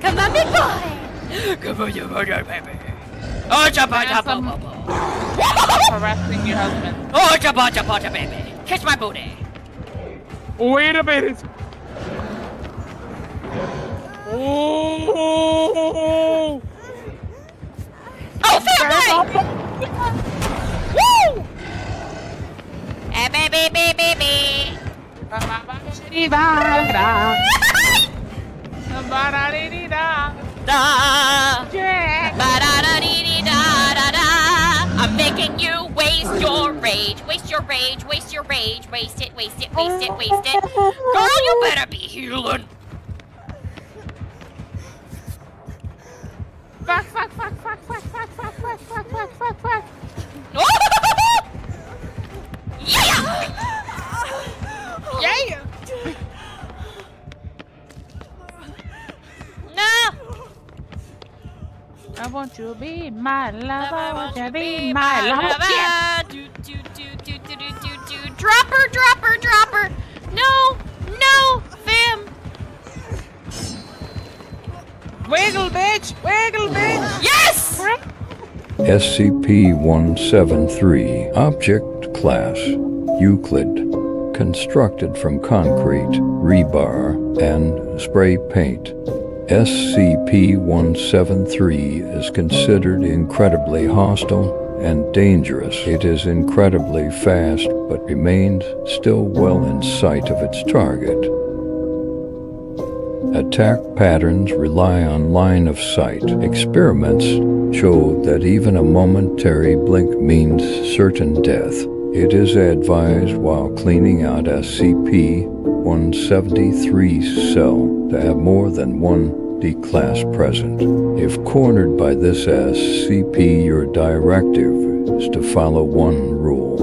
Come on, big boy. Come on, baby. Oh, harassing your husband. Oh, baby. Kiss my booty. Wait a minute. Oh! Oh, family! Woo! Baby. I'm making you waste your rage. Waste your rage. Waste your rage. Waste it. Waste it. Waste it. Waste it. Girl, you better be healing. Fuck. Yeah! Yeah! No! I want you to be my lover. I want you to be my lover. Drop her. No, fam. Wiggle, bitch. Yes! SCP-173 Object Class Euclid. Constructed from concrete, rebar, and spray paint. SCP-173 is considered incredibly hostile and dangerous. It is incredibly fast, but remains still well in sight of its target. Attack patterns rely on line of sight. Experiments show that even a momentary blink means certain death. It is advised while cleaning out SCP-173's cell to have more than one D-class present. If cornered by this SCP, your directive is to follow one rule.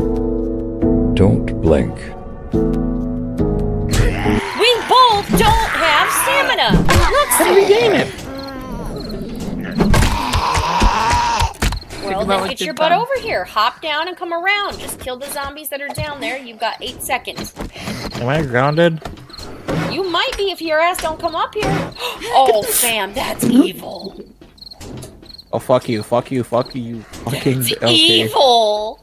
Don't blink. We both don't have stamina. Let's regain it. Well, then get your butt over here. Hop down and come around. Just kill the zombies that are down there. You've got 8 seconds. Am I grounded? You might be if your ass don't come up here. Oh, Sam, that's evil. Oh, fuck you. Fucking That's okay. evil.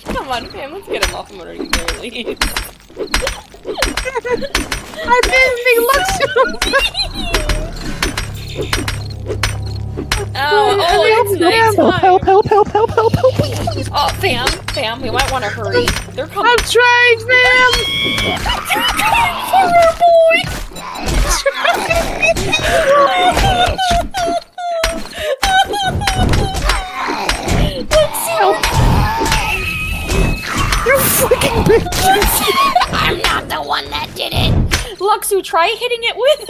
Come on, Sam, let's get him off him under you, please. I didn't think it's nighttime. Help. Oh, fam, we might want to hurry. They're coming. I'm trying, fam! They're coming for her, boy! Let's help! You fucking bitch! I'm not the one that did it! Luxu, try hitting it with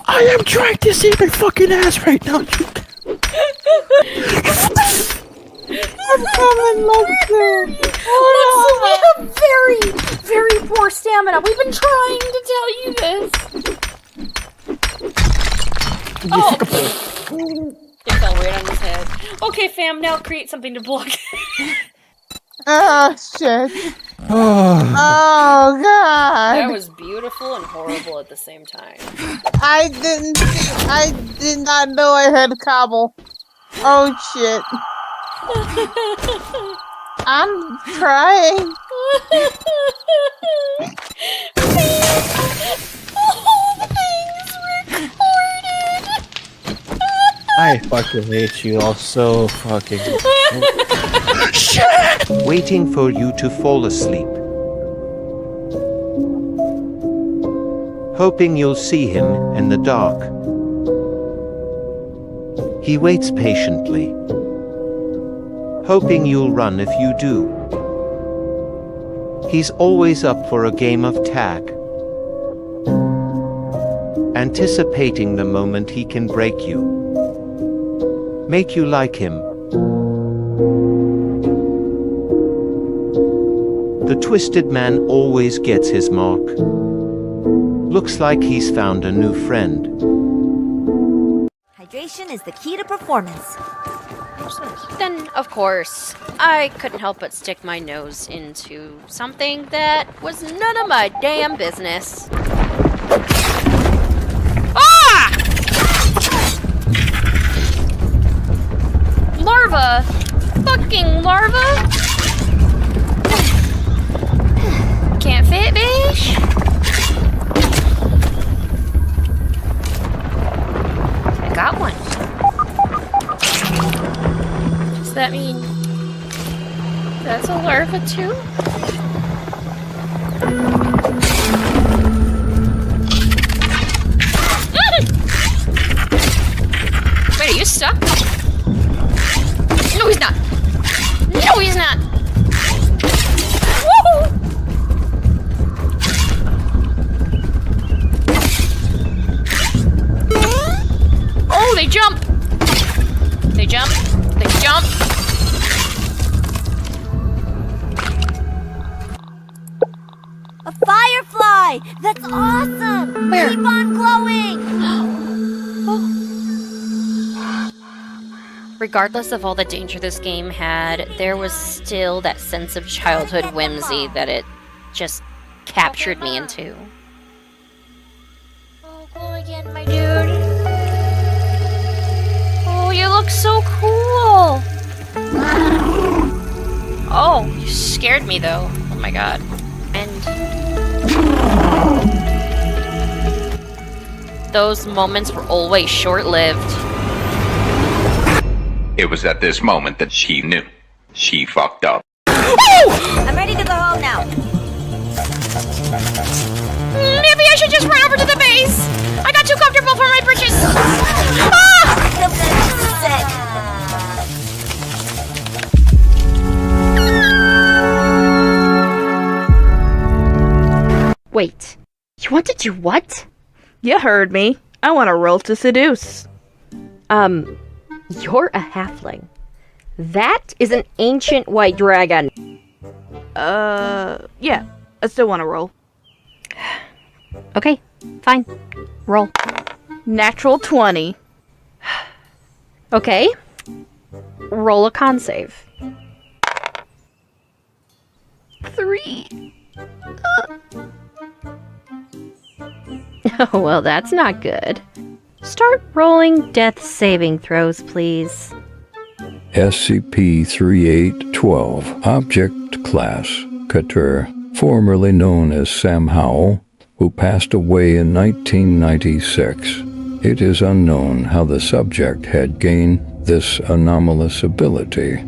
I am trying to save my fucking ass right now. I'm coming, Luxu! Luxu, we have very, very poor stamina. We've been trying to tell you this. Oh! It fell right on his head. Okay, fam, now create something to block. Oh, shit. Oh, God. That was beautiful and horrible at the same time. I did not know I had cobble. Oh, shit. I'm trying. I fucking hate you all so fucking. Waiting for you to fall asleep. Hoping you'll see him in the dark. He waits patiently. Hoping you'll run if you do. He's always up for a game of tag. Anticipating the moment he can break you. Make you like him. The twisted man always gets his mark. Looks like he's found a new friend. Hydration is the key to performance. Then, of course, I couldn't help but stick my nose into something that was none of my damn business. Ah! Larva! Fucking larva! Can't fit, bitch! I got one. Does that mean that's a larva too? Wait, are you stuck? No, he's not. No, he's not. Woo! Oh, they jump. They jump. They jump. A firefly! That's awesome! Where? Keep on glowing! Regardless of all the danger this game had, there was still that sense of childhood whimsy that it just captured me into. Oh, cool again, my dude. Oh, you look so cool. Oh, you scared me though. Oh my god. And those moments were always short-lived. It was at this moment that she knew. She fucked up. I'm ready to go home now. Maybe I should just run over to the base. I got too comfortable for my britches. Wait, you want to do what? You heard me. I want to roll to seduce. You're a halfling. That is an ancient white dragon. Yeah. I still want to roll. Okay, fine. Roll. Natural 20. Okay. Roll a con save. 3. Oh, well, that's not good. Start rolling death saving throws, please. SCP-3812, Object Class, Katur, formerly known as Sam Howell, who passed away in 1996. It is unknown how the subject had gained this anomalous ability.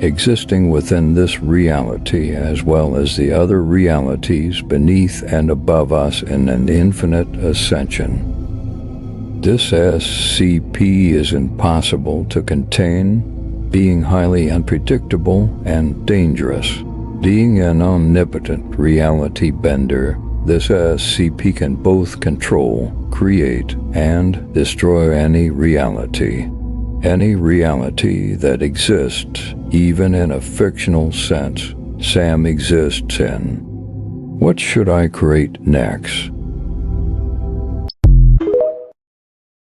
Existing within this reality as well as the other realities beneath and above us in an infinite ascension. This SCP is impossible to contain, being highly unpredictable and dangerous. Being an omnipotent reality bender, this SCP can both control, create, and destroy any reality. Any reality that exists, even in a fictional sense, Sam exists in. What should I create next?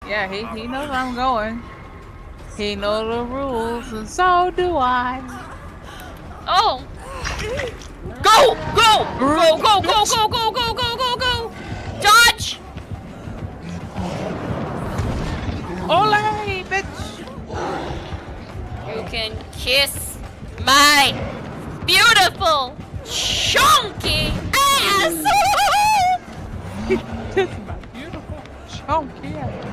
Yeah, he knows where I'm going. He knows the rules, and so do I. Oh! Go! Go! Go! Go! Go! Go! Go! Go! Go! Go! Go! Dodge! Ole, bitch! You can kiss my beautiful, chunky ass! Kiss my beautiful, chunky ass.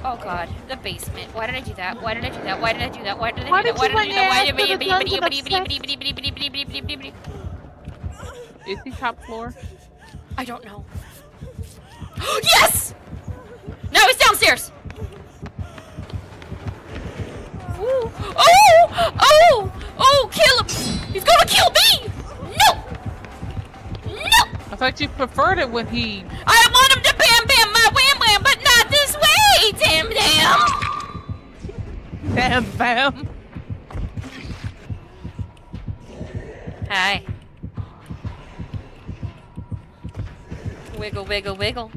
Oh god, the basement. Why did I do that? Why did I do that? Why did I do that? Why did I Why do that? did Why you did I let do me that? Why ask did for the guns I Is he top floor? I don't know. Yes! No, he's downstairs! Ooh. Oh! Oh! Oh, kill him! He's gonna kill me! No! No! I thought you preferred it when he... I want him to bam bam my wham wham, but not this way, damn damn! Damn, bam. Hi. Wiggle, wiggle, wiggle.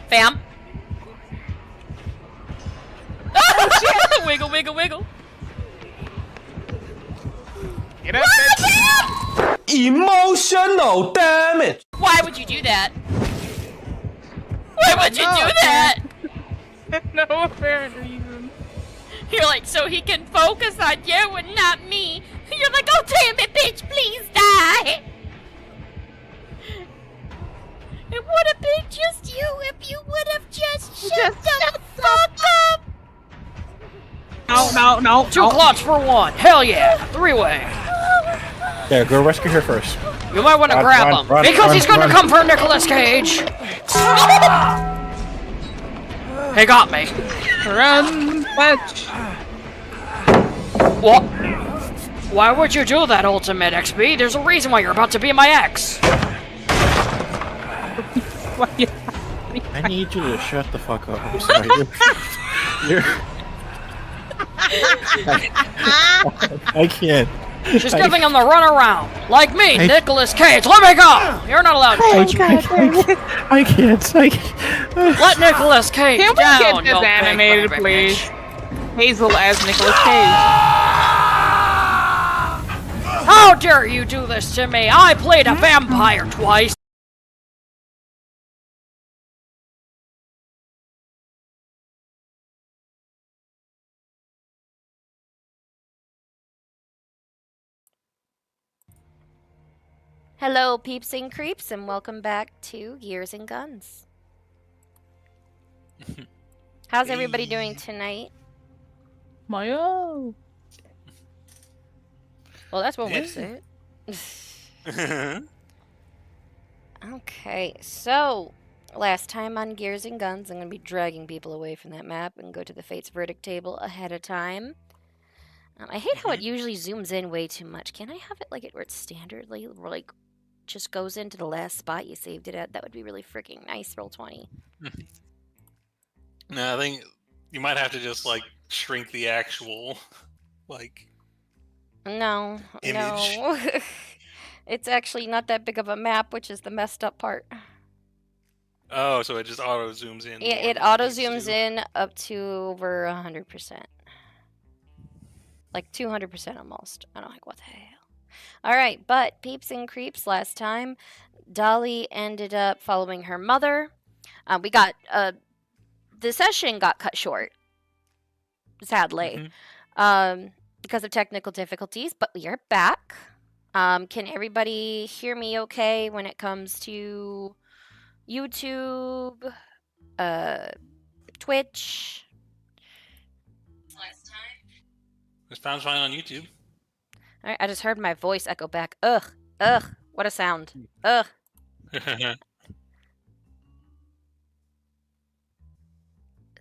Fam. Oh, shit! Wiggle, wiggle, wiggle. Get up, bitch. Emotional damage. Why would you do that? Why would you do that? No apparent reason. You're like, so he can focus on you and not me. You're like, oh damn it, bitch, please die. It would have been just you if you would have just shut the fuck up. No. 2 clocks for 1. Hell yeah. 3-way. Yeah, go rescue her first. You might want to grab him. Because he's gonna come for Nicolas Cage. He got me. Run, fetch. What? Why would you do that, Ultimate XP? There's a reason why you're about to be my ex. I need you to shut the fuck up. I'm sorry. I can't. She's giving him the runaround. Like me, Nicolas Cage. Let me go! You're not allowed to touch me. I can't. Let Nicolas Cage Can we down, get this you big animated, baby please? bitch. Hazel as Nicolas Cage. How dare you do this to me? I played a vampire twice. Hello, peeps and creeps, and welcome back to Gears and Guns. How's everybody doing tonight? Mayo. Well, that's one way to say it. Okay, so last time on Gears and Guns, I'm going to be dragging people away from that map and go to the Fates Verdict table ahead of time. I hate how it usually zooms in way too much. Can I have it like it where it's standardly, like just goes into the last spot you saved it at? That would be really freaking nice. Roll 20. No, I think you might have to just like shrink the actual like No, image. no. It's actually not that big of a map, which is the messed up part. Oh, so it just auto zooms in. Yeah, it auto zooms in up to over 100%. Like 200% almost. And I'm like, what the hell? Alright, but peeps and creeps, last time, Dolly ended up following her mother. We got, the session got cut short, sadly, because of technical difficulties, but we are back. Can everybody hear me okay when it comes to YouTube, Twitch? It sounds fine on YouTube. All right, I just heard my voice echo back. Ugh, what a sound. Ugh.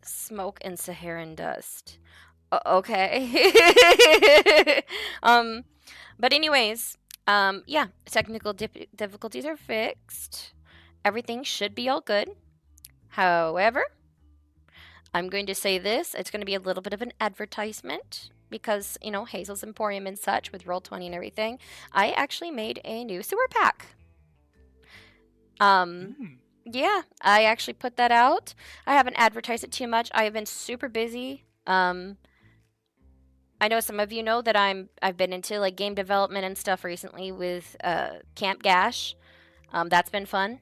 Smoke and Saharan dust. Okay. But anyways, yeah, technical difficulties are fixed. Everything should be all good. However, I'm going to say this. It's going to be a little bit of an advertisement because, you know, Hazel's Emporium and such with Roll20 and everything. I actually made a new sewer pack. Yeah, I actually put that out. I haven't advertised it too much. I have been super busy. I know some of you know that I've been into like game development and stuff recently with Camp Gash. That's been fun.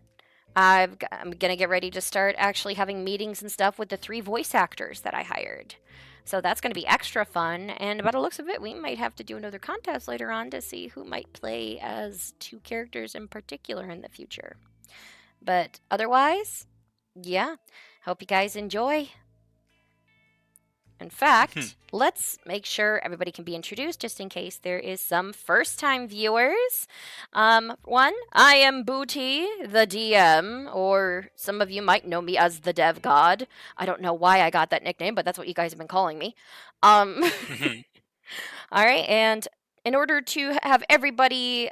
I'm gonna get ready to start actually having meetings and stuff with the 3 voice actors that I hired. So that's gonna be extra fun. And by the looks of it, we might have to do another contest later on to see who might play as 2 characters in particular in the future. But otherwise, yeah, hope you guys enjoy. In fact, let's make sure everybody can be introduced just in case there is some first-time viewers. One, I am Booty, the DM, or some of you might know me as the Dev God. I don't know why I got that nickname, but that's what you guys have been calling me. All right, and in order to have everybody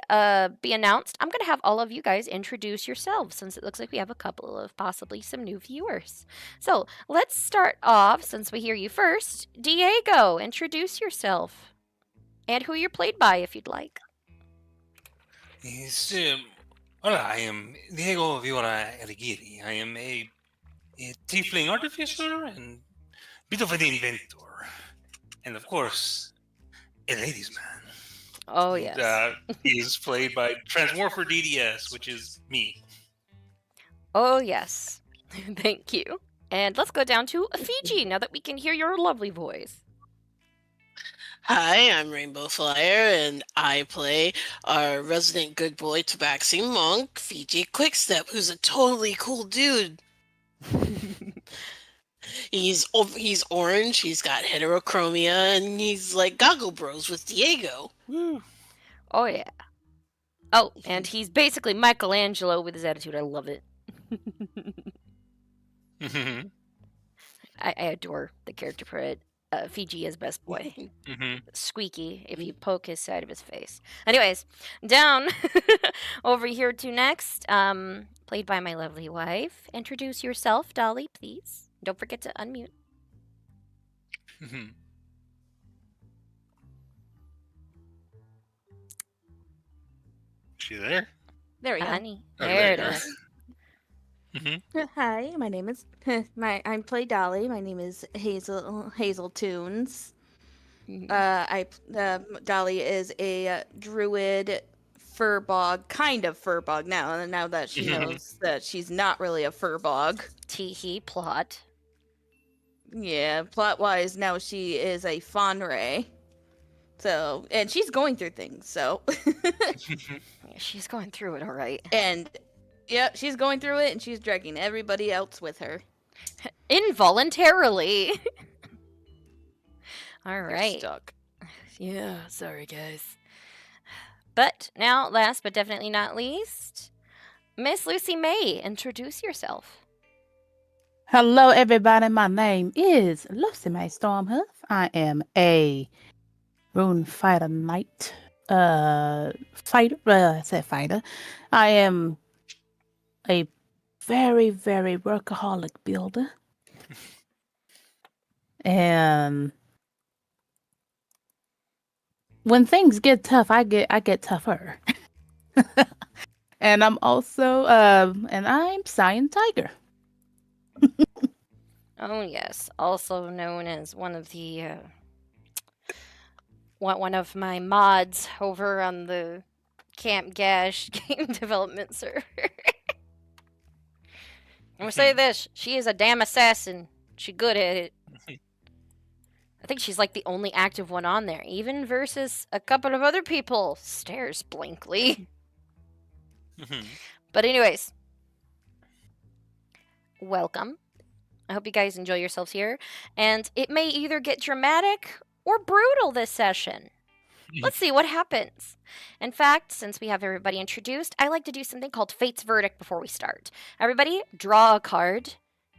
be announced, I'm going to have all of you guys introduce yourselves since it looks like we have a couple of possibly some new viewers. So let's start off, since we hear you first. Diego, introduce yourself and who you're played by if you'd like. Yes, hola, I am Diego Viola Erigiri. I am a tiefling artificer and bit of an inventor. And of course, a ladies' man. Oh, yes. He is played by Transmorpher DDS, which is me. Oh, yes. Thank you. And let's go down to Fiji now that we can hear your lovely voice. Hi, I'm Rainbow Flyer, and I play our resident good boy tabaxi monk, Fiji Quickstep, who's a totally cool dude. He's orange, he's got heterochromia, and he's like Goggle Bros with Diego. Woo. Oh, yeah. Oh, and he's basically Michelangelo with his attitude. I love it. I adore the character for it. Fiji is best boy. Squeaky if you poke his side of his face. Anyways, down over here to next, played by my lovely wife. Introduce yourself, Dolly, please. Don't forget to unmute. She there? There we go. Honey. Oh, There it you are. is. Hi, my name is I play Dolly. My name is Hazel Tunes. Dolly is a druid kind of furbog now that she knows that she's not really a furbog. Teehee plot. Yeah, plot wise now she is a Fonray. So, and she's going through things, so Yeah, she's going through it all right. and yeah, she's going through it and she's dragging everybody else with her. Involuntarily. All They're right. stuck. Yeah, sorry guys. But now, last but definitely not least, Miss Lucy May, introduce yourself. Hello, everybody. My name is Lucy May Stormhoof. I am a rune fighter knight. Fighter. I said fighter. I am a very, very workaholic builder. And when things get tough, I get tougher. And I'm also and I'm Cyan Tiger. Oh yes, also known as one of the one of my mods over on the Camp Gash game development server. I'm gonna say this: she is a damn assassin. She's good at it. I think she's like the only active one on there, even versus a couple of other people. Stares blankly. But anyways, welcome. I hope you guys enjoy yourselves here. And it may either get dramatic or brutal this session. Let's see what happens. In fact, since we have everybody introduced, I like to do something called Fate's Verdict before we start. Everybody, draw a card,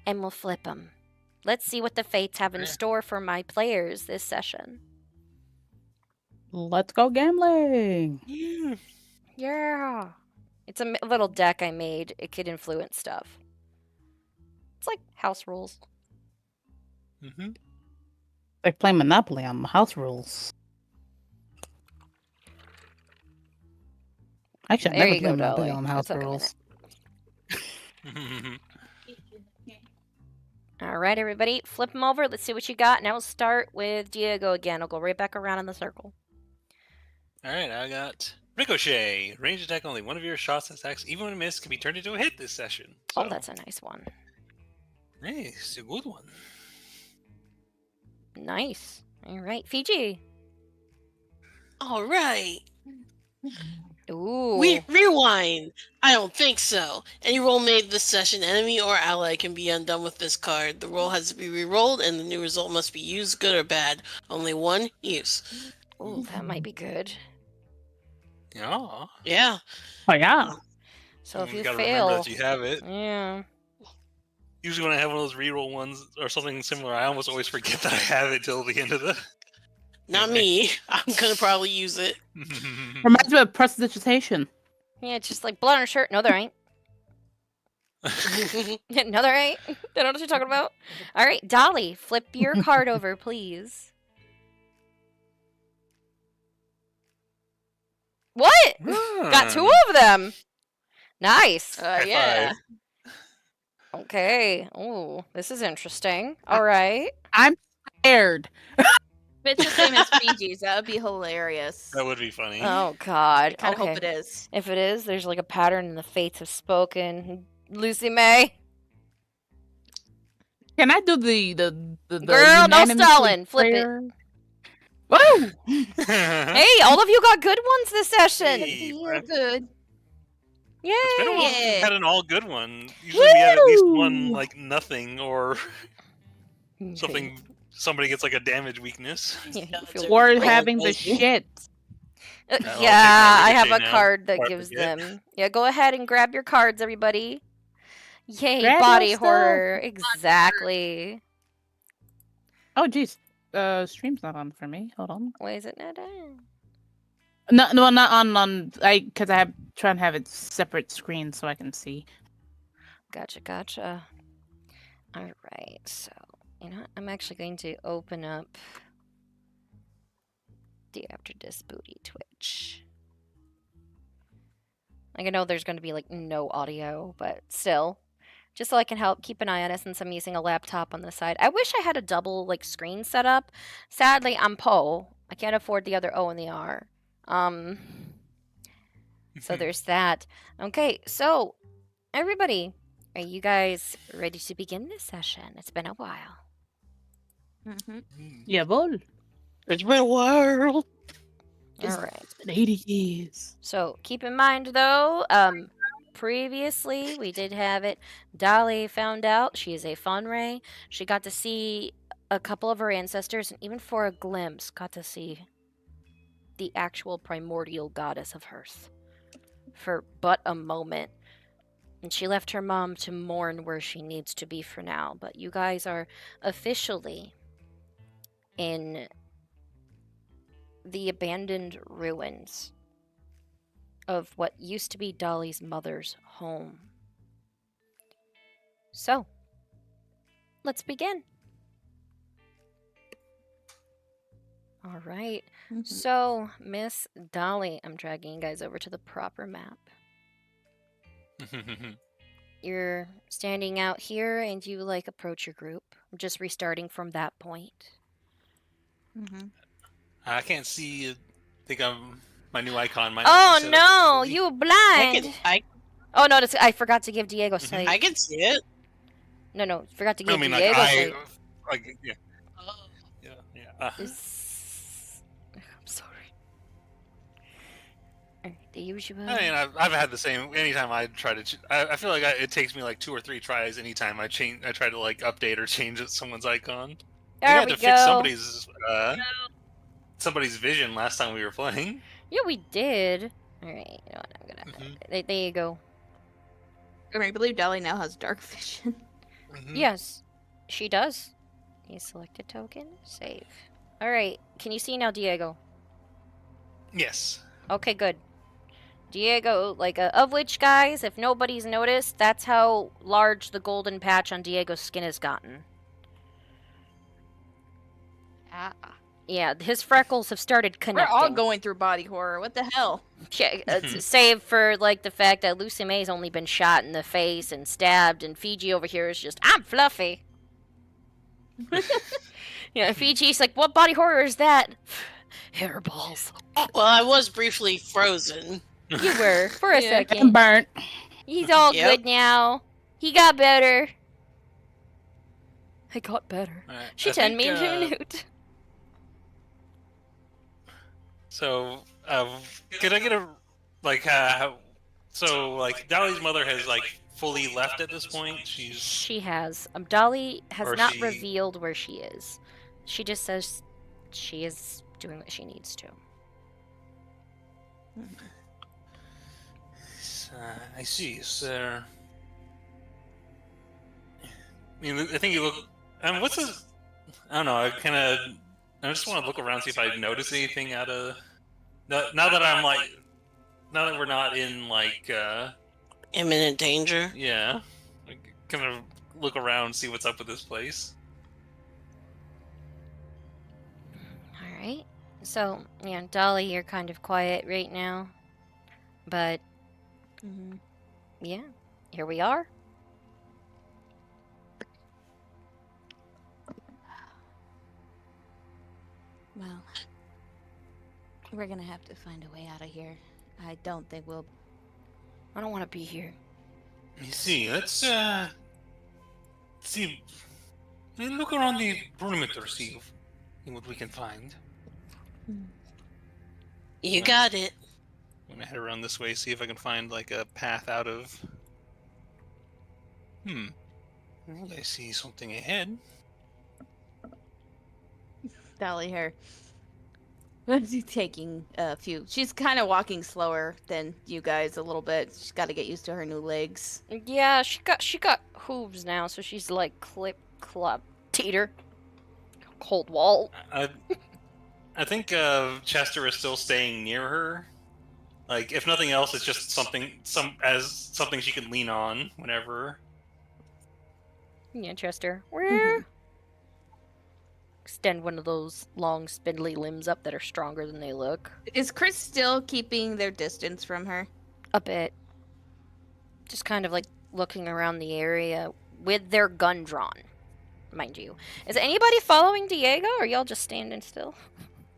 and we'll flip them. Let's see what the fates have in store for my players this session. Let's go gambling. Yeah. It's a little deck I made. It could influence stuff. It's like house rules. Like playing Monopoly on house rules. Actually, There I've you never go, played Monopoly Dolly. on house That took a rules. All right, everybody, flip them over. Let's see what you got. Now we'll start with Diego again. I'll go right back around in the circle. Alright, I got Ricochet. Range attack only. One of your shots attacks, even when missed, can be turned into a hit this session. So, Oh, that's a nice one. hey, it's a good one. Nice. All right, Fiji. All right. Ooh. Rewind. I don't think so. Any roll made this session, enemy or ally, can be undone with this card. The roll has to be re-rolled, and the new result must be used, good or bad. Only one use. Ooh, that might be good. Yeah. Yeah. Oh, yeah. So if you gotta fail, remember that you have it. yeah. Usually when I have one of those reroll ones or something similar, I almost always forget that I have it till the end of the... Not me. I'm gonna probably use it. Reminds me of prestidigitation. Yeah, it's just like blood on her shirt. No, there ain't. No, there ain't. I don't know what you're talking about. All right, Dolly, flip your card over, please. What? Got two of them. Nice. Yeah. Okay. Oh, this is interesting. All right. I'm scared. it's the same as Fiji's, that would be hilarious. That would be funny. Oh God. I kind of Okay. hope it is. If it is, there's like a pattern and the fates have spoken. Lucy May. Can I do the Girl, no unanimously stalling. Flip it. clear- Woo! Hey, all of you got good ones this session. Hey, You're good. Yay! It's been a while since Yeah. we've had an all good one. Usually we have at least one Woo! like nothing or something. Somebody gets like a damage weakness. Yeah, you feel Or great. having the shit. I'll take my Yeah, I have a ricochet now card that before I gives forget. them. Yeah, go ahead and grab your cards, everybody. Yay, Grab body your stuff. horror. Exactly. Oh, jeez. Stream's not on for me. Hold on. Why is it not on? No, not on. Because I have trying to have it separate screen so I can see. Gotcha. All right, so you know what? I'm actually going to open up the AfterDisBooty Twitch. Like I know there's going to be like no audio, but still, just so I can help keep an eye on it since I'm using a laptop on the side. I wish I had a double like screen set up. Sadly, I'm Poe. I can't afford the other O and the R. So there's that. Okay, so everybody, are you guys ready to begin this session? It's been a while. Yeah, boy. It's been a while. All right. It's been 80 years. So keep in mind, though, previously we did have it. Dolly found out she is a Funray. She got to see a couple of her ancestors, and even for a glimpse, got to see the actual primordial goddess of Hearth for but a moment. And she left her mom to mourn where she needs to be for now. But you guys are officially in the abandoned ruins of what used to be Dolly's mother's home. So, let's begin. All right. So, Miss Dolly, I'm dragging you guys over to the proper map. You're standing out here and you like approach your group. I'm just restarting from that point. I can't see. I think my new icon might. Oh not be set up no, fully. you blind! Oh no, I forgot to give Diego sight. I can see it. No, forgot to I give mean, Diego sight. yeah. Yeah. I'm sorry. The usual. I mean, I've had the same. Anytime I try to, I feel like it takes me like 2 or 3 tries. Anytime I try to like update or change someone's icon. I There had we to fix go. somebody's vision last time we were playing. Yeah, we did. All right, you know what? I'm gonna. There you go. I believe Dolly now has dark vision. Yes, she does. You select a token. Save. All right. Can you see now, Diego? Yes. Okay, good. Diego, of which, guys, if nobody's noticed, that's how large the golden patch on Diego's skin has gotten. Yeah, his freckles have started connecting. We're all going through body horror. What the hell? Yeah, save for, the fact that Lucy May's only been shot in the face and stabbed, and Fiji over here is just, I'm fluffy. Yeah, Fiji's like, what body horror is that? Hairballs. Well, I was briefly frozen. You were, for a second. And burnt. He's all Yep. good now. He got better. I got better. Alright, She I turned me think, into a newt. So, could I get a Dolly's mother has fully left at this point. She has. Dolly has Or not she- revealed where she is. She just says she is doing what she needs to. I see. So, I think you look. What's this? I don't know. I just want to look around, see if I notice anything out of. Now that we're not in Imminent danger. Yeah, kind of look around, see what's up with this place. All right. So, yeah, Dolly, you're kind of quiet right now. But, yeah, here we are. We're gonna have to find a way out of here. I don't think we'll... I don't want to be here. You see, let's see. Look around the perimeter, see what we can find. You got it. I'm gonna head around this way, see if I can find like a path out of. I think I see something ahead. Dolly her. Taking a few. She's kind of walking slower than you guys a little bit. She's got to get used to her new legs. Yeah, she got hooves now, so she's like clip clop teeter. Cold wall. I think Chester is still staying near her. Like, if nothing else, it's just something she can lean on whenever. Yeah, Chester. Where? Extend one of those long, spindly limbs up that are stronger than they look. Is Chris still keeping their distance from her? A bit. Just kind of like looking around the area with their gun drawn, mind you. Is anybody following Diego, or y'all just standing still?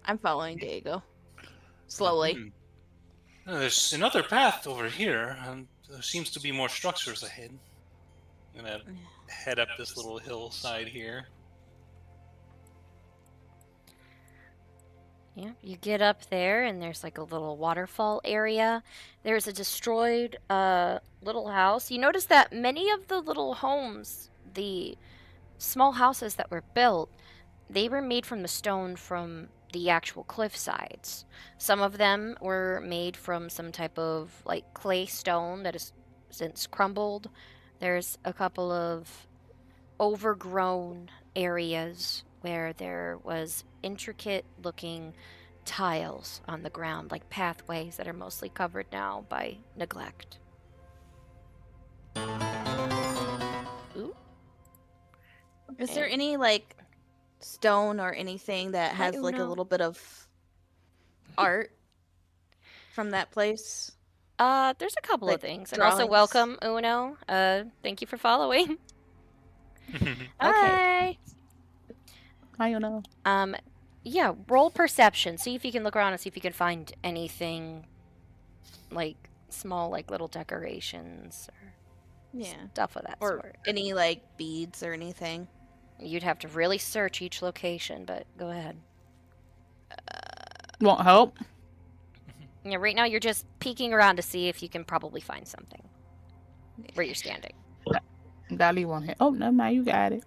I'm following Diego. Slowly. There's another path over here, and there seems to be more structures ahead. I'm gonna head up this little hillside here. Yeah, you get up there, and there's like a little waterfall area. There's a destroyed little house. You notice that many of the little homes, the small houses that were built, they were made from the stone from the actual cliff sides. Some of them were made from some type of like clay stone that has since crumbled. There's a couple of overgrown areas where there was intricate looking tiles on the ground, like pathways that are mostly covered now by neglect. Ooh. Is there any like stone or anything that has like a little bit of art from that place? There's a couple of things. And also welcome, Uno. Thank you for following. Okay. I don't know. Yeah, roll perception. See if you can look around and see if you can find anything like small, like little decorations or stuff of that sort. Any like beads or anything. You'd have to really search each location, but go ahead. Won't help. Yeah, right now you're just peeking around to see if you can probably find something where you're standing. Dolly won't help. Oh, no, you got it.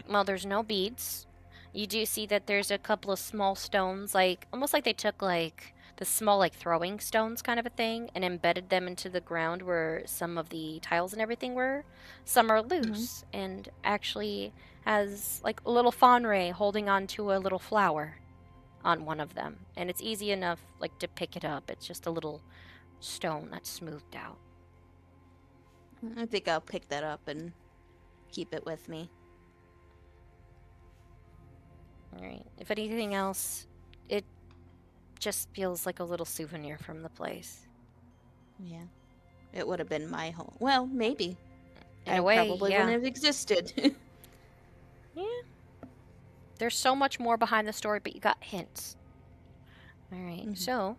Well, there's no beads. You do see that there's a couple of small stones, like almost like they took like the small like throwing stones kind of a thing and embedded them into the ground where some of the tiles and everything were. Some are loose and actually has like a little fawn ray holding on to a little flower on one of them. And it's easy enough like to pick it up. It's just a little stone that's smoothed out. I think I'll pick that up and keep it with me. Alright. If anything else, it just feels like a little souvenir from the place. Yeah. It would have been my home. Well, maybe. In a way, probably yeah. wouldn't have existed. Yeah. There's so much more behind the story, but you got hints. Alright, so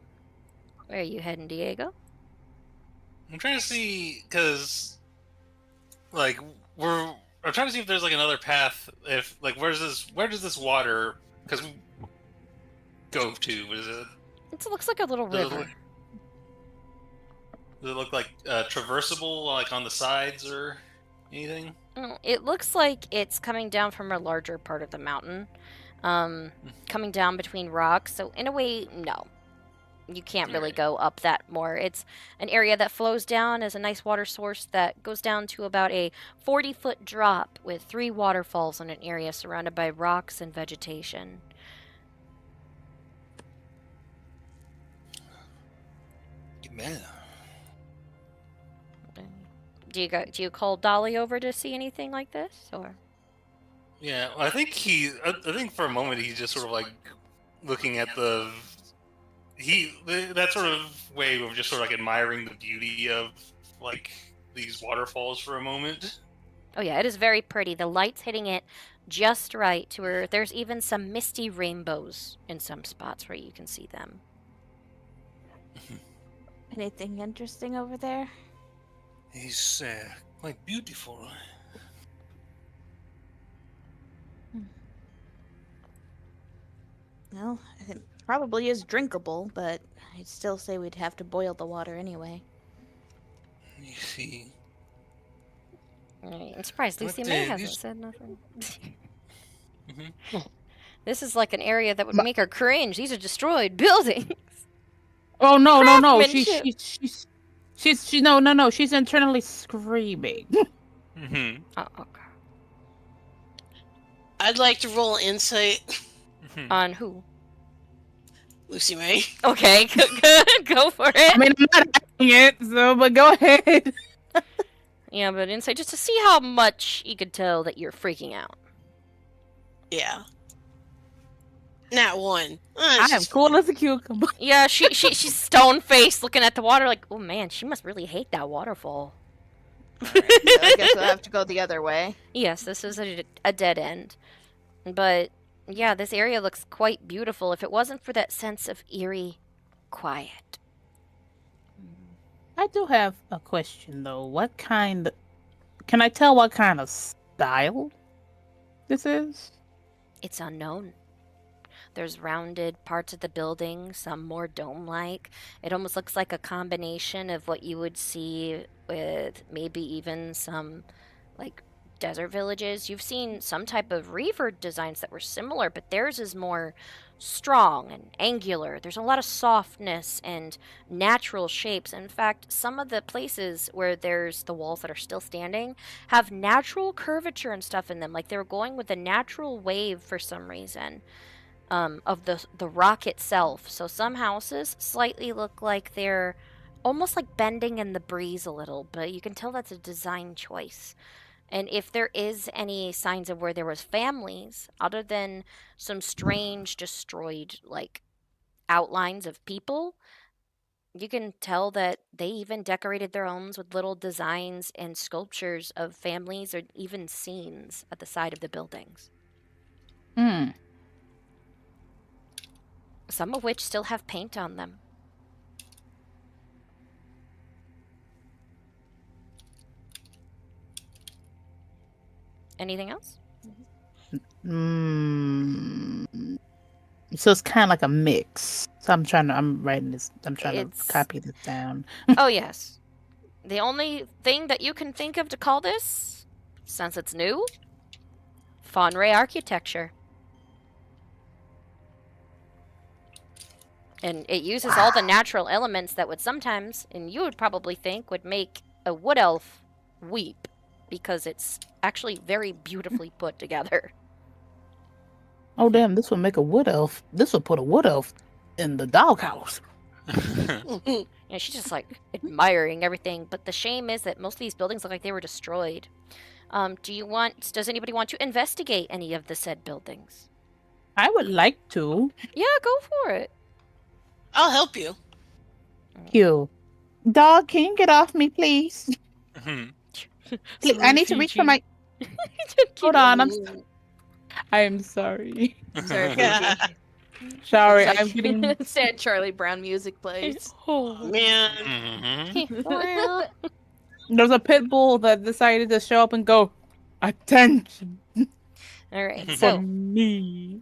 where are you heading, Diego? I'm trying to see, because, like, I'm trying to see if there's, like, another path, if, like, where does this water, because we go to, what is it? It looks like a little river. Does it look like traversable, like, on the sides or anything? It looks like it's coming down from a larger part of the mountain, coming down between rocks, so in a way, no. You can't really go up that more. It's an area that flows down as a nice water source that goes down to about a 40-foot drop with 3 waterfalls in an area surrounded by rocks and vegetation. Man. Do you call Dolly over to see anything like this, or? Yeah, well, I think for a moment he's just sort of like looking at that sort of way of just sort of like admiring the beauty of like these waterfalls for a moment. Oh yeah, it is very pretty. The light's hitting it just right to where there's even some misty rainbows in some spots where you can see them. Anything interesting over there? He's quite beautiful. Well, it probably is drinkable, but I'd still say we'd have to boil the water anyway. You see. Right. I'm surprised Lucy What, May hasn't these- said nothing. Mm-hmm. This is like an area that would make her cringe. These are destroyed buildings. Oh no, no, no! Craftsmanship. She's no! She's internally screaming. Mm-hmm. Oh, okay. I'd like to roll insight. On who? Lucy May. Okay, good. Go for it. I mean, I'm not acting it, so but go ahead. Yeah, but insight just to see how much you could tell that you're freaking out. Yeah. Nat 1. I am cool as a cucumber. Yeah, she's stone faced looking at the water like, oh man, she must really hate that waterfall. So I guess we'll have to go the other way. Yes, this is a dead end. But yeah, this area looks quite beautiful if it wasn't for that sense of eerie quiet. I do have a question though. What kind? Can I tell what kind of style this is? It's unknown. There's rounded parts of the building, some more dome-like. It almost looks like a combination of what you would see with maybe even some, like, desert villages. You've seen some type of reefer designs that were similar, but theirs is more strong and angular. There's a lot of softness and natural shapes. In fact, some of the places where there's the walls that are still standing have natural curvature and stuff in them. Like they were going with a natural wave for some reason. Of the rock itself. So some houses slightly look like they're almost like bending in the breeze a little, but you can tell that's a design choice. And if there is any signs of where there was families, other than some strange destroyed like outlines of people, you can tell that they even decorated their homes with little designs and sculptures of families or even scenes at the side of the buildings. Some of which still have paint on them. Anything else? So it's kind of like a mix. So I'm trying to copy this down. Oh, yes. The only thing that you can think of to call this, since it's new, Fonray architecture. And it uses all the natural elements that would sometimes, and you would probably think, would make a wood elf weep. Because it's actually very beautifully put together. Oh damn, this would make a wood elf. This would put a wood elf in the doghouse. Yeah, she's just like admiring everything. But the shame is that most of these buildings look like they were destroyed. Does anybody want to investigate any of the said buildings? I would like to. Yeah, go for it. I'll help you. You. Dog, can you get off me, please? Please, I need to reach for my... Hold on, I am sorry. Sorry. Sorry, I'm getting... Sad Charlie Brown music plays. Oh, man. There's a pit bull that decided to show up and go, attention. Alright, For me.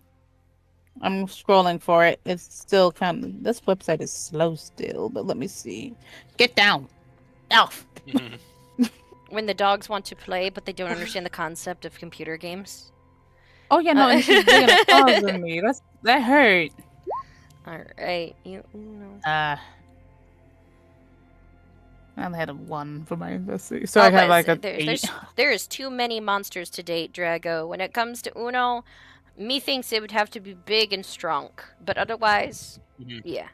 I'm scrolling for it. It's still kind of... This website is slow still, but let me see. Get down. Elf. when the dogs want to play, but they don't understand the concept of computer games. Oh yeah, no, and she's digging a claws in me. That hurt. Alright, you know. I only had a 1 for my investigation, so I have like a 8. There is too many monsters to date, Drago. When it comes to Uno, me thinks it would have to be big and strong, but otherwise, yeah.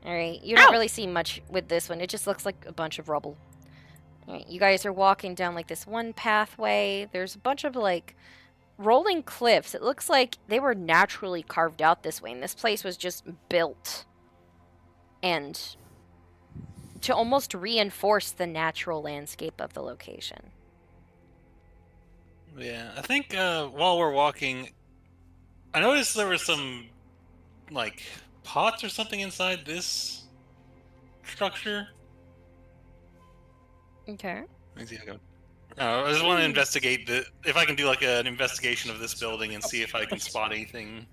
Alright, you don't really see much with this one. It just looks like a bunch of rubble. Alright, you guys are walking down like this one pathway. There's a bunch of like rolling cliffs. It looks like they were naturally carved out this way, and this place was just built and to almost reinforce the natural landscape of the location. Yeah, I think while we're walking, I noticed there was some, like, pots or something inside this structure. Okay. Let me see if I can... I just want to investigate if I can do like an investigation of this building and see if I can spot anything.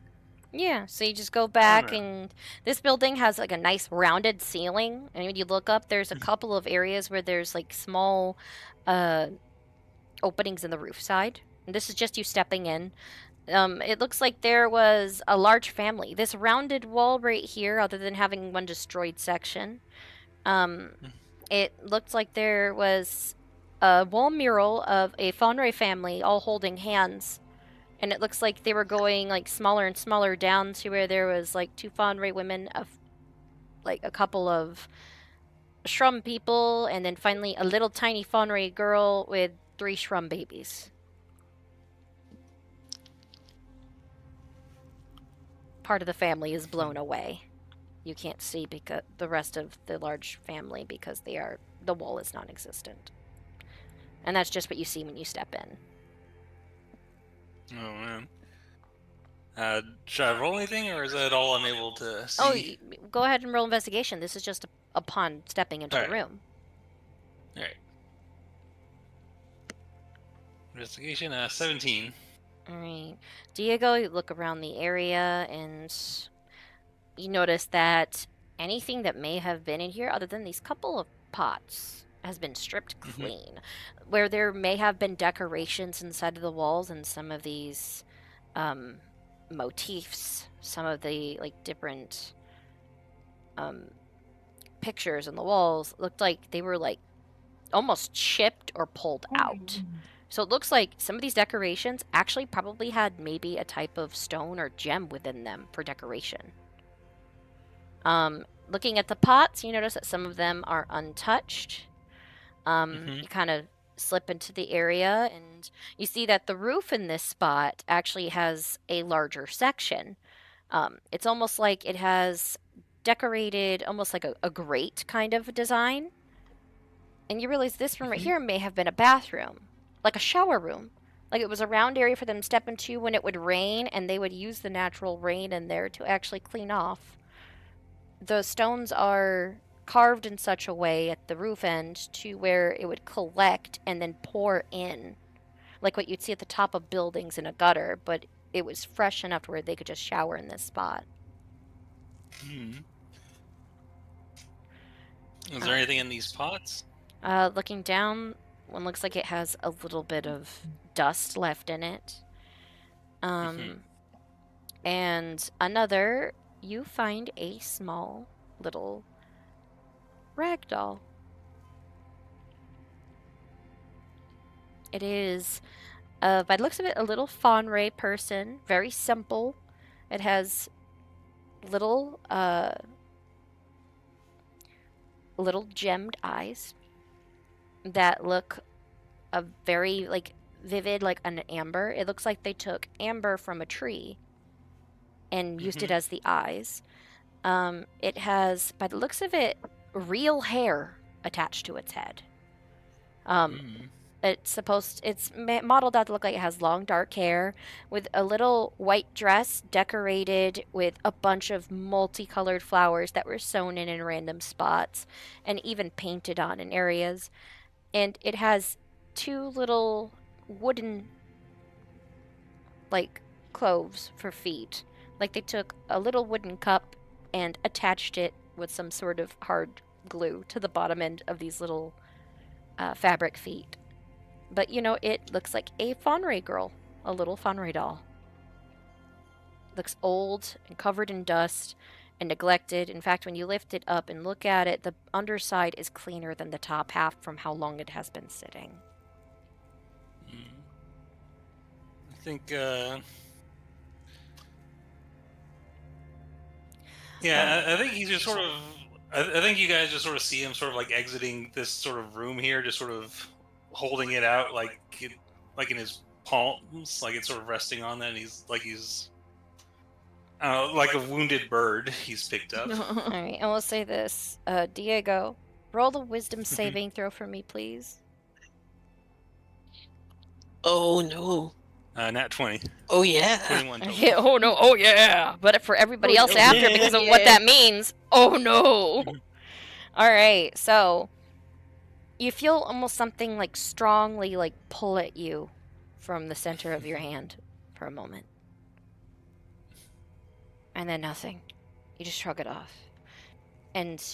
Yeah, so you just go back, and this building has like a nice rounded ceiling. And when you look up, there's a couple of areas where there's like small openings in the roof side. And this is just you stepping in. It looks like there was a large family. This rounded wall right here, other than having one destroyed section, it looked like there was a wall mural of a Fonray family all holding hands. And it looks like they were going like smaller and smaller down to where there was like 2 Fonray women, like a couple of Shrum people, and then finally a little tiny Fonray girl with 3 Shrum babies. Part of the family is blown away. You can't see because the rest of the large family because the wall is non-existent. And that's just what you see when you step in. Oh man. Should I roll anything, or is that all I'm able to see? Oh, go ahead and roll investigation. This is just upon stepping into the room. Alright. Investigation, 17. Alright. Diego, you look around the area and you notice that anything that may have been in here, other than these couple of pots, has been stripped clean. Where there may have been decorations inside of the walls and some of these motifs, some of the like different pictures on the walls looked like they were like almost chipped or pulled out. So it looks like some of these decorations actually probably had maybe a type of stone or gem within them for decoration. Looking at the pots, you notice that some of them are untouched. You kind of slip into the area and you see that the roof in this spot actually has a larger section. It's almost like it has decorated almost like a grate kind of design. And you realize this room right here may have been a bathroom, like a shower room. Like it was a round area for them to step into when it would rain, and they would use the natural rain in there to actually clean off. The stones are carved in such a way at the roof end to where it would collect and then pour in, like what you'd see at the top of buildings in a gutter, but it was fresh enough to where they could just shower in this spot. Is there anything in these pots? Looking down, one looks like it has a little bit of dust left in it. And another, you find a small little rag doll. It is, by the looks of it, a little Fonray person. Very simple. It has little gemmed eyes that look a very like vivid, like an amber. It looks like they took amber from a tree and used it as the eyes. It has, by the looks of it, real hair attached to its head. It's modeled out to look like it has long dark hair with a little white dress decorated with a bunch of multicolored flowers that were sewn in random spots and even painted on in areas. And it has 2 little wooden like cloves for feet. Like they took a little wooden cup and attached it with some sort of hard glue to the bottom end of these little fabric feet. But, you know, it looks like a Fonray girl, a little Fonray doll. Looks old and covered in dust and neglected. In fact, when you lift it up and look at it, the underside is cleaner than the top half from how long it has been sitting. I think, yeah, I think he's just sort of... I think you guys just sort of see him sort of like exiting this sort of room here, just sort of holding it out like in his palms, like it's sort of resting on that, and he's like a wounded bird he's picked up. Alright, and we'll say this. Diego, roll the wisdom saving throw for me, please. Oh no. Nat 20. Oh yeah. 21 total. Yeah, oh no, oh yeah. But for everybody else Oh, after, yeah. because of what that means, oh no. Alright, so you feel almost something like strongly like pull at you from the center of your hand for a moment. And then nothing. You just shrug it off. And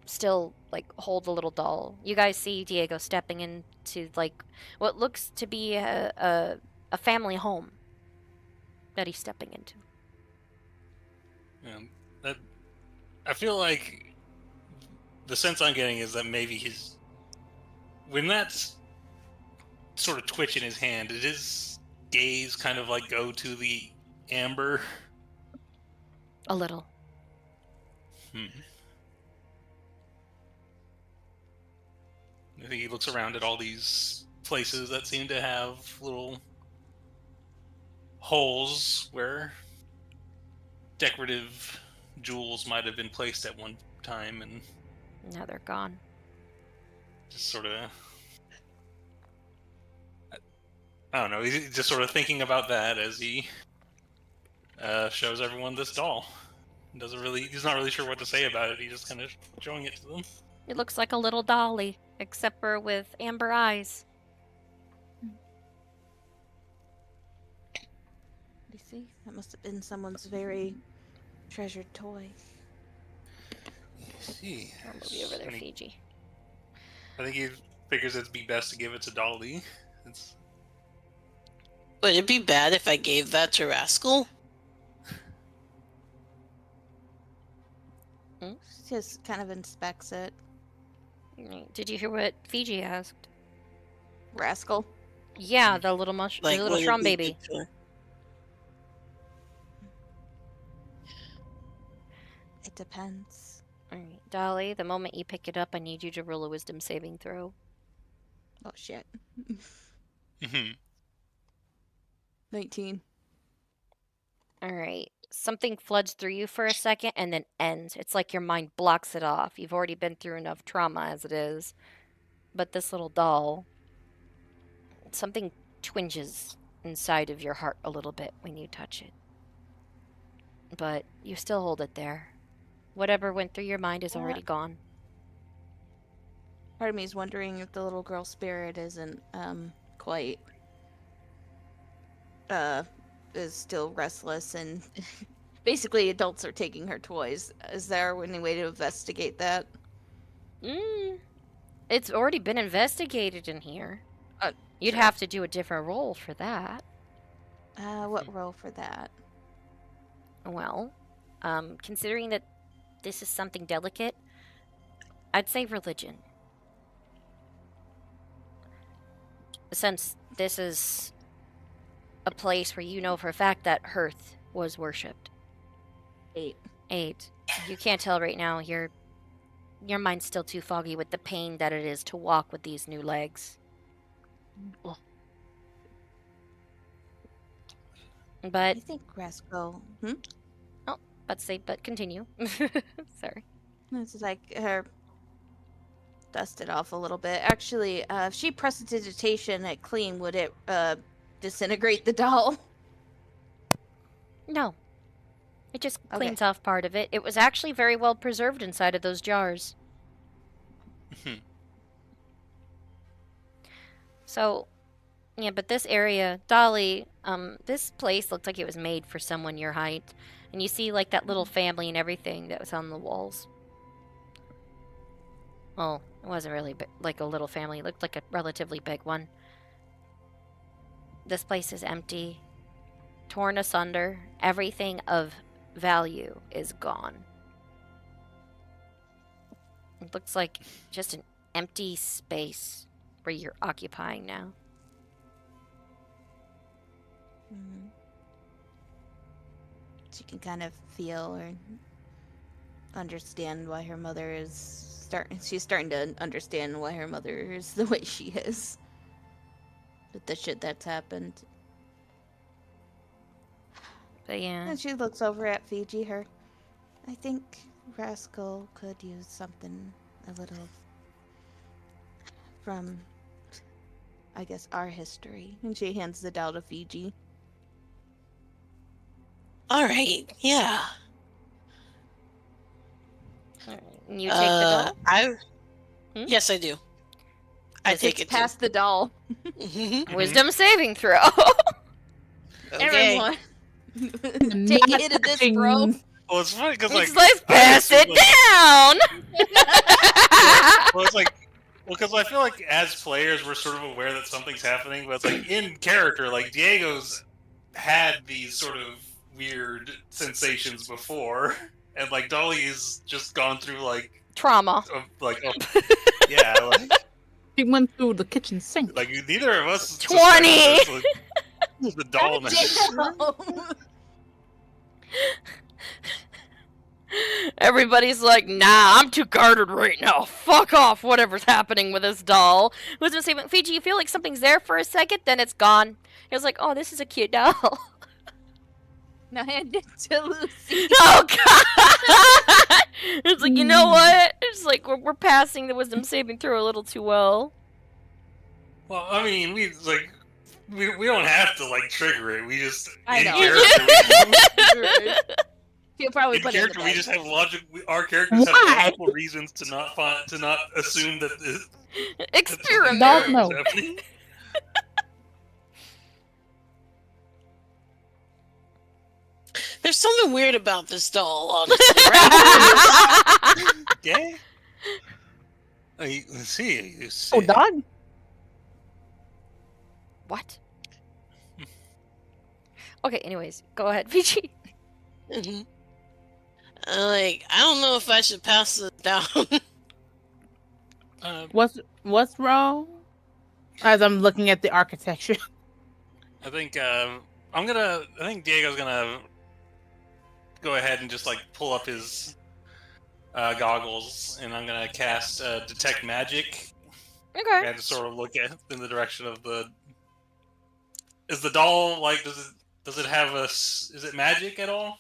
still like hold the little doll. You guys see Diego stepping into like what looks to be a family home that he's stepping into. That I feel like the sense I'm getting is that maybe when that's sort of twitch in his hand, did his gaze kind of like go to the amber? A little. I think he looks around at all these places that seem to have little holes where decorative jewels might have been placed at one time, and now they're gone. Just sort of, I don't know, he's just sort of thinking about that as he shows everyone this doll. He's not really sure what to say about it. He's just kind of showing it to them. It looks like a little dolly, except for with amber eyes. You see, that must have been someone's very treasured toy. See, I'll move you over there, Fiji. I think he figures it'd be best to give it to Dolly. Would it be bad if I gave that to Rascal? She just kind of inspects it. Did you hear what Fiji asked? Rascal? Yeah, the little Like, the little would it Shrum be baby. good to- It depends. Alright, Dolly, the moment you pick it up, I need you to roll a wisdom saving throw. Oh, shit. 19. Alright. Something floods through you for a second and then ends. It's like your mind blocks it off. You've already been through enough trauma as it is. But this little doll, something twinges inside of your heart a little bit when you touch it. But you still hold it there. Whatever went through your mind is already gone. Part of me is wondering if the little girl spirit isn't quite is still restless, and basically adults are taking her toys. Is there any way to investigate that? It's already been investigated in here. You'd have to do a different roll for that. What roll for that? Well, considering that this is something delicate, I'd say religion. Since this is a place where you know for a fact that Hearth was worshipped. 8. You can't tell right now. Your mind's still too foggy with the pain that it is to walk with these new legs. But I think Rascal. Oh, but continue. Sorry. It's like her dust it off a little bit. Actually, if she prestidigitation it clean, would it disintegrate the doll? No. It just cleans off part of it. It was actually very well preserved inside of those jars. So, yeah, but this area, Dolly, this place looked like it was made for someone your height. And you see, like, that little family and everything that was on the walls. Well, it wasn't really like a little family. It looked like a relatively big one. This place is empty, torn asunder. Everything of value is gone. It looks like just an empty space where you're occupying now. She can kind of feel or understand why her mother is she's starting to understand why her mother is the way she is. With the shit that's happened. But yeah. And she looks over at Fiji. I think Rascal could use something a little from I guess, our history. And she hands the doll to Fiji. All right, yeah. You take the doll? Yes, I do. I take it past the doll. Wisdom saving throw. Okay. Everyone. Take a hit of this, bro. Well, it's funny because It's like, pass it down! Well, it's like, because I feel like as players we're sort of aware that something's happening, but it's like in character, like Diego's had these sort of weird sensations before, and like Dolly's just gone through like trauma. Yeah, like He went through the kitchen sink. like neither of us. 20. The doll now. Everybody's like, nah, I'm too guarded right now. Fuck off, whatever's happening with this doll. Wisdom saving. Fiji, you feel like something's there for a second, then it's gone. It was like, oh, this is a cute doll. Now hand it to Lucy. Oh, God! It's like, you know what? It's like, we're passing the wisdom saving throw a little too well. Well, I mean, we don't have to like trigger it. We just I know. He'll probably in put character, it in we the just have logic. Our characters have logical reasons to not assume that this experiment. Dog no. There's something weird about this doll, honestly, right? Yeah. Let's see. Oh, dog? What? Okay, anyways, go ahead, Fiji. Like, I don't know if I should pass this down. What's wrong? As I'm looking at the architecture. I think Diego's gonna go ahead and just like pull up his goggles, and I'm gonna cast detect magic. Okay. And to sort of look at in the direction of the. Is the doll like? Does it have a? Is it magic at all?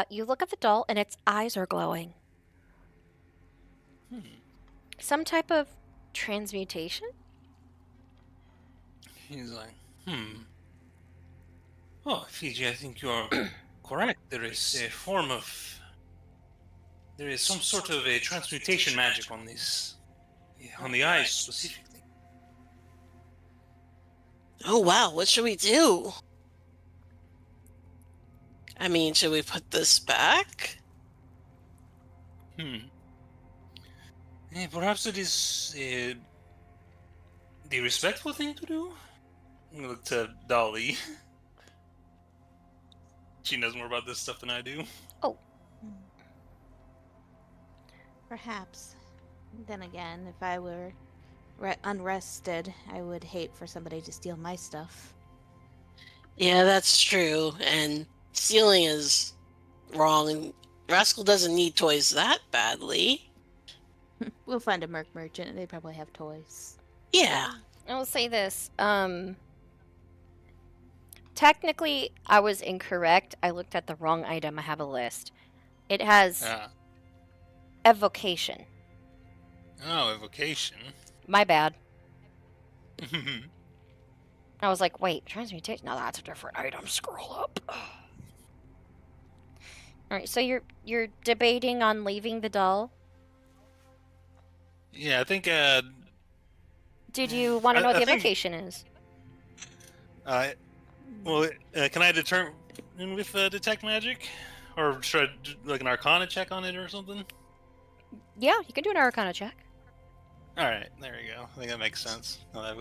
You look at the doll and its eyes are glowing. Some type of transmutation? He's like, Oh, Fiji, I think you are correct. There is some sort of a transmutation magic on this, on the eyes specifically. Oh, wow, what should we do? I mean, should we put this back? Perhaps it is the respectful thing to do. I'm gonna look to Dolly. She knows more about this stuff than I do. Oh. Perhaps. Then again, if I were unrested, I would hate for somebody to steal my stuff. Yeah, that's true. And stealing is wrong. And Rascal doesn't need toys that badly. We'll find a merc merchant. They probably have toys. Yeah. I'll say this. Technically, I was incorrect. I looked at the wrong item. I have a list. It has evocation. Oh, evocation. My bad. I was like, wait, transmutation? No, that's a different item. Scroll up. Alright, so you're debating on leaving the doll? Yeah, I think. Did you want to know what the evocation is? Well, can I determine with detect magic, or should I do like an Arcana check on it or something? Yeah, you can do an Arcana check. All right, there we go. I think that makes sense. Well, I'm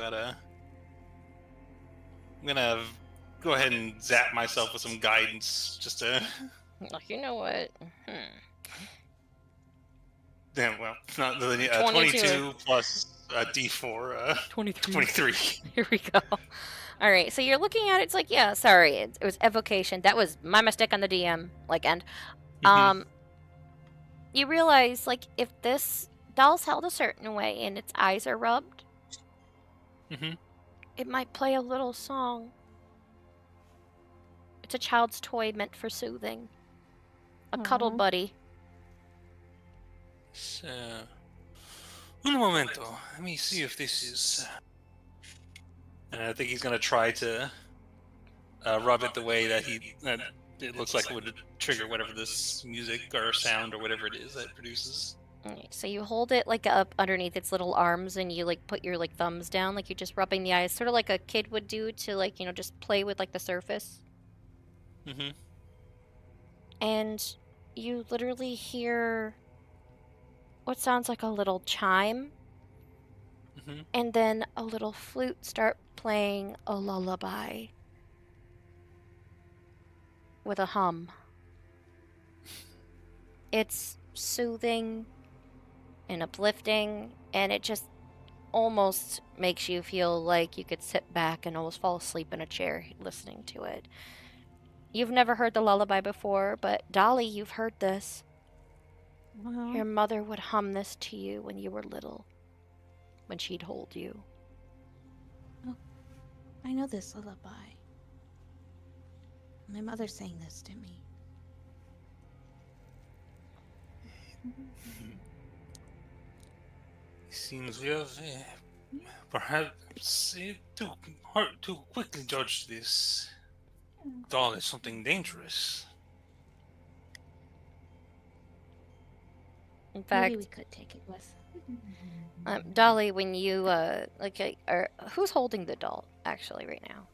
gonna go ahead and zap myself with some guidance, just to. Like, you know what? Damn, well, it's not the 22 plus D4. 23. Here we go. All right, so you're looking at it. It's like, yeah, sorry, it was evocation. That was my mistake on the DM end. You realize, like, if this doll's held a certain way and its eyes are rubbed, it might play a little song. It's a child's toy meant for soothing. A cuddle buddy. So, un momento. Let me see if this is And I think he's gonna try to rub it the way that it looks like it would trigger whatever this music or sound or whatever it is that it produces. Alright, so you hold it like up underneath its little arms and you like put your like thumbs down like you're just rubbing the eyes, sort of like a kid would do to like, just play with like the surface. Mm-hmm. And you literally hear what sounds like a little chime. Mm-hmm. And then a little flute start playing a lullaby with a hum. It's soothing and uplifting, and it just almost makes you feel like you could sit back and almost fall asleep in a chair listening to it. You've never heard the lullaby before, but Dolly, you've heard this. Your mother would hum this to you when you were little, when she'd hold you. Oh, I know this lullaby. My mother sang this to me. Seems we have perhaps too quickly judged this doll as something dangerous. In fact, maybe we could take it with. Dolly, when you who's holding the doll actually right now?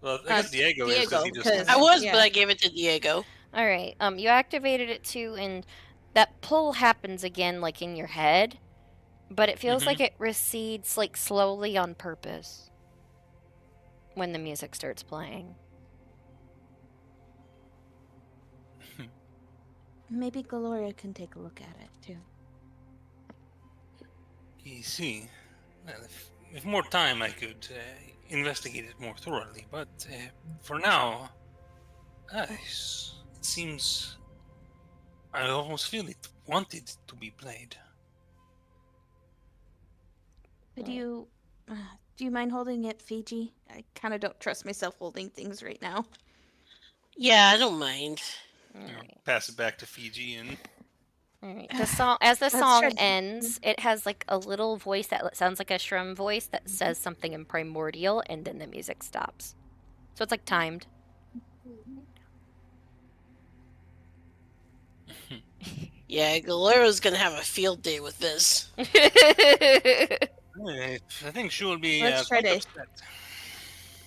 Well, I guess Diego is because he just. I was, but I gave it to Diego. All right. You activated it too, and that pull happens again, like in your head, but it feels like it recedes, like slowly on purpose. When the music starts playing. Maybe Gloria can take a look at it too. You see, well, if more time I could investigate it more thoroughly, but for now, it seems I almost feel it wanted to be played. But do you mind holding it, Fiji? I kind of don't trust myself holding things right now. Yeah, I don't mind. Pass it back to Fiji and. Alright. As the song ends, it has like a little voice that sounds like a shrim voice that says something in primordial, and then the music stops. So it's like timed. Yeah, Galera's gonna have a field day with this. I think she will be Let's try quite to upset.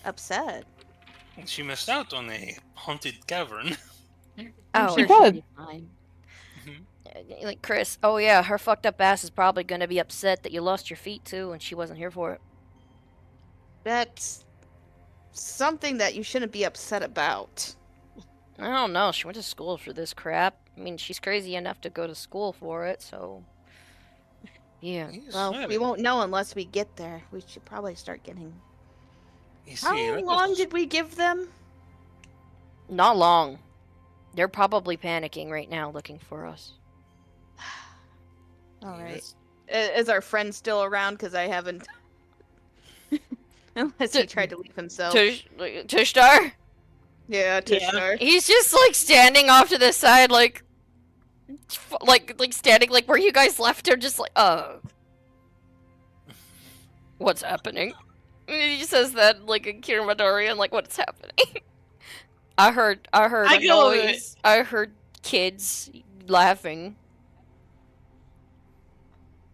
Upset? She missed out on a haunted cavern. Oh, She would. Fine. Like Chris, oh yeah, her fucked up ass is probably gonna be upset that you lost your feet too, and she wasn't here for it. That's something that you shouldn't be upset about. I don't know. She went to school for this crap. I mean, she's crazy enough to go to school for it, so yeah. Well, we won't know unless we get there. We should probably start getting. See, How long did we give them? Not long. They're probably panicking right now, looking for us. All right. Is our friend still around? Because I haven't. Unless he tried to leave himself. Tushtar? Yeah, Tushtar. He's just like standing off to the side, like standing like where you guys left her, just like, what's happening? And he says that like in Kirimadorian, like, what's happening? I heard a noise. I heard kids laughing.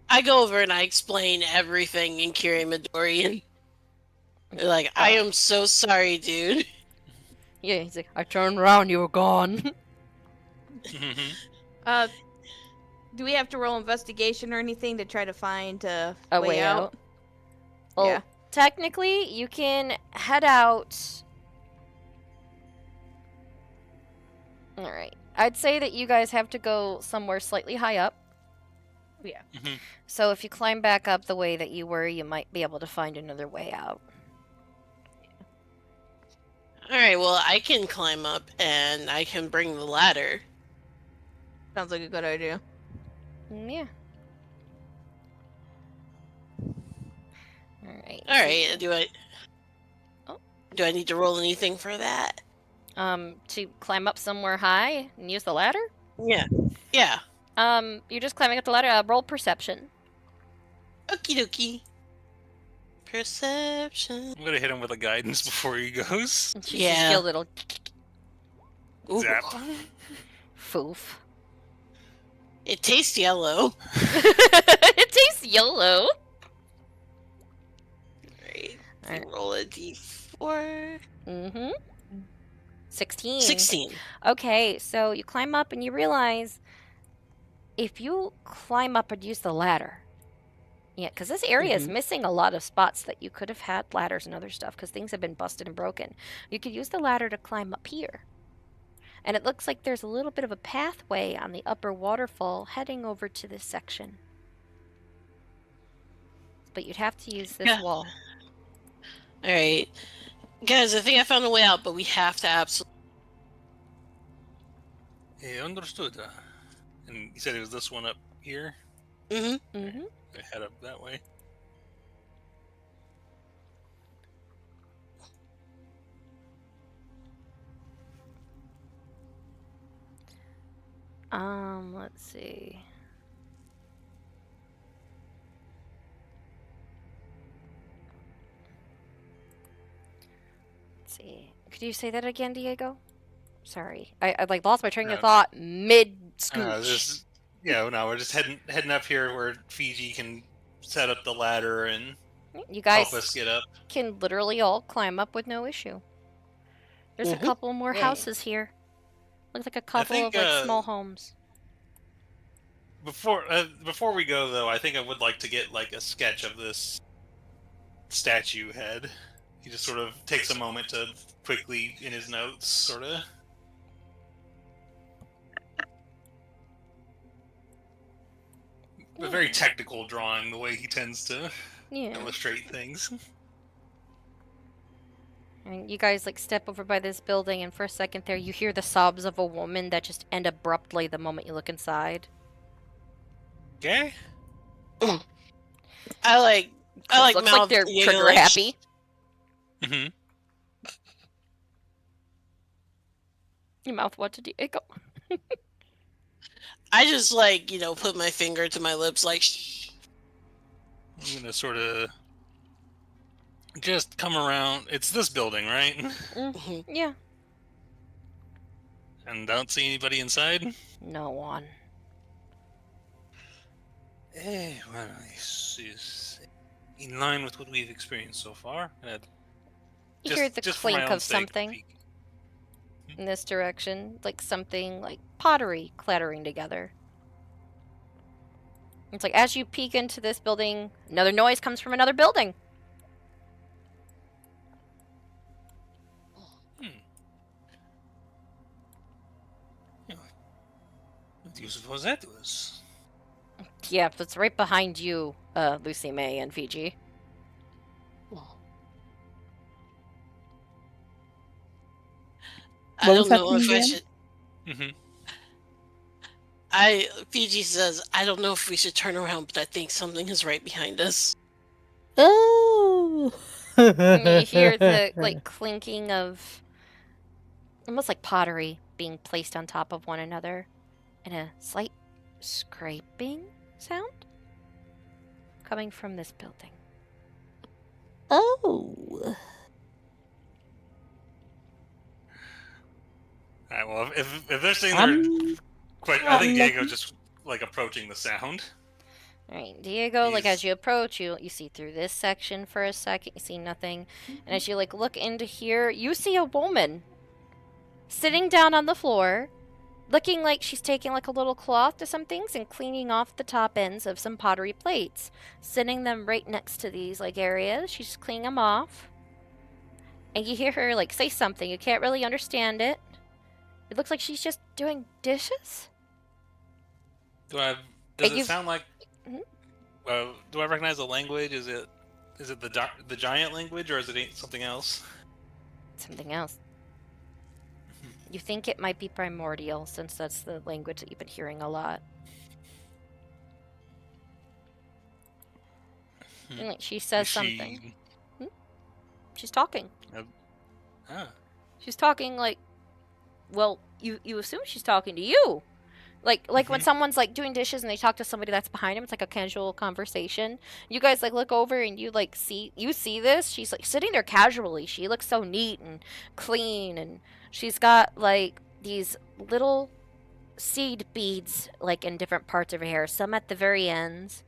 I go over and I explain everything in Kirimadorian. Like, I am so sorry, dude. Yeah, he's like, I turned around, you were gone. Do we have to roll investigation or anything to try to find a way out? Well, yeah. Technically, you can head out. Alright. I'd say that you guys have to go somewhere slightly high up. Yeah. So if you climb back up the way that you were, you might be able to find another way out. Alright, well, I can climb up and I can bring the ladder. Sounds like a good idea. Yeah. Alright. Alright, do I need to roll anything for that? To climb up somewhere high and use the ladder? Yeah. Yeah. You're just climbing up the ladder. Roll perception. Okie dokie. Perception. I'm gonna hit him with a guidance before he goes. She just feel a little Zap. foof. It tastes yellow. It tastes yellow. Alright. Roll a d4. Mm-hmm. 16. 16. Okay, so you climb up and you realize if you climb up and use the ladder. Yeah, because this area is missing a lot of spots that you could have had ladders and other stuff because things have been busted and broken. You could use the ladder to climb up here. And it looks like there's a little bit of a pathway on the upper waterfall heading over to this section. But you'd have to use this wall. Alright. Guys, I think I found a way out, but we have to absolutely... Understood. And you said it was this one up here? Mm-hmm. I head up that way. Let's see. Let's see. Could you say that again, Diego? Sorry. I like lost my train of thought mid-scooch. Yeah, no, we're just heading up here where Fiji can set up the ladder and you guys help us get up. Can literally all climb up with no issue. There's a couple more houses here. Looks like a couple of like small homes. Before we go though, I think I would like to get like a sketch of this statue head. He just sort of takes a moment to quickly in his notes, sort of. A very technical drawing, the way he tends to illustrate things. And you guys like step over by this building, and for a second there, you hear the sobs of a woman that just end abruptly the moment you look inside. Okay. I like looks like they're trigger happy. Mm-hmm. Your mouth what to Diego? I just like, put my finger to my lips like shh. I'm gonna sort of just come around. It's this building, right? Yeah. And don't see anybody inside? No one. Well, this is in line with what we've experienced so far. You hear the clink of something in this direction, like something like pottery clattering together. It's like as you peek into this building, another noise comes from another building. What do you suppose that was? Yeah, it's right behind you, Lucy May and Fiji. I don't know if I should. Fiji says, I don't know if we should turn around, but I think something is right behind us. Oh! And you hear the like clinking of almost like pottery being placed on top of one another, and a slight scraping sound coming from this building. Oh. Alright, well, if they're saying they're quite, I think Diego's just like approaching the sound. Alright, Diego, like as you approach, you see through this section for a second, you see nothing. And as you like look into here, you see a woman sitting down on the floor, looking like she's taking like a little cloth to some things and cleaning off the top ends of some pottery plates. Sitting them right next to these like areas. She's just cleaning them off. And you hear her like say something. You can't really understand it. It looks like she's just doing dishes. Does it sound like... do I recognize the language? Is it the giant language, or is it something else? Something else. You think it might be primordial, since that's the language that you've been hearing a lot. And, like, she says something. She's talking. She's talking like... Well, you assume she's talking to you. Like when someone's like doing dishes and they talk to somebody that's behind him, it's like a casual conversation. You guys like look over and you like see this. She's like sitting there casually. She looks so neat and clean, and she's got like these little seed beads like in different parts of her hair, some at the very ends,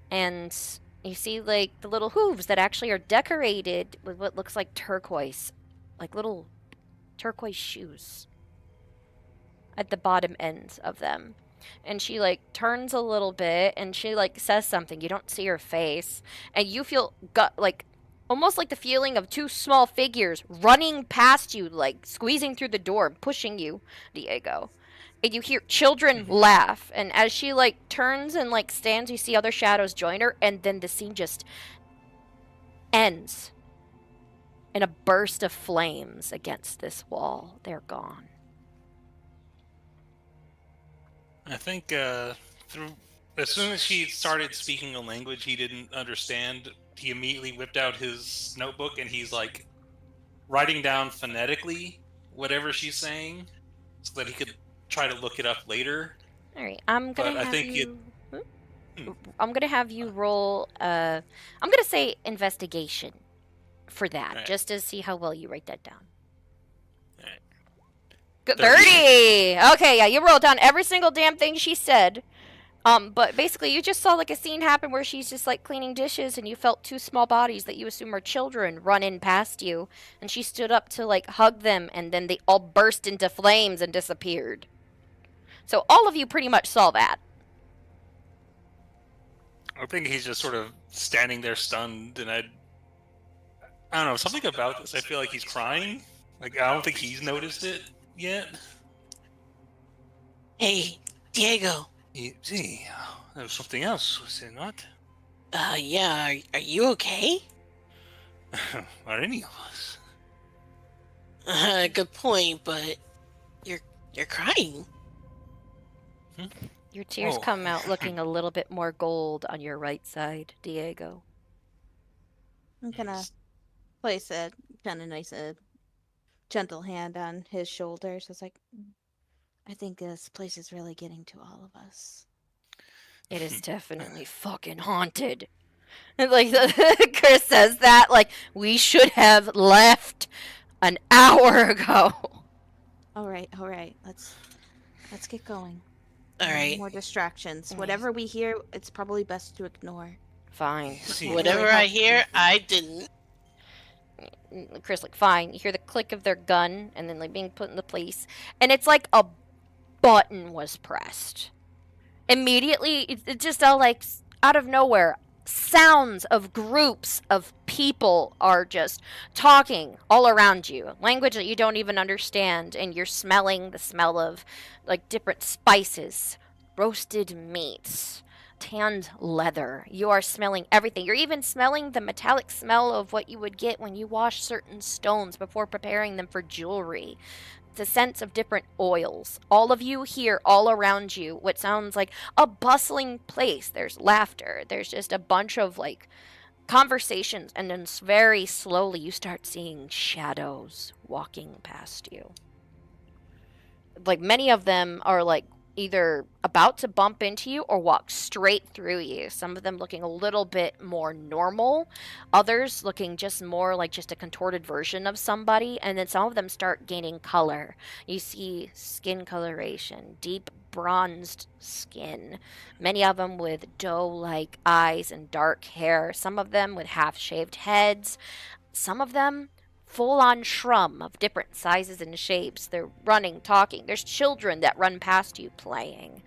and you see like the little hooves that actually are decorated with what looks like turquoise, like little turquoise shoes at the bottom ends of them. And she like turns a little bit and she like says something. You don't see her face, and you feel like almost like the feeling of two small figures running past you, like squeezing through the door and pushing you, Diego. And you hear children laugh, and as she like turns and like stands, you see other shadows join her, and then the scene just ends in a burst of flames against this wall. They're gone. I think as soon as she started speaking a language he didn't understand, he immediately whipped out his notebook and he's like writing down phonetically whatever she's saying so that he could try to look it up later. All right, I'm gonna have you roll. I'm gonna say investigation for that, right, just to see how well you write that down. Right. Good, 30. Okay, yeah, you wrote down every single damn thing she said. But basically, you just saw like a scene happen where she's just like cleaning dishes, and you felt two small bodies that you assume are children run in past you, and she stood up to like hug them, and then they all burst into flames and disappeared. So all of you pretty much saw that. I think he's just sort of standing there stunned, and I don't know, something about this. I feel like he's crying. Like, I don't think he's noticed it yet. Hey, Diego. See, there was something else, was there not? Yeah, are you okay? Are any of us? Good point, but you're crying. Your tears come out looking a little bit more gold on your right side, Diego. I'm gonna place a kind of nice, gentle hand on his shoulders. It's like, I think this place is really getting to all of us. It is definitely fucking haunted. Like Chris says that, like we should have left an hour ago. All right. Let's get going. All right. More distractions. Whatever we hear, it's probably best to ignore. Fine. Whatever I hear, I didn't. Chris, like, fine. You hear the click of their gun, and then like being put into place, and it's like a button was pressed. Immediately, it just all like out of nowhere, sounds of groups of people are just talking all around you, language that you don't even understand, and you're smelling the smell of like different spices, roasted meats, tanned leather. You are smelling everything. You're even smelling the metallic smell of what you would get when you wash certain stones before preparing them for jewelry. The sense of different oils. All of you hear all around you what sounds like a bustling place. There's laughter. There's just a bunch of like conversations, and then very slowly you start seeing shadows walking past you. Like many of them are like either about to bump into you or walk straight through you. Some of them looking a little bit more normal, others looking just more like just a contorted version of somebody, and then some of them start gaining color. You see skin coloration, deep bronzed skin, many of them with doe-like eyes and dark hair, some of them with half-shaved heads, some of them full-on shrum of different sizes and shapes. They're running, talking. There's children that run past you playing.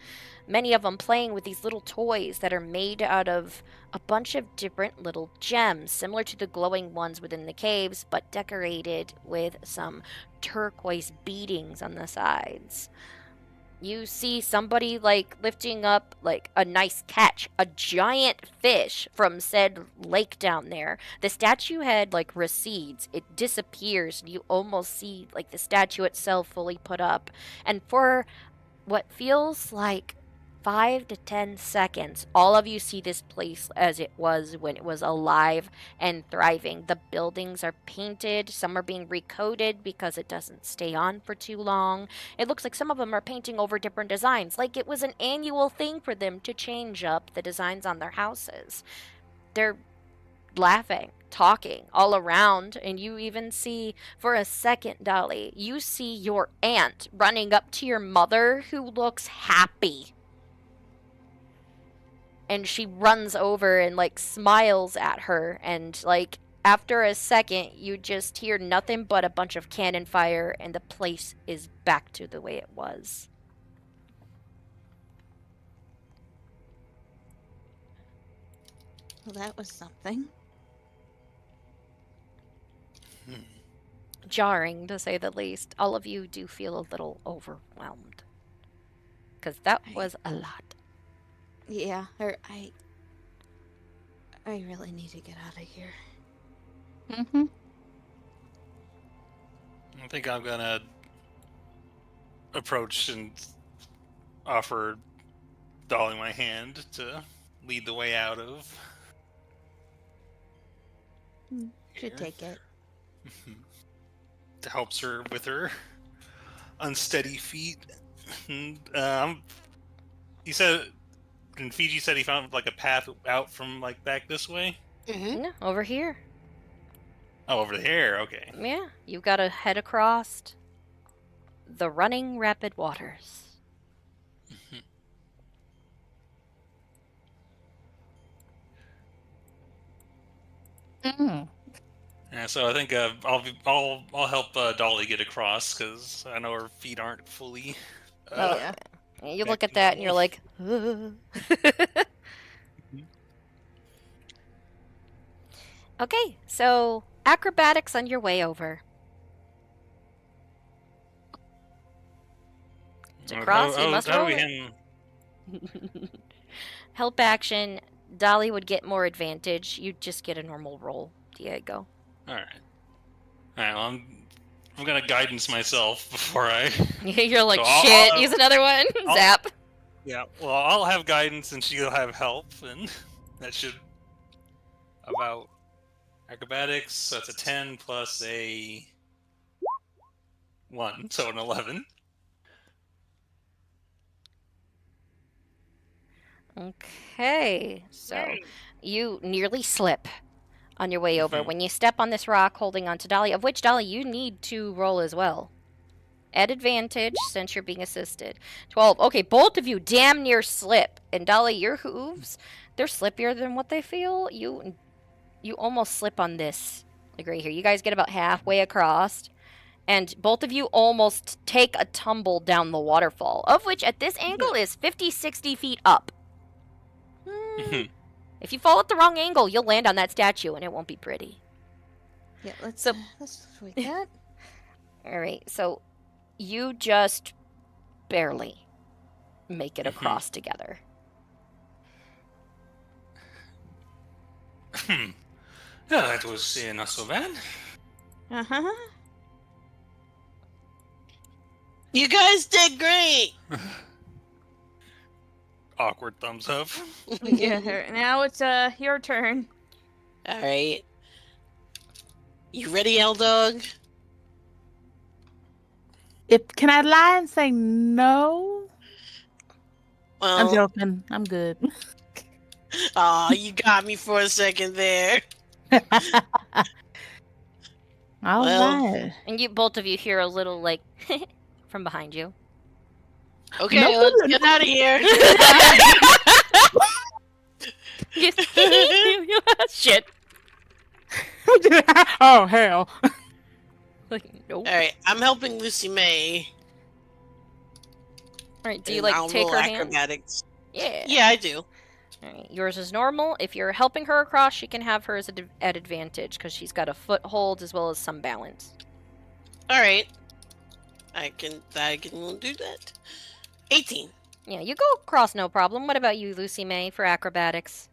Many of them playing with these little toys that are made out of a bunch of different little gems, similar to the glowing ones within the caves, but decorated with some turquoise beadings on the sides. You see somebody like lifting up like a nice catch, a giant fish from said lake down there. The statue head like recedes, it disappears, and you almost see like the statue itself fully put up. And for what feels like 5 to 10 seconds, all of you see this place as it was when it was alive and thriving. The buildings are painted, some are being recoated because it doesn't stay on for too long. It looks like some of them are painting over different designs, like it was an annual thing for them to change up the designs on their houses. They're laughing, talking all around, and you even see, for a second, Dolly, you see your aunt running up to your mother who looks happy. And she runs over and, like, smiles at her, and, like, after a second, you just hear nothing but a bunch of cannon fire, and the place is back to the way it was. Well, that was something. Jarring, to say the least. All of you do feel a little overwhelmed. Because that was a lot. Yeah, I really need to get out of here. Mm-hmm. I think I'm gonna approach and offer Dolly my hand to lead the way out of. Should take it. To help her with her unsteady feet. You said, and Fiji said he found like a path out from like back this way? No, over here. Oh, over there, okay. Yeah, you've got to head across the running rapid waters. Yeah, so I think I'll help Dolly get across because I know her feet aren't fully. Yeah. You look at that and you're like, okay, so acrobatics on your way over. To cross, you must roll it. Help action, Dolly would get more advantage. You'd just get a normal roll, Diego. Alright. Alright, well, I'm gonna guidance myself before I... You're like, So shit, use another one. Zap. Yeah, well, I'll have guidance and she'll have help, and that should... About... Acrobatics, so that's a 10 plus a... 1, so an 11. Okay, so you nearly slip on your way over. When you step on this rock holding onto Dolly, of which, Dolly, you need to roll as well. At advantage, since you're being assisted. 12. Okay, both of you damn near slip. And Dolly, your hooves, they're slippier than what they feel. You almost slip on this, like right here. You guys get about halfway across. And both of you almost take a tumble down the waterfall, of which at this angle is 50, 60 feet up. If you fall at the wrong angle, you'll land on that statue and it won't be pretty. Yeah, let's avoid that. Alright, so you just barely make it across together. Yeah, that was not so bad. Uh-huh. You guys did great! Awkward thumbs up. Yeah, now it's your turn. Alright. You ready, L-Dog? Can I lie and say no? Well, I'm joking. I'm good. Aw, you got me for a second there. All right. And you both of you hear a little like from behind you. Okay, let's get out of here. Shit. Oh, hell. Nope. Alright, I'm helping Lucy May. Alright, do you and like I'll take roll her hand? acrobatics. Yeah. Yeah, I do. Alright, yours is normal. If you're helping her across, she can have hers at advantage because she's got a foothold as well as some balance. Alright. I can do that. 18. Yeah, you go across no problem. What about you, Lucy May, for acrobatics?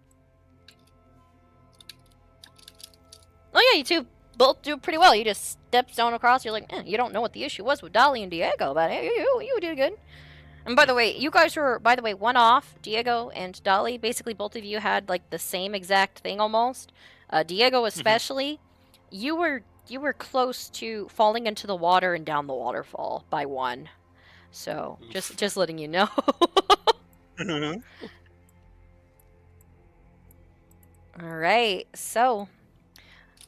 Oh yeah, you two both do pretty well. You just step stone across. You're like, you don't know what the issue was with Dolly and Diego, but you did good. And by the way, you guys were, by the way, one off. Diego and Dolly, basically both of you had like the same exact thing almost. Diego especially, you were close to falling into the water and down the waterfall by one. So just letting you know. All right, so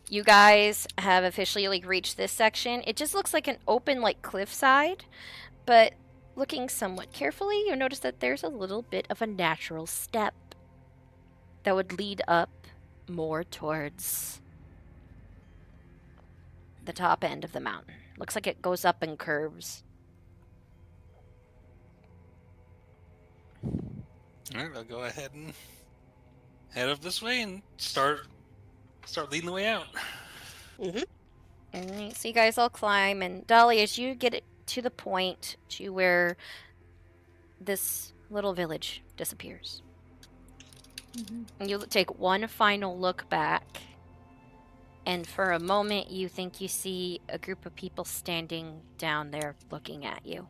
you guys have officially like reached this section. It just looks like an open like cliffside, but looking somewhat carefully, you notice that there's a little bit of a natural step that would lead up more towards the top end of the mountain. Looks like it goes up in curves. Alright, I'll go ahead and head up this way and start leading the way out. Alright, so you guys all climb, and Dolly, as you get it to the point to where this little village disappears, and you take one final look back, and for a moment you think you see a group of people standing down there looking at you.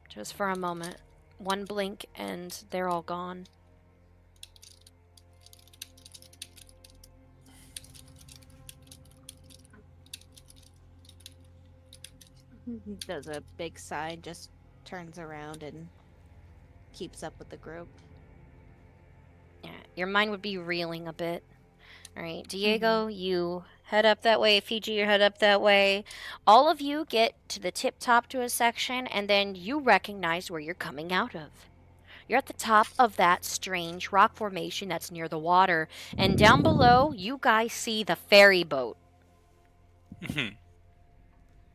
Just for a moment. One blink and they're all gone. He does a big sigh, just turns around and keeps up with the group. Yeah, your mind would be reeling a bit. Alright, Diego, you head up that way. Fiji, you head up that way. All of you get to the tip top to a section, and then you recognize where you're coming out of. You're at the top of that strange rock formation that's near the water, and down below, you guys see the ferry boat.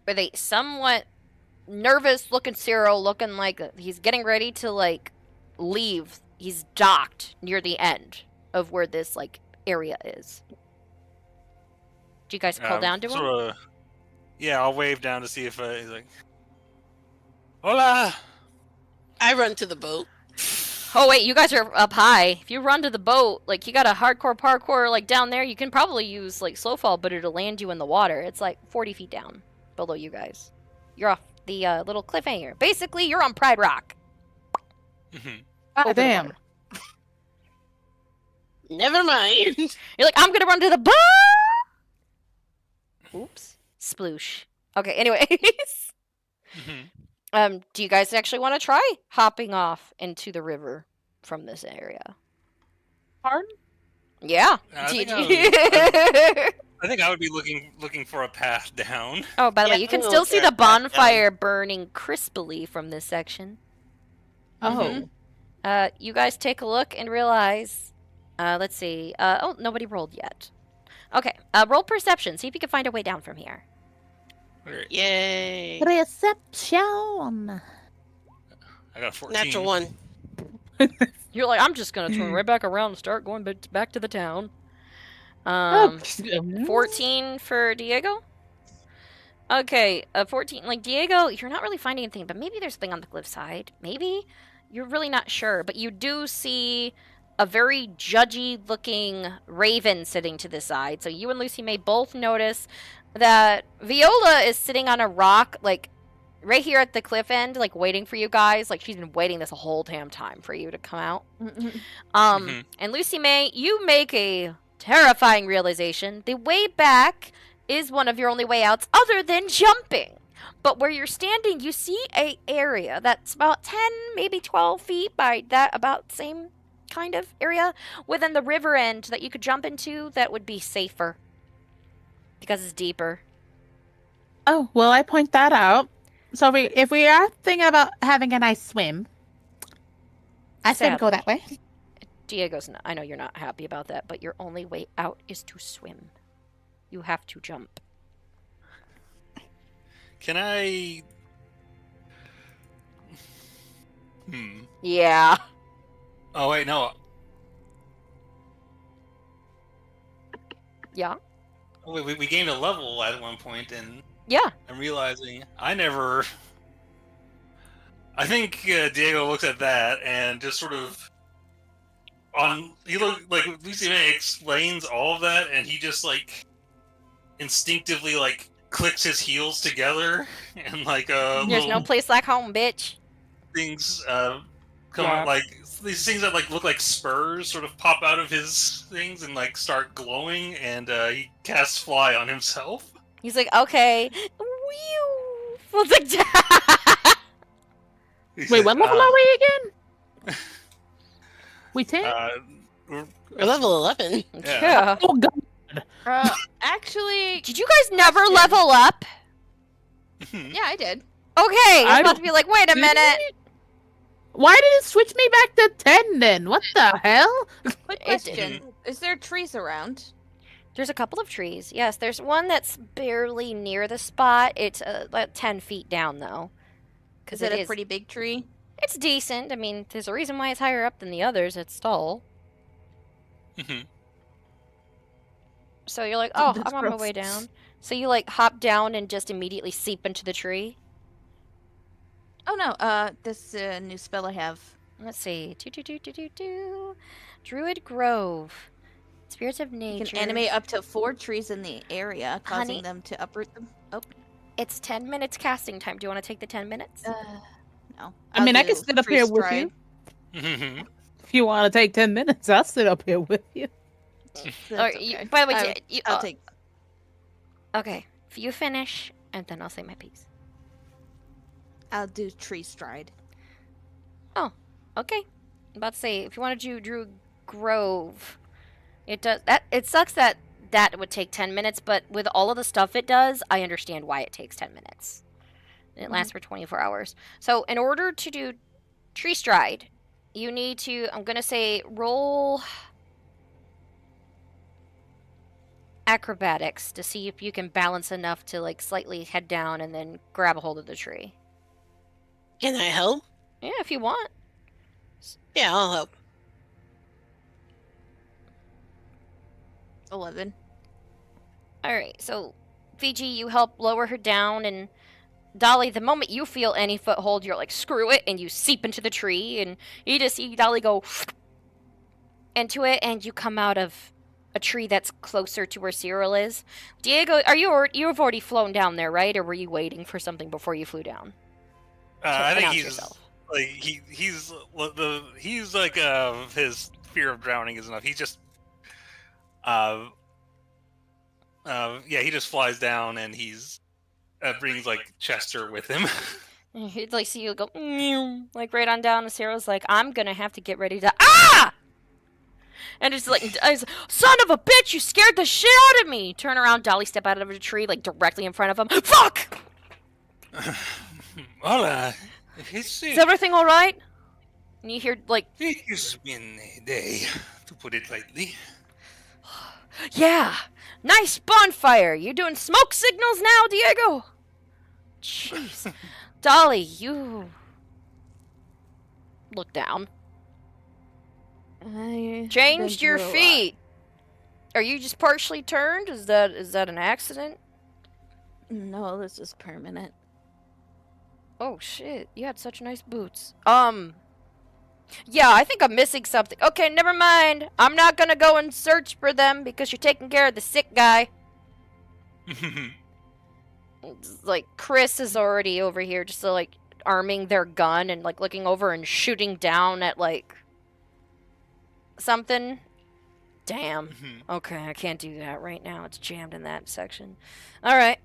With a somewhat nervous looking Cyril, looking like he's getting ready to like leave. He's docked near the end of where this like area is. Do you guys call down to him? Yeah, I'll wave down to see if he's like, hola! I run to the boat. Oh wait, you guys are up high. If you run to the boat, like you got a hardcore parkour like down there, you can probably use like slow fall, but it'll land you in the water. It's like 40 feet down below you guys. You're off the little cliffhanger. Basically, you're on Pride Rock. Oh, damn. Never mind. You're like, I'm gonna run to the boat. Oops. Sploosh. Okay, anyways. Do you guys actually want to try hopping off into the river from this area? Pardon? Yeah. I think I would be looking for a path down. Oh, by the way, you can still see the bonfire burning crispily from this section. Oh. You guys take a look and realize, let's see. Oh, nobody rolled yet. Okay, roll perception. See if you can find a way down from here. Yay. Reception. I got a 14. Natural 1. You're like, I'm just gonna turn right back around and start going back to the town. 14 for Diego. Okay, 14. Like Diego, you're not really finding anything, but maybe there's something on the cliffside. Maybe you're really not sure, but you do see a very judgy-looking raven sitting to the side. So you and Lucy may both notice that Viola is sitting on a rock, like right here at the cliff end, like waiting for you guys. Like she's been waiting this whole damn time for you to come out. And Lucy May, you make a terrifying realization. The way back is one of your only way outs other than jumping. But where you're standing, you see a area that's about 10, maybe 12 feet by that about same kind of area within the river end that you could jump into that would be safer because it's deeper. Oh, well, I point that out. So if we are thinking about having a nice swim, I say we go that way. Diego's not, I know you're not happy about that, but your only way out is to swim. You have to jump. Can I... Yeah. Oh, wait, no. Yeah? Oh, we gained a level at one point, and... Yeah. I'm realizing I never... I think Diego looks at that and just sort of... He look like Lucy May explains all of that, and he just, like, instinctively, like, clicks his heels together and like There's no little place like home, bitch. things come out, like these things that like look like spurs sort of pop out of his things and like start glowing, and he casts fly on himself. He's like, okay. Well, it's like, Wait, what level are we again? We 10? We're level 11. Yeah. Oh god. Actually, did you guys never level up? yeah, I did. Okay, I was I about to be like, wait a Did minute. we? Why did it switch me back to 10 then? What the hell? Quick question: is there trees around? There's a couple of trees. Yes, there's one that's barely near the spot. It's about 10 feet down, though. Is it a pretty big tree? It's decent. I mean, there's a reason why it's higher up than the others. It's tall. So you're like, oh, That's I'm on my way down. So you, like, hop down and just immediately seep into the tree. Oh, no. This new spell I have. Let's see. Druid Grove. Spirits of You nature. can animate up to 4 trees in the area, causing Honey. them to uproot them. Oh, It's 10 minutes casting time. Do you want to take the 10 minutes? no. I mean, I can do sit up tree here with stride. you. If you want to take 10 minutes, I'll sit up here with you. That's Or okay. by the way, I'll take. Okay, if you finish, and then I'll say my piece. I'll do tree stride. Oh, okay. I'm about to say, if you want to do Druid Grove, it does that. It sucks that would take 10 minutes, but with all of the stuff it does, I understand why it takes 10 minutes. And it lasts for 24 hours. So in order to do tree stride, you need to, I'm going to say, roll acrobatics to see if you can balance enough to like slightly head down and then grab a hold of the tree. Can I help? Yeah, if you want. Yeah, I'll help. 11. Alright, so Fiji, you help lower her down, and Dolly, the moment you feel any foothold, you're like, screw it, and you seep into the tree, and you just see Dolly go into it, and you come out of a tree that's closer to where Cyril is. Diego, you've already flown down there, right? Or were you waiting for something before you flew down? I think announce he's yourself. like he's like his fear of drowning is enough. He just he just flies down, and he's brings like Chester with him. And he'd like see you go, like right on down, and Cyril's like, I'm gonna have to get ready to and it's like, son of a bitch, you scared the shit out of me. Turn around, Dolly step out of the tree, like directly in front of him. Fuck! Well, Is everything alright? And you hear, like, it's been a day, to put it lightly. yeah, nice bonfire. You doing smoke signals now, Diego? Jeez. Dolly, you look down. Changed your feet. Are you just partially turned? Is that an accident? No, this is permanent. Oh shit, you had such nice boots. Yeah, I think I'm missing something. Okay, never mind. I'm not gonna go and search for them because you're taking care of the sick guy. It's like, Chris is already over here just like arming their gun and like looking over and shooting down at like something. Damn. Okay, I can't do that right now. It's jammed in that section. Alright.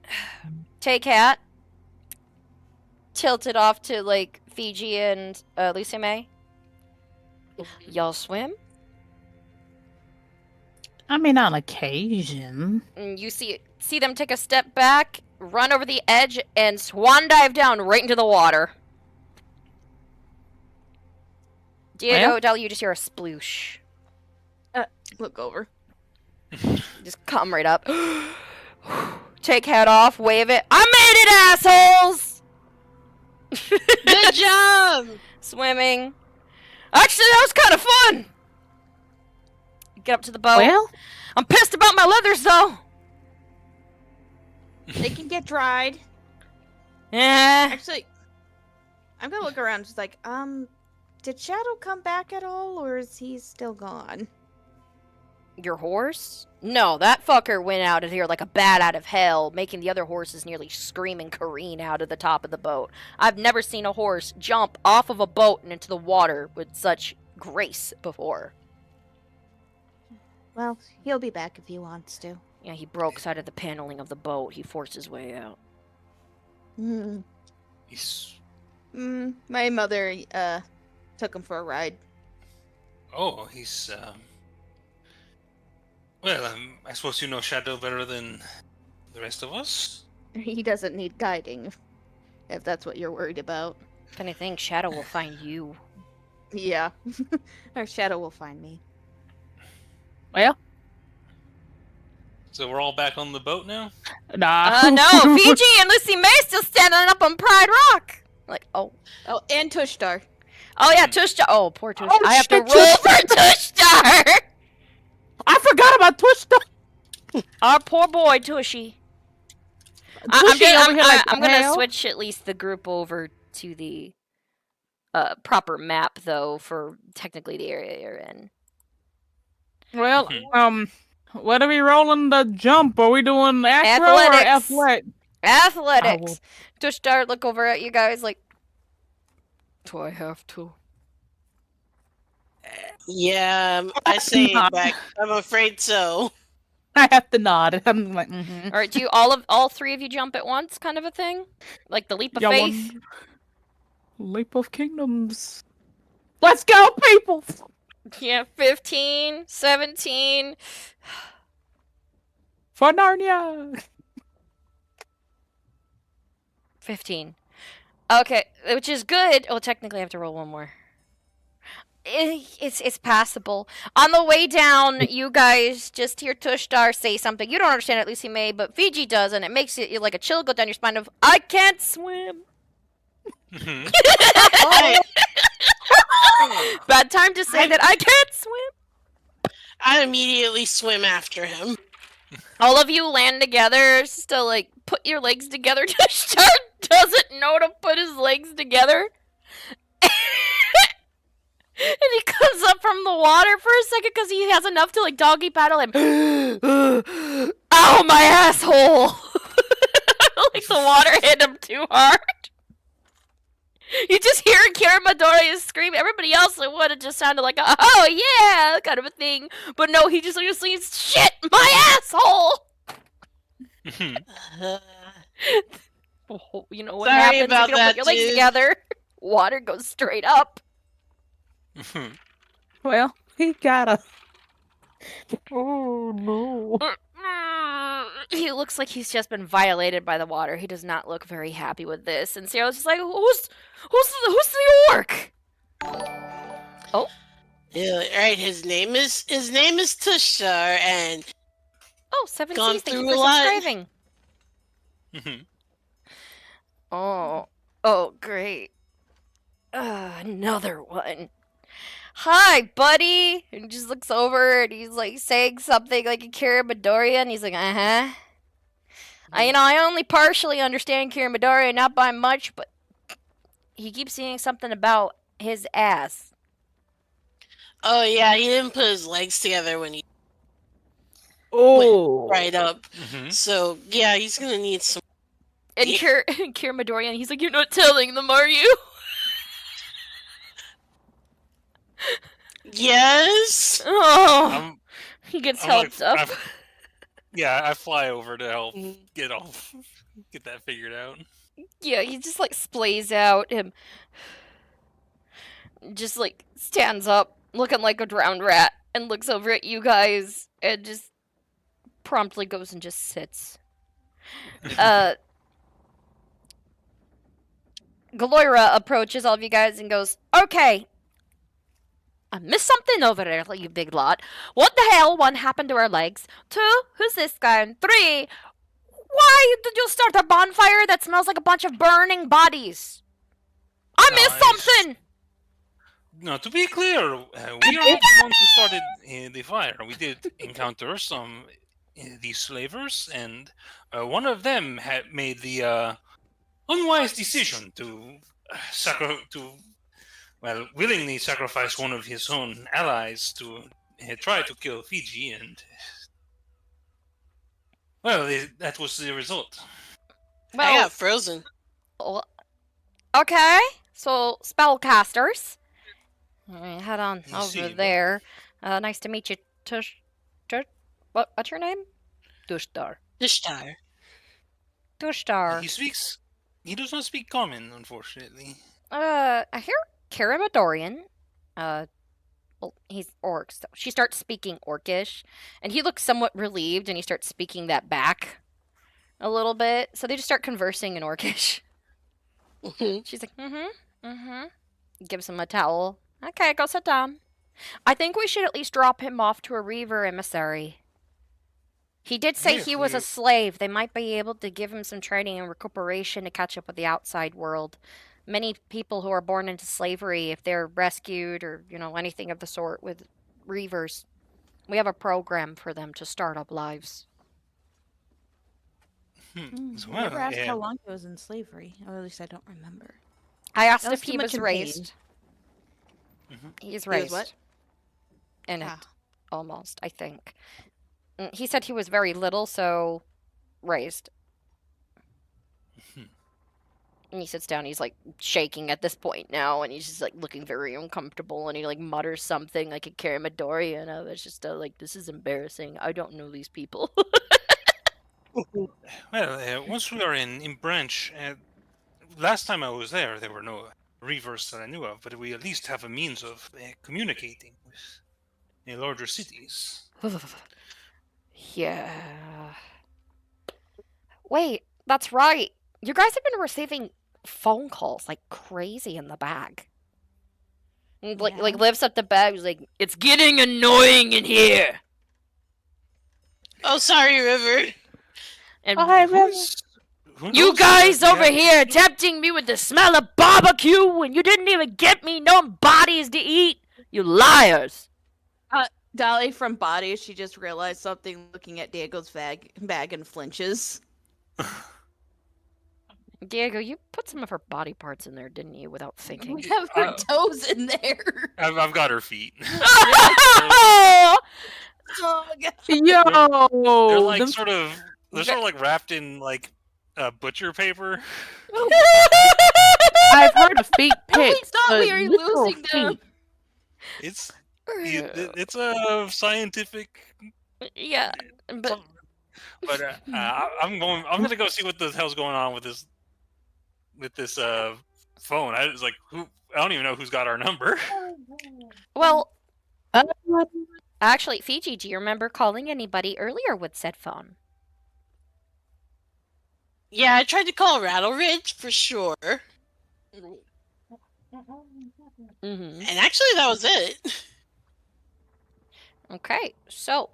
Take hat. Tilt it off to like Fiji and Lucy May. Y'all swim? I mean, on occasion. And you see them take a step back, run over the edge, and swan dive down right into the water. Diego, Dolly, you just hear a sploosh. Look over. Just come right up. Take hat off, wave it. I made it, assholes! Good job! Swimming. Actually, that was kind of fun! Get up to the boat. Well, I'm pissed about my leathers, though! They can get dried. Yeah. Actually, I'm gonna look around. Just like, did Shadow come back at all, or is he still gone? Your horse? No, that fucker went out of here like a bat out of hell, making the other horses nearly scream and careen out of the top of the boat. I've never seen a horse jump off of a boat and into the water with such grace before. Well, he'll be back if he wants to. Yeah, he broke side of the paneling of the boat. He forced his way out. My mother took him for a ride. Oh, he's well, I suppose you know Shadow better than the rest of us. He doesn't need guiding, if that's what you're worried about. If anything, Shadow will find you. Yeah. Or Shadow will find me. Well, So we're all back on the boat now? nah. No, Fiji and Lucy May still standing up on Pride Rock. Like, oh. Oh, and Tushstar. Oh, yeah, Tushstar. Oh, poor Tushstar. Oh, I have to shit, roll for Tushstar. I forgot about Twitch. Our poor boy, Tushy. I'm gonna switch at least the group over to the proper map, though, for technically the area you're in. Well, what are we rolling the jump? Are we doing acro or athletic? Athletics. Tushstar, look over at you guys like, do I have to? Yeah, I say it back. I'm afraid so. I have to nod. I'm like, mm-hmm. All right, do you all three of you jump at once, kind of a thing, like the leap of faith? Leap of kingdoms. Let's go, people. Yeah, 15, 17. For Narnia. 15. Okay, which is good. Oh, technically I have to roll one more. It's passable. On the way down, you guys just hear Tushstar say something. You don't understand it, Lucy May, but Fiji does, and it makes it like a chill go down your spine of, I can't swim. Bad time to say that I can't swim. I immediately swim after him. All of you land together, still like, put your legs together. Tushstar doesn't know to put his legs together. And he comes up from the water for a second because he has enough to like doggy paddle him. Ow, my asshole! Like the water hit him too hard. You just hear Kira Midoriya scream. Everybody else would have just sounded like, oh yeah, kind of a thing. But no, he just screams, shit, my asshole! You know what Sorry happens about if you don't put your legs dude. together? Water goes straight up. Well, he got a. Oh no. He looks like he's just been violated by the water. He does not look very happy with this. And Cyril's just like, who's the orc? Oh. Yeah, right. His name is Tushstar, and oh, 7 gone C's. Thank through you a for lot. subscribing. Oh, great. Another one. Hi, buddy. And he just looks over and he's like saying something like a Kira Midoriya, and he's like, I only partially understand Kira Midoriya, not by much, but he keeps saying something about his ass. Oh yeah, he didn't put his legs together when he went right up. So yeah, he's gonna need some. And Kira Midoriya, and he's like, you're not telling them, are you? Yes. Oh, he gets helped up. I fly over to help get that figured out. Yeah, he just like splays out him. Just like stands up, looking like a drowned rat, and looks over at you guys, and just promptly goes and just sits. Galoira approaches all of you guys and goes, okay, I missed something over there, you big lot. What the hell? 1, happened to our legs. 2, who's this guy? And 3, why did you start a bonfire that smells like a bunch of burning bodies? I missed something! No, to be clear, we are not the ones who started the fire. We did encounter some these slavers, and one of them had made the unwise decision to willingly sacrifice one of his own allies to tried to kill Fiji, and well, that was the result. I got frozen. Okay, so spellcasters. All right, head on over there. Nice to meet you, Tush. What's your name? Tushtar. Tushtar. Tushtar. He does not speak common, unfortunately. I hear Karamadorian. Well, he's orc, so she starts speaking orcish, and he looks somewhat relieved, and he starts speaking that back a little bit. So they just start conversing in orcish. She's like, gives him a towel. Okay, go sit down. I think we should at least drop him off to a Reaver emissary. He did say he was a slave. They might be able to give him some training and recuperation to catch up with the outside world. Many people who are born into slavery, if they're rescued or, anything of the sort with Reavers, we have a program for them to start up lives. I never asked how long he was in slavery, or at least I don't remember. I asked if he was raised. He's raised. What? In it, almost, I think. He said he was very little, so raised. And he sits down, he's like shaking at this point now, and he's just like looking very uncomfortable, and he like mutters something like a Karamadorian. I was just like, this is embarrassing. I don't know these people. Well, once we are in Branch, last time I was there were no Reavers that I knew of, but we at least have a means of communicating with the larger cities. Yeah. Wait, that's right. You guys have been receiving phone calls like crazy in the bag. And, like lifts up the bag, he's like, it's getting annoying in here. Oh, sorry, River. And River. You guys over here tempting me with the smell of barbecue when you didn't even get me no bodies to eat. You liars. Dolly from Bodies, she just realized something looking at Diego's bag and flinches. Diego, you put some of her body parts in there, didn't you, without thinking? We have her toes in there. I've got her feet. Oh, God. Yo! They're like sort of like wrapped in like butcher paper. I've heard of feet pics. Thought we were losing them. It's a scientific. Yeah, but I'm gonna go see what the hell's going on with this phone. I was like, I don't even know who's got our number. Well, actually, Fiji, do you remember calling anybody earlier with said phone? Yeah, I tried to call Rattle Ridge for sure. And actually, that was it. Okay, so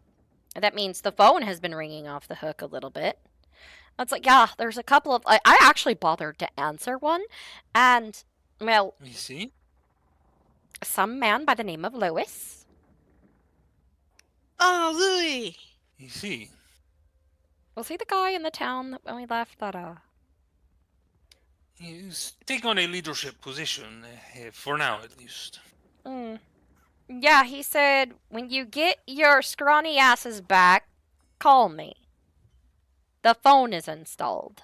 that means the phone has been ringing off the hook a little bit. It's like, yeah, there's a couple of... I actually bothered to answer one, and, well... You see? Some man by the name of Lewis. Oh, Louis! You see? Was he the guy in the town that when we left that, He's taking on a leadership position, for now at least. Yeah, he said, when you get your scrawny asses back, call me. The phone is installed.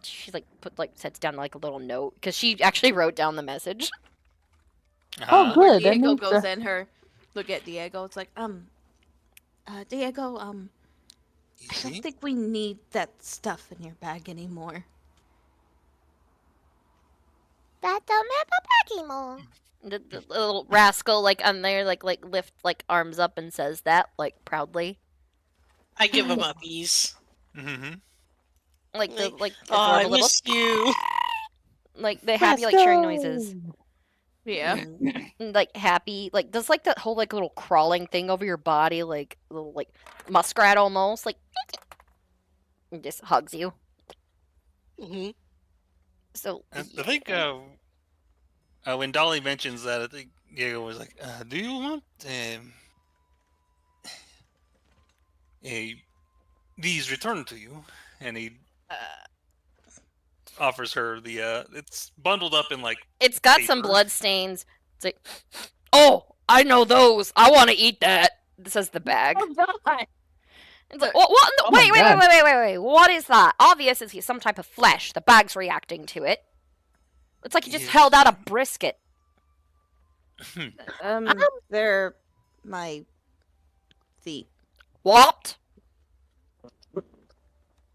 She sets down like a little note because she actually wrote down the message. Oh, good. Diego goes in her. Look at Diego. It's like, Diego, I don't think we need that stuff in your bag anymore. That don't have a bag anymore. The little rascal on there lift arms up and says that proudly. I give him uppies. I miss you. The happy cheering noises. Yeah. Happy does that whole little crawling thing over your body, little muskrat almost, and just hugs you. So I think when Dolly mentions that, I think Diego was like, do you want these returned to you? And he offers her the it's bundled up in it's got paper. some blood stains. It's like, oh, I know those. I want to eat that. Says the bag. Oh God. It's like, what in the, Oh my wait, wait, God. wait, wait, wait, wait, what is that? Obvious is some type of flesh. The bag's reacting to it. It's like you just held out a brisket. They're my feet. What?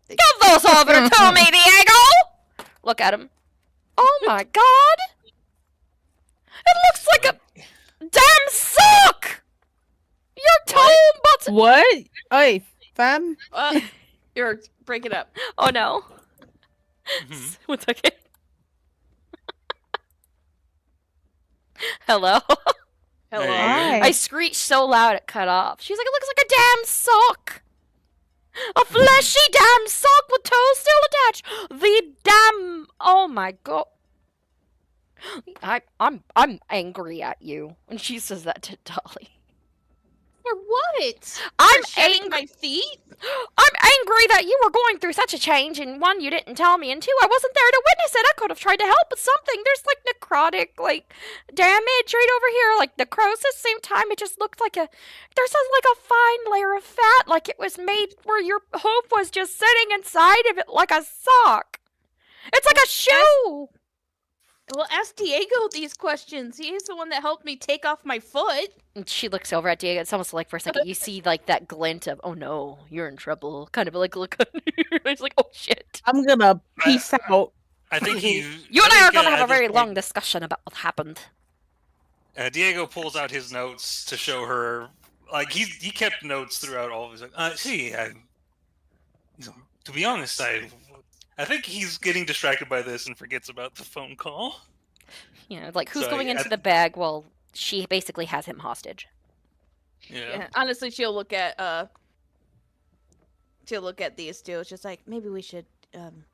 Give those over to me, Diego! Look at him. Oh my god! It looks like a damn sock! Your toe button! What? Hey, fam. You're break it up. Oh no. 1 second. Hello? Hello. Hi. I screeched so loud it cut off. She's like, it looks like a damn sock! A fleshy damn sock with toes still attached! The damn... Oh my god. I'm angry at you when she says that to Dolly. For what? I'm For shedding my feet? I'm angry that you were going through such a change, and 1, you didn't tell me, and 2, I wasn't there to witness it. I could have tried to help with something. There's like necrotic, like damage right over here, like necrosis. Same time, it just looked like there's like a fine layer of fat, like it was made where your hoof was just sitting inside of it like a sock. It's like a shoe. Well, ask Diego these questions. He is the one that helped me take off my foot. And she looks over at Diego. It's almost like for a second you see like that glint of, oh no, you're in trouble. Kind of like look. It's like, oh shit. I'm gonna peace out. I think he. You and I are gonna at have a this very point, long discussion about what happened. Diego pulls out his notes to show her. Like he kept notes throughout all of his. To be honest, I think he's getting distracted by this and forgets about the phone call. You know, like who's So, going yeah, into the bag? Well, she basically has him hostage. Yeah. Honestly, she'll look at these two. It's just like, maybe we should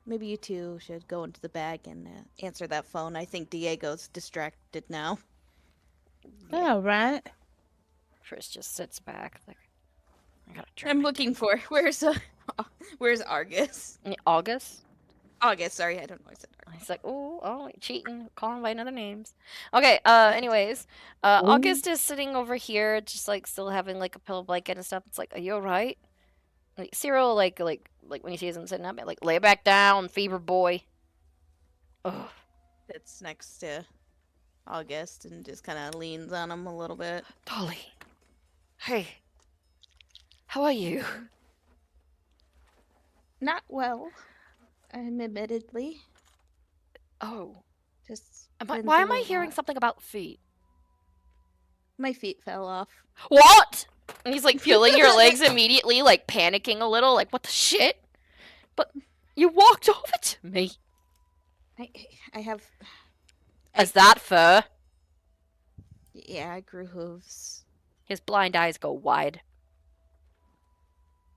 maybe you two should go into the bag and answer that phone. I think Diego's distracted now. Yeah, right. Chris just sits back. Like, I gotta try. I'm looking for where's Argus? August? August, sorry, I don't know why I said Argus. He's like, oh, cheating, calling by other names. Okay, anyways, August is sitting over here, just like still having like a pillow blanket and stuff. It's like, are you alright? Like Cyril, like when he sees him sitting up, like lay back down, fever boy. Ugh. Sits next to August and just kind of leans on him a little bit. Dolly, hey, how are you? Not well, admittedly. Oh, just why am I hearing something about feet? My feet fell off. What? And he's like feeling your legs immediately, like panicking a little, like what the shit? But you walked over to me. I have. Is that fur? Yeah, I grew hooves. His blind eyes go wide.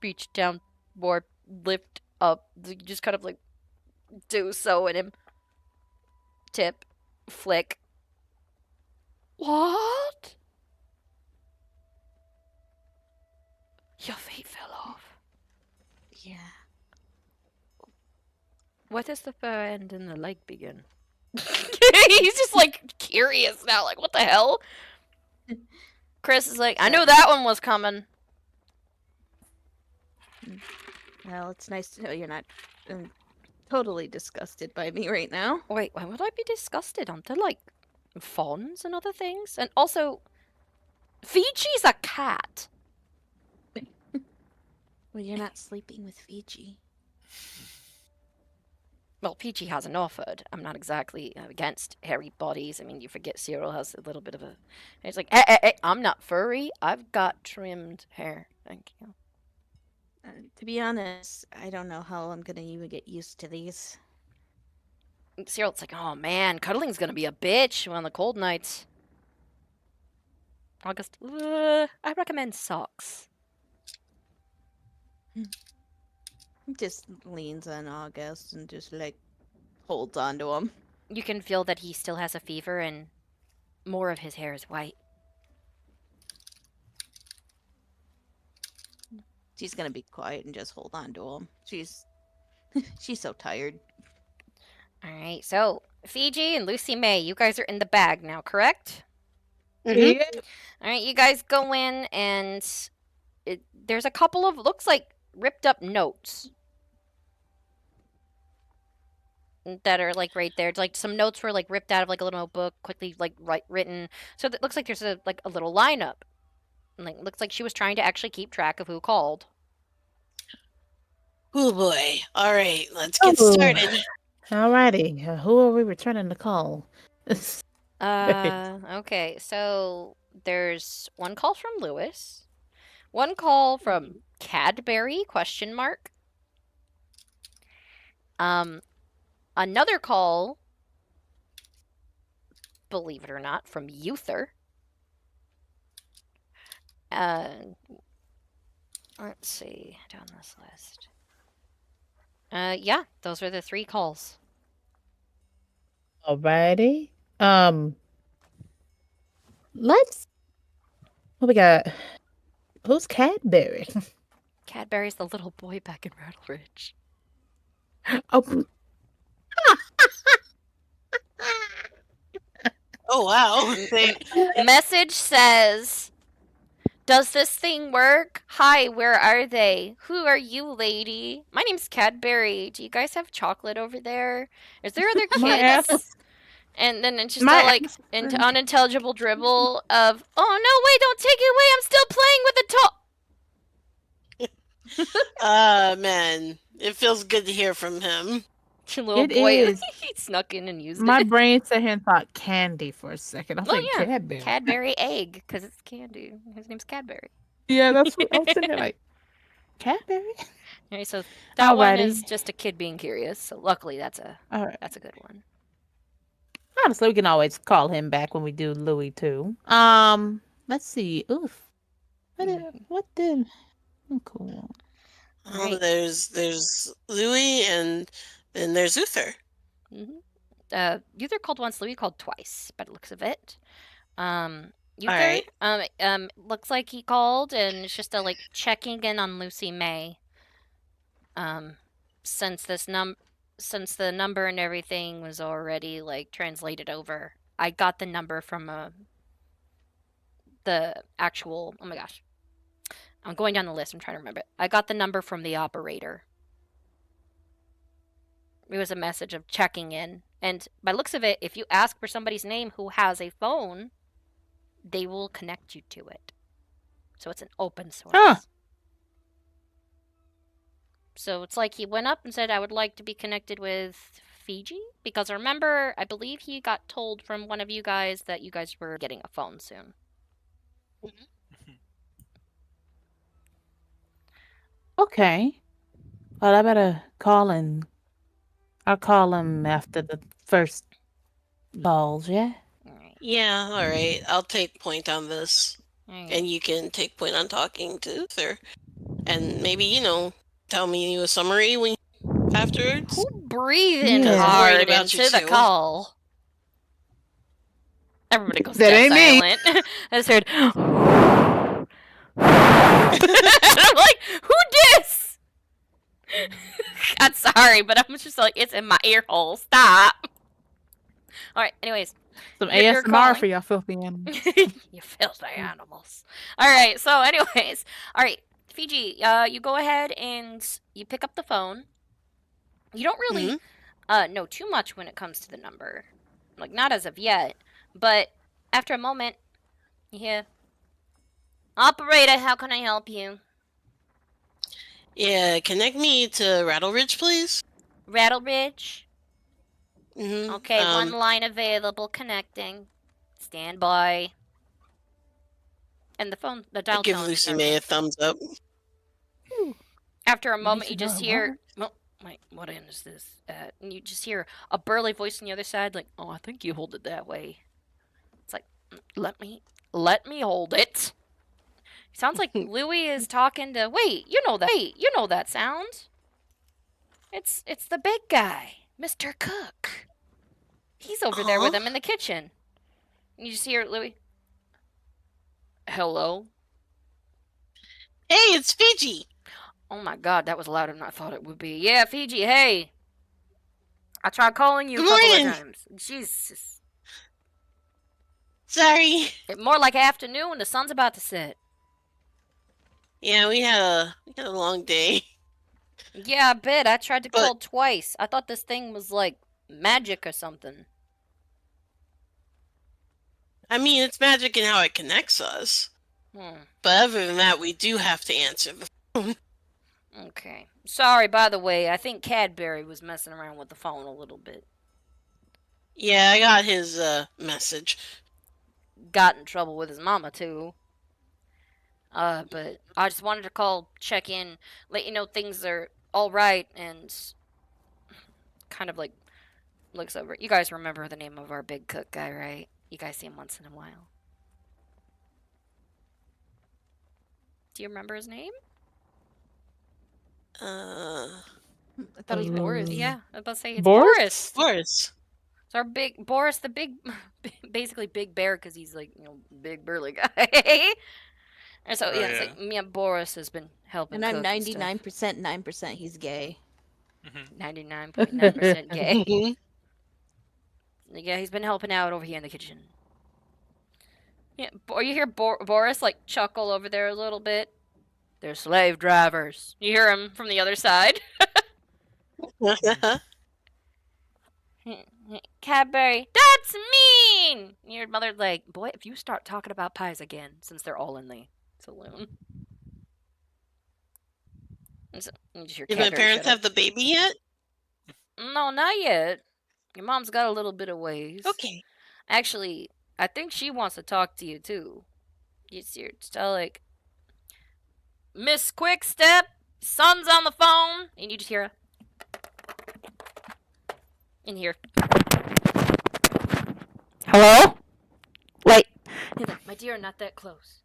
Reach down, warp, lift up. You just kind of like do so in him. Tip, flick. What? Your feet fell off. Yeah. Where does the fur end and the leg begin? He's just like curious now, like what the hell? Chris is like, I knew that one was coming. Well, it's nice to know you're not totally disgusted by me right now. Wait, why would I be disgusted? Aren't there like fawns and other things? And also, Fiji's a cat. Well, you're not sleeping with Fiji. Well, Peachy has an offered. I'm not exactly against hairy bodies. I mean, you forget Cyril has a little bit of a... It's like, hey, I'm not furry. I've got trimmed hair. Thank you. To be honest, I don't know how I'm going to even get used to these. Cyril's like, oh man, cuddling's going to be a bitch on the cold nights. August, I recommend socks. Just leans on August and just like holds on to him. You can feel that he still has a fever and more of his hair is white. She's gonna be quiet and just hold on to him. She's so tired. Alright, so Fiji and Lucy May, you guys are in the bag now, correct? Mhm. Yeah. All right, you guys go in, and there's a couple of looks like ripped up notes that are like right there. It's like some notes were like ripped out of like a little notebook, quickly like written. So it looks like there's a little lineup. And, like, looks like she was trying to actually keep track of who called. Oh boy. All right, let's get Oh. started. Alrighty. Who are we returning the call? Okay, so there's one call from Lewis, one call from Cadbury ? Another call, believe it or not, from Uther. Let's see down this list. Yeah, those are the 3 calls. Alrighty. Let's. What we got? Who's Cadbury? Cadbury's the little boy back in Rattle Ridge. Oh. Oh wow. Message says, "Does this thing work? Hi, where are they? Who are you, lady? My name's Cadbury. Do you guys have chocolate over there? Is there other My ass. kids?" And then it's just My all like ass. into unintelligible dribble of, "Oh no, wait, don't take it away. I'm still playing with the toy." Man, it feels good to hear from him. Little It boy, is. he snuck in and used My it. brain sat here and thought candy for a second. I was Oh, like, yeah. Cadbury. Cadbury egg, because it's candy. His name's Cadbury. Yeah, that's what I was sitting there like, Cadbury? Okay, so that one Alrighty. is just a kid being curious. So luckily, that's a good one. Honestly, we can always call him back when we do Louis too. Let's see. Oof. What did? Oh, cool. Oh, there's Louis, and then there's Uther. Uther called once, Louis called twice, by the looks of it. Uther, right. looks like he called, and it's just like checking in on Lucy May. Since the number and everything was already like translated over, I got the number from the actual. Oh my gosh, I'm going down the list. I'm trying to remember it. I got the number from the operator. It was a message of checking in. And by looks of it, if you ask for somebody's name who has a phone, they will connect you to it. So it's an open source. Huh. So it's like he went up and said, "I would like to be connected with Fiji." Because remember, I believe he got told from one of you guys that you guys were getting a phone soon. Okay. Well, I better call him. I'll call him after the first balls, yeah? Yeah, all right. I'll take point on this, and you can take point on talking to Uther, and maybe tell me a summary when afterwards. Breathing Yeah. hard Worried about you into the too. call. Everybody goes That dead ain't me. silent. I just heard. And I'm like, who dis? I'm sorry, but I'm just like, it's in my ear hole. Stop. All right. Anyways, Some you're ASMR calling. for y'all filthy animals. You filthy animals. All right. So, anyways, all right, Fiji. You go ahead and you pick up the phone. You don't really know too much when it comes to the number, like not as of yet. But after a moment, you hear, "Operator, how can I help you?" Yeah, connect me to Rattle Ridge, please. Rattle Ridge. Mm-hmm. Okay, one line available. Connecting. Stand by. And the dial Give tone Lucy starts. May a thumbs up. After a moment, you Lucy just May, hear, "Oh, wait, what end is this?" And you just hear a burly voice on the other side, like, "Oh, I think you hold it that way." It's like, let me hold it. Sounds like Louis is talking to. Wait, you know that sound. It's the big guy, Mr. Cook. He's over there with him in the kitchen. And you just hear Louis. "Hello." Hey, it's Fiji. Oh my God, that was louder than I thought it would be. Yeah, Fiji. Hey, I tried calling you a couple of times. Jesus. Sorry. More like afternoon. The sun's about to set. Yeah, we had a long day. Yeah, I bet. I tried to call twice. I thought this thing was like magic or something. I mean, it's magic in how it connects us. But other than that, we do have to answer the phone. Okay. Sorry, by the way. I think Cadbury was messing around with the phone a little bit. Yeah, I got his message. Got in trouble with his mama, too. But I just wanted to call, check in, let you know things are alright, and kind of like looks over. You guys remember the name of our big cook guy, right? You guys see him once in a while. Do you remember his name? I thought it was Boris. Yeah, I was about to say it's Boris? Boris. Boris. It's our big Boris, the big, basically Big Bear, because he's like, you know, big burly guy. And so yeah, it's like me and Boris has been helping. And I'm cook and stuff. 99% 9% he's gay. 99.9% gay. Yeah, he's been helping out over here in the kitchen. Yeah, you hear Boris like chuckle over there a little bit. They're slave drivers. You hear him from the other side. Cadbury, that's mean! Your mother's like, boy, if you start talking about pies again, since they're all in the saloon. So, Did my parents have the baby yet? No, not yet. Your mom's got a little bit of ways. Okay. Actually, I think she wants to talk to you too. You're like, Miss Quickstep, son's on the phone, and you just hear in here. Hello? Wait. My dear, not that close.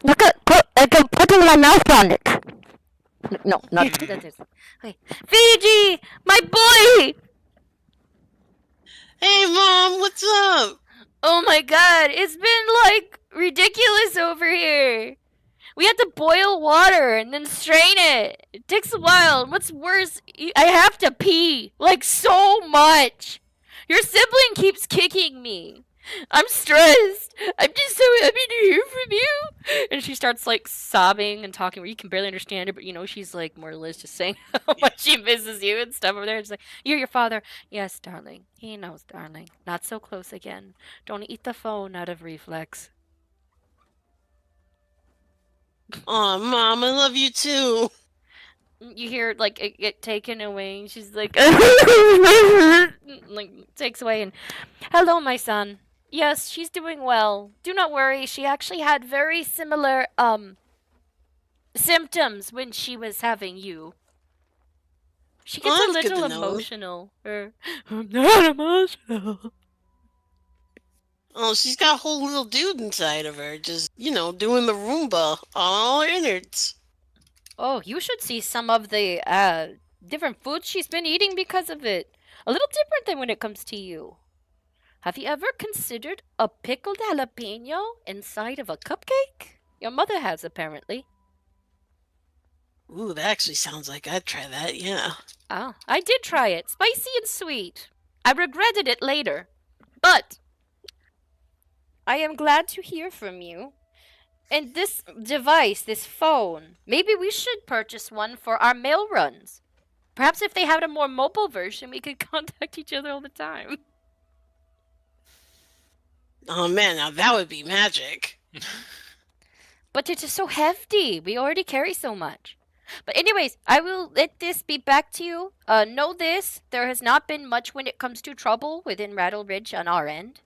Look at, I can put my mouth on it. No, not that is. Wait. Fiji, my boy! Hey, Mom, what's up? Oh my god, it's been like ridiculous over here. We had to boil water and then strain it. It takes a while. And what's worse, I have to pee. Like, so much. Your sibling keeps kicking me. I'm stressed. I'm just so happy to hear from you. And she starts, like, sobbing and talking where you can barely understand her. But, you know, she's, like, more or less just saying how much she misses you and stuff over there. It's like, you're your father. Yes, darling. He knows, darling. Not so close again. Don't eat the phone out of reflex. Aw, Mom, I love you too. You hear like it get taken away, and she's like, like takes away, and hello, my son. Yes, she's doing well. Do not worry. She actually had very similar symptoms when she was having you. She gets a little emotional. I'm not emotional. Oh, she's got a whole little dude inside of her, just, you know, doing the Roomba on all her innards. Oh, you should see some of the different foods she's been eating because of it. A little different than when it comes to you. Have you ever considered a pickled jalapeno inside of a cupcake? Your mother has, apparently. Ooh, that actually sounds like I'd try that, yeah. Oh, I did try it. Spicy and sweet. I regretted it later. But I am glad to hear from you. And this device, this phone, maybe we should purchase one for our mail runs. Perhaps if they had a more mobile version, we could contact each other all the time. Oh man, now that would be magic. But it is so hefty. We already carry so much. But anyways, I will let this be back to you. Know this, there has not been much when it comes to trouble within Rattle Ridge on our end.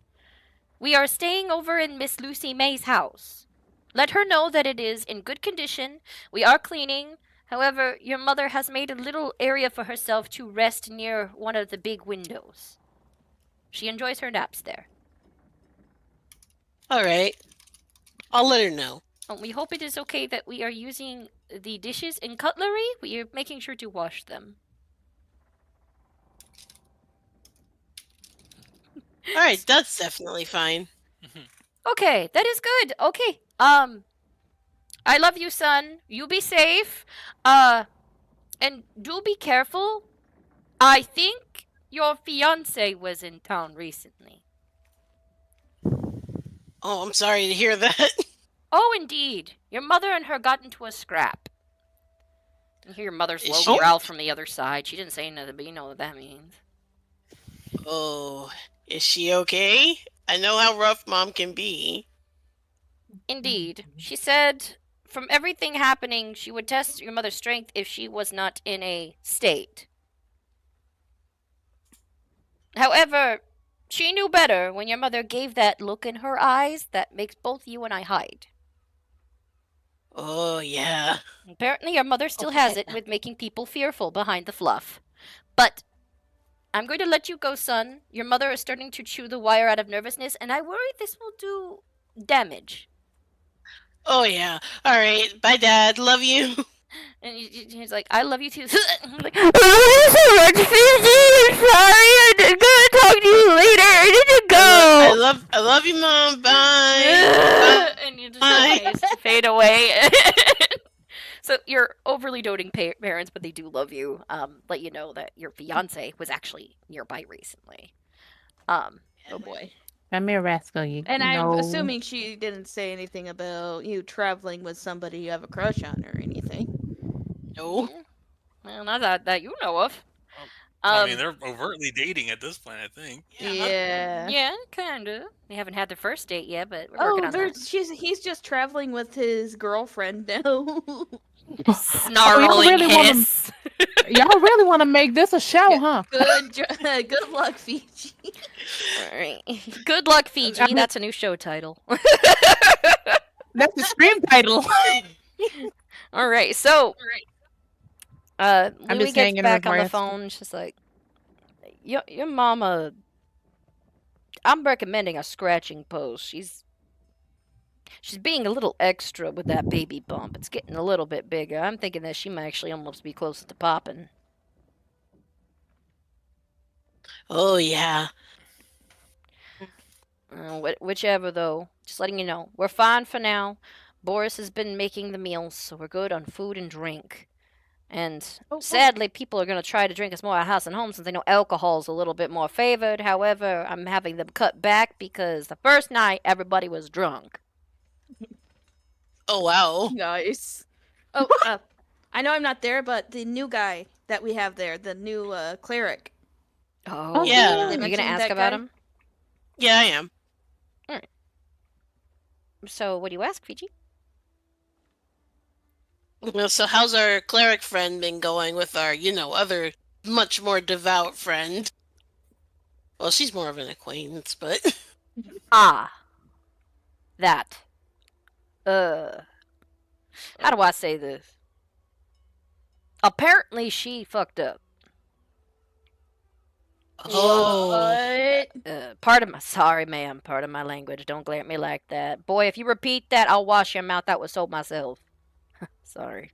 We are staying over in Miss Lucy May's house. Let her know that it is in good condition. We are cleaning. However, your mother has made a little area for herself to rest near one of the big windows. She enjoys her naps there. Alright. I'll let her know. We hope it is okay that we are using the dishes and cutlery. We are making sure to wash them. Alright, that's definitely fine. Okay, that is good. Okay. I love you, son. You be safe. And do be careful. I think your fiance was in town recently. Oh, I'm sorry to hear that. Oh, indeed. Your mother and her got into a scrap. You hear your mother's Is low she- growl from the other side. She didn't say nothing, but you know what that means. Oh, is she okay? I know how rough Mom can be. Indeed. She said from everything happening, she would test your mother's strength if she was not in a state. However, she knew better when your mother gave that look in her eyes that makes both you and I hide. Oh, yeah. Apparently, your mother still has it with making people fearful behind the fluff. But I'm going to let you go, son. Your mother is starting to chew the wire out of nervousness, and I worry this will do damage. Oh, yeah. All right. Bye, Dad. Love you. And he's like, I love you too. I'm like, I love you so much, Fiji. I'm sorry. I'm gonna talk to you later. I need to go. I love you, Mom. Bye. And you just Bye. fade away. So you're overly doting parents, but they do love you. Let you know that your fiance was actually nearby recently. Oh boy. Come here, rascal. You And I'm know. assuming she didn't say anything about you traveling with somebody you have a crush on or anything. No. Well, not that you know of. I mean, they're overtly dating at this point, I think. Yeah. Yeah, kinda. They haven't had their first date yet, but we're working on that. He's just traveling with his girlfriend now. Snarling hiss. Y'all really want to make this a show, huh? Good luck, Fiji. All right. Good luck, Fiji. That's a new show title. That's the stream title. All right. So, I'm Louis just gets hanging back with on the Rest. phone. She's like, your mama. I'm recommending a scratching post. She's being a little extra with that baby bump. It's getting a little bit bigger. I'm thinking that she might actually almost be close to popping. Oh, yeah. Whichever, though. Just letting you know. We're fine for now. Boris has been making the meals, so we're good on food and drink. And sadly, people are going to try to drink us more at house and home since they know alcohol's a little bit more favored. However, I'm having them cut back because the first night, everybody was drunk. Oh, wow. Nice. Oh, I know I'm not there, but the new guy that we have there, the new cleric. Oh, yeah. Are you going to ask about him? Yeah, I am. Alright. So, what do you ask, Fiji? Well, so how's our cleric friend been going with our, other much more devout friend? Well, she's more of an acquaintance, but... That. How do I say this? Apparently she fucked up. Oh. Sorry, ma'am, pardon my language. Don't glare at me like that. Boy, if you repeat that, I'll wash your mouth out with soap myself. Sorry.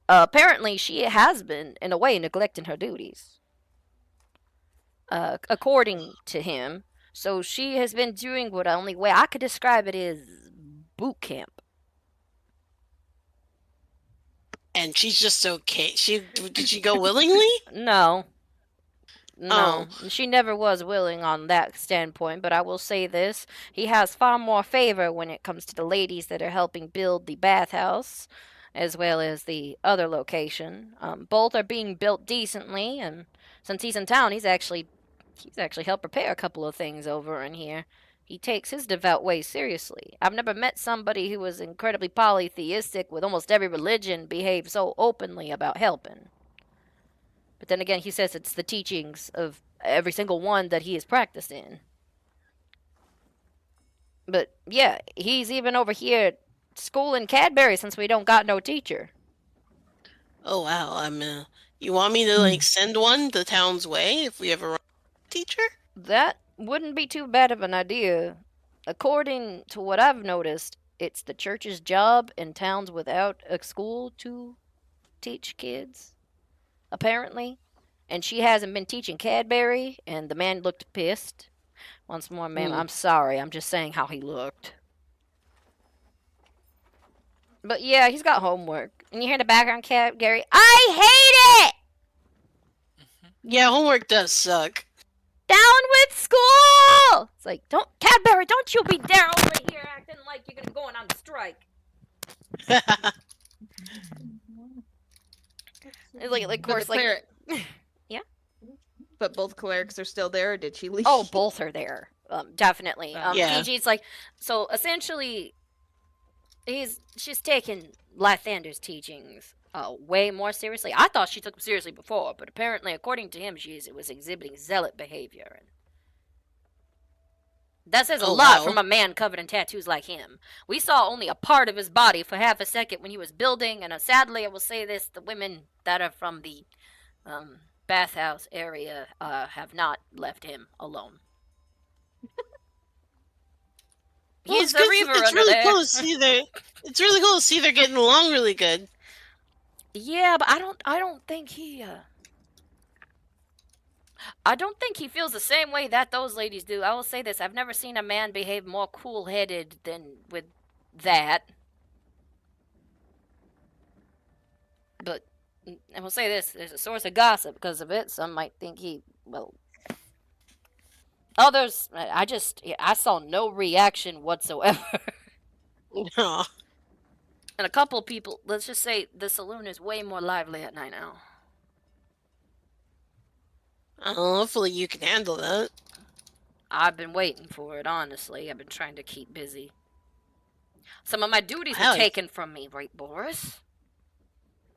Apparently she has been, in a way, neglecting her duties. According to him. So she has been doing what the only way I could describe it is boot camp. And she's just okay. Did she go willingly? No. She never was willing on that standpoint, but I will say this. He has far more favor when it comes to the ladies that are helping build the bathhouse, as well as the other location. Both are being built decently, and since he's in town, he's actually helped prepare a couple of things over in here. He takes his devout ways seriously. I've never met somebody who was incredibly polytheistic with almost every religion behave so openly about helping. But then again, he says it's the teachings of every single one that he has practiced in. But yeah, he's even over here at school in Cadbury since we don't got no teacher. Oh, wow. You want me to, send one the town's way if we ever run a teacher? That wouldn't be too bad of an idea. According to what I've noticed, it's the church's job in towns without a school to teach kids, apparently. And she hasn't been teaching Cadbury, and the man looked pissed. Once more, ma'am, I'm sorry. I'm just saying how he looked. But yeah, he's got homework. And you hear in the background, Gary, I hate it! Yeah, homework does suck. Down with school! like, don't, Cadbury, don't you be there over here acting like you're gonna go on a strike. Like, of course, like, yeah. But both clerics are still there, or did she leave? Oh, both are there. Definitely. Yeah. Fiji's like, so essentially, she's taken Lathander's teachings way more seriously. I thought she took them seriously before, but apparently, according to him, was exhibiting zealot behavior. And that says a lot from a man covered in tattoos like him. We saw only a part of his body for half a second when he was building, and sadly, I will say this, the women that are from the bathhouse area have not left him alone. He's the reaver it's under really there. cool to see it's really cool to see they're getting along really good. Yeah, but I don't think he feels the same way that those ladies do. I will say this, I've never seen a man behave more cool-headed than with that. But I will say this, there's a source of gossip because of it. Some might think others, I saw no reaction whatsoever. Aw. And a couple people, let's just say the saloon is way more lively at night now. Hopefully you can handle that. I've been waiting for it, honestly. I've been trying to keep busy. Some of my duties were taken from me, right, Boris?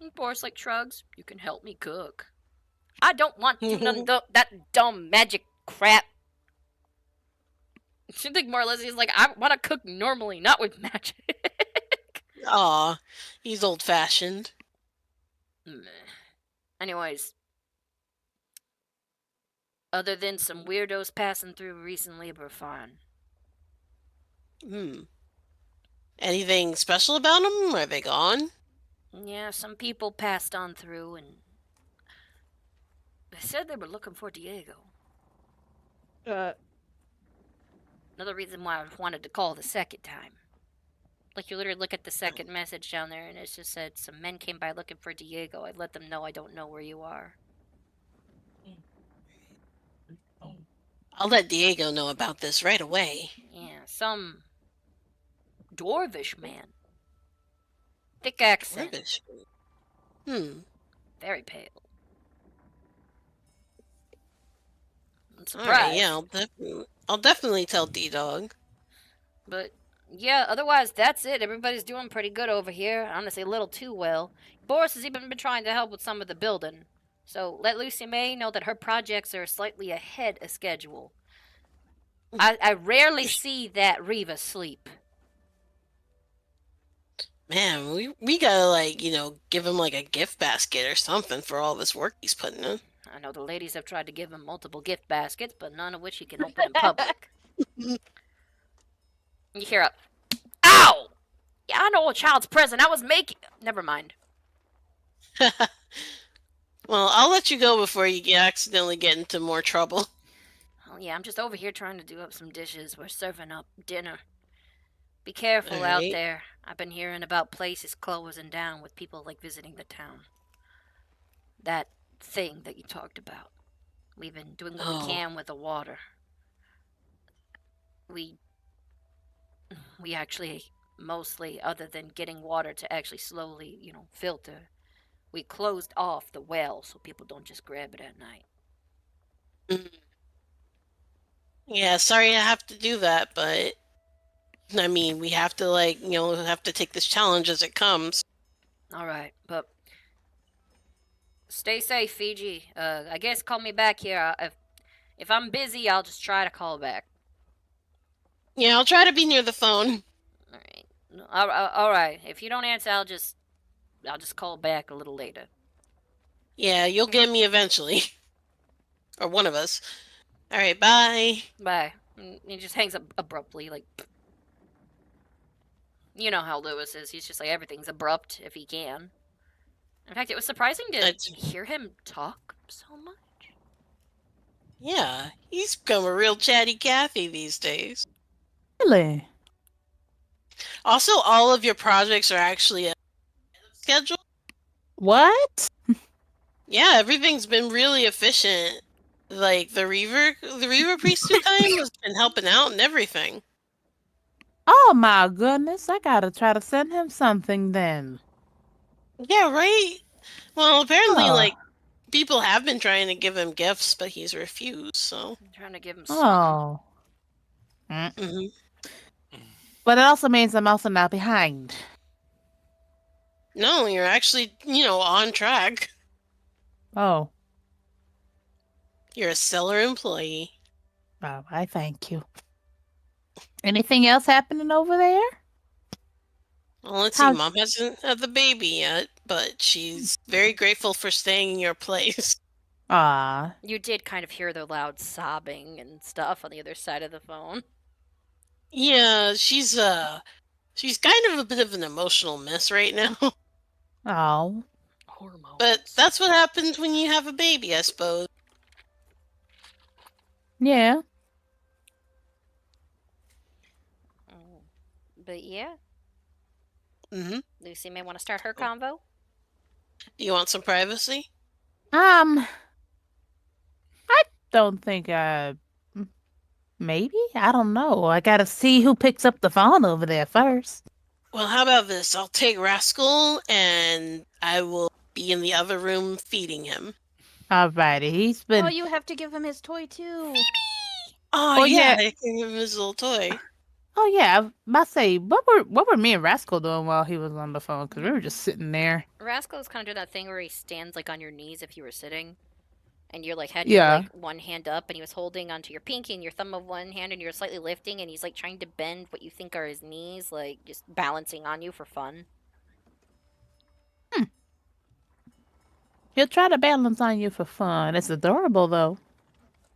And Boris, like, shrugs. You can help me cook. I don't want to do that dumb magic crap. She think more or less he's like, I want to cook normally, not with magic. Aw, he's old-fashioned. Anyways, other than some weirdos passing through recently, we're fine. Anything special about them? Are they gone? Yeah, some people passed on through, and they said they were looking for Diego. Another reason why I wanted to call the second time. Like, you literally look at the second message down there, and it just said, some men came by looking for Diego. I let them know I don't know where you are. I'll let Diego know about this right away. Yeah, some dwarvish man. Thick accent. Dwarvish? Very pale. I'm surprised. Alright, yeah, I'll definitely tell D-Dog. But, yeah, otherwise, that's it. Everybody's doing pretty good over here. Honestly, a little too well. Boris has even been trying to help with some of the building. So, let Lucy May know that her projects are slightly ahead of schedule. I rarely see that Riva sleep. Man, we gotta, like, give him, like, a gift basket or something for all this work he's putting in. I know the ladies have tried to give him multiple gift baskets, but none of which he can open in public. You hear a, ow! Yeah, I know a child's present. I was making... Never mind. Well, I'll let you go before you accidentally get into more trouble. Oh, yeah, I'm just over here trying to do up some dishes. We're serving up dinner. Be careful All out right. there. I've been hearing about places closing down with people, like, visiting the town. That thing that you talked about. We've been doing what we can with the water. We actually, mostly, other than getting water to actually slowly, filter, we closed off the well so people don't just grab it at night. Yeah, sorry I have to do that, but I mean, we have to, have to take this challenge as it comes. Alright, but stay safe, Fiji. I guess call me back here. If I'm busy, I'll just try to call back. Yeah, I'll try to be near the phone. Alright. If you don't answer, I'll just call back a little later. Yeah, you'll get me eventually. Or one of us. Alright, bye. Bye. And he just hangs up abruptly, like... You know how Lewis is. He's just like, everything's abrupt if he can. In fact, it was surprising to hear him talk so much. Yeah, he's become a real chatty Cathy these days. Really? Also, all of your projects are actually ahead of schedule. What? Yeah, everything's been really efficient. Like the Reaver priest who time has been helping out and everything. Oh my goodness, I gotta try to send him something then. Yeah, right? Well, apparently, Oh. like, people have been trying to give him gifts, but he's refused, so. I'm trying to give him Oh. Mm-hmm. But it also means I'm also not behind. No, you're actually, on track. Oh. You're a stellar employee. Oh, I thank you. Anything else happening over there? Well, let's see. Mom hasn't had the baby yet, but she's very grateful for staying in your place. Ah. You did kind of hear the loud sobbing and stuff on the other side of the phone. Yeah, she's kind of a bit of an emotional mess right now. Oh. Hormones. But that's what happens when you have a baby, I suppose. Yeah. But yeah. Mm-hmm. Lucy may want to start her convo. You want some privacy? I don't think maybe? I don't know. I gotta see who picks up the phone over there first. Well, how about this? I'll take Rascal, and I will be in the other room feeding him. Alrighty, he's been... Oh, you have to give him his toy, too. Oh, yeah, I can give him his little toy. Oh, yeah, I must say, what were me and Rascal doing while he was on the phone? Because we were just sitting there. Rascal is kind of doing that thing where he stands, like, on your knees if you were sitting. And you're, like, had Yeah. your, like, one hand up, and he was holding onto your pinky and your thumb of one hand, and you're slightly lifting, and he's, like, trying to bend what you think are his knees, like, just balancing on you for fun. He'll try to balance on you for fun. It's adorable, though.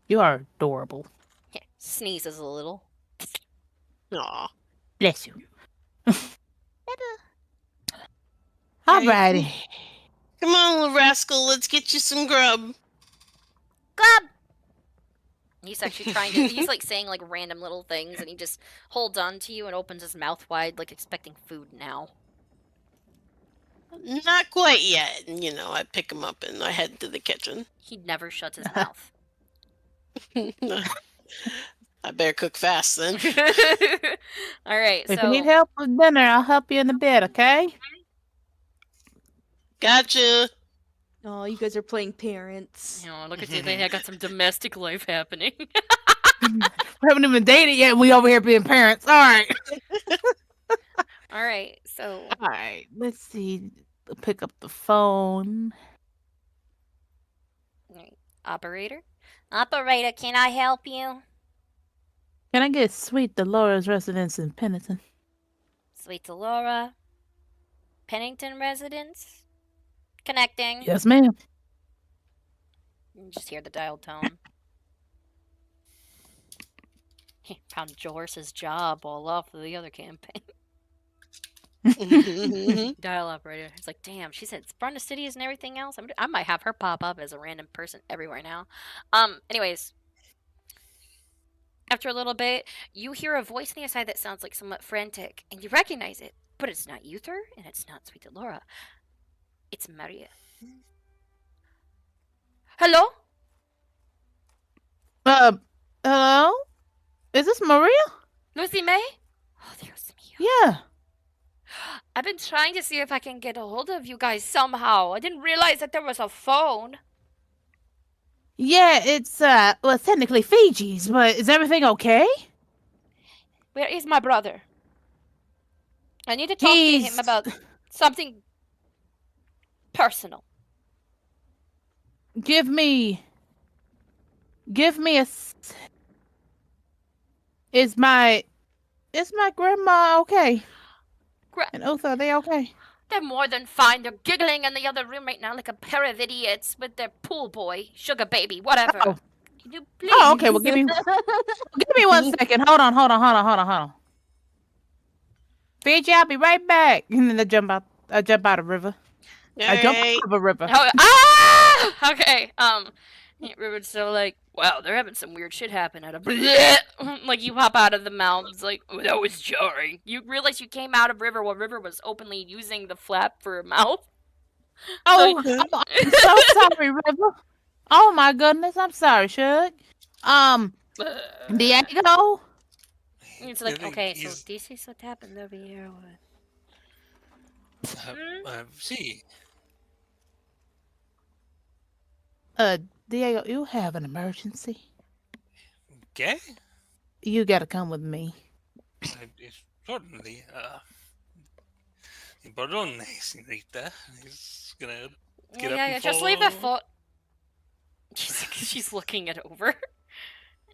You are adorable. Yeah, sneezes a little. Aw. Bless you. Alrighty. Come on, little Rascal, let's get you some grub. Grub! He's actually trying to, he's, like, saying, like, random little things, and he just holds on to you and opens his mouth wide, like, expecting food now. Not quite yet. I pick him up and I head to the kitchen. He never shuts his mouth. I better cook fast then. Alright, If you need help with dinner, I'll help you in the bed, okay? Gotcha. Oh, you guys are playing parents. You know, look at you, they got some domestic life happening. We haven't even dated yet, and we over here being parents. Alright. Alright, so... Alright, let's see. Pick up the phone. Operator? Operator, can I help you? Can I get Sweet Dolores residence in Pennington? Sweet Delora. Pennington residence? Connecting. Yes, ma'am. You just hear the dial tone. He found Joris's job all off of the other campaign. Dial operator. It's like, damn, she said Sprunda Cities and everything else. I might have her pop up as a random person everywhere now. Anyways. After a little bit, you hear a voice on the other side that sounds like somewhat frantic, and you recognize it. But it's not Uther, and it's not Sweet Delora. It's Maria. Hello? Hello? Is this Maria? Lucy May? Oh, Dios mío. Yeah. I've been trying to see if I can get a hold of you guys somehow. I didn't realize that there was a phone. Yeah, it's, well, technically Fiji's, but is everything okay? Where is my brother? I need to talk to him about something personal. Give me a... Is my grandma okay? And Uther, are they okay? They're more than fine. They're giggling in the other room right now like a pair of idiots with their pool boy, sugar baby, whatever. Oh. Can you please? Oh, okay. Well, give me 1 second. Hold on. Fiji, I'll be right back. And then I jump out of the river. I jump out of a river. Oh, okay. River's so like, wow, they're having some weird shit happen out of like you pop out of the mouth. It's like, oh, that was jarring. You realize you came out of River while River was openly using the flap for a mouth. Oh, I'm so sorry, River. Oh my goodness, I'm sorry, Shug. Diego? It's I like, think okay, so he's. this is what happened over here. See, Diego, you have an emergency. ¿qué? You gotta come with me. Certainly. Perdone, señorita. He's gonna get up and Yeah, just follow. leave the phone. She's looking it over.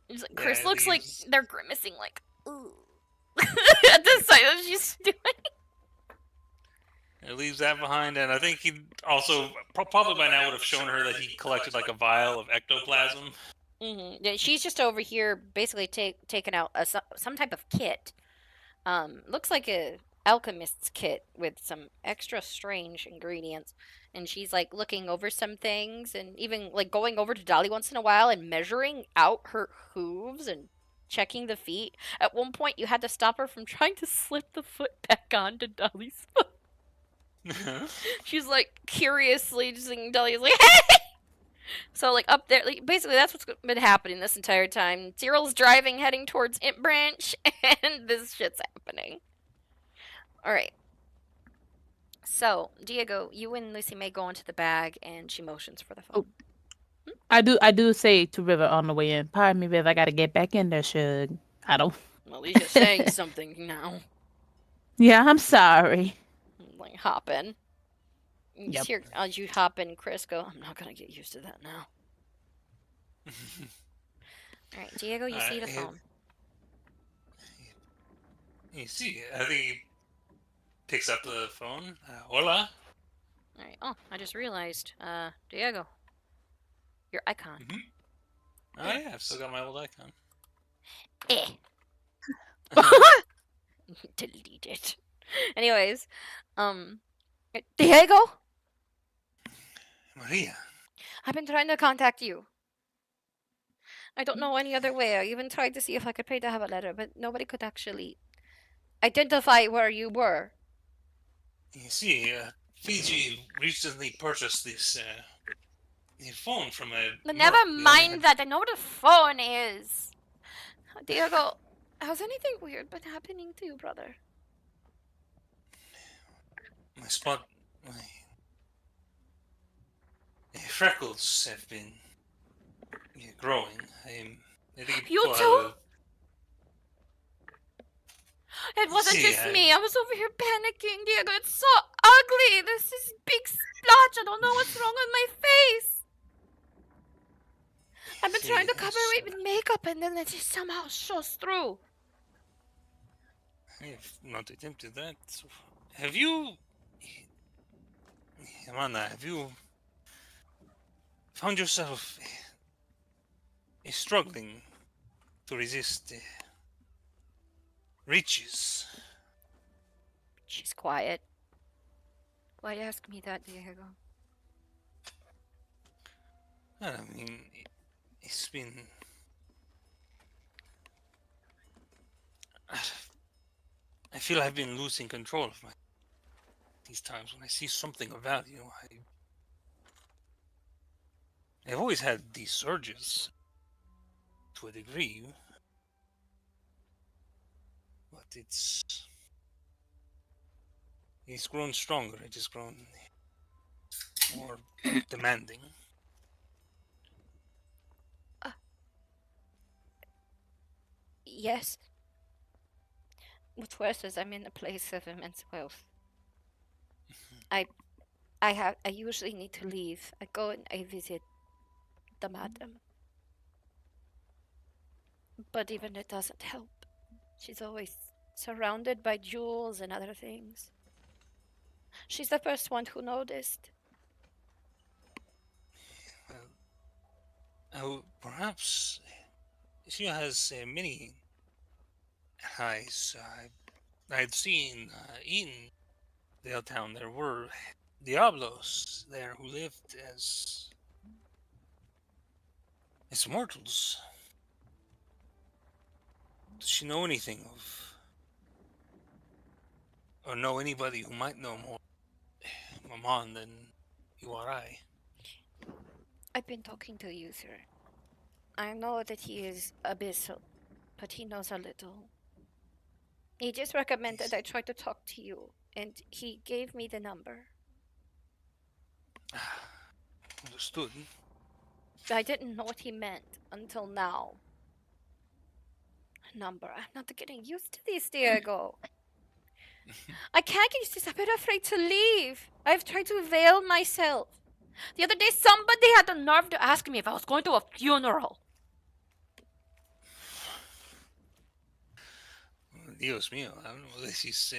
Like, Chris Yeah, looks like leaves. they're grimacing, like, ooh. At the sight of she's doing. It leaves that behind, and I think he also probably by now would have shown her that he collected like a vial of ectoplasm. Yeah, she's just over here, basically taking out some type of kit. Looks like a alchemist's kit with some extra strange ingredients. And she's like looking over some things, and even like going over to Dolly once in a while and measuring out her hooves and checking the feet. At one point, you had to stop her from trying to slip the foot back onto Dolly's foot. She's like curiously just thinking Dolly's like, hey! So like up there, like, basically that's what's been happening this entire time. Cyril's driving, heading towards Imp Branch, and this shit's happening. All right. So Diego, you and Lucy May go into the bag, and she motions for the phone. I do say to River on the way in. Pardon me, River. I gotta get back in there, Shug. I don't. Well, at least you're saying something now. Yeah, I'm sorry. Like hop in. You Yep. hear as you hop in, Chris go, I'm not gonna get used to that now. Alright, Diego, you see the phone. You see, I think he picks up the phone. Hola. Alright, oh, I just realized, Diego, your icon. Oh yeah, I've still got my old icon. Delete it. Anyways, Diego? Maria. I've been trying to contact you. I don't know any other way. I even tried to see if I could pay to have a letter, but nobody could actually identify where you were. You see, Fiji recently purchased this phone from a. But never mind that. I know what a phone is. Diego, has anything weird been happening to you, brother? My freckles have been growing. I think You people too? have It wasn't See, just me. I was over here panicking, Diego. It's so ugly. This is big splotch. I don't know what's wrong with my face. I've been trying to cover it with makeup, and then it just somehow shows through. I have not attempted that. Have you, Amanda? Have you found yourself struggling to resist riches? She's quiet. Why ask me that, Diego? I mean, it's been. I feel I've been losing control of these times when I see something of value. I've always had these urges to a degree, but it's grown stronger. It has grown more demanding. Yes. What's worse is I'm in a place of immense wealth. I usually need to leave. I go and I visit the madam. But even it doesn't help. She's always surrounded by jewels and other things. She's the first one who noticed. Perhaps she has many eyes. I'd seen in Dale Town there were Diablos there who lived as mortals. Does she know anything of, or know anybody who might know more Maman than you or I? I've been talking to you, sir. I know that he is abyssal, but he knows a little. He just recommended I try to talk to you, and he gave me the number. Understood. I didn't know what he meant until now. Number. I'm not getting used to this, Diego. I can't get used to this. I'm a bit afraid to leave. I've tried to veil myself. The other day, somebody had the nerve to ask me if I was going to a funeral. Dios mío, I don't know what this is.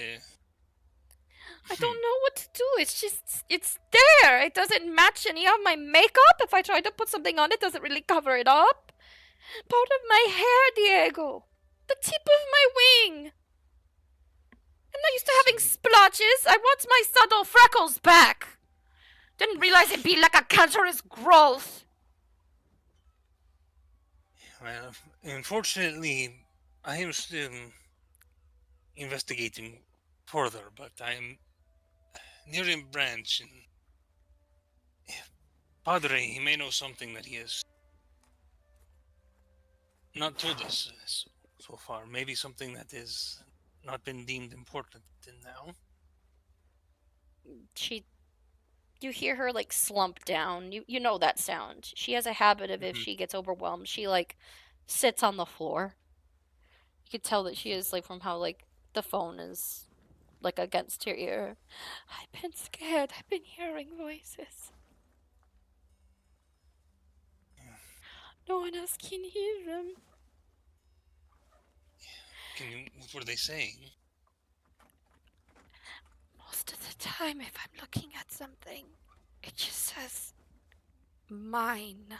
I don't know what to do. It's there. It doesn't match any of my makeup. If I try to put something on, it doesn't really cover it up. Part of my hair, Diego. The tip of my wing. I'm not used to having splotches. I want my subtle freckles back. Didn't realize it'd be like a cancerous growth. Well, unfortunately, I am still investigating further, but I am nearing branch, and Padre, he may know something that he has not told us so far. Maybe something that has not been deemed important until now. You hear her like slump down. You know that sound. She has a habit of if Mhm. she gets overwhelmed, she like sits on the floor. You could tell that she is like from how like the phone is like against her ear. I've been scared. I've been hearing voices. No one else can hear them. What were they saying? Most of the time, if I'm looking at something, it just says mine.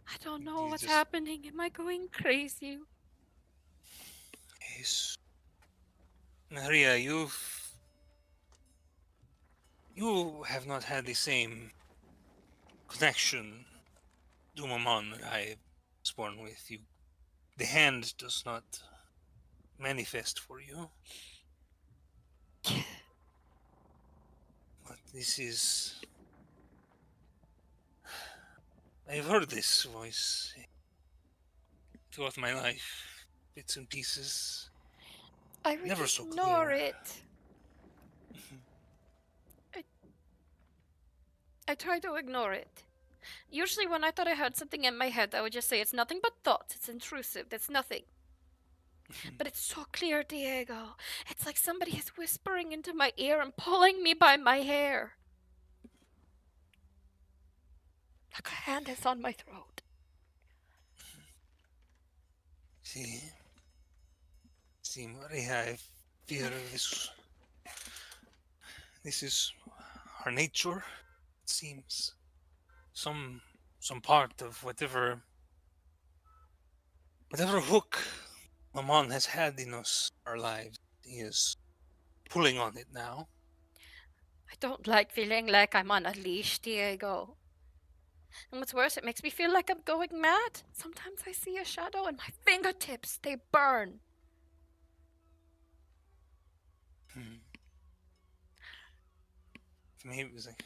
I don't know what's happening. Am I going crazy? Yes. Maria, you have not had the same connection to Mammon that I was born with. The hand does not manifest for you. But this is... I've heard this voice throughout my life, bits and pieces. I would Never so ignore clear. it. I try to ignore it. Usually when I thought I heard something in my head, I would just say it's nothing but thoughts. It's intrusive. That's nothing. But it's so clear, Diego. It's like somebody is whispering into my ear and pulling me by my hair. Like a hand is on my throat. See, Maria, I fear this is our nature. It seems some part of whatever hook Mammon has had in our lives, he is pulling on it now. I don't like feeling like I'm on a leash, Diego. And what's worse, it makes me feel like I'm going mad. Sometimes I see a shadow and my fingertips, they burn. Maybe it was like,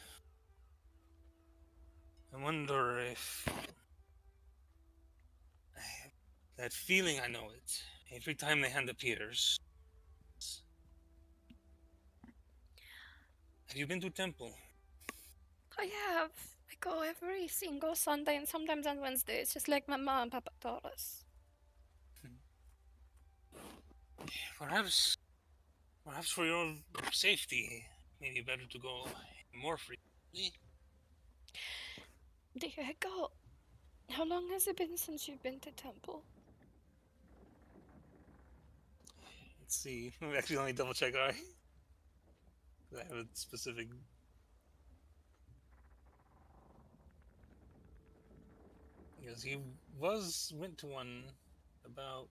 I wonder if that feeling, I know it. Every time the hand appears. Have you been to temple? I have. I go every single Sunday and sometimes on Wednesdays, just like my mom and papa taught us. Perhaps for your safety, maybe better to go more frequently. Diego, how long has it been since you've been to temple? Let's see. Actually, let me double check. All right. I have a specific. Because he went to one about.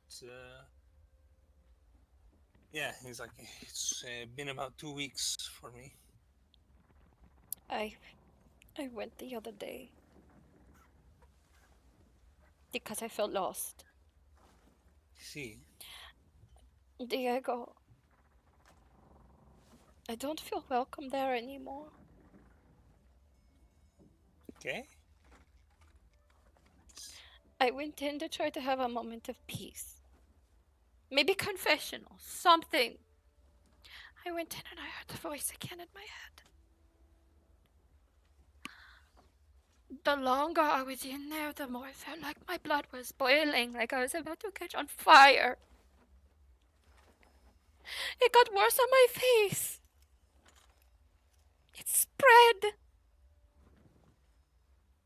Yeah, he's like, it's been about 2 weeks for me. I went the other day. Because I felt lost. See. Diego, I don't feel welcome there anymore. Okay. I went in to try to have a moment of peace. Maybe confessional, something. I went in and I heard the voice again in my head. The longer I was in there, the more I felt like my blood was boiling, like I was about to catch on fire. It got worse on my face. It spread.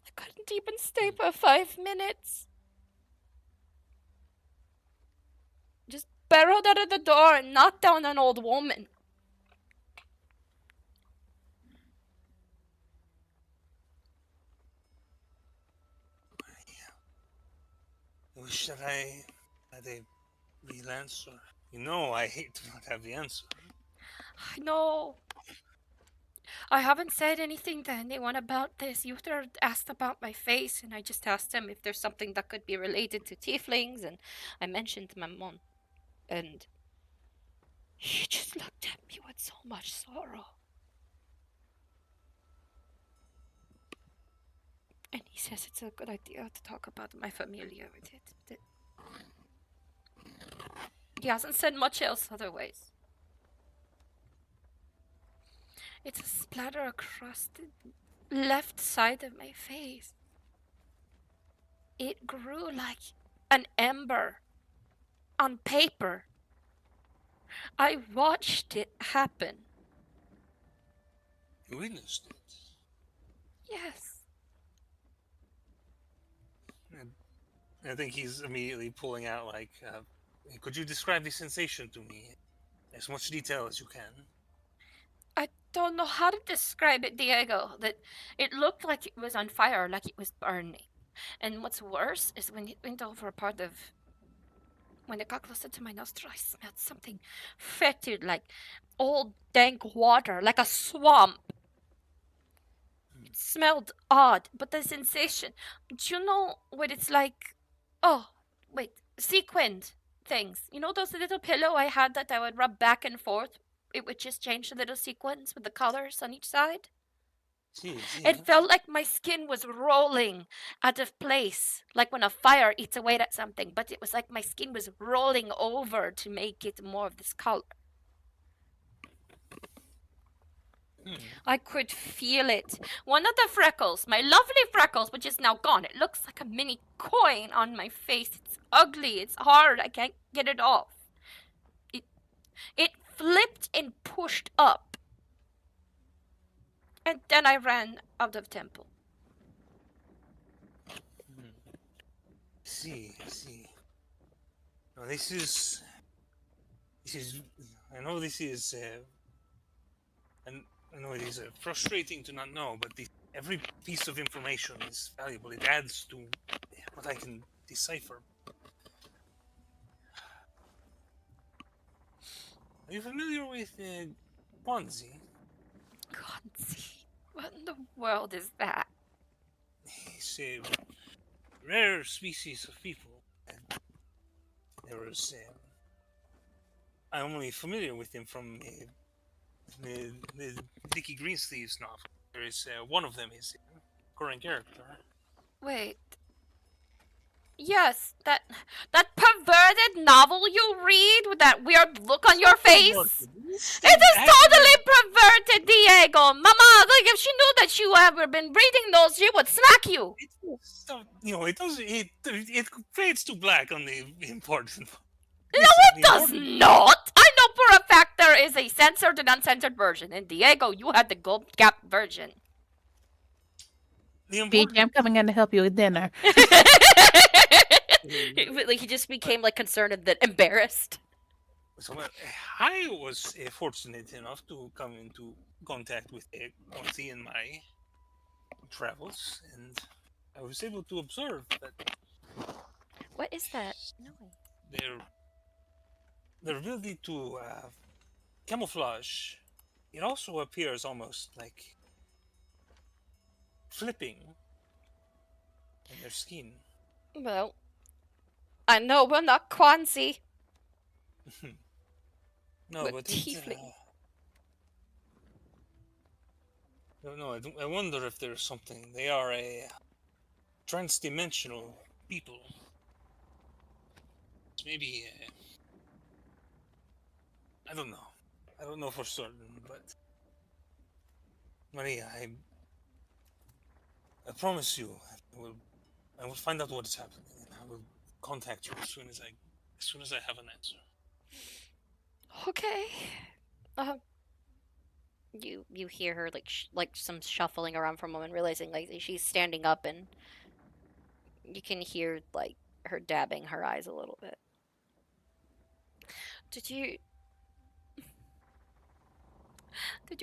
I couldn't even stay for 5 minutes. Just barreled out of the door and knocked down an old woman. I wish that I had a real answer. You know, I hate to not have the answer. I know. I haven't said anything to anyone about this. Uther asked about my face, and I just asked him if there's something that could be related to tieflings, and I mentioned my mom. And he just looked at me with so much sorrow. And he says it's a good idea to talk about my familia with it. He hasn't said much else otherwise. It's a splatter across the left side of my face. It grew like an ember on paper. I watched it happen. You witnessed it. Yes. I think he's immediately pulling out, like, could you describe the sensation to me? As much detail as you can. I don't know how to describe it, Diego. That it looked like it was on fire, like it was burning. And what's worse is when it went over a part of... When it got closer to my nostril, I smelled something fetid, like old dank water, like a swamp. It smelled odd, but the sensation... Do you know what it's like? Oh, wait. Sequined things. You know those little pillow I had that I would rub back and forth? It would just change the little sequins with the colors on each side? It felt like my skin was rolling out of place, like when a fire eats away at something, but it was like my skin was rolling over to make it more of this color. I could feel it. One of the freckles, my lovely freckles, which is now gone. It looks like a mini coin on my face. It's ugly. It's hard. I can't get it off. It flipped and pushed up. And then I ran out of temple. See. Now this is, I know this is, and I know it is frustrating to not know, but every piece of information is valuable. It adds to what I can decipher. Are you familiar with Ponzi? Gonzi. What in the world is that? It's a rare species of people. And there was... I'm only familiar with him from the Dickie Greensleeves novel. There is one of them is a current character. Wait. Yes, that perverted novel you read with that weird look on your face. It is totally perverted, Diego. Mama, like if she knew that you ever been reading those, she would smack you. It fades to black on the important. No, it does not. I know for a fact there is a censored and uncensored version. And Diego, you had the gold cap version. BJ, I'm coming in to help you with dinner. He just became like concerned and then embarrassed. So I was fortunate enough to come into contact with Ponzi in my travels, and I was able to observe that. What is that noise? Their ability to camouflage, it also appears almost like flipping in their skin. Well, I know we're not Kwanzi. No, but tiefling. don't know. I wonder if there's something. They are a trans-dimensional people. Maybe. I don't know. I don't know for certain, but Maria, I promise you, I will find out what is happening, and I will contact you as soon as I have an answer. Okay. You hear her like some shuffling around for a moment, realizing like she's standing up, and you can hear like her dabbing her eyes a little bit. Did you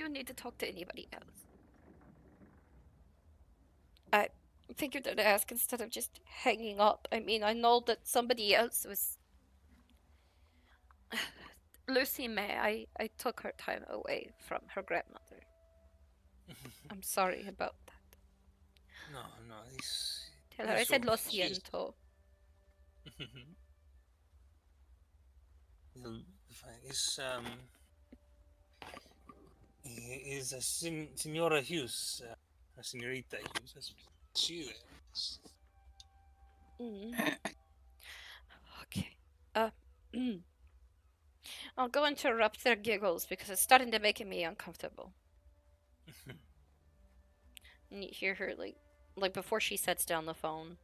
need to talk to anybody else? I figured I'd ask instead of just hanging up. I mean, I know that somebody else was Lucy May. I took her time away from her grandmother. I'm sorry about that. No, Tell her I said lo siento. Is Senora Hughes, Senorita Hughes? She is. Okay. I'll go interrupt their giggles because it's starting to make me uncomfortable. And you hear her like before she sets down the phone.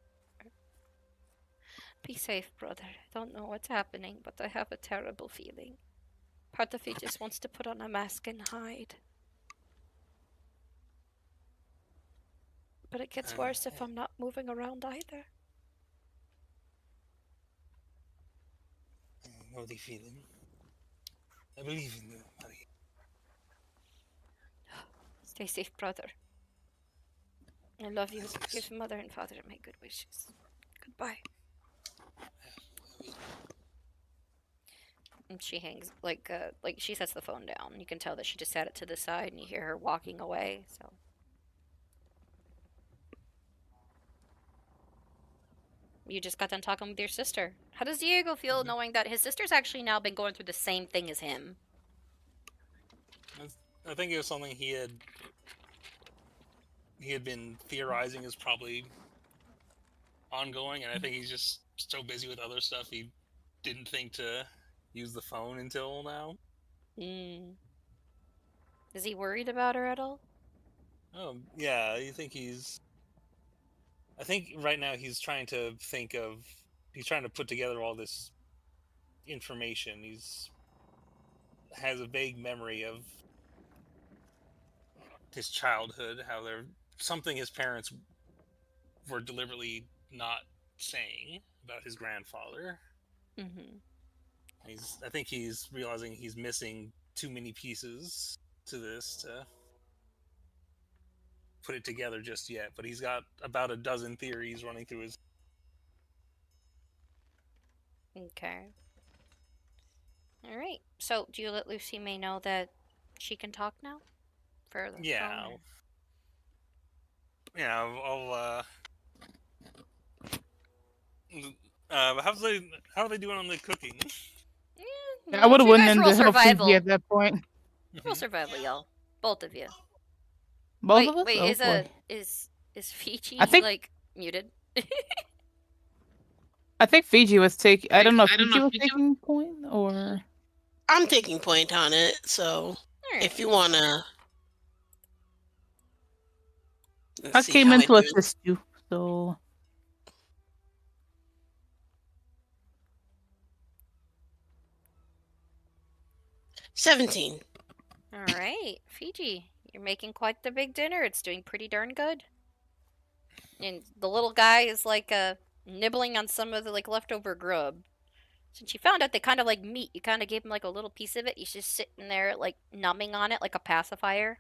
Be safe, brother. I don't know what's happening, but I have a terrible feeling. Part of me just wants to put on a mask and hide. But it gets worse if I'm not moving around either. I know the feeling. I believe in you, Maria. Stay safe, brother. I love you. Give mother and father my good wishes. Goodbye. And she hangs like she sets the phone down. You can tell that she just sat it to the side, and you hear her walking away. So you just got done talking with your sister. How does Diego feel knowing that his sister's actually now been going through the same thing as him? I think it was something he had been theorizing is probably ongoing, and I think he's just so busy with other stuff he didn't think to use the phone until now. Is he worried about her at all? Oh, yeah, I think right now he's trying to put together all this information. Has a vague memory of his childhood, how something his parents were deliberately not saying about his grandfather. I think he's realizing he's missing too many pieces to this to put it together just yet, but he's got about a dozen theories running through his. Okay. All right. So, do you let Lucy May know that she can talk now? For the phone? Yeah, how are they doing on the cooking? Yeah, I would have went guys in roll to help survival. Fiji at that point. Roll survival, y'all. Both of you. Both of us? Wait, Oh, boy. is Fiji I think- like muted? I think Fiji was taking. I don't know if Fiji was taking point or. I'm taking point on it, so if you wanna. I came in to assist you, so. 17. All right, Fiji, you're making quite the big dinner. It's doing pretty darn good. And the little guy is like nibbling on some of the like leftover grub. Since you found out they kind of like meat, you kind of gave him like a little piece of it. He's just sitting there like numbing on it like a pacifier.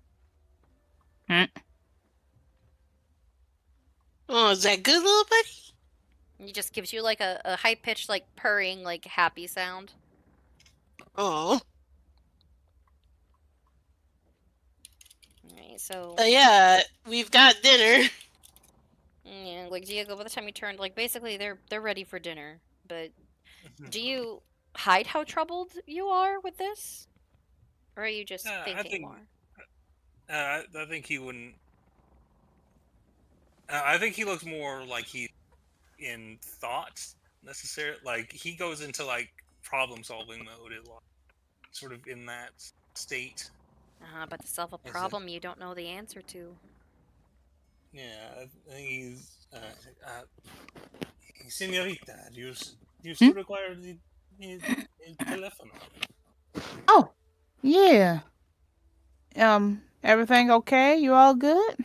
Oh, is that good, little buddy? And he just gives you like a high pitched like purring like happy sound. Oh. Alright, so yeah, we've got dinner. Yeah, like Diego, by the time you turned, like basically they're ready for dinner. But do you hide how troubled you are with this? Or are you just thinking more? I think he wouldn't. I think he looks more like he in thought necessarily. Like he goes into like problem solving mode a lot, sort of in that state. But to solve a Is it- problem you don't know the answer to. Yeah, I think he's. Senorita, do you Hmm? still require the telephone? Oh, yeah. Everything okay? You all good?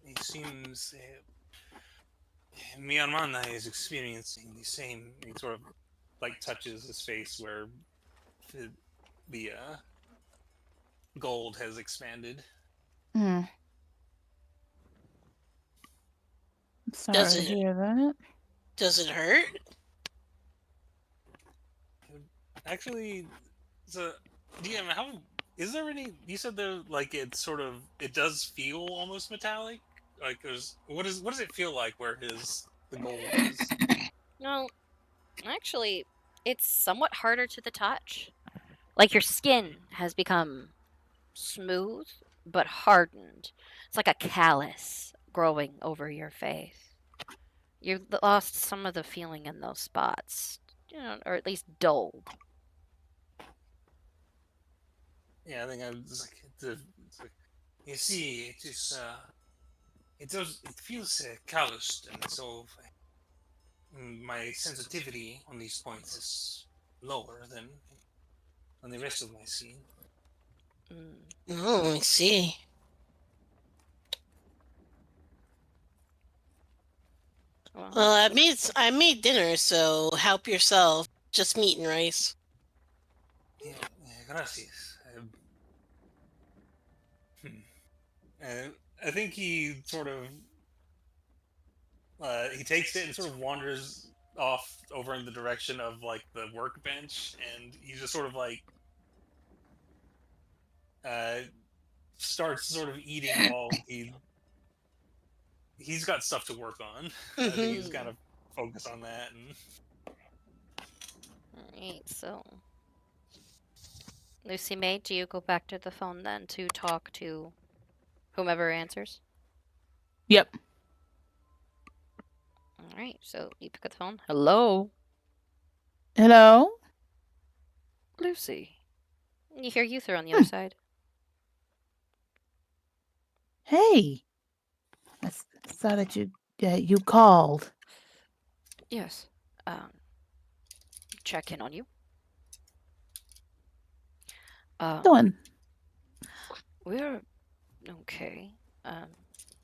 It seems mi hermana is experiencing the same. He sort of like touches his face where the gold has expanded. Hmm. I'm sorry Does to it hear that. does it hurt? Actually, so DM, how is there any? You said there like it's sort of it does feel almost metallic. Like there's what does it feel like where the gold is? No, actually, it's somewhat harder to the touch. Like your skin has become smooth but hardened. It's like a callus growing over your face. You've lost some of the feeling in those spots, or at least dulled. Yeah, I think I was like, it's like you see, it is it feels calloused, and so my sensitivity on these points is lower than on the rest of my scene. Oh, I see. Well, I made dinner, so help yourself. Just meat and rice. Yeah, gracias. I think he sort of he takes it and sort of wanders off over in the direction of like the workbench, and he just sort of like uh, starts sort of eating while he's got stuff to work on. I think he's kind of focused on that. And Alright, so. Lucy May, do you go back to the phone then to talk to whomever answers? Yep. Alright, so you pick up the phone. Hello? Hello? Lucy. You hear Uther on the other side. Hey. I saw that you called. Yes. Check in on you. Doing? We're okay.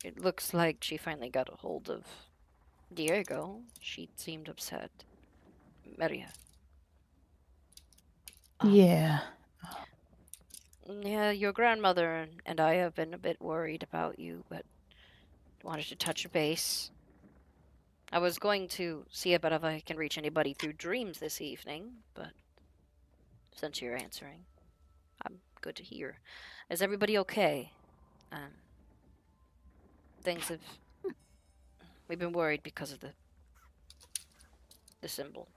It looks like she finally got a hold of Diego. She seemed upset. Maria. Yeah. Yeah, your grandmother and I have been a bit worried about you, but wanted to touch base. I was going to see about if I can reach anybody through dreams this evening, but since you're answering, I'm good to hear. Is everybody okay? Things have... We've been worried because of the symbol.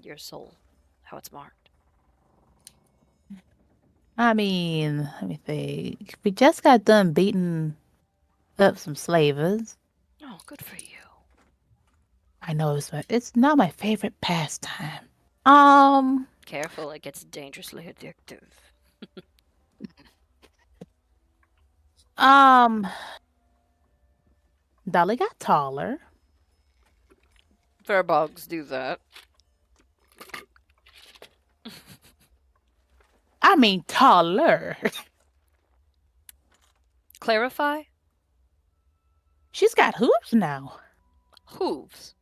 Your soul. How it's marked. I mean, let me think. We just got done beating up some slavers. Oh, good for you. I know it's not my favorite pastime. Careful, it gets dangerously addictive. Dolly got taller. Fair bugs do that. I mean taller. Clarify? She's got hooves now. Hooves?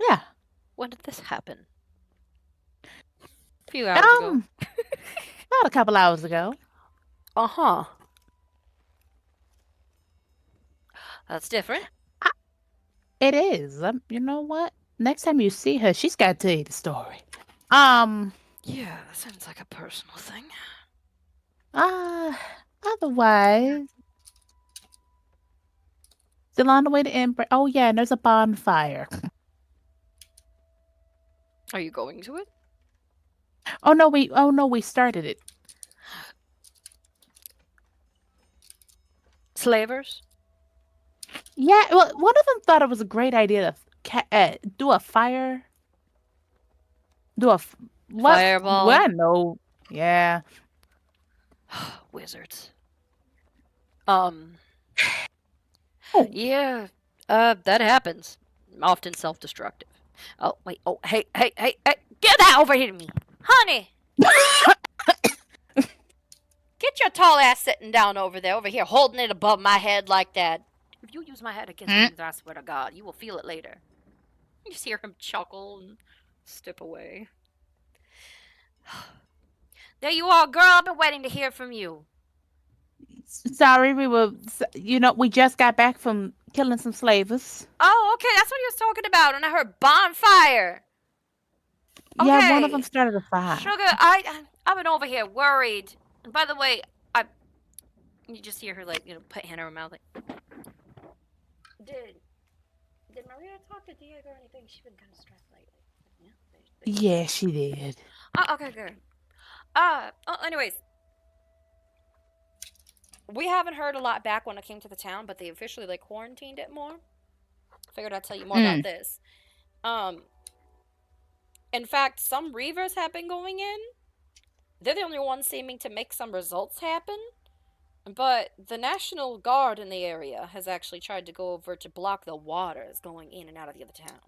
Yeah. When did this happen? A few hours ago. About a couple hours ago. Uh-huh. That's different. It is. You know what? Next time you see her, she's got to tell you the story. Yeah, that sounds like a personal thing. Otherwise, still on the way to Emporium. Oh yeah, and there's a bonfire. Are you going to it? Oh no, we started it. slavers? Yeah, well, one of them thought it was a great idea to do a fire. What? Fireball. Well, I know. Yeah. Wizards. Yeah, that happens. Often self-destructive. Oh, wait. Oh, hey. Get that over here to me. Honey! Get your tall ass sitting down over here, holding it above my head like that. If you use my head against me, I swear to God, you will feel it later. You just hear him chuckle and step away. There you are, girl. I've been waiting to hear from you. Sorry, we just got back from killing some slavers. Oh, okay. That's what he was talking about. And I heard bonfire. Yeah, one of Okay. them started a fire. Sugar, I've been over here worried. And by the way, you just hear her put hand on her mouth Did Maria talk to Diego or anything? She's been kind of stressed lately. Yeah, she did. Oh, okay, good. Anyways, we haven't heard a lot back when it came to the town, but they officially quarantined it more. Figured I'd tell you more about this. In fact, some Reavers have been going in. They're the only ones seeming to make some results happen. But the National Guard in the area has actually tried to go over to block the waters going in and out of the other town.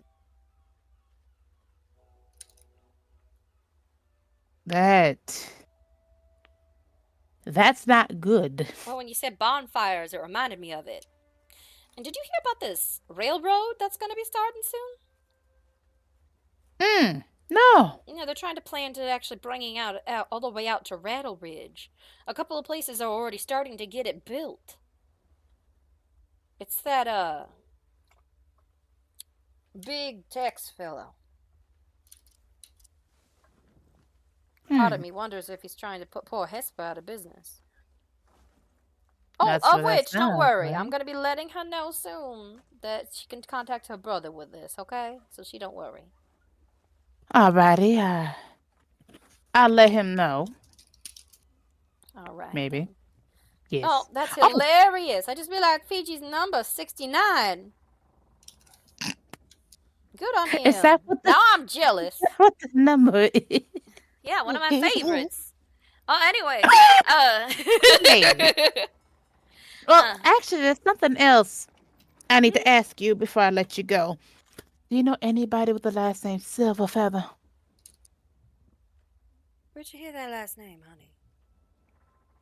That's not good. Well, when you said bonfires, it reminded me of it. And did you hear about this railroad that's going to be starting soon? No. They're trying to plan to actually bringing out all the way out to Rattle Ridge. A couple of places are already starting to get it built. It's that, big Tex fellow. Part of me wonders if he's trying to put poor Hesper out of business. Of which, don't worry, I'm going to be letting her know soon that she can contact her brother with this, okay? So she don't worry. Alrighty, I'll let him know. Alright. Maybe. Yes. Oh, that's hilarious. I just realized Fiji's number 69. Good on him. Is that what now I'm jealous. Is that what the number is? Yeah, one of my favorites. Anyway. Well, actually, there's something else I need to ask you before I let you go. Do you know anybody with the last name Silverfeather? Where'd you hear that last name, honey?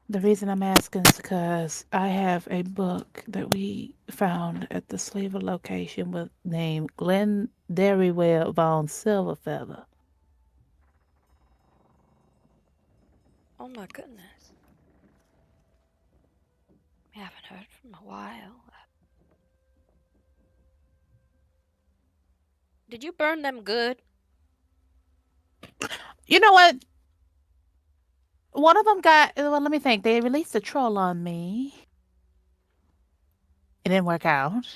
The reason I'm asking is because I have a book that we found at the slaver location with name Glenn Derrywell von Silverfeather. Oh my goodness. I haven't heard from a while. Did you burn them good? You know what? One of them let me think. They released a troll on me. It didn't work out.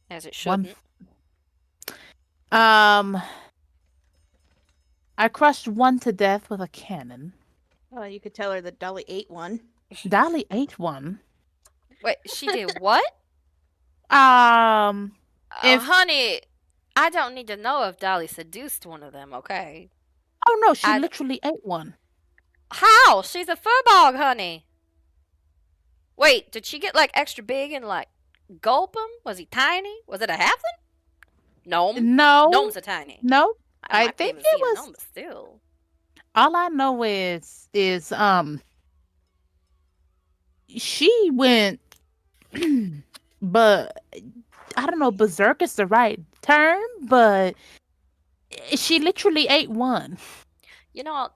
As it shouldn't. I crushed one to death with a cannon. Oh, you could tell her that Dolly ate one. Dolly ate one. Wait, she did what? Honey, I don't need to know if Dolly seduced one of them, okay? Oh no, she literally ate one. How? She's a furbog, honey. Wait, did she get extra big and gulp him? Was he tiny? Was it a halfling? Gnome? No. Gnomes are tiny. No. I think it it was. Gnome, but still. All I know is she went, but I don't know, berserk is the right term, but she literally ate one.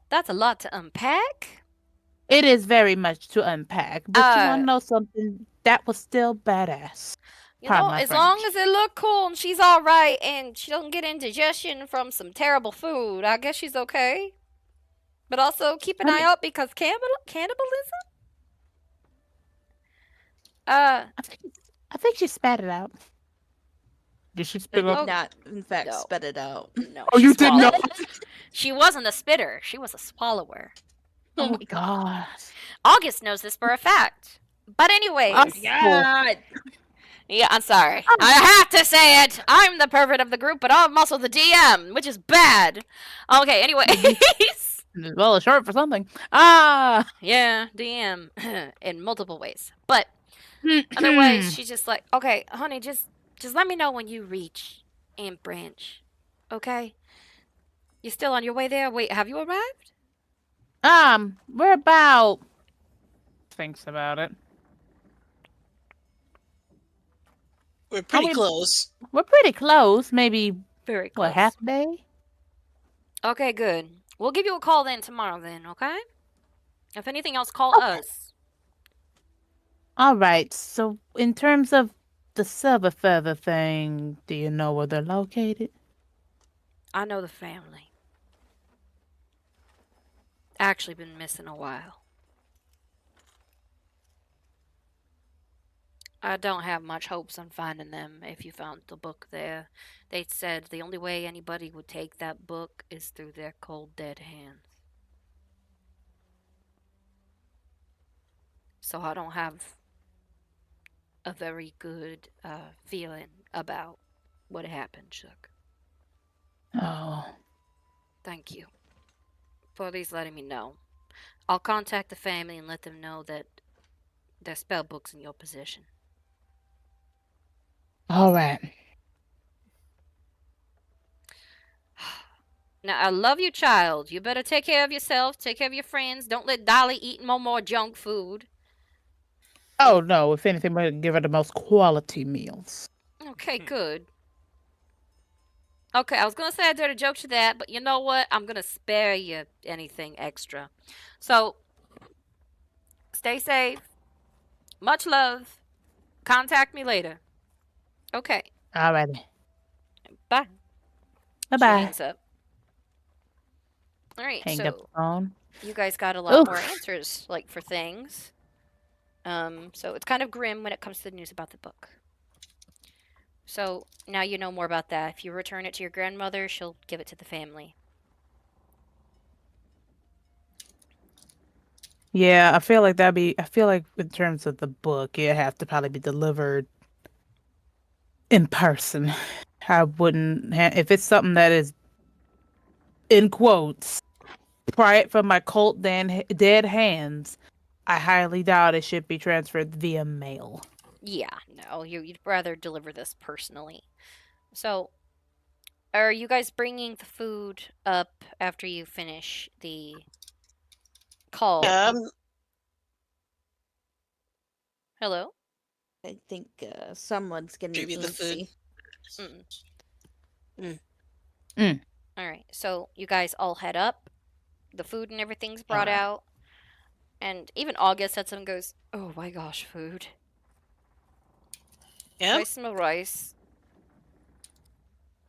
That's a lot to unpack. It is very much to unpack, but you want to know something? That was still badass. As long as it look cool and she's all right and she don't get indigestion from some terrible food, I guess she's okay. But also keep an eye out because cannibalism? I think she spat it out. Did she spit it out? Not, in fact, spit it out. No. Oh, you did not? She wasn't a spitter. She was a swallower. Oh my god. August knows this for a fact. But anyways, Us. God. yeah, I'm sorry. I have to say it. I'm the pervert of the group, but I'm also the DM, which is bad. Okay, anyways. Well, it's short for something. Ah. Yeah, DM in multiple ways. But otherwise, she's just like, okay, honey, just let me know when you reach Amp Branch. Okay? You still on your way there? Wait, have you arrived? We're about. Thinks about it. We're pretty close. We're pretty close. Maybe Very close. what, half a day? Okay, good. We'll give you a call then tomorrow then, okay? If anything else, call us. All right. So, in terms of the silver feather thing, do you know where they're located? I know the family. Actually been missing a while. I don't have much hopes on finding them if you found the book there. They said the only way anybody would take that book is through their cold, dead hands. So I don't have a very good feeling about what happened, Chuck. Oh. Thank you for at least letting me know. I'll contact the family and let them know that their spell book's in your possession. All right. Now, I love you, child. You better take care of yourself, take care of your friends. Don't let Dolly eat no more junk food. Oh, no. If anything, we're going to give her the most quality meals. Okay, good. Okay, I was going to say I did a joke to that, but you know what? I'm going to spare you anything extra. So, stay safe. Much love. Contact me later. Okay. All right. Bye. Bye-bye. Hands up. All right, Hang so up the phone. you guys got a lot Oof. more answers, like, for things. So it's kind of grim when it comes to the news about the book. So now you know more about that. If you return it to your grandmother, she'll give it to the family. Yeah, I feel like I feel like in terms of the book, it has to probably be delivered in person. I wouldn't, if it's something that is, in quotes, prior from my cold dead hands, I highly doubt it should be transferred via mail. Yeah, no, you'd rather deliver this personally. So, are you guys bringing the food up after you finish the call? Hello? I think someone's getting Maybe the food. Mm. All right, so you guys all head up. The food and everything's brought out. And even August had some goes, oh my gosh, food. Yeah. I smell rice.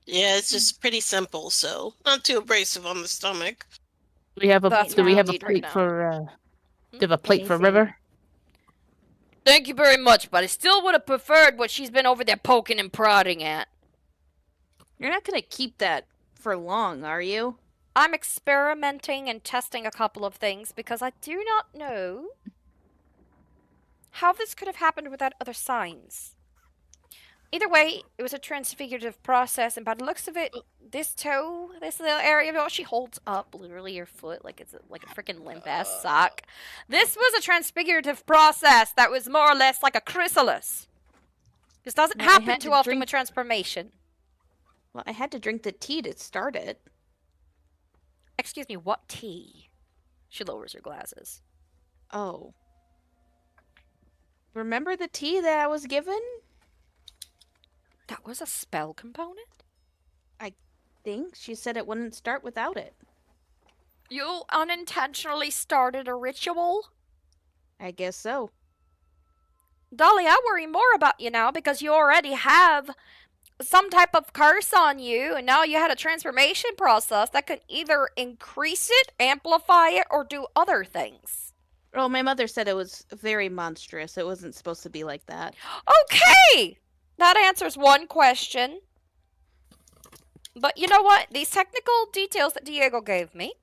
Yeah, it's just pretty simple, so not too abrasive on the stomach. Do we have a That's do we what have we a need plate right for do we have a plate for Anything. River? Thank you very much, but I still would have preferred what she's been over there poking and prodding at. You're not gonna keep that for long, are you? I'm experimenting and testing a couple of things because I do not know how this could have happened without other signs. Either way, it was a transfigurative process, and by the looks of it, this toe, this little area of yours, she holds up literally your foot like it's like a freaking limp-ass sock. This was a transfigurative process that was more or less like a chrysalis. This doesn't Well, I happen had too to often drink- with transformation. Well, I had to drink the tea to start it. Excuse me, what tea? She lowers her glasses. Oh. Remember the tea that I was given? That was a spell component? I think she said it wouldn't start without it. You unintentionally started a ritual? I guess so. Dolly, I worry more about you now because you already have some type of curse on you, and now you had a transformation process that could either increase it, amplify it, or do other things. Well, my mother said it was very monstrous. It wasn't supposed to be like that. Okay! That answers one question. But you know what? These technical details that Diego gave me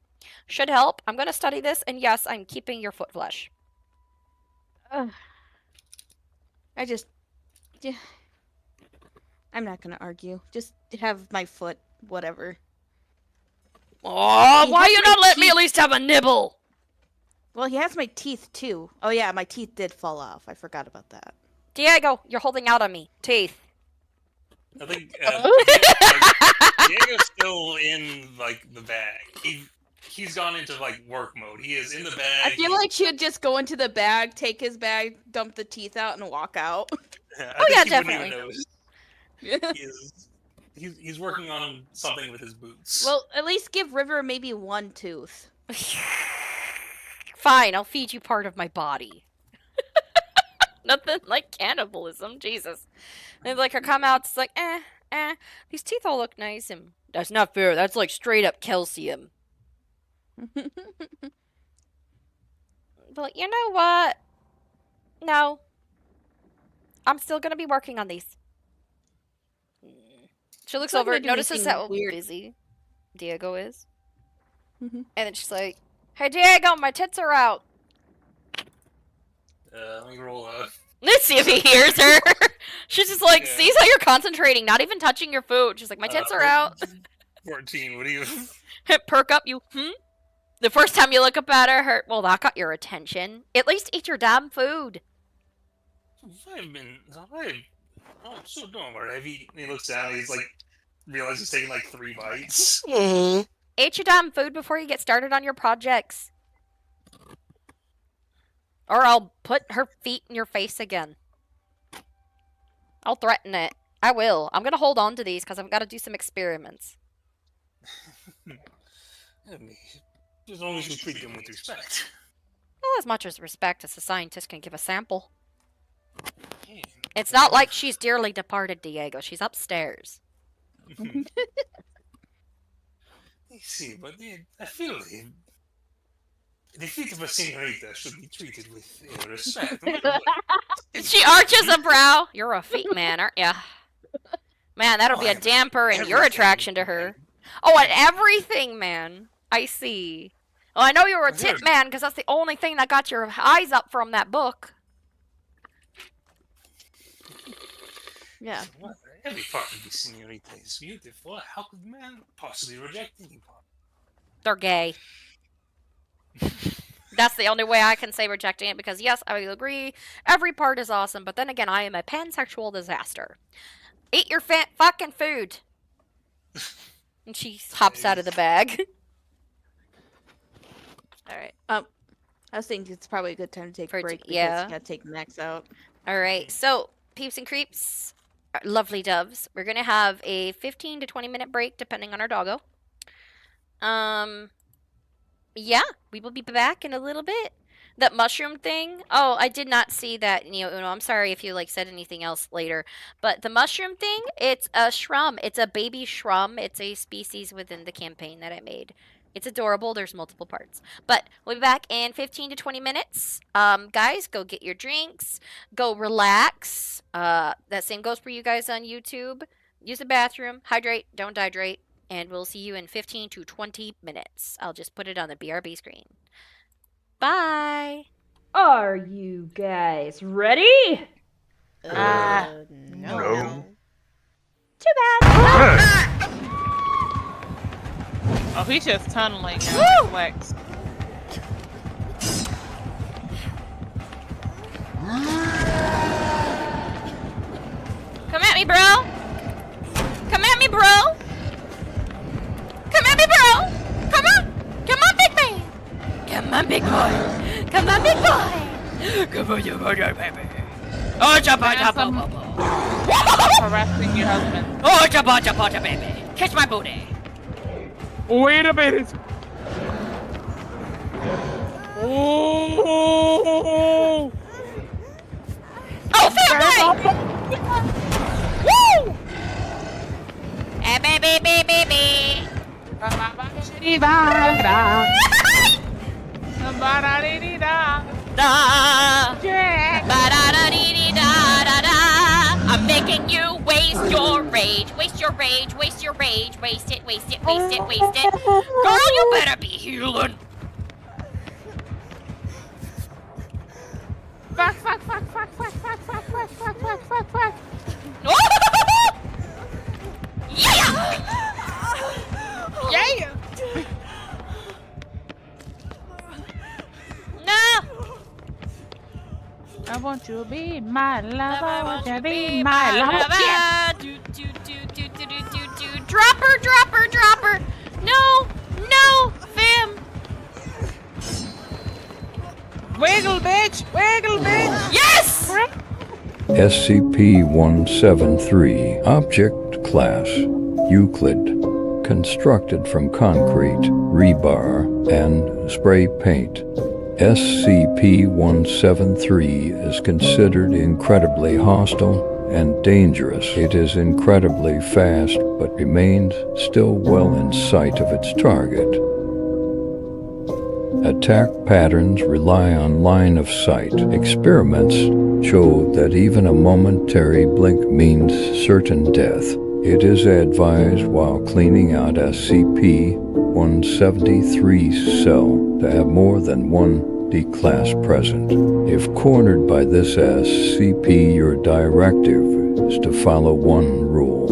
should help. I'm going to study this, and yes, I'm keeping your foot flesh. Yeah. I'm not gonna argue. Just have my foot, whatever. Oh, He why has you my not let me teeth- at least have a nibble? Well, he has my teeth too. Oh yeah, my teeth did fall off. I forgot about that. Diego, you're holding out on me. Teeth. I think Diego's still in like the bag. He's gone into like work mode. He is in the bag. I feel like she'd just go into the bag, take his bag, dump the teeth out, and walk out. I think he definitely. wouldn't even notice. He's working on something with his boots. Well, at least give River maybe one tooth. Fine, I'll feed you part of my body. Nothing like cannibalism, Jesus. And like her come out, it's like, these teeth all look nice, and that's not fair. That's like straight up calcium. But you know what? No. I'm still gonna be working on these. She looks not over, gonna do notices anything how weird. busy Diego is. Mhm. And then she's like, hey Diego, my tits are out. Let me roll up. Let's see if he hears her. She's just like, Yeah. sees how you're concentrating, not even touching your food. She's like, my tits are out. 14. What do you? Perk up, you, The first time you look up at her, well, that got your attention. At least eat your damn food. Oh, so don't worry. He looks down. He's like, realizes he's taking like 3 bites. Eat your damn food before you get started on your projects. Or I'll put her feet in your face again. I'll threaten it. I will. I'm gonna hold on to these because I've got to do some experiments. As long as you treat them with respect. Well, as much as respect as a scientist can give a sample. It's not like she's dearly departed, Diego. She's upstairs. I see, but I feel the feet of a senorita should be treated with respect. She arches a brow. You're a feet man, aren't ya? Man, that'll be a damper in your attraction to her. Oh, and everything, man. I see. Well, I know you were a tit man because that's the only thing that got your eyes up from that book. Yeah. Every part of the senorita is beautiful. How could man possibly reject any part? They're gay. That's the only way I can say rejecting it because, yes, I agree, every part is awesome, but then again, I am a pansexual disaster. Eat your fucking food. And she hops out of the bag. Alright. I was thinking it's probably a good time to take a break because yeah. you gotta take Max out. Alright, so, peeps and creeps, lovely doves, we're gonna have a 15 to 20 minute break depending on our doggo. Yeah, we will be back in a little bit. That mushroom thing, oh, I did not see that, Uno, I'm sorry if you, said anything else later, but the mushroom thing, it's a shrum, it's a baby shrum, it's a species within the campaign that I made. It's adorable, there's multiple parts. But we'll be back in 15 to 20 minutes. Guys, go get your drinks, go relax. That same goes for you guys on YouTube. Use the bathroom, hydrate, don't dehydrate. And we'll see you in 15 to 20 minutes. I'll just put it on the BRB screen. Bye! Are you guys ready? No. Too bad. Oh, he's just tunneling now. Flex. Come at me, bro! Come at me, bro! Come at me, bro! Come on! Come on, big man! Come on, big boy! Come on, big boy! Come on, you baby! Oh, harassing your husband. Oh, baby! Kiss my booty! Wait a minute! Oh! Oh, family! Woo! Hey, baby! I'm making you waste your rage. Waste your rage. Waste your rage. Waste it. Waste it. Waste it. Waste it. Girl, you better be healing. Fuck. Yeah! No! I want you to be my lover. I want you to be my lover. Yeah. Drop her, drop her, drop her! No! No! Fam! Wiggle, bitch! Wiggle, bitch! Yes! SCP-173 Object Class Euclid. Constructed from concrete, rebar, and spray paint. SCP-173 is considered incredibly hostile and dangerous. It is incredibly fast, but remains still well in sight of its target. Attack patterns rely on line of sight. Experiments show that even a momentary blink means certain death. It is advised while cleaning out SCP-173's cell to have more than one D-class present. If cornered by this SCP, your directive is to follow one rule.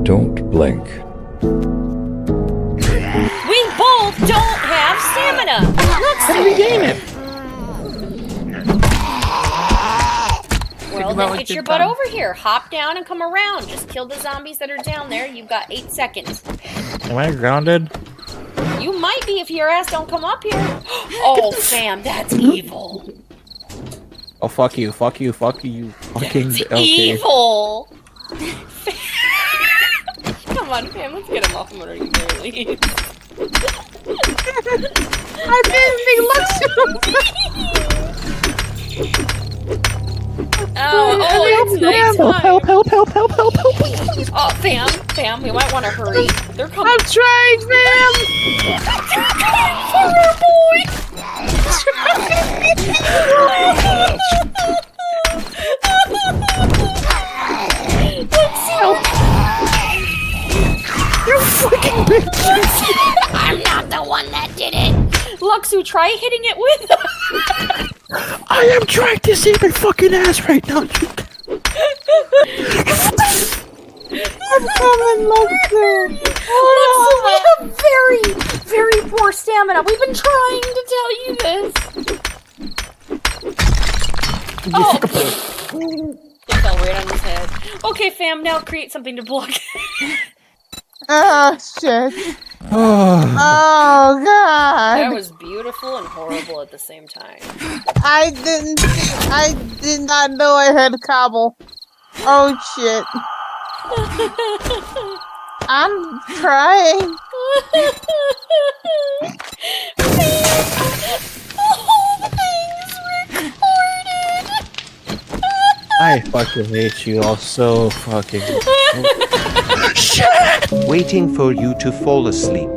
Don't blink. We both don't have stamina! How do we gain it? Well, then get your butt over here. Hop down and come around. Just kill the zombies that are down there. You've got 8 seconds. Am I grounded? You might be if your ass don't come up here. Oh, fam, that's evil. Oh, fuck you, fuck you, fuck you. Fucking That's okay. evil. Come on, fam, let's get him off him already. I didn't think it's nighttime. Help, help, help, help, help, help. Oh, fam, we might want to hurry. They're coming. I'm trying, fam! Poor boy! You fucking bitch! I'm not the one that did it! Luxu, try hitting it with I am trying to save my fucking ass right now. I'm coming, Luxu! Luxu, we have very, very poor stamina. We've been trying to tell you this. Oh! It fell right on his head. Okay, fam, now create something to block. Oh, shit. Oh, God. That was beautiful and horrible at the same time. I did not know I had cobble. Oh, shit. I'm trying. I fucking hate you all so fucking. Waiting for you to fall asleep.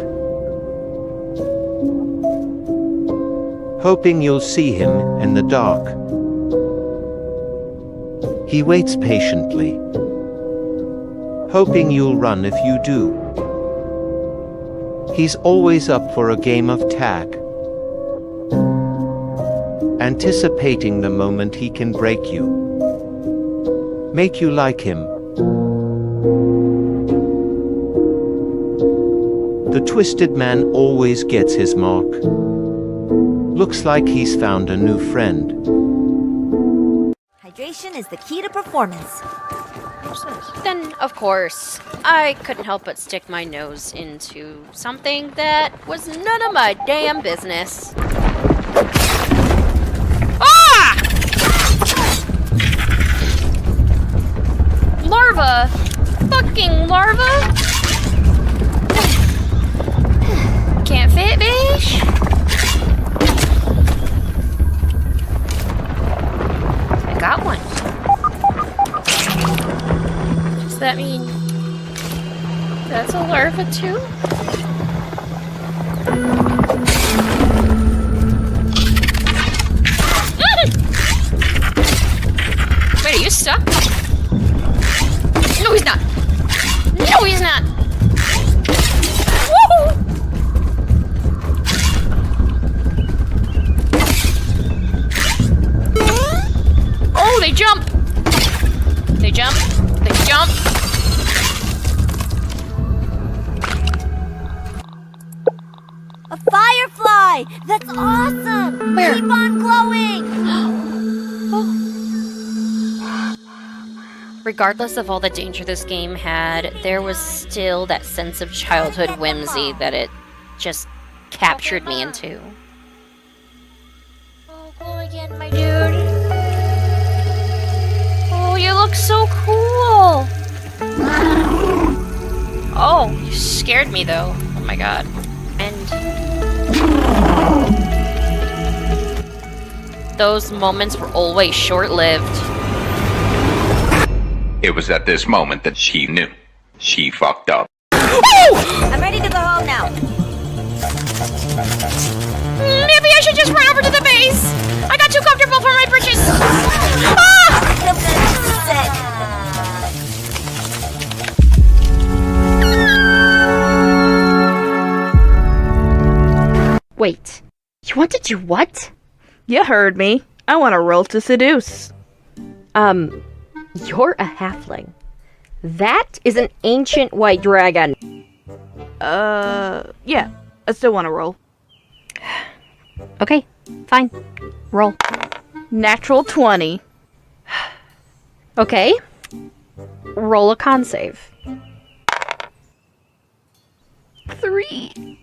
Hoping you'll see him in the dark. He waits patiently. Hoping you'll run if you do. He's always up for a game of tag. Anticipating the moment he can break you. Make you like him. The twisted man always gets his mark. Looks like he's found a new friend. Hydration is the key to performance. Then, of course, I couldn't help but stick my nose into something that was none of my damn business. Ah! Larva! Fucking larva! Can't fit, bitch! I got one. Does that mean that's a larva too? Wait, are you stuck? No, he's not. No, he's not. Woo! Oh, they jump. A firefly! That's awesome! Where? Keep on glowing! Regardless of all the danger this game had, there was still that sense of childhood whimsy that it just captured me into. Oh, glow again, my dude. Oh, you look so cool. Oh, you scared me though. Oh my god. And those moments were always short-lived. It was at this moment that she knew. She fucked up. I'm ready to go home now. Maybe I should just run over to the base. I got too comfortable for my britches. Wait, you want to do what? You heard me. I want to roll to seduce. You're a halfling. That is an ancient white dragon. Yeah. I still want to roll. Okay, fine. Roll. Natural 20. Okay. Roll a con save. 3.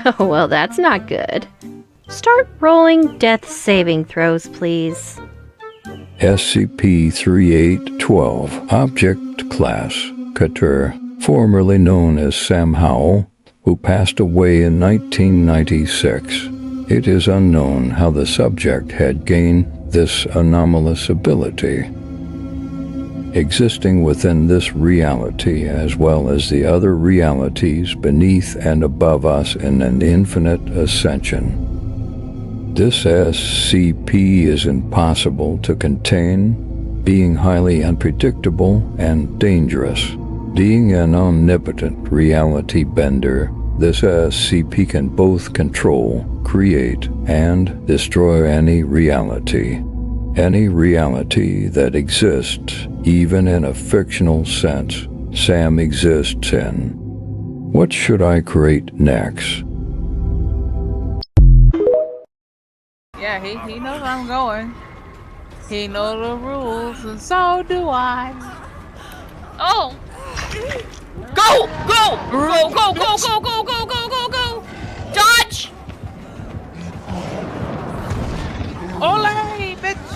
Oh, well, that's not good. Start rolling death saving throws, please. SCP-3812, Object Class, Katur, formerly known as Sam Howell, who passed away in 1996. It is unknown how the subject had gained this anomalous ability. Existing within this reality as well as the other realities beneath and above us in an infinite ascension. This SCP is impossible to contain, being highly unpredictable and dangerous. Being an omnipotent reality bender, this SCP can both control, create, and destroy any reality. Any reality that exists, even in a fictional sense, Sam exists in. What should I create next? Yeah, he knows where I'm going. He knows the rules, and so do I. Oh. Go! Go! Go, go, go, go, go, go, go, go, go! Dodge! Ole, bitch!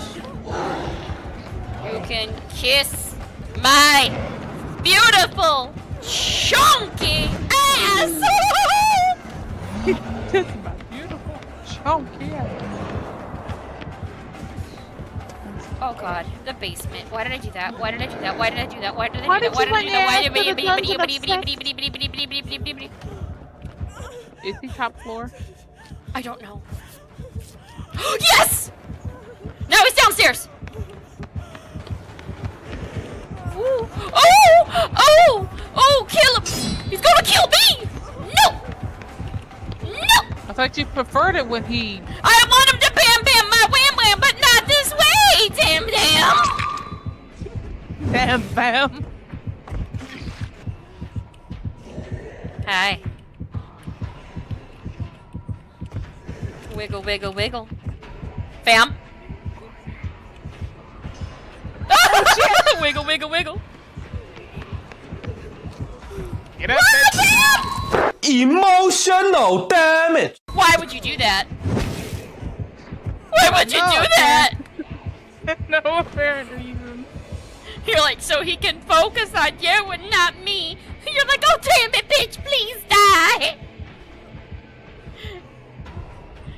You can kiss my beautiful, chunky ass! Kiss my beautiful, chunky ass. Oh god, the basement. Why did I do that? Why did I do that? Why did I do that? Why did I do Why that? did Why you did I do that? Why did put I your do that? Is he top floor? I don't know. Yes! Now he's downstairs! Ooh. Oh! Oh! Oh! Kill him! He's gonna kill me! No! No! I thought you preferred it when he... I want him to bam bam my wham wham, but not this way! Damn damn! Damn bam! Hi. Wiggle, wiggle, wiggle. Bam! Wiggle, wiggle, wiggle. Get up, Bam! Emotional damage! Why would you do that? Why would you do that? No apparent reason. You're like, so he can focus on you and not me. You're like, oh damn it, bitch, please die.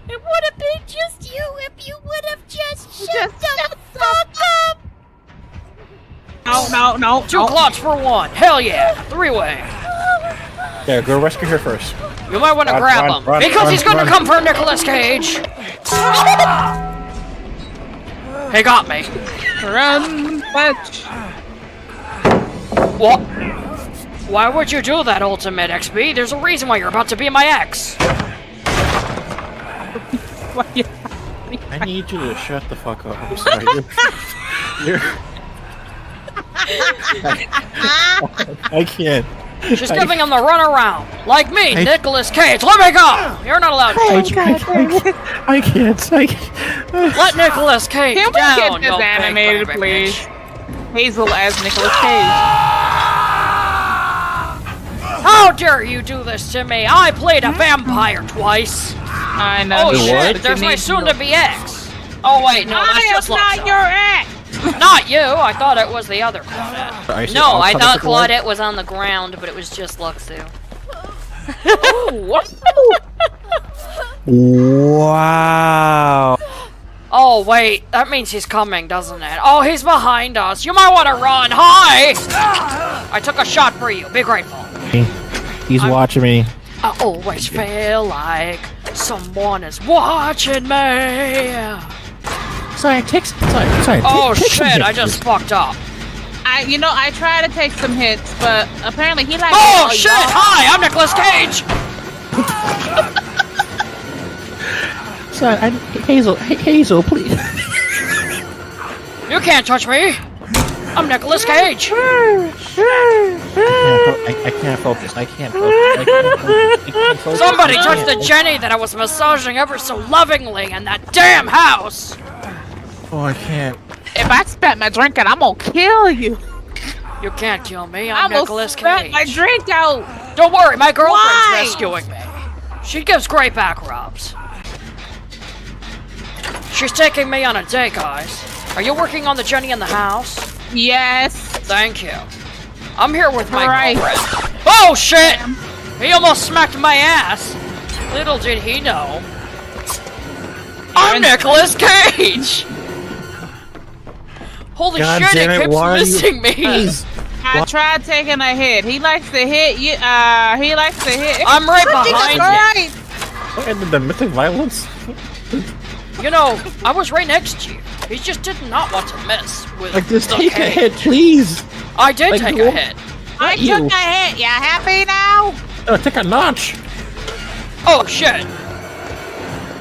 It would have been just you if you would have just shut the fuck up. No. 2 clots for 1. Hell yeah. 3-way. Yeah, go rescue her first. You might want to grab him. Because he's going to come for Nicolas Cage. He got me. Run, fetch. What? Why would you do that, Ultimate XP? There's a reason why you're about to be my ex. I need you to shut the fuck up. I'm sorry. I can't. She's giving him the runaround. Like me, Nicolas Cage. Let me go! You're not allowed to touch me. I can't. Let Nicolas Cage Can we down, get this you big animated, baby please? bitch. Hazel as Nicolas Cage. How dare you do this to me? I played a vampire twice. I know. Oh shit, there's my soon-to-be ex. Oh wait, no, that's just not your ex. Not you. I thought it was the other Claudette. No, I thought Claudette was on the ground, but it was just Luxu. Wow. Oh wait, that means he's coming, doesn't it? Oh, he's behind us. You might want to run. Hi! I took a shot for you. Be grateful. He's watching me. I always feel like someone is watching me. Sorry. Oh shit, I just fucked up. I tried to take some hits, but apparently he likes. Oh shit! Hi, I'm Nicolas Cage. Sorry, Hazel, please. You can't touch me. I'm Nicolas Cage. I can't focus. I can't focus. Somebody touched the Jenny that I was massaging ever so lovingly in that damn house. Oh, I can't. If I spent my drink out, I'm gonna kill you. You can't kill me. I'm Nicolas Cage. My drink out. Don't worry, my girlfriend's rescuing me. She gives great back rubs. She's taking me on a date, guys. Are you working on the Jenny in the house? Yes. Thank you. I'm here with my girlfriend. Oh shit! He almost smacked my ass. Little did he know. I'm Nicolas Cage! Holy God shit, damn it it, keeps why are you- missing me! Please. I tried taking a hit. He likes to hit you. He likes to hit. I'm right behind him. And the domestic violence? You know, I was right next to you. He just did not want to mess with Like, just the take a cage. hit, please. I did Like, take go- a hit. I you. took a hit. You happy now? Take a notch. Oh shit!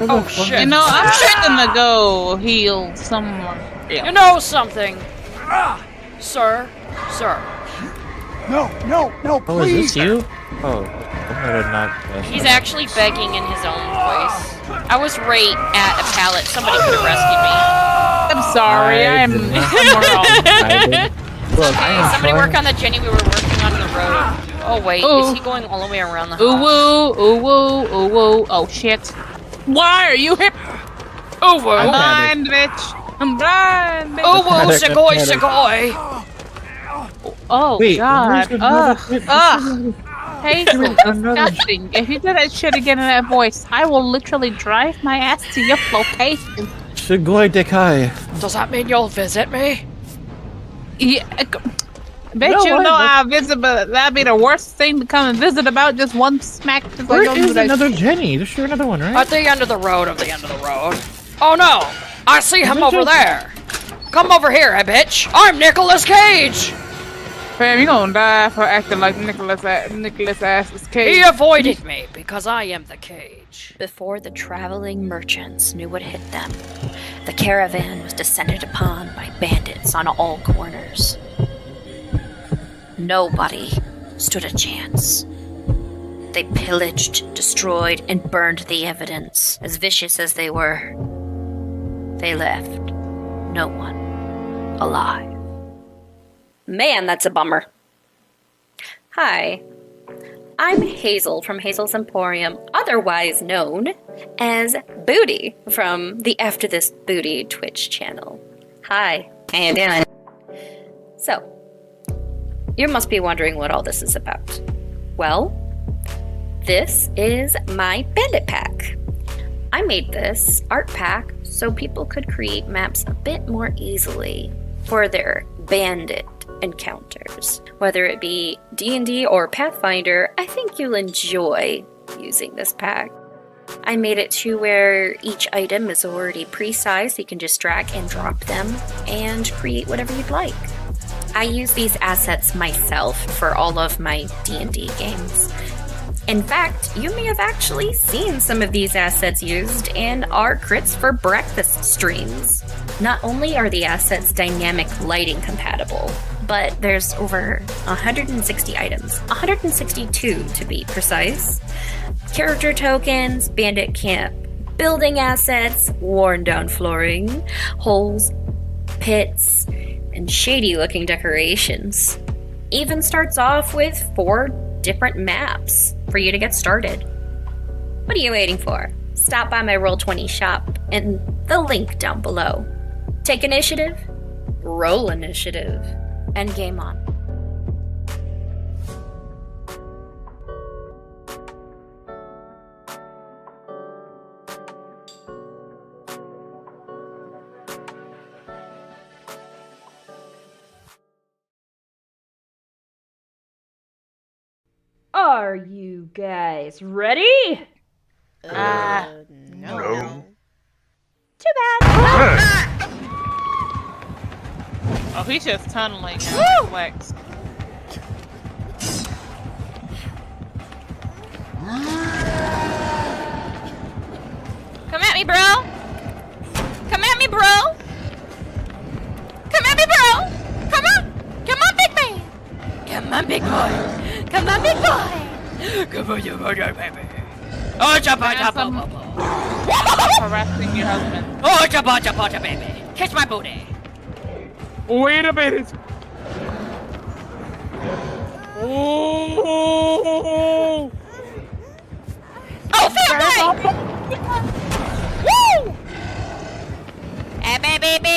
Oh shit! You know, I'm just gonna go heal someone. You know something, sir? No, please. Oh, is this you? Oh, I did not. He's actually begging in his own voice. I was right at a pallet. Somebody could have rescued me. I'm sorry. I'm wrong. Okay, somebody work on the Jenny we were working on the road. Oh wait, is he going all the way around the house? Ooh woo, ooh woo, ooh woo. Oh shit. Why are you hip? Ooh woo. I'm blind, bitch. I'm blind, bitch. Ooh woo, segoy. Oh Wait, god. where's Ugh. Hazel, disgusting. If you do that shit again in that voice, I will literally drive my ass to your location. Shigoi Dekai. Does that mean you'll visit me? Yeah. Bet No, you know I- I'll visit, but that'd be the worst thing to come and visit about. Just one smack. Where is another Jenny? There's sure another one, right? At the end of the road Oh no! I see him over there! Come over here, bitch! I'm Nicolas Cage! Fam, you gonna die for acting like Nicolas Ass's Cage. He avoided me because I am the cage. Before the traveling merchants knew what hit them, the caravan was descended upon by bandits on all corners. Nobody stood a chance. They pillaged, destroyed, and burned the evidence. As vicious as they were, they left no one alive. Man, that's a bummer. Hi, I'm Hazel from Hazel's Emporium, otherwise known as Booty from the AfterDisBooty Twitch channel. Hi, how you doing? So, you must be wondering what all this is about. Well, this is my bandit pack. I made this art pack so people could create maps a bit more easily for their bandit encounters. Whether it be D&D or Pathfinder, I think you'll enjoy using this pack. I made it to where each item is already pre-sized, so you can just drag and drop them and create whatever you'd like. I use these assets myself for all of my D&D games. In fact, you may have actually seen some of these assets used in our Crits4Breakfast streams. Not only are the assets dynamic lighting compatible, but there's over 160 items. 162 to be precise. Character tokens, bandit camp, building assets, worn down flooring, holes, pits, and shady looking decorations. Even starts off with 4 different maps for you to get started. What are you waiting for? Stop by my Roll20 shop and the link down below. Take initiative, roll initiative, and game on. Are you guys ready? No. Too bad. Oh, he's just tunneling now. Flex. Come at me, bro. Come at me, bro. Come at me, bro. Come on. Come on, big man. Come on, big boy. Come on, big boy. Come on, you baby. Oh, chapa, Harassing your husband. Oh, chapa, baby. Kiss my booty. Wait a minute. Oh! Oh, family! Woo! Hey, baby.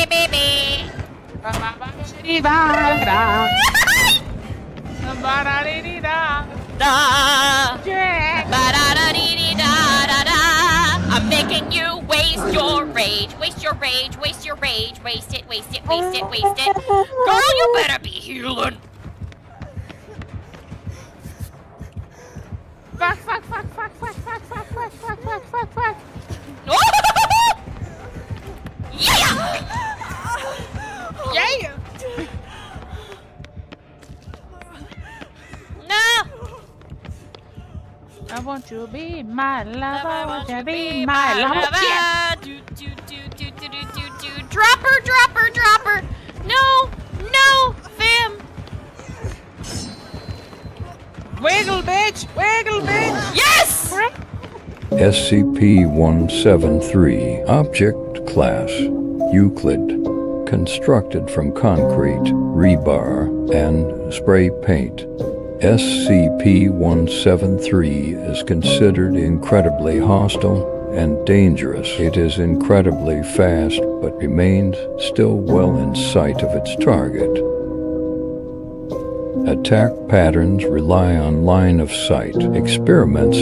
I'm making you waste your rage. Waste your rage. Waste your rage. Waste it. Waste it. Waste it. Waste it. Girl, you better be healing. Fuck. Yeah! Yeah! No! I want you to be my lover. I want you to be my lover. Drop her. No, fam. Wiggle, bitch. Yes! SCP-173 Object Class Euclid. Constructed from concrete, rebar, and spray paint. SCP-173 is considered incredibly hostile and dangerous. It is incredibly fast, but remains still well in sight of its target. Attack patterns rely on line of sight. Experiments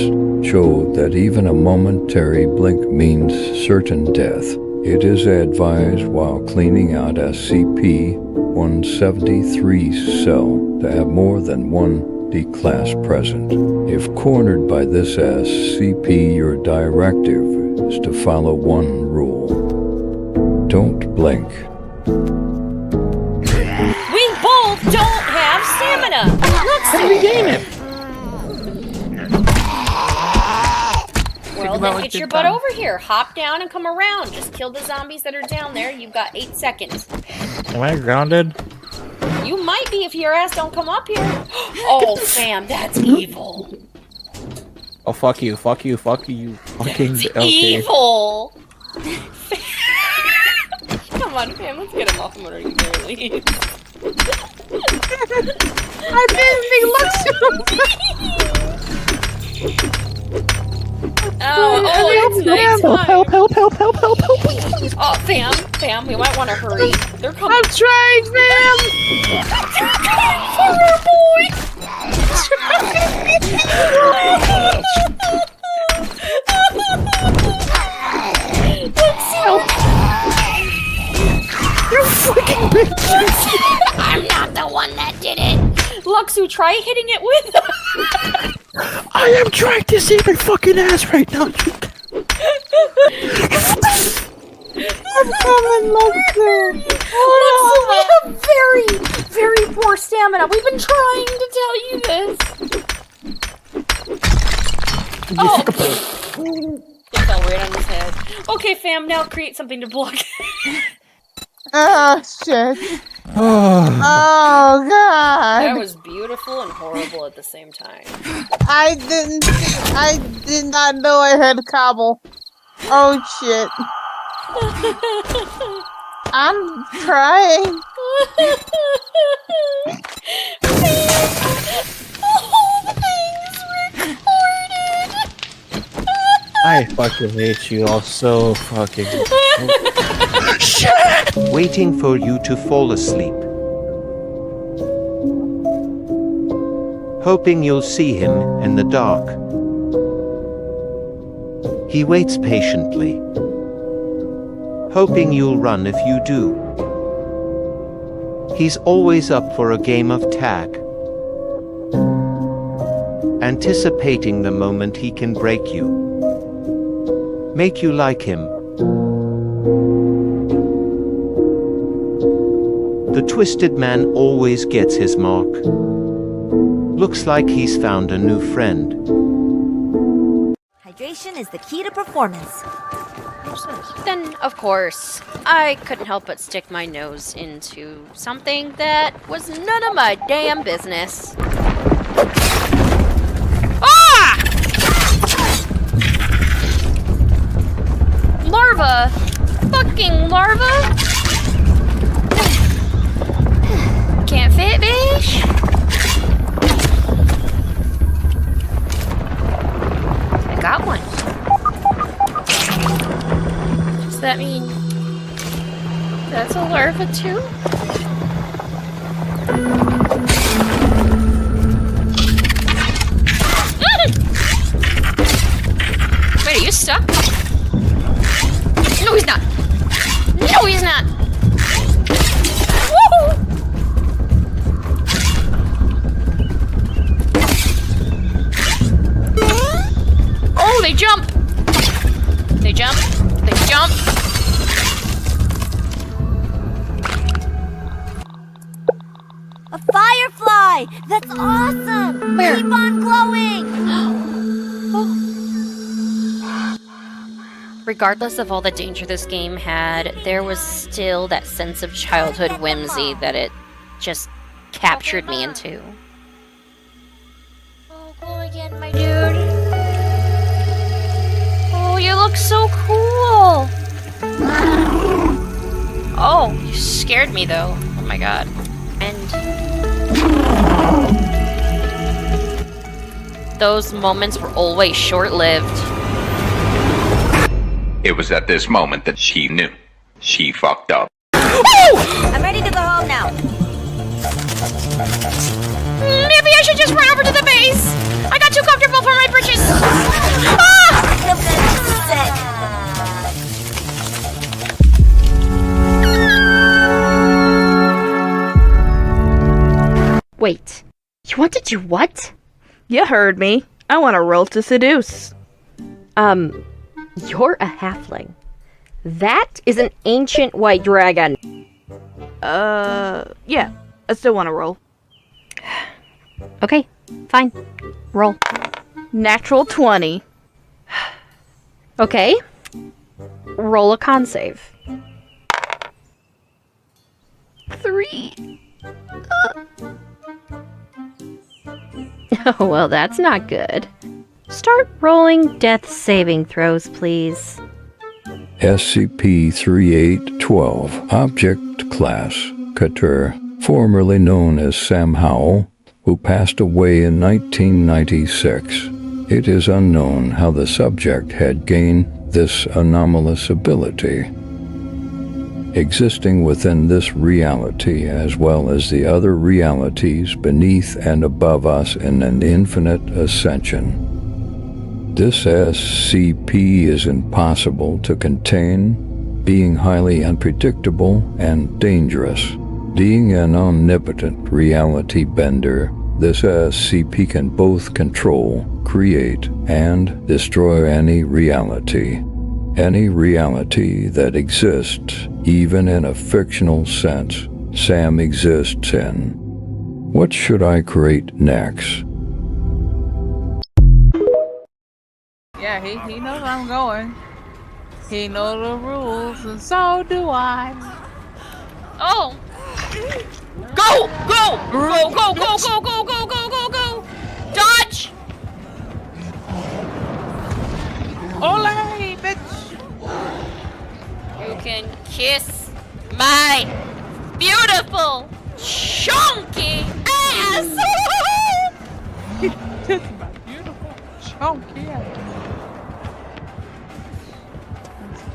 show that even a momentary blink means certain death. It is advised while cleaning out SCP-173's cell to have more than one D-class present. If cornered by this SCP, your directive is to follow one rule. Don't blink. We both don't have stamina. How do we gain it? Well, then get your butt over here. Hop down and come around. Just kill the zombies that are down there. You've got 8 seconds. Am I grounded? You might be if your ass don't come up here. Oh, fam, that's evil. Oh, fuck you. Fucking That's okay. evil. Come on, fam, let's get him off him already. I didn't think it's nighttime. Help. Oh, fam, we might want to hurry. They're coming. I'm trying, fam! They're coming for her, boy! Help! You freaking bitch! I'm not the one that did it! Luxu, try hitting it with I am trying to save my fucking ass right now. I'm coming, Luxu. Luxu, we have very, very poor stamina. We've been trying to tell you this. Oh! It fell right on his head. Okay, fam, now create something to block. Oh shit. Oh, Oh god. That was beautiful and horrible at the same time. I did not know I had cobble. Oh shit. I'm trying. I fucking hate you all so fucking. Waiting for you to fall asleep. Hoping you'll see him in the dark. He waits patiently. Hoping you'll run if you do. He's always up for a game of tag. Anticipating the moment he can break you. Make you like him. The twisted man always gets his mark. Looks like he's found a new friend. Hydration is the key to performance. Then, of course, I couldn't help but stick my nose into something that was none of my damn business. Ah! Larva! Fucking larva! Can't fit, bitch! I got one. Does that mean that's a larva too? Wait, are you stuck? No, he's not. No, he's not. Woo! Oh, they jump. They jump. They jump. A firefly! That's awesome! Where? Keep on glowing! Regardless of all the danger this game had, there was still that sense of childhood whimsy that it just captured me into. Oh, glow again, my dude. Oh, you look so cool. Oh, you scared me though. Oh my god. And those moments were always short-lived. It was at this moment that she knew. She fucked up. I'm ready to go home now. Maybe I should just run over to the base. I got too comfortable for my britches. Wait, you want to do what? You heard me. I want to roll to seduce. You're a halfling. That is an ancient white dragon. Yeah. I still want to roll. Okay, fine. Roll. Natural 20. Okay. Roll a con save. 3. Oh, well, that's not good. Start rolling death saving throws, please. SCP-3812, Object Class, Katur, formerly known as Sam Howell, who passed away in 1996. It is unknown how the subject had gained this anomalous ability. Existing within this reality as well as the other realities beneath and above us in an infinite ascension. This SCP is impossible to contain, being highly unpredictable and dangerous. Being an omnipotent reality bender, this SCP can both control, create, and destroy any reality. Any reality that exists, even in a fictional sense, Sam exists in. What should I create next? Yeah, he knows where I'm going. He knows the rules, and so do I. Oh! Go! Go! Go! Go! Go! Go! Go! Go! Go! Go! Go! Dodge! Ole, bitch! You can kiss my beautiful, chunky ass! Kiss my beautiful, chunky ass.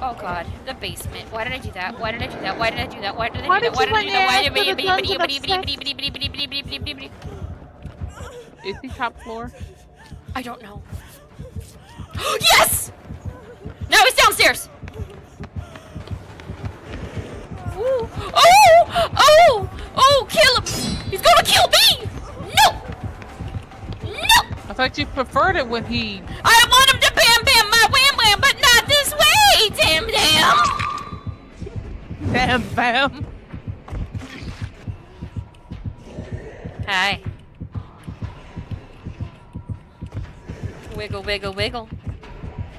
Oh god, the basement. Why did I do that? Why did I do that? Why did I do that? Why did I Why do that? did Why you did I do that? Why did I put your hands do that? Is he top floor? I don't know. Yes! No, he's downstairs! Ooh. Oh! Oh! Oh, kill him! He's gonna kill me! No! No! I thought you preferred it when he... I want him to bam bam my wham wham, but not this way, damn damn! Damn, bam. Hi. Wiggle, wiggle, wiggle.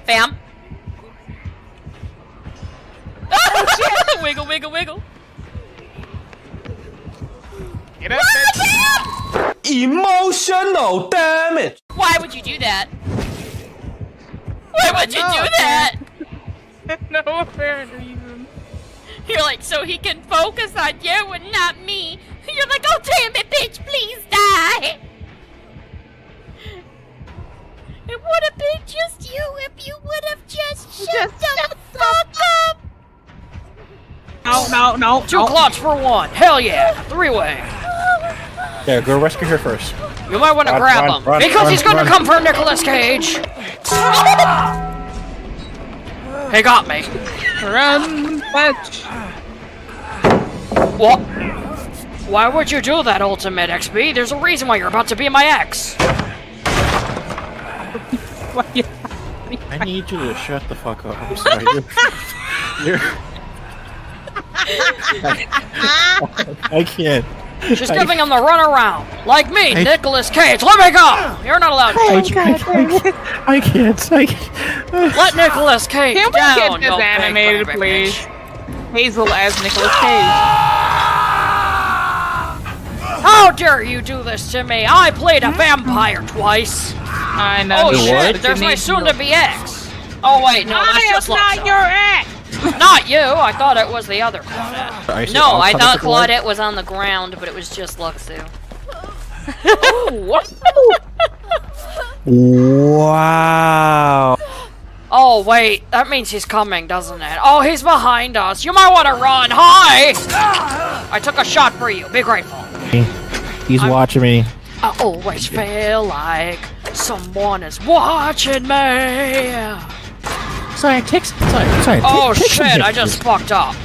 Bam! Wiggle, wiggle, wiggle. Get up, Bam! Emotional damage. Why would you do that? Why would you do that? No apparent reason. You're like, so he can focus on you and not me. You're like, oh damn it, bitch, please die. It would have been just you if you would have just shut the fuck up. No. Two clots for one. Hell yeah. Three-way. Yeah, go rescue her first. You might want to grab him. Because he's going to come for Nicolas Cage. He got me. Run, bitch. What? Why would you do that, Ultimate XP? There's a reason why you're about to be my ex. I need you to shut the fuck up. I'm sorry. You're... I can't. She's giving him the runaround. Like me, Nicolas Cage. Let me go! You're not allowed to touch me. I can't. Let Nicolas Cage Can we down, get this you big animated, baby please? bitch. Hazel as Nicolas Cage. How dare you do this to me? I played a vampire twice. I know. Oh you shit, would. there's my soon-to-be ex. Oh wait, no, that's just not your ex. Not you. I thought it was the other Claudette. No, I thought Claudette was on the ground, but it was just Luxu. Wow. Oh wait, that means he's coming, doesn't it? Oh, he's behind us. You might want to run. Hi! I took a shot for you. Be grateful. He's watching me. I always feel like someone is watching me. Sorry, sorry. Oh take some shit, hits, I just fucked up.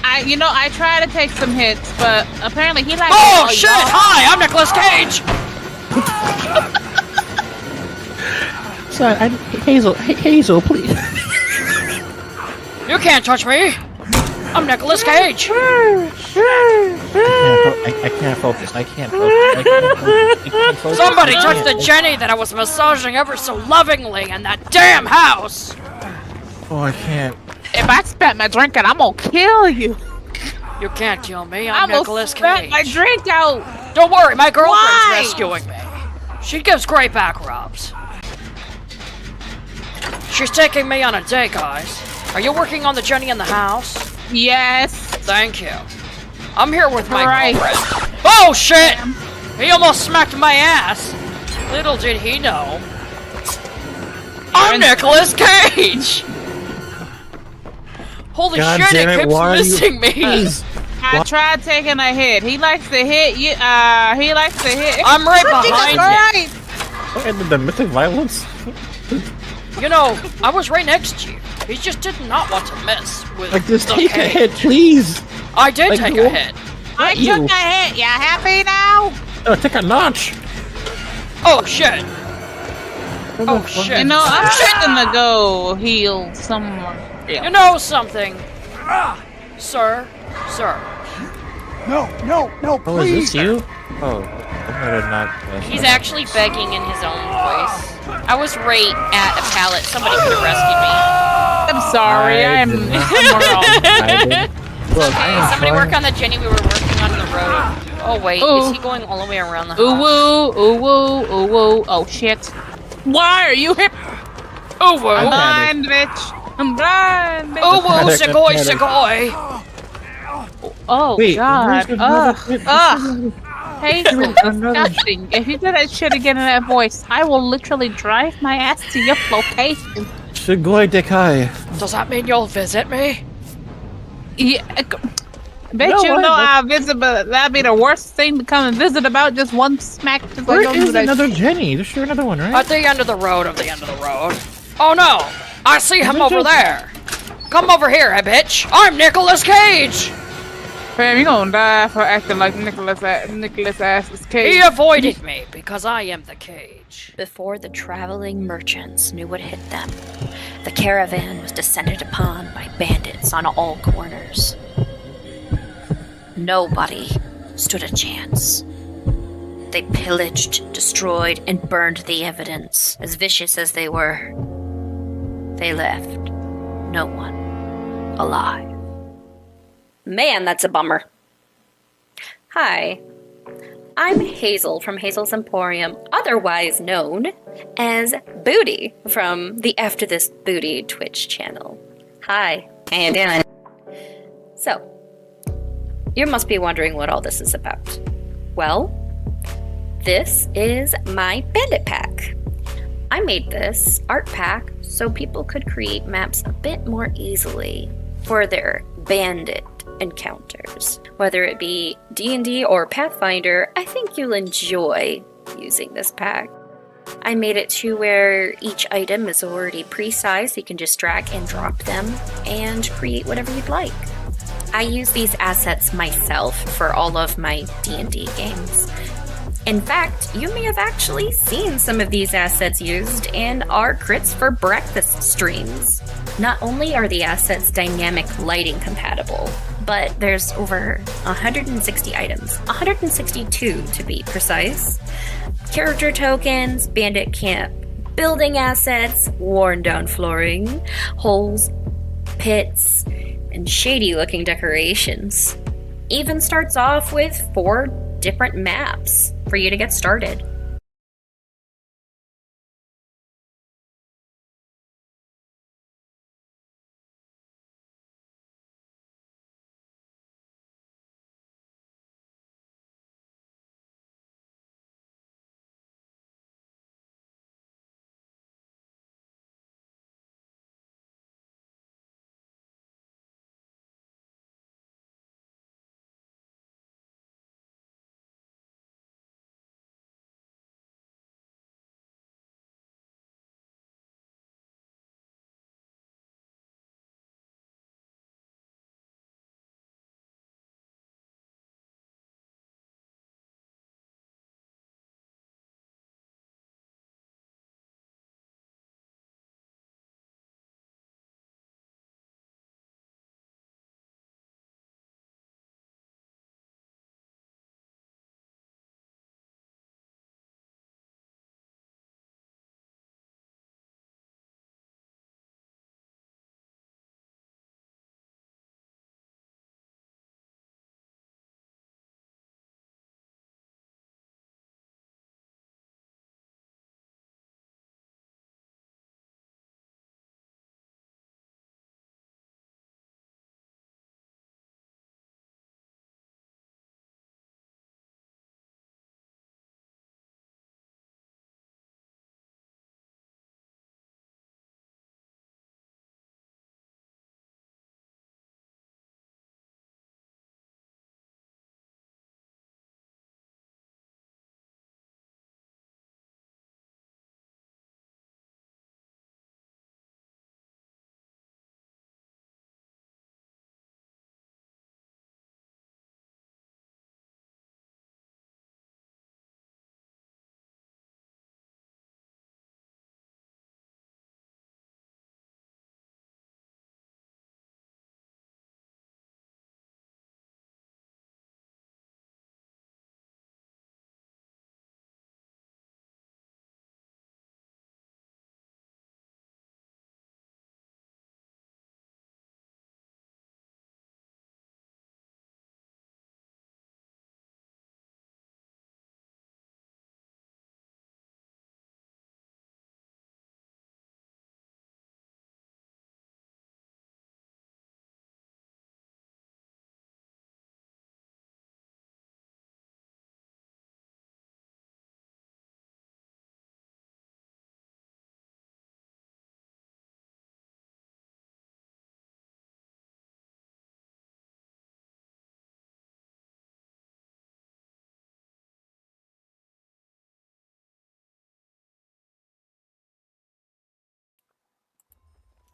I try to take some hits, but apparently he likes. Oh shit! Hi, I'm Nicolas Cage. Sorry, Hazel, please. You can't touch me. I'm Nicolas Cage. I can't focus. I can't focus. Somebody touched the Jenny that I was massaging ever so lovingly in that damn house. Oh, I can't. If I spat my drink out, I'm gonna kill you. You can't kill me. I'm Nicolas spat Cage. my drink out. Don't worry, my girlfriend's Why? rescuing me. She gives great back rubs. She's taking me on a date, guys. Are you working on the Jenny in the house? Yes. Thank you. I'm here with my Right. girlfriend. Oh shit! He almost smacked my ass. Little did he know. I'm Nicolas Cage! Holy God shit, damn it it, keeps why are you- missing me! Please. I tried taking a hit. He likes to hit you. He likes to hit. I'm right behind you. And the mythic violence? You know, I was right next to you. He just did not want to mess with Like, just the take a cage. hit, please. I did Like, take you- a hit. I Not you. took a hit. You happy now? Take a notch. Oh shit! Oh shit! You know, I'm gonna go heal someone. You know something, sir? Sir. Oh, is this you? Oh, I might have not. He's actually begging in his own voice. I was right at a pallet. Somebody could have rescued me. I'm sorry. I'm wrong. Look, Hey, somebody work on the Jenny we were working on the road. Oh wait, is he going all the way around the house? Ooh woo, ooh woo, ooh woo. Oh shit. Why are you hip? Ooh woo. I'm blind, bitch. I'm blind, bitch. Ooh woo, segoy, segoy. Oh Wait, god. Ugh. Hazel, another- disgusting. If you do that shit again in that voice, I will literally drive my ass to your location. Shigoi Dekai. Does that mean you'll visit me? Yeah. Bet No, you what? know I'll visit, but that'd be the worst thing to come and visit about. Just one smack. Just Where like, don't do is that another shit. Jenny? There's sure another one, right? At the end of the road, of the end of the road. Oh no! I see him Is it over just- there! Come over here, bitch! I'm Nicolas Cage! Fam, you gonna die for acting like Nicholas Ass's Cage. He avoided me because I am the cage. Before the traveling merchants knew what hit them, the caravan was descended upon by bandits on all corners. Nobody stood a chance. They pillaged, destroyed, and burned the evidence. As vicious as they were, they left no one alive. Man, that's a bummer. Hi, I'm Hazel from Hazel's Emporium, otherwise known as Booty from the AfterDisBooty Twitch channel. Hi, how you doing? So, you must be wondering what all this is about. Well, this is my bandit pack. I made this art pack so people could create maps a bit more easily for their bandit encounters. Whether it be D&D or Pathfinder, I think you'll enjoy using this pack. I made it to where each item is already pre-sized, you can just drag and drop them and create whatever you'd like. I use these assets myself for all of my D&D games. In fact, you may have actually seen some of these assets used in our Crits4Breakfast streams. Not only are the assets dynamic lighting compatible, but there's over 160 items, 162 to be precise. Character tokens, bandit camp, building assets, worn down flooring, holes, pits, and shady looking decorations. Even starts off with 4 different maps for you to get started.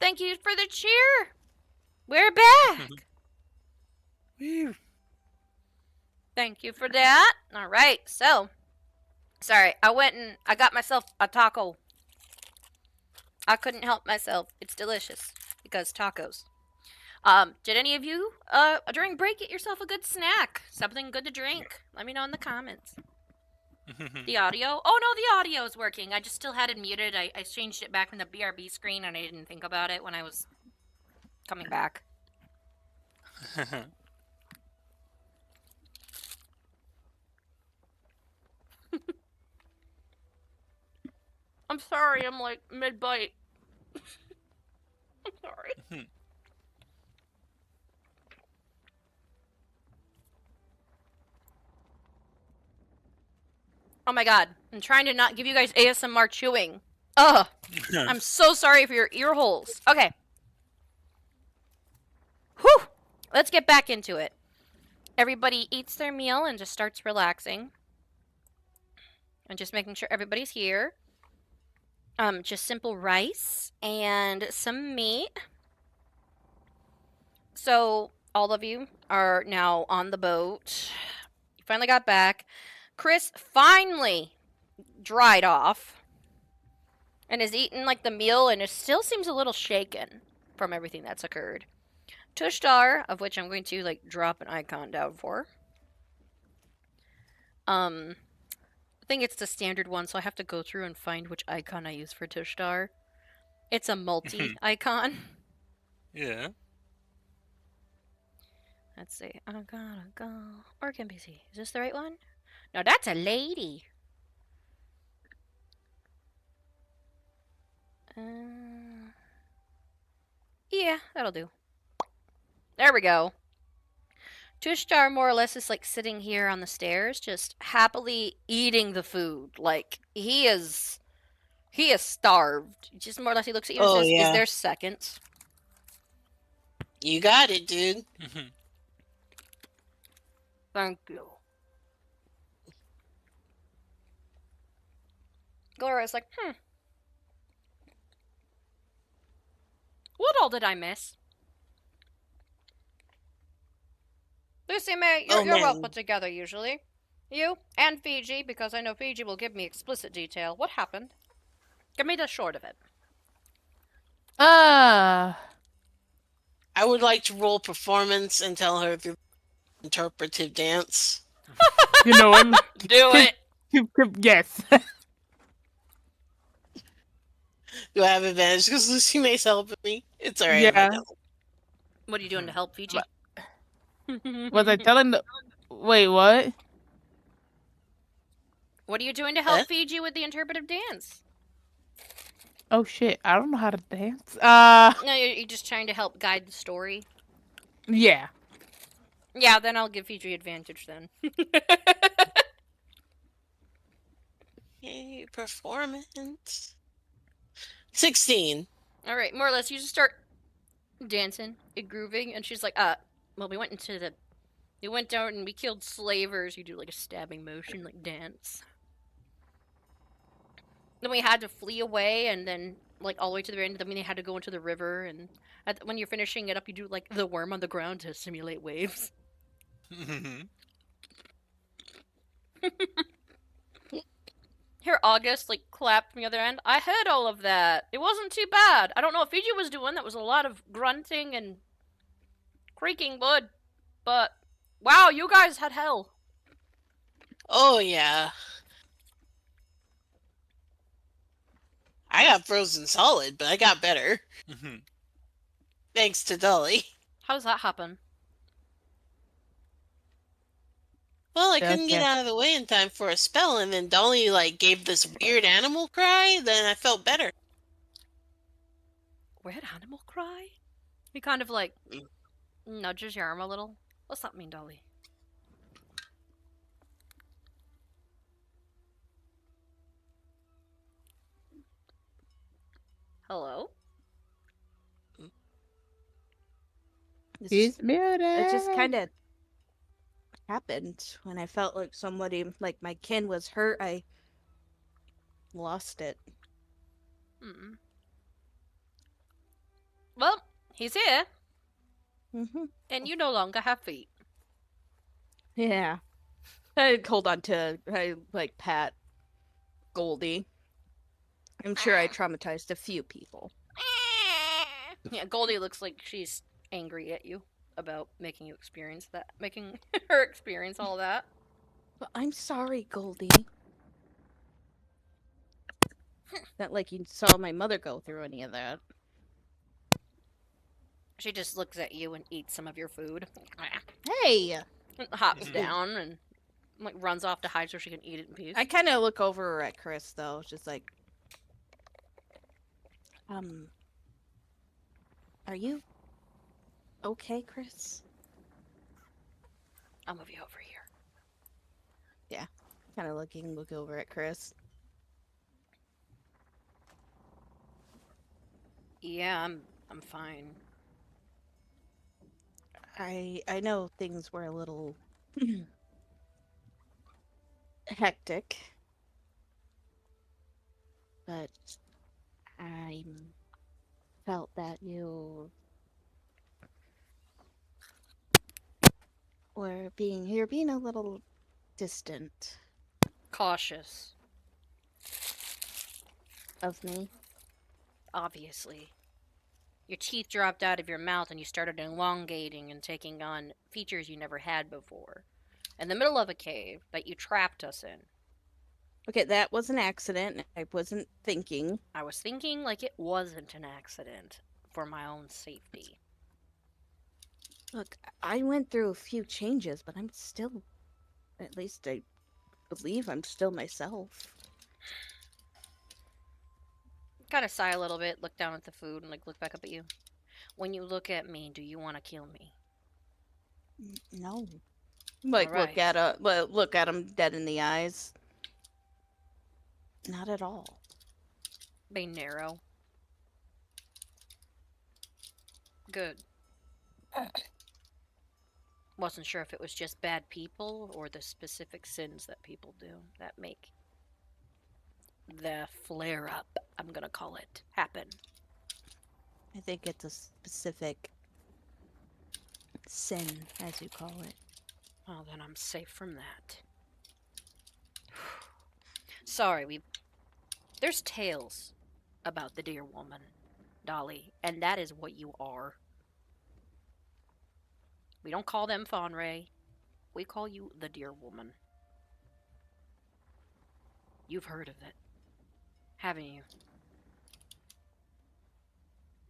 Thank you for the cheer. We're back. Thank you for that. All right, so sorry, I went and I got myself a taco. I couldn't help myself. It's delicious because tacos. Did any of you during break get yourself a good snack? Something good to drink? Let me know in the comments. The audio? Oh no, the audio is working. I just still had it muted. I changed it back from the BRB screen and I didn't think about it when I was coming back. I'm sorry, I'm like mid-bite. I'm sorry. Oh my god, I'm trying to not give you guys ASMR chewing. Ugh. I'm so sorry for your ear holes. Okay. Whew. Let's get back into it. Everybody eats their meal and just starts relaxing. And just making sure everybody's here. Just simple rice and some meat. So, all of you are now on the boat. You finally got back. Chris finally dried off and has eaten like the meal and it still seems a little shaken from everything that's occurred. Tushtar, of which I'm going to like drop an icon down for. I think it's the standard one, so I have to go through and find which icon I use for Tushtar. It's a multi icon. Yeah. Let's see. I gotta go. Or can be see. Is this the right one? No, that's a lady. Yeah, that'll do. There we go. Tushtar more or less is like sitting here on the stairs, just happily eating the food. Like he is starved. Just more or less he looks at you and says, "Is there seconds?" You got it, dude. Thank you. Glora's like, what all did I miss? Lucy May, you're well put together usually. You and Fiji, because I know Fiji will give me explicit detail. What happened? Give me the short of it. I would like to roll performance and tell her the interpretive dance. You know him. Do it. Yes. Do I have advantage because Lucy May's helping me? It's alright. Yeah. What are you doing to help Fiji? Was I telling the... Wait, what? What are you doing to help Fiji with the interpretive dance? Oh shit, I don't know how to dance. No, you're just trying to help guide the story. Yeah. Yeah, then I'll give Fiji advantage then. Yay, performance. 16. All right, more or less, you just start dancing and grooving, and she's like, well, we went down and we killed slavers. You do like a stabbing motion, like dance. Then we had to flee away, and then like all the way to the end. Then we had to go into the river, and when you're finishing it up, you do like the worm on the ground to simulate waves. Here, August like clapped from the other end. I heard all of that. It wasn't too bad. I don't know what Fiji was doing. That was a lot of grunting and creaking wood, but wow, you guys had hell. Oh yeah. I got frozen solid, but I got better. Thanks to Dolly. How does that happen? Well, I couldn't get out of the way in time for a spell, and then Dolly like gave this weird animal cry, then I felt better. Weird animal cry? He kind of like nudges your arm a little. What's that mean, Dolly? Hello? He's muted. It just kind of happened when I felt like somebody, like my kin, was hurt. I lost it. Well, he's here. Mm-hmm. And you no longer have feet. Yeah. I hold on to, like, pat Goldie. I'm sure I traumatized a few people. Yeah, Goldie looks like she's angry at you about making you experience that. Making her experience all that. But I'm sorry, Goldie. Not like you saw my mother go through any of that. She just looks at you and eats some of your food. Hey! Hops down and like runs off to hide so she can eat it in peace. I kind of look over at Chris, though. Just like, are you okay, Chris? I'll move you over here. Yeah. Kind of look over at Chris. Yeah, I'm fine. I know things were a little hectic, but I felt that you're being a little distant Cautious. of me. Obviously. Your teeth dropped out of your mouth and you started elongating and taking on features you never had before. In the middle of a cave that you trapped us in. Okay, that was an accident. I wasn't thinking. I was thinking like it wasn't an accident for my own safety. Look, I went through a few changes, but I'm still, at least I believe I'm still myself. Kind of sigh a little bit, look down at the food, and like look back up at you. When you look at me, do you want to kill me? No. Like, Alright. look at him dead in the eyes. Not at all. Be narrow. Good. Wasn't sure if it was just bad people or the specific sins that people do that make the flare up, I'm gonna call it, happen. I think it's a specific sin, as you call it. Well, then I'm safe from that. Sorry, there's tales about the dear woman, Dolly, and that is what you are. We don't call them Fawn Ray. We call you the dear woman. You've heard of it, haven't you?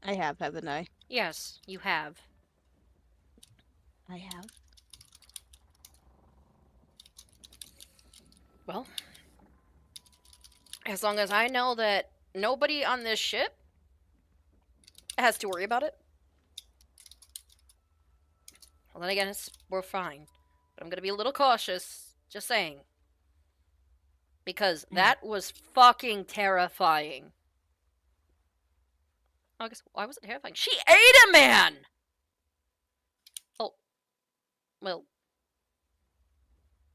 I have, haven't I? Yes, you have. I have. Well, as long as I know that nobody on this ship has to worry about it, well, then again, we're fine. But I'm going to be a little cautious, just saying. Because that was fucking terrifying. I guess, why was it terrifying? She ate a man! Oh. Well.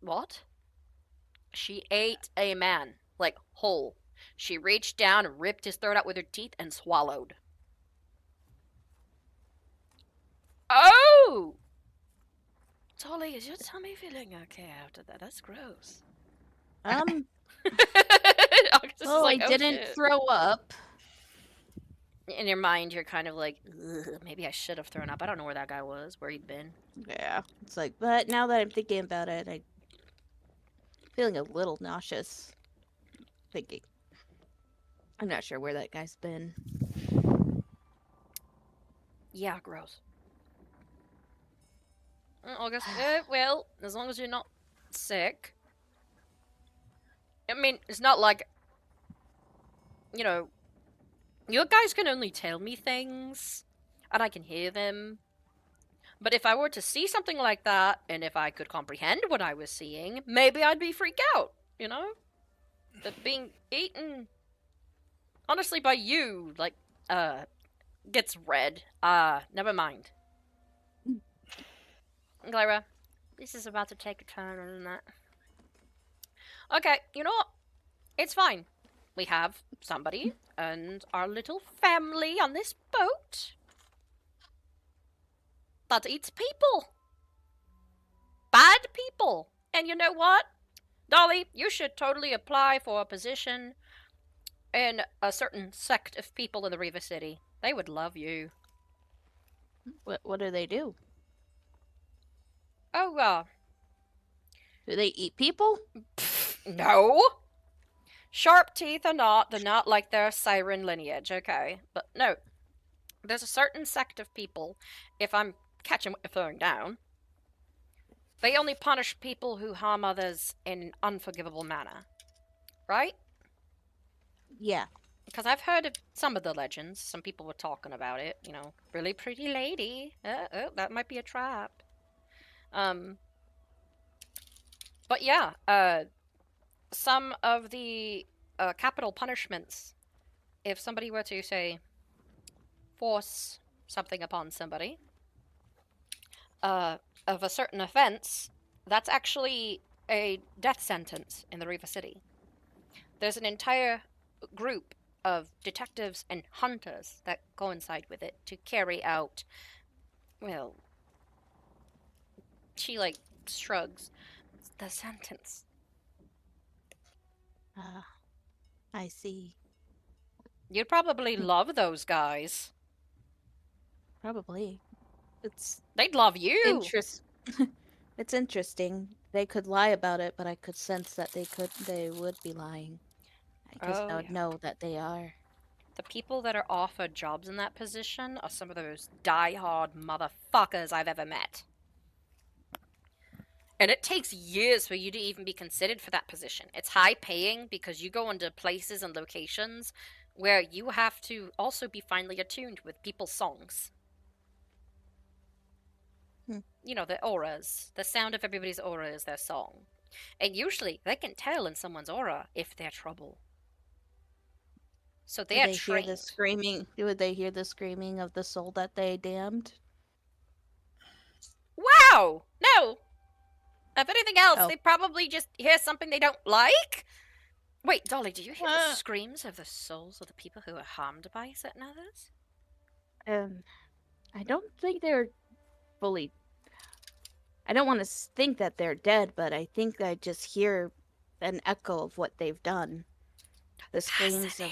What? She ate a man. Like, whole. She reached down and ripped his throat out with her teeth and swallowed. Oh! Tolly, is your tummy feeling okay after that? That's gross. Well, like, I didn't shit. throw up. In your mind, you're kind of like, ugh, maybe I should have thrown up. I don't know where that guy was, where he'd been. Yeah. It's like, but now that I'm thinking about it, I'm feeling a little nauseous. Thinking. I'm not sure where that guy's been. Yeah, gross. August, well, as long as you're not sick. I mean, it's not like, you know, you guys can only tell me things, and I can hear them. But if I were to see something like that, and if I could comprehend what I was seeing, maybe I'd be freaked out, you know? But being eaten, honestly, by you, like, gets red. Never mind. Clara, this is about to take a turn, isn't it? Okay, you know what? It's fine. We have somebody and our little family on this boat. that eats people. Bad people. And you know what? Dolly, you should totally apply for a position in a certain sect of people in the Riva City. They would love you. What do they do? Oh, Do they eat people? no. Sharp teeth or not, they're not like their siren lineage, okay? But no. There's a certain sect of people, if I'm catching what you're throwing down, they only punish people who harm others in an unforgivable manner. Right? Yeah. Because I've heard of some of the legends. Some people were talking about it. You know, really pretty lady. Oh, that might be a trap. But yeah, some of the capital punishments, if somebody were to, say, force something upon somebody of a certain offense, that's actually a death sentence in the Riva City. There's an entire group of detectives and hunters that coincide with it to carry out, well, she, like, shrugs, the sentence. I see. You'd probably love those guys. Probably. They'd love you. It's interesting. They could lie about it, but I could sense that they would be lying. Because I would know that they are. The people that are offered jobs in that position are some of those die-hard motherfuckers I've ever met. And it takes years for you to even be considered for that position. It's high paying because you go into places and locations where you have to also be finely attuned with people's songs. You know, the auras. The sound of everybody's aura is their song. And usually they can tell in someone's aura if they're trouble. So they're trained. Hear the screaming? Would they hear the screaming of the soul that they damned? Wow! No! If anything else, they probably just hear something they don't like. Wait, Dolly, do you hear the screams of the souls of the people who are harmed by certain others? I don't think they're fully... I don't want to think that they're dead, but I think I just hear an echo of what they've done. The screams of...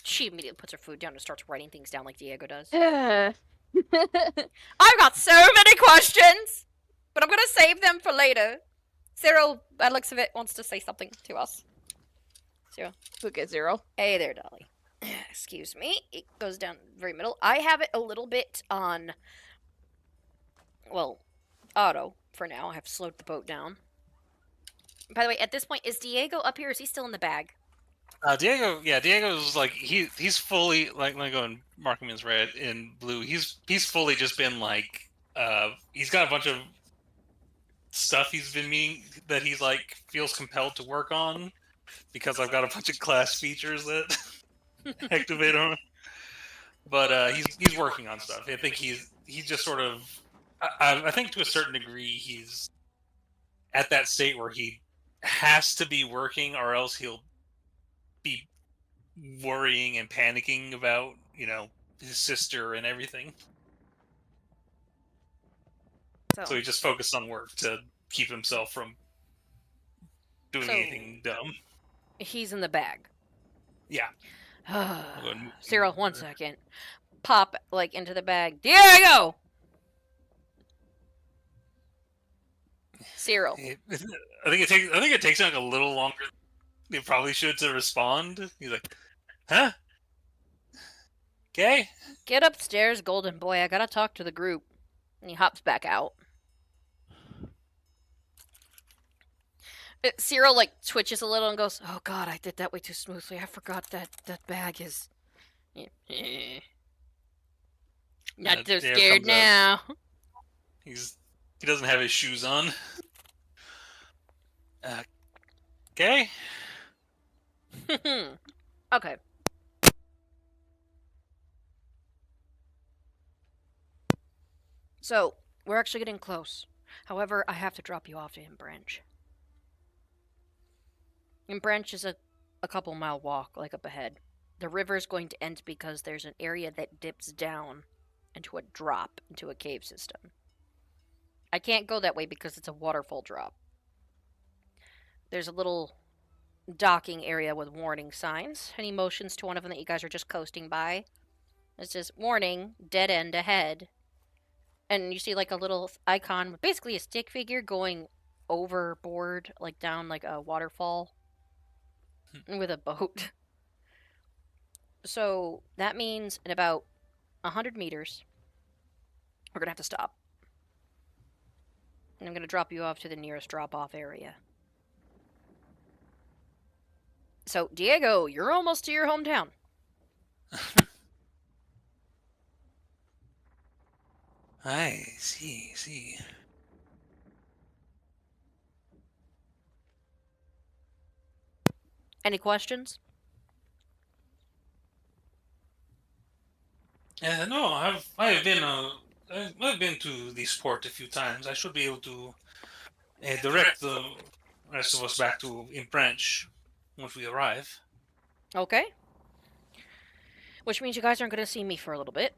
She immediately puts her food down and starts writing things down like Diego does. I've got so many questions, but I'm going to save them for later. Cyril, by the looks of it, wants to say something to us. Cyril. Look at Cyril. Hey there, Dolly. Excuse me. It goes down very middle. I have it a little bit on, well, auto for now. I have slowed the boat down. By the way, at this point, is Diego up here or is he still in the bag? Diego's like he's fully like, let me go and mark him as red and blue. He's fully just been like he's got a bunch of stuff he's been meaning that he's like feels compelled to work on because I've got a bunch of class features that activate on him. But he's working on stuff. I think he's just sort of I think to a certain degree he's at that state where he has to be working or else he'll be worrying and panicking about, you know, his sister and everything. So he just focused on work to keep himself from doing anything dumb. He's in the bag. Yeah. Cyril, 1 second. Pop, like, into the bag. Diego! Cyril. I think it takes like a little longer than it probably should to respond. He's like, huh? Okay. Get upstairs, golden boy. I gotta talk to the group. And he hops back out. Cyril, like, twitches a little and goes, oh god, I did that way too smoothly. I forgot that bag is... Not so scared now. He doesn't have his shoes on. Okay. Okay. So, we're actually getting close. However, I have to drop you off to Branch. Branch is a couple mile walk, like up ahead. The river is going to end because there's an area that dips down into a drop into a cave system. I can't go that way because it's a waterfall drop. There's a little docking area with warning signs. Any motions to one of them that you guys are just coasting by? It says, warning, dead end ahead. And you see like a little icon with basically a stick figure going overboard, like down like a waterfall with a boat. So that means in about 100 meters, we're going to have to stop. And I'm going to drop you off to the nearest drop-off area. So, Diego, you're almost to your hometown. I see. Any questions? No, I've been to this port a few times. I should be able to direct the rest of us back to Impranch once we arrive. Okay. Which means you guys aren't going to see me for a little bit.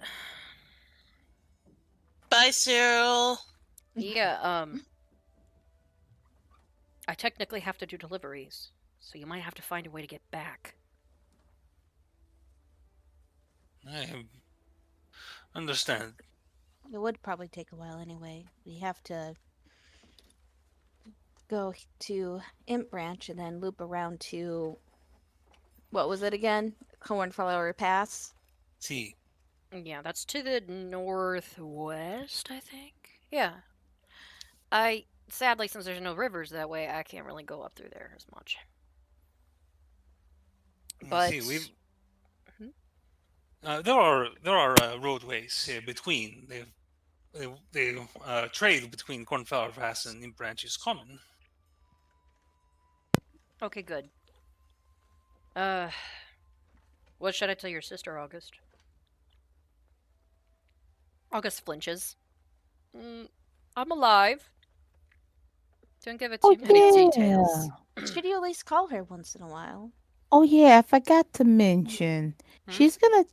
Bye, Cyril. Yeah, I technically have to do deliveries, so you might have to find a way to get back. I understand. It would probably take a while anyway. We have to go to Imp Branch and then loop around to, what was it again? Cornflower Pass? See. Yeah, that's to the northwest, I think. Yeah. Sadly, since there's no rivers that way, I can't really go up through there as much. But See, there are roadways between. They trade between Cornflower Pass and Imp Branch is common. okay, good. What should I tell your sister, August? August flinches. I'm alive. Don't give it too many details. Should you at least call her once in a while? Oh yeah, I forgot to mention. She's gonna.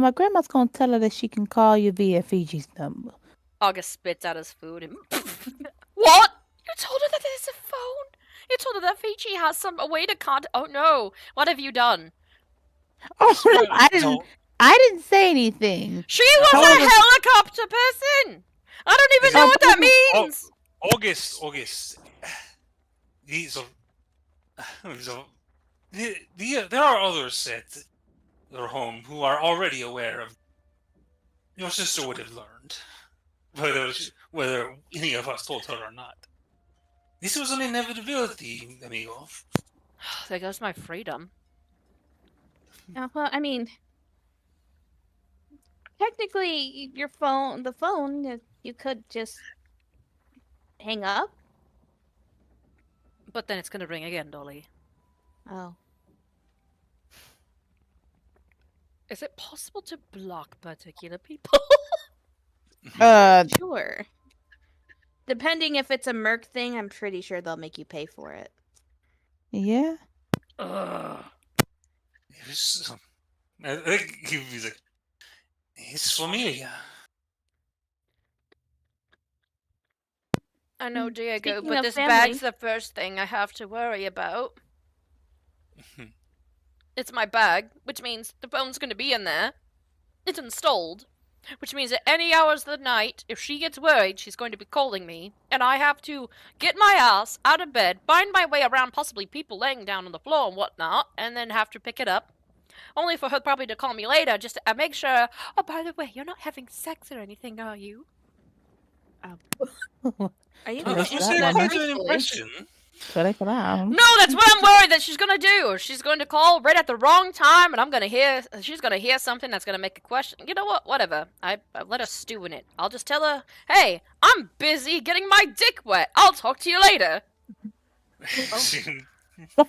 My grandma's gonna tell her that she can call you via Fiji's number. August spits out his food and what? You told her that there's a phone? You told her that Fiji has a way to contact. Oh no! What have you done? Oh no, I didn't say anything. She was a helicopter person. I don't even know what that means. August. There are others at your home who are already aware of. Your sister would have learned, whether any of us told her or not. This was an inevitability, amigo. There goes my freedom. Well, I mean, technically, the phone, you could just hang up. But then it's gonna ring again, Dolly. Oh. Is it possible to block particular people? Sure. Depending if it's a Merc thing, I'm pretty sure they'll make you pay for it. Yeah. I think he's like, it's familia. I know, Diego, Speaking but of this family- bag's the first thing I have to worry about. It's my bag, which means the phone's going to be in there. It's installed, which means at any hours of the night, if she gets worried, she's going to be calling me, and I have to get my ass out of bed, find my way around possibly people laying down on the floor and whatnot, and then have to pick it up. Only for her probably to call me later, just to make sure, oh, by the way, you're not having sex or anything, are you? Are you Oh, that's quite an impression. No, that's what I'm worried that she's gonna do. She's going to call right at the wrong time, and she's gonna hear something that's gonna make a question. You know what? Whatever. I let her stew in it. I'll just tell her, hey, I'm busy getting my dick wet. I'll talk to you later.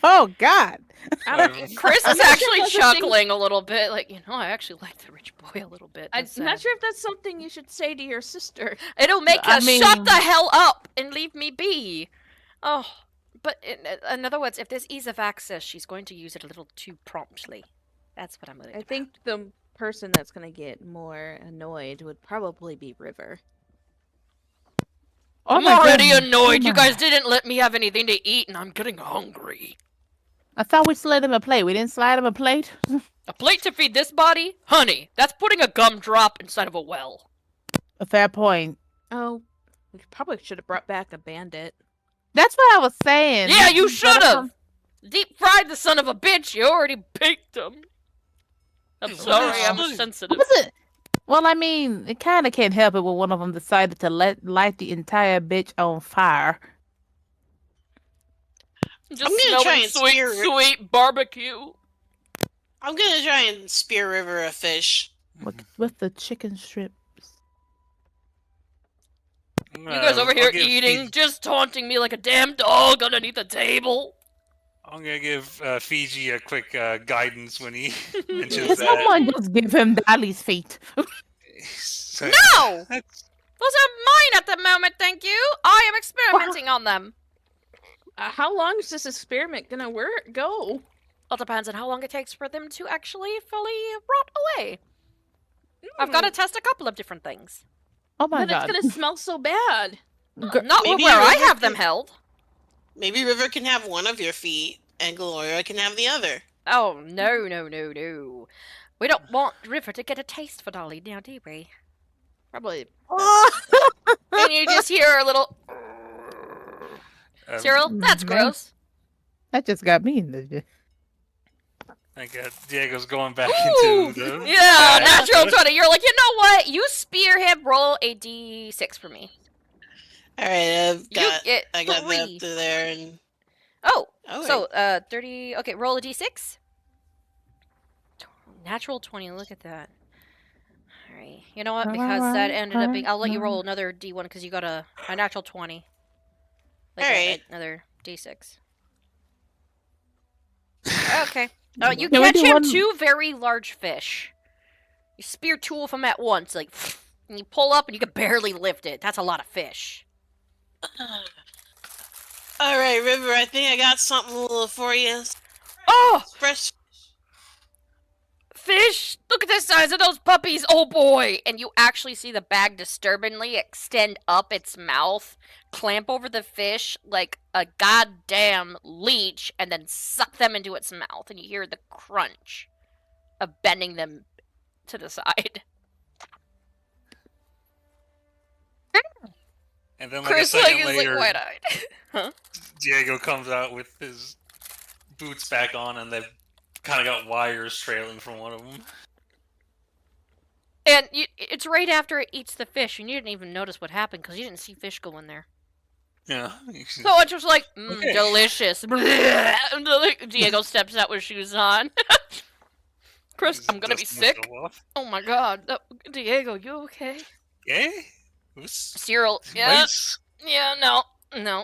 Oh God. Chris is actually chuckling a little bit, like, I actually like the rich boy a little bit. I'm That's not sad. sure if that's something you should say to your sister. It'll make her shut the hell up and leave me be. Oh, but in other words, if there's ease of access, she's going to use it a little too promptly. That's what I'm worried I think the person that's gonna get more annoyed would probably be River. Oh I'm my already goodness. annoyed. Oh You my. guys didn't let me have anything to eat, and I'm getting hungry. I thought we slid him a plate. We didn't slide him a plate? A plate to feed this body? Honey, that's putting a gumdrop inside of a well. A fair point. Oh, we probably should have brought back a bandit. That's what I was saying. Yeah, you should But, have! Deep fried the son of a bitch. You already baked him. I'm sorry, I'm sensitive. Was it? Well, I mean, it kind of can't help it when one of them decided to light the entire bitch on fire. Just I'm gonna try smelling and sweet barbecue. I'm gonna try and spear River a fish. With the chicken strips. You guys over here eating, just taunting me like a damn dog underneath the table. I'm gonna give Fiji a quick guidance when he mentions Can that. someone just give him Dolly's feet? So- No! Those are mine at the moment, thank you. I am experimenting on them. How long is this experiment gonna go? Well, it depends on how long it takes for them to actually fully rot away. I've got to test a couple of different things. Oh my But god. it's gonna smell so bad. Not Maybe where I River have them can- held. Maybe River can have one of your feet, and Gloria can have the other. Oh, no, no, no, no. We don't want River to get a taste for Dolly now, do we? Probably. And you just hear a little... Cyril, that's gross. That just got me in the... I guess Diego's going back Ooh, into the... yeah, natural 20. You're like, you know what? You spear him, roll a d6 for me. Alright, get I got 3. that through there, and... Oh, Oh, so, 30... Okay, roll a d6. Natural 20, look at that. Alright, you know what? Because that ended up being... I'll let you roll another d1 because you got a natural 20. Like Alright. Another d6. Okay. You Can we catch do him one- 2 very large fish. You spear 2 of them at once, like, and you pull up and you can barely lift it. That's a lot of fish. Alright, River, I think I got something little for you. Oh! Fresh. Fish! Look at the size of those puppies, oh boy! And you actually see the bag disturbingly extend up its mouth, clamp over the fish like a goddamn leech, and then suck them into its mouth. And you hear the crunch of bending them to the side. And then like Chris a second is later, like wide-eyed. Huh? Diego comes out with his boots back on, and they've kind of got wires trailing from one of them. And it's right after it eats the fish, and you didn't even notice what happened because you didn't see fish go in there. Yeah. So it's just like, Okay. delicious. Diego steps out with shoes on. Chris, I'm gonna be Dusting himself sick. off. Oh my god. Diego, you okay? Yeah? Cyril, yeah. Yeah, no.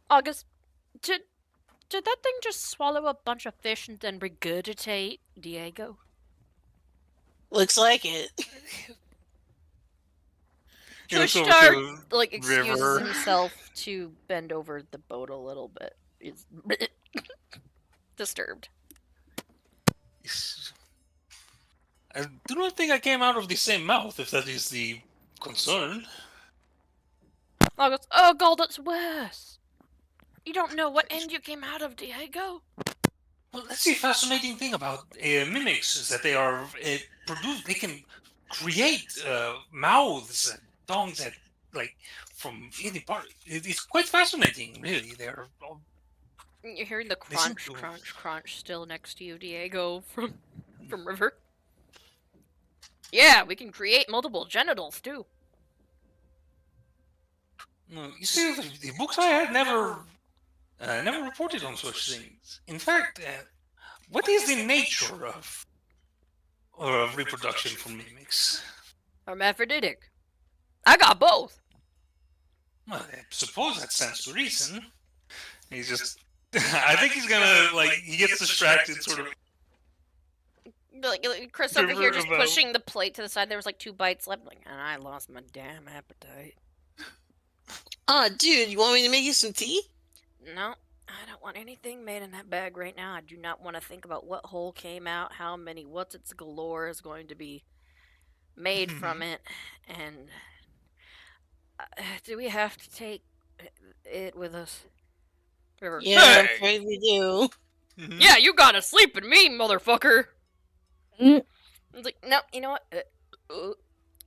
August, did that thing just swallow a bunch of fish and then regurgitate Diego? Looks like it. He looks over Shushtar, to like, excuses River. himself to bend over the boat a little bit. He's disturbed. I do not think I came out of the same mouth, if that is the concern. August, oh god, that's worse. You don't know what end you came out of, Diego. Well, that's the fascinating thing about mimics, is that they are they can create mouths and tongues that, like, from any part. It's quite fascinating, really. They're all... You're hearing the They seem crunch, to- crunch still next to you, Diego, from River. Yeah, we can create multiple genitals, too. No, you see, the books I had never reported on such things. In fact, what is the nature of reproduction from mimics? Hermaphroditic. I got both. Well, I suppose that stands to reason. He's just... I think he's gonna, like, he gets distracted, sort of... Like, Chris over here just About- pushing the plate to the side. There was like 2 bites left. Like, and I lost my damn appetite. Dude, you want me to make you some tea? No. I don't want anything made in that bag right now. I do not want to think about what hole came out, how many what's its galore is going to be made from it, and do we have to take it with us? River. Yeah, I'm afraid we do. Yeah, you gotta sleep in me, motherfucker. It's like, no, you know what?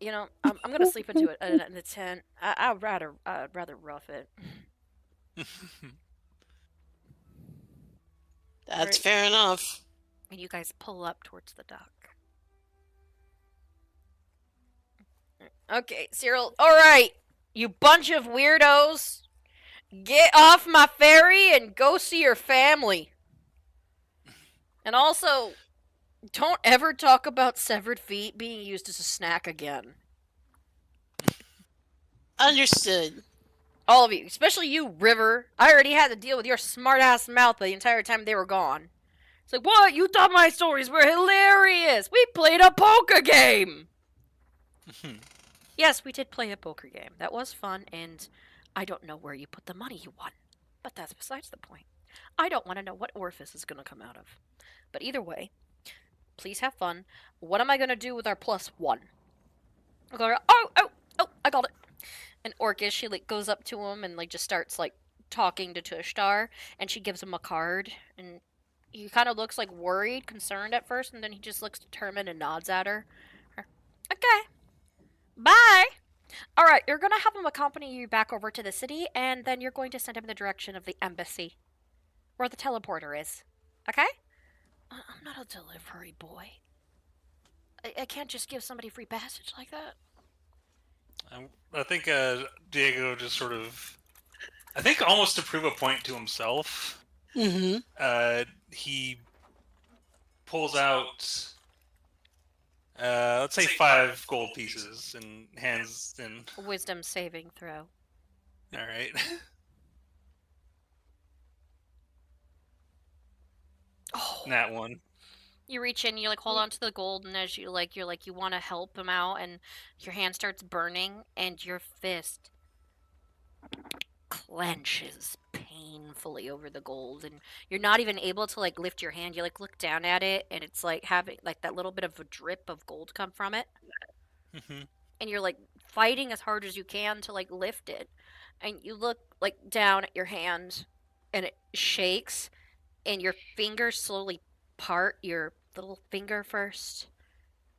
You know, I'm gonna sleep into it in the tent. I'd rather rough it. That's fair enough. And you guys pull up towards the dock. Okay, Cyril. All right, you bunch of weirdos, get off my ferry and go see your family. And also, don't ever talk about severed feet being used as a snack again. Understood. All of you, especially you, River. I already had to deal with your smart-ass mouth the entire time they were gone. It's like, what? You thought my stories were hilarious! We played a poker game! Yes, we did play a poker game. That was fun, and I don't know where you put the money you won. But that's besides the point. I don't want to know what orifice is going to come out of. But either way, please have fun. What am I going to do with our +1? I'll go, oh, I got it. And Orcish, she like goes up to him and like just starts like talking to Tushtar, and she gives him a card, and he kind of looks like worried, concerned at first, and then he just looks determined and nods at her. Okay. Bye! Alright, you're gonna have him accompany you back over to the city, and then you're going to send him in the direction of the embassy, where the teleporter is. Okay? I'm not a delivery boy. I can't just give somebody free passage like that. I think Diego just sort of, I think almost to prove a point to himself, he pulls out, let's say 5 gold pieces and hands in. Wisdom saving throw. Alright. Nat 1. You reach in, you like hold on to the gold, and as you like, you want to help him out, and your hand starts burning, and your fist clenches painfully over the gold, and you're not even able to like lift your hand. You like look down at it, and it's like having like that little bit of a drip of gold come from it, and you're like fighting as hard as you can to like lift it, and you look like down at your hand, and it shakes, and your fingers slowly part, your little finger first,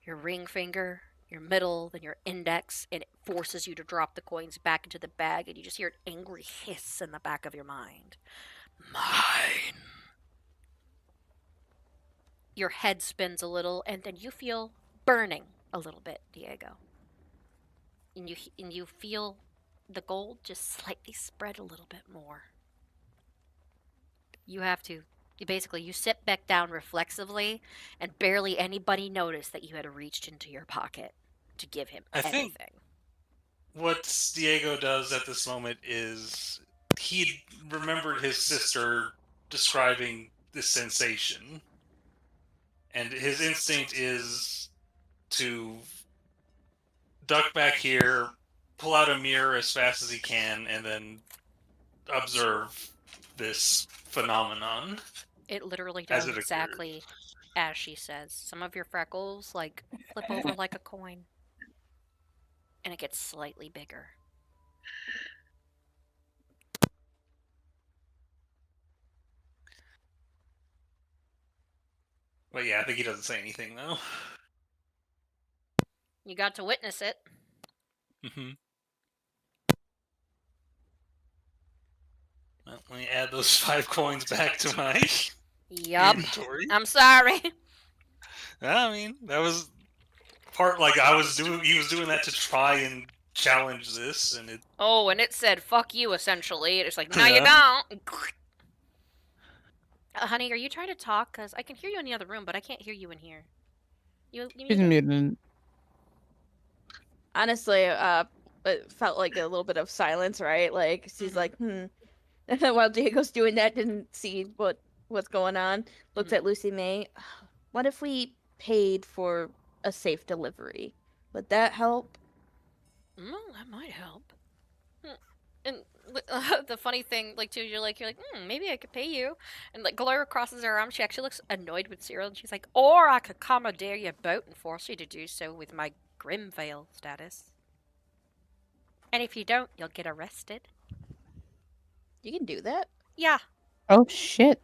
your ring finger, your middle, then your index, and it forces you to drop the coins back into the bag, and you just hear an angry hiss in the back of your mind. Mine. Your head spins a little, and then you feel burning a little bit, Diego. And you feel the gold just slightly spread a little bit more. You have to. You sit back down reflexively, and barely anybody noticed that you had reached into your pocket to give him anything. Think what Diego does at this moment is he remembered his sister describing this sensation, and his instinct is to duck back here, pull out a mirror as fast as he can, and then observe this phenomenon. It literally does exactly as she says. Some of your freckles like flip over like a coin, and it gets slightly bigger. But yeah, I think he doesn't say anything though. You got to witness it. Well, let me add those 5 coins back to my inventory. I'm sorry. I mean, that was part like I was doing. He was doing that to try and challenge this, and it. Oh, and it said "fuck you" essentially. It's like, no, you don't. Honey, are you trying to talk? Cause I can hear you in the other room, but I can't hear you in here. You muted. Honestly, it felt like a little bit of silence, right? Like she's like, while Diego's doing that, didn't see what's going on. Looked at Lucy May. What if we paid for a safe delivery? Would that help? That might help. And the funny thing, like, too, you're like, maybe I could pay you. And, like, Gloria crosses her arms. She actually looks annoyed with Cyril. And she's like, or I could commandeer your boat and force you to do so with my Grimvale status. And if you don't, you'll get arrested. You can do that? Yeah. Oh, shit.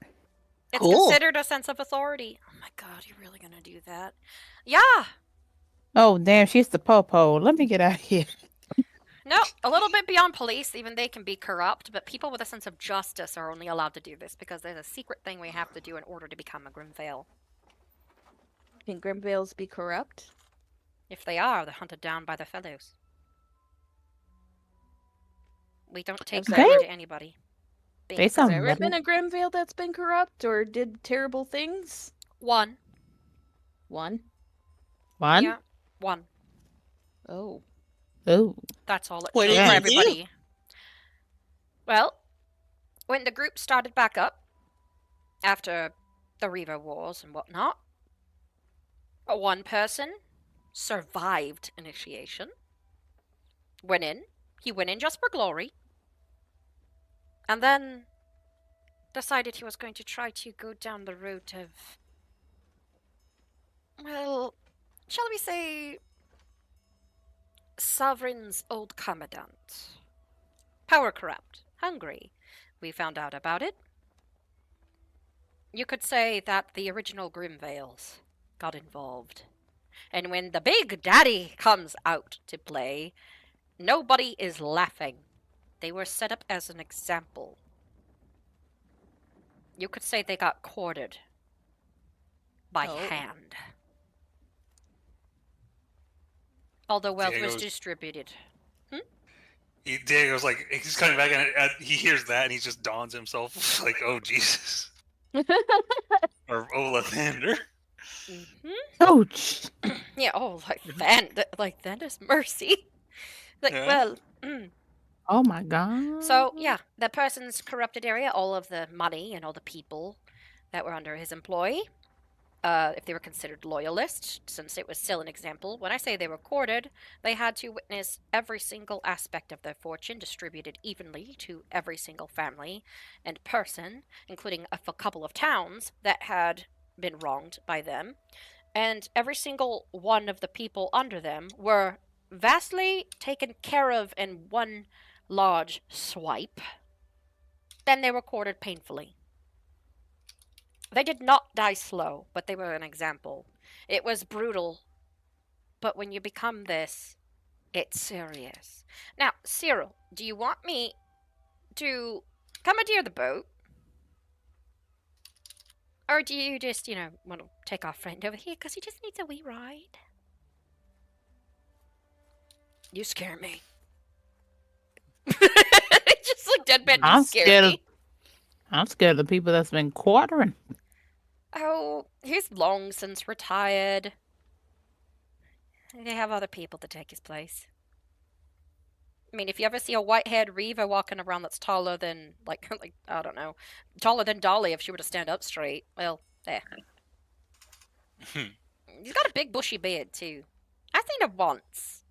It's Cool. considered a sense of authority. Oh my god, you're really gonna do that? Yeah! Oh, damn, she's the popo. Let me get out of here. No, a little bit beyond police, even they can be corrupt, but people with a sense of justice are only allowed to do this because there's a secret thing we have to do in order to become a Grimvale. Can Grimvales be corrupt? If they are, they're hunted down by their fellows. We don't take Okay. favor to anybody. They Has sound there ever better. been a Grimvale that's been corrupt or did terrible things? One. One? One? Yeah, one. Oh. Oh. That's all it What took did for they everybody. Well, when the group started back up, after the Reaver Wars and whatnot, one person survived initiation. Went in. He went in just for glory. And then decided he was going to try to go down the route of, well, shall we say, Sovereign's old commandant. Power corrupt, hungry. We found out about it. You could say that the original Grimvales got involved. And when the Big Daddy comes out to play, nobody is laughing. They were set up as an example. You could say they got quartered by hand. Although wealth was distributed. Diego's like, he's coming back and he hears that and he just dawns himself like, oh Jesus. Or Olathander. Ouch. Yeah, like that is mercy. Like, Yeah. well, Oh my god. so yeah, the person's corrupted area, all of the money and all the people that were under his employ, if they were considered loyalists, since it was still an example. When I say they were courted, they had to witness every single aspect of their fortune distributed evenly to every single family and person, including a couple of towns that had been wronged by them. And every single one of the people under them were vastly taken care of in one large swipe. Then they were courted painfully. They did not die slow, but they were an example. It was brutal, but when you become this, it's serious. Now, Cyril, do you want me to commandeer the boat? Or do you just, want to take our friend over here because he just needs a wee ride? You scare me. Just like deadpan, you scare me. I'm scared of the people that's been quartering. Oh, he's long since retired. They have other people to take his place. I mean, if you ever see a white-haired Reaver walking around that's taller than, like, I don't know, taller than Dolly if she were to stand up straight, well, there. He's got a big bushy beard, too. I've seen him once.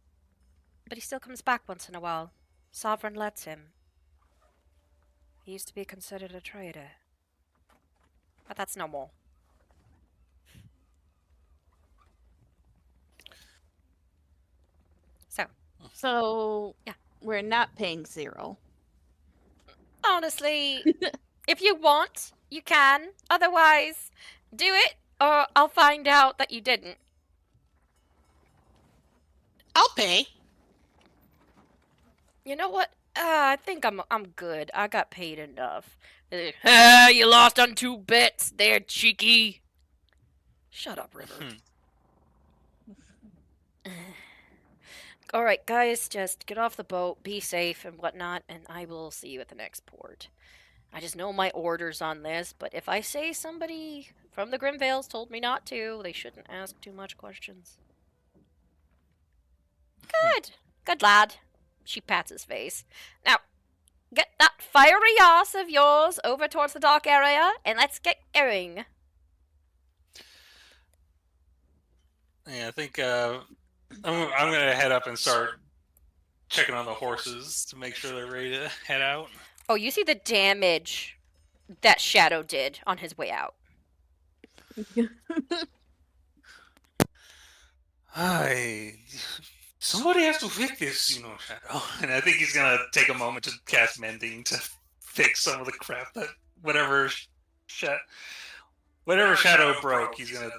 But he still comes back once in a while. Sovereign lets him. He used to be considered a traitor. But that's no more. So, yeah, we're not paying 0. Honestly, if you want, you can. Otherwise, do it, or I'll find out that you didn't. I'll pay. You know what? I think I'm good. I got paid enough. You lost on 2 bits there, cheeky. Shut up, River. Alright, guys, just get off the boat, be safe and whatnot, and I will see you at the next port. I just know my orders on this, but if I say somebody from the Grimvales told me not to, they shouldn't ask too much questions. Good. Good lad. She pats his face. Now, get that fiery ass of yours over towards the dock area, and let's get going. Yeah, I think I'm gonna head up and start checking on the horses to make sure they're ready to head out. Oh, you see the damage that Shadow did on his way out. Somebody has to fix this, Shadow. And I think he's gonna take a moment to cast mending to fix some of the crap that whatever Shadow broke. He's gonna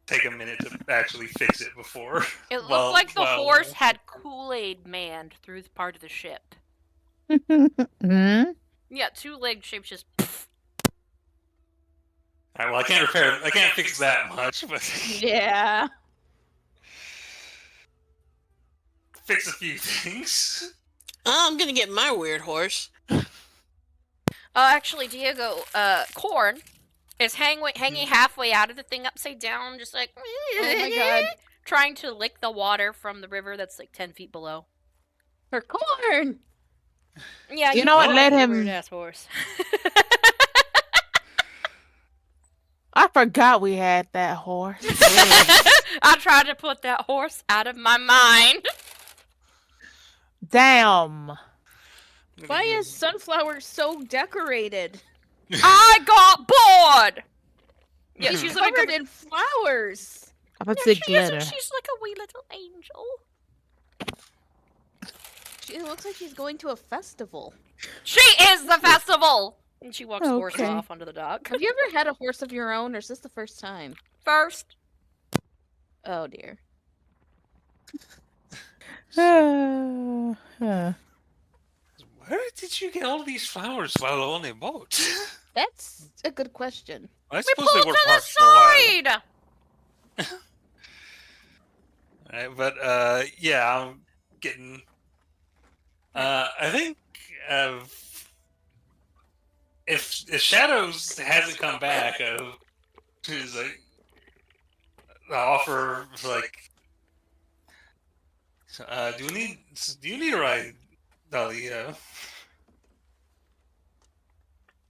take a minute to actually fix it before. It looked like the horse had Kool-Aid manned through the part of the ship. Hmm? Yeah, 2-leg shapes just. Alright, well, I can't fix that much, but Yeah. fix a few things. I'm gonna get my weird horse. Actually, Diego, Corn is hanging halfway out of the thing upside down, just like. Oh my god. Trying to lick the water from the river that's like 10 feet below. For Corn! Yeah, You know what? Let him. Weird ass horse. I forgot we had that horse. I tried to put that horse out of my mind. Damn. Why is Sunflower so decorated? I got bored! Yeah, She's she's covered in flowers. I thought it she isn't. glitter. She's like a wee little angel. It looks like she's going to a festival. She is the festival! And she walks the horse Okay. off onto the dock. Have you ever had a horse of your own, or is this the first time? First. Oh dear. Where did you get all these flowers while on a boat? That's a good question. I We suppose pulled they were to the parked for a while. side! Right, but yeah, I'm getting. I think if Shadows hasn't come back, she's like the offer for like. Do you need a ride, Dolly?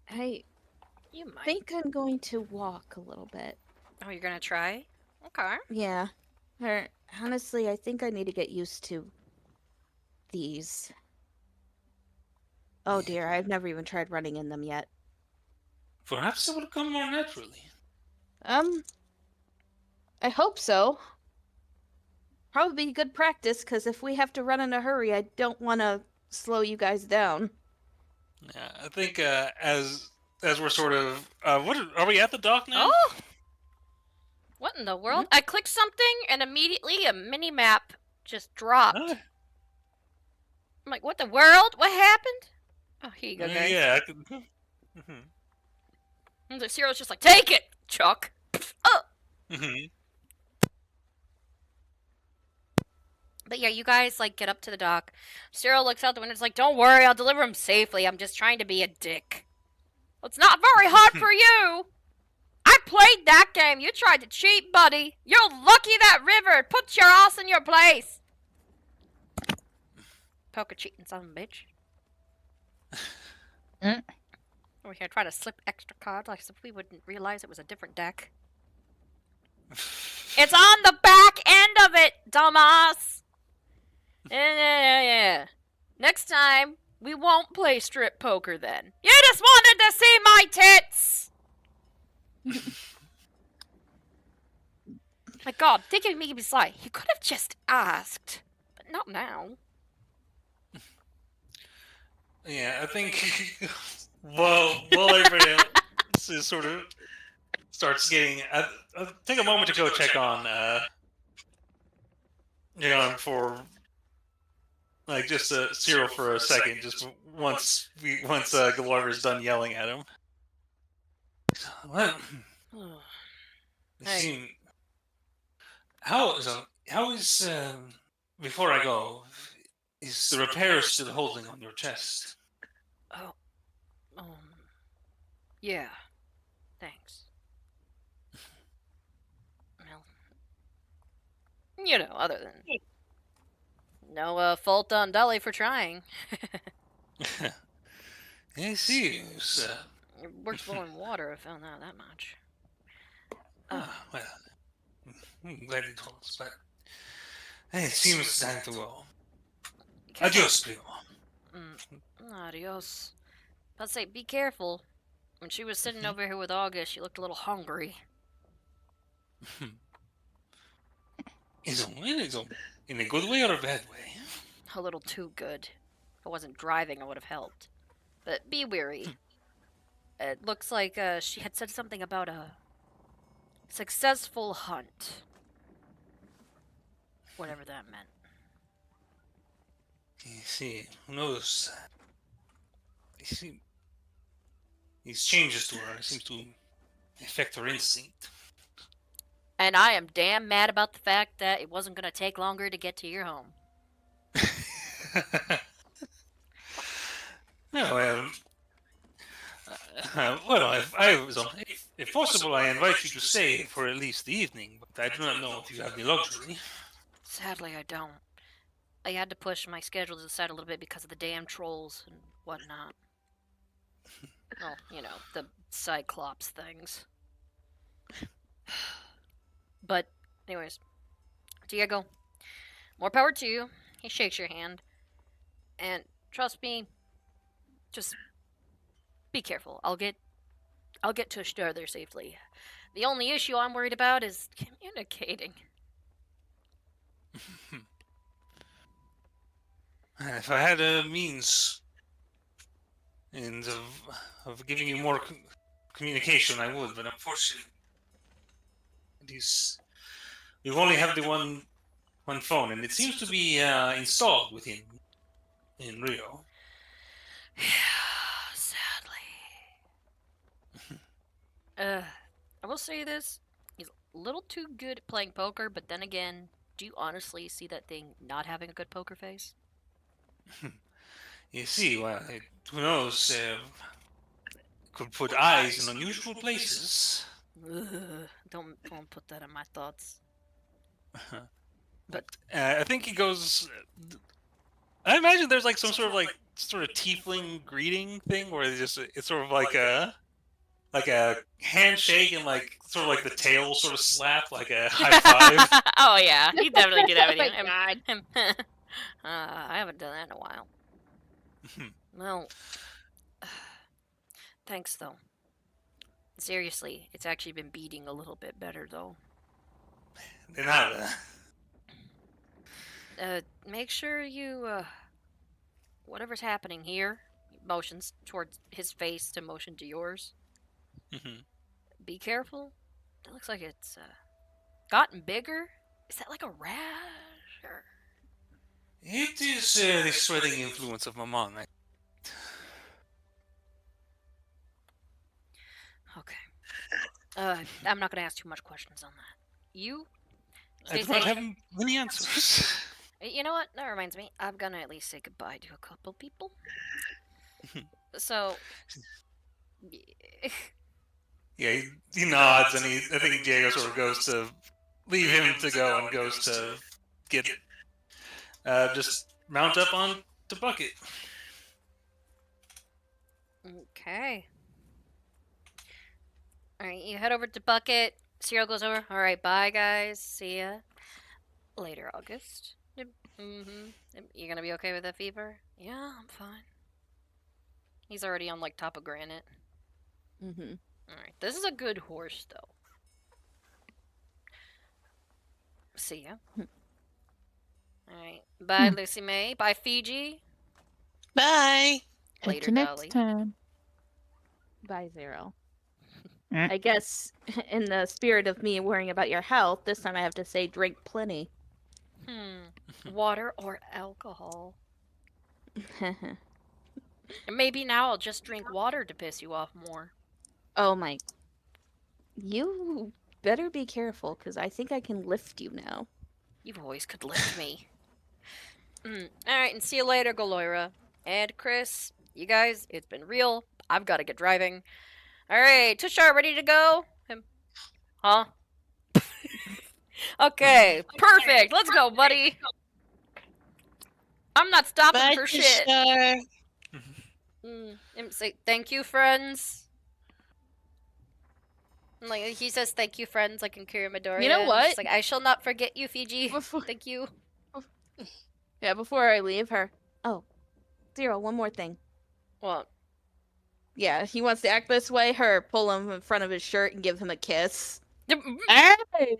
I You might. think I'm going to walk a little bit. Oh, you're gonna try? Okay. Yeah. Or honestly, I think I need to get used to these. Oh dear, I've never even tried running in them yet. Perhaps it will come more naturally. I hope so. Probably good practice, because if we have to run in a hurry, I don't want to slow you guys down. Yeah, I think as we're sort of what are we at the dock now? Oh! What in the world? I clicked something and immediately a mini map just dropped. Huh? I'm like, what the world? What happened? Oh, here you go, guys. Yeah, I could. And the Cyril's just like, take it, Chuck. Oh. But yeah, you guys like get up to the dock. Cyril looks out the window. It's like, don't worry, I'll deliver him safely. I'm just trying to be a dick. Well, it's not very hard for you. I played that game. You tried to cheat, buddy. You're lucky that river put your ass in your place. Poker cheating son of a bitch. Over here trying to slip extra cards like if we wouldn't realize it was a different deck. It's on the back end of it, dumbass. Yeah. Next time, we won't play strip poker then. You just wanted to see my tits! My god, thinking me beside, you could have just asked. But not now. Yeah, I think. Well, everybody else is sort of starts getting. I take a moment to go check on. For like just Cyril for a second, just once Glover's done yelling at him. What? How is before I go? Is the repair still holding on your chest? Oh. Yeah. Thanks. Well, other than no fault on Dolly for trying. I see. It works well in water. I found out that much. Well, I'm glad you told us, but it seems time to go. careful. Adios, primo. Adios. I'd say, be careful. When she was sitting over here with August, she looked a little hungry. In a good way or a bad way? A little too good. If I wasn't driving, I would have helped. But be wary. It looks like she had said something about a successful hunt. Whatever that meant. You see, who knows? You see, these changes to her seems to affect her instinct. And I am damn mad about the fact that it wasn't going to take longer to get to your home. No, if possible, I invite you to stay for at least the evening, but I do not know if you have the luxury. Sadly, I don't. I had to push my schedule to the side a little bit because of the damn trolls and whatnot. Well, you know, the Cyclops things. But, anyways, Diego, more power to you. He shakes your hand. And trust me, just be careful. I'll get to Ashtar there safely. The only issue I'm worried about is communicating. If I had a means of giving you more communication, I would, but unfortunately, we only have the one phone, and it seems to be installed within in Rio. Sadly. I will say this. He's a little too good at playing poker, but then again, do you honestly see that thing not having a good poker face? You see, well, who knows? Could put eyes in unusual places. Don't put that in my thoughts. But I think he goes. I imagine there's like some sort of tiefling greeting thing where it's sort of like a handshake and like sort of like the tail sort of slap, like a high five. Oh yeah, he'd definitely do that with you. Oh my God. I haven't done that in a while. Well, thanks though. Seriously, it's actually been beating a little bit better though. De nada. Make sure you, whatever's happening here, motions towards his face to motion to yours. Be careful. It looks like it's, gotten bigger. Is that like a rash or? It is the spreading influence of Maman. Okay. I'm not gonna ask too much questions on that. You? I do not have many answers. You know what? That reminds me. I'm gonna at least say goodbye to a couple people. So. Yeah, he nods, and I think Diego sort of goes to leave him to go and goes to get just mount up on the bucket. Okay. Alright, you head over to Bucket. Cyril goes over. Alright, bye guys. See ya. Later, August. You gonna be okay with that fever? Yeah, I'm fine. He's already on, like, top of granite. Alright, this is a good horse, though. See ya. Alright, bye, Lucy May. Bye, Fiji. Bye. Later, next Dolly. time. Bye, Zero. I guess, in the spirit of me worrying about your health, this time I have to say drink plenty. Water or alcohol? Maybe now I'll just drink water to piss you off more. Oh my. You better be careful, because I think I can lift you now. You always could lift me. Alright, and see you later, Galoira. And Chris, you guys, it's been real. I've got to get driving. Alright, Tushar, ready to go? Huh? Okay, perfect. Let's go, buddy. I'm not stopping Bye, for shit. Tushar. Say thank you, friends. Like he says, "Thank you, friends." Like in Kira Midoriya. You know what? It's like I shall not forget you, Fiji. Thank you. Yeah, before I leave her, Oh, Zero, one more thing. What? Yeah, he wants to act this way. Her pull him in front of his shirt and give him a kiss. Hey!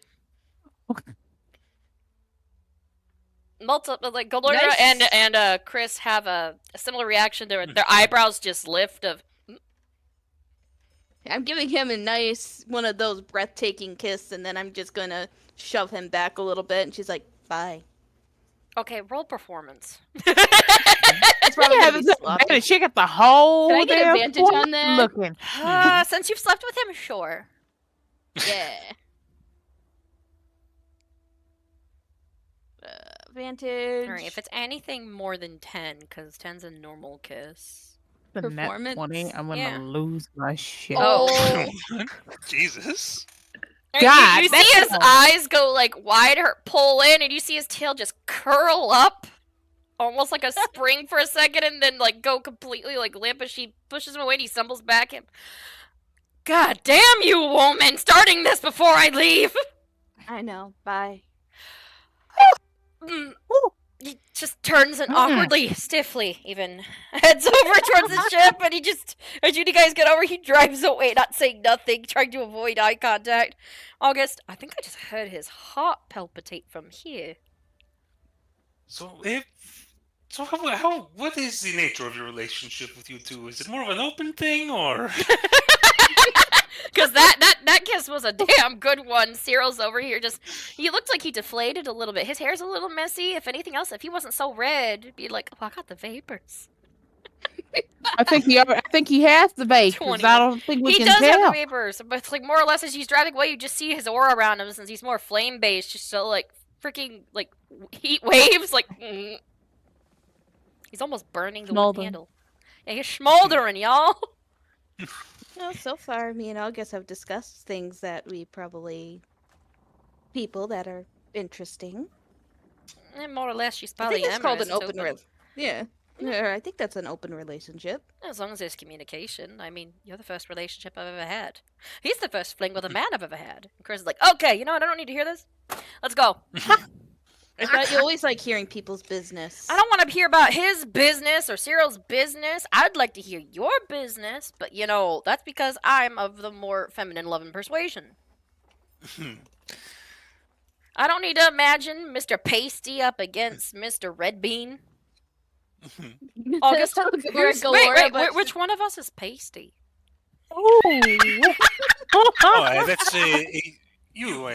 Like Galora Nice. and Chris have a similar reaction. Their eyebrows just lift. I'm giving him a nice one of those breathtaking kiss, and then I'm just gonna shove him back a little bit. And she's like, "Bye." Okay, roll performance. It's probably gonna be sloppy. And she got the whole. Can I get damn advantage point on that? Looking. Since you've slept with him, sure. Yeah. Advantage. All right, if it's anything more than 10, because 10's a normal kiss. The net Performance? 20, I'm gonna Yeah. lose my shit. Oh. Jesus. God, you see his eyes go like wider, pull in, and you see his tail just curl up, almost like a spring for a second, and then like go completely like limp as she pushes him away and he stumbles back and God damn you, woman! Starting this before I leave! I know. Bye. He just turns and awkwardly, stiffly, even heads over towards the ship, and he just, as you guys get over, he drives away, not saying nothing, trying to avoid eye contact. August, I think I just heard his heart palpitate from here. So what is the nature of your relationship with you two? Is it more of an open thing, or? Because that kiss was a damn good one. Cyril's over here just, he looked like he deflated a little bit. His hair's a little messy. If anything else, if he wasn't so red, it'd be like, oh, I got the vapors. I think he has the vapors. 20. I don't think we He can does tell. have the vapors, but it's like more or less as he's driving away, you just see his aura around him since he's more flame based, just so like freaking like heat waves, like he's almost burning the wood handle. Yeah, he's smoldering, y'all. Well, so far, me and August have discussed things that we probably people that are interesting. And more or less, she's I think polyamorous. it's called an so open Yeah, I think that's an open relationship. As long as there's communication. I mean, you're the first relationship I've ever had. He's the first fling with a man I've ever had. And Chris is like, okay, you know what? I don't need to hear this. Let's go. I thought you always like hearing people's business. I don't want to hear about his business or Cyril's business. I'd like to hear your business, but you know, that's because I'm of the more feminine love and persuasion. I don't need to imagine Mr. Pasty up against Mr. Red Bean. August, which one of us is Pasty? That's you.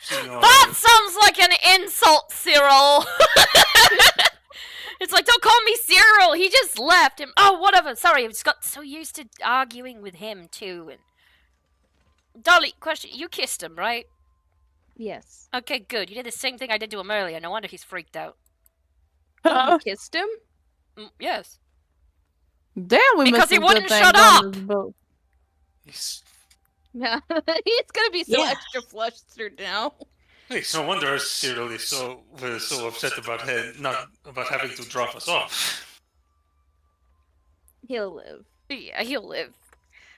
That sounds like an insult, Cyril. It's like, don't call me Cyril. He just left him. Oh, whatever. Sorry, I just got so used to arguing with him too. And Dolly, question: you kissed him, right? Yes. Okay, good. You did the same thing I did to him earlier. No wonder he's freaked out. You kissed him? Yes. Damn, we because missed he some good wouldn't things shut on up. this boat. Yeah, he's gonna be so extra flustered now. It's no wonder Cyril is so upset about having to drop us off. He'll live. Yeah, he'll live.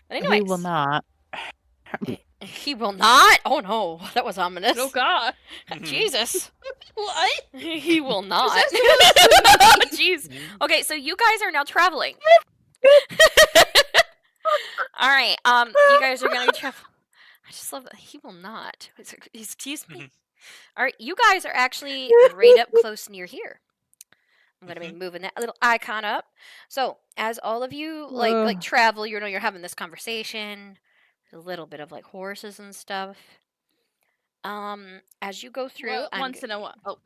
But He anyways, will not. He will not? Oh no, that was ominous. Oh god. Jesus. What? He will not. Jeez. Okay, so you guys are now traveling. Alright, you guys are gonna travel. I just love that. He will not. Excuse me. Alright, you guys are actually right up close near here. I'm gonna be moving that little icon up. So, as all of you like travel, you're having this conversation. A little bit of like horses and stuff. As you go through, Well, once in a while. Oh,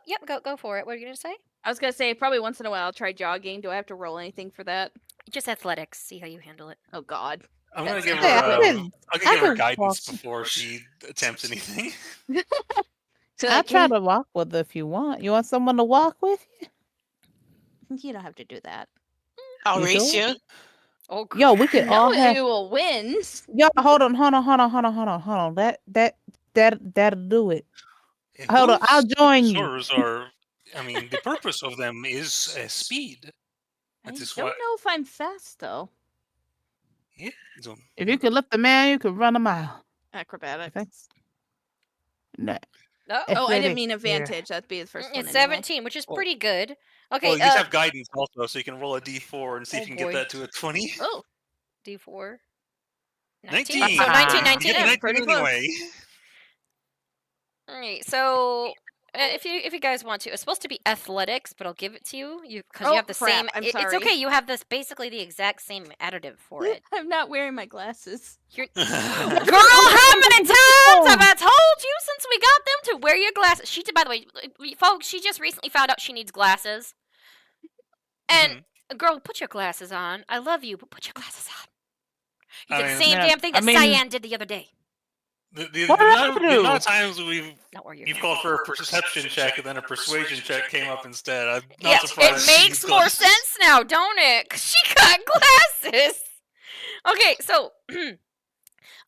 yep, go for it. What are you gonna say? I was gonna say probably once in a while I'll try jogging. Do I have to roll anything for that? Just athletics. See how you handle it. Oh God. I'm gonna give her guidance before she attempts anything. I'll try to walk with her if you want. You want someone to walk with you? You don't have to do that. I'll race you. Oh, yo, we could all have. Who will win? Yo, hold on. That'll do it. Hold on, I'll join you. The purpose of them is speed. I don't know if I'm fast though. Yeah. If you could lift a man, you could run a mile. Acrobatics. No. Oh, I didn't mean Athletic here. advantage. That'd be the first one. It's anyway. 17, which is pretty good. Okay. Well, you just have guidance also, so you can roll a d4 and see if you can boy. get that to a 20. Oh, D4. 19. So 19, You 19. get a Yeah, 19 pretty close. anyway. All right, so if you guys want to, it's supposed to be athletics, but I'll give it to you because you have the crap, same. I'm It's sorry. okay. You have this basically the exact same additive for it. I'm not wearing my glasses. Girl, how many times have I told you since we got them to wear your glasses? She did, by the way, folks. She just recently found out she needs glasses. And girl, put your glasses on. I love you, but put your glasses on. You did the same damn thing that Cyan did the other day. The What did I amount do? of times you've called for a perception check and then a persuasion check came up instead. I'm not surprised. It makes more sense now, don't it? 'Cause she got glasses. Okay, so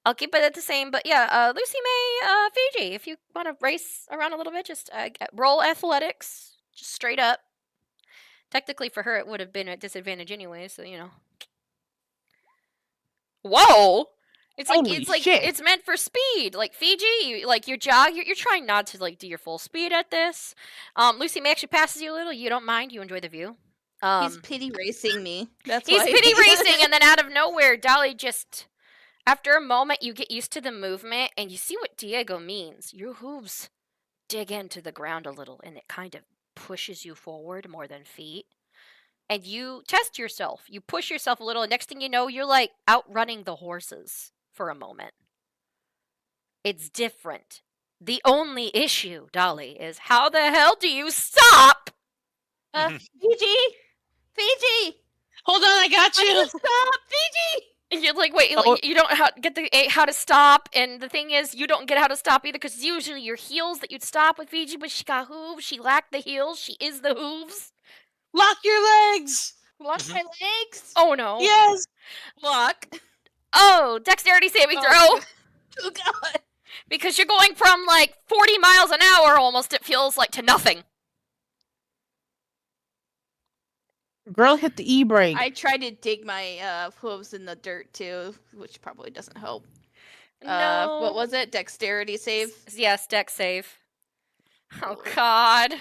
I'll keep it at the same. But yeah, Lucy May, Fiji, if you want to race around a little bit, just roll athletics, just straight up. Technically, for her, it would have been a disadvantage anyway, so you know. Whoa! It's like it's meant for speed. Like Fiji, like your jog, you're trying not to like do your full speed at this. Lucy May actually passes you a little. You don't mind. You enjoy the view. He's pity racing me. That's He's why. pity racing, and then out of nowhere, Dolly just. After a moment, you get used to the movement, and you see what Diego means. Your hooves dig into the ground a little, and it kind of pushes you forward more than feet. And you test yourself. You push yourself a little, and next thing you know, you're like outrunning the horses for a moment. It's different. The only issue, Dolly, is how the hell do you stop? Fiji! Fiji! Hold on, I got you. Stop! Fiji! And you're like, wait, you don't get how to stop, and the thing is, you don't get how to stop either, because it's usually your heels that you'd stop with Fiji, but she got hooves, she lacked the heels, she is the hooves. Lock your legs! Lock my legs? Oh no. Yes! Lock. Oh, dexterity saving throw. Oh god. Because you're going from like 40 miles an hour almost, it feels like, to nothing. Girl hit the e-brake. I tried to dig my hooves in the dirt too, which probably doesn't help. No. What was it? Dexterity save? Yes, dex save. Oh god.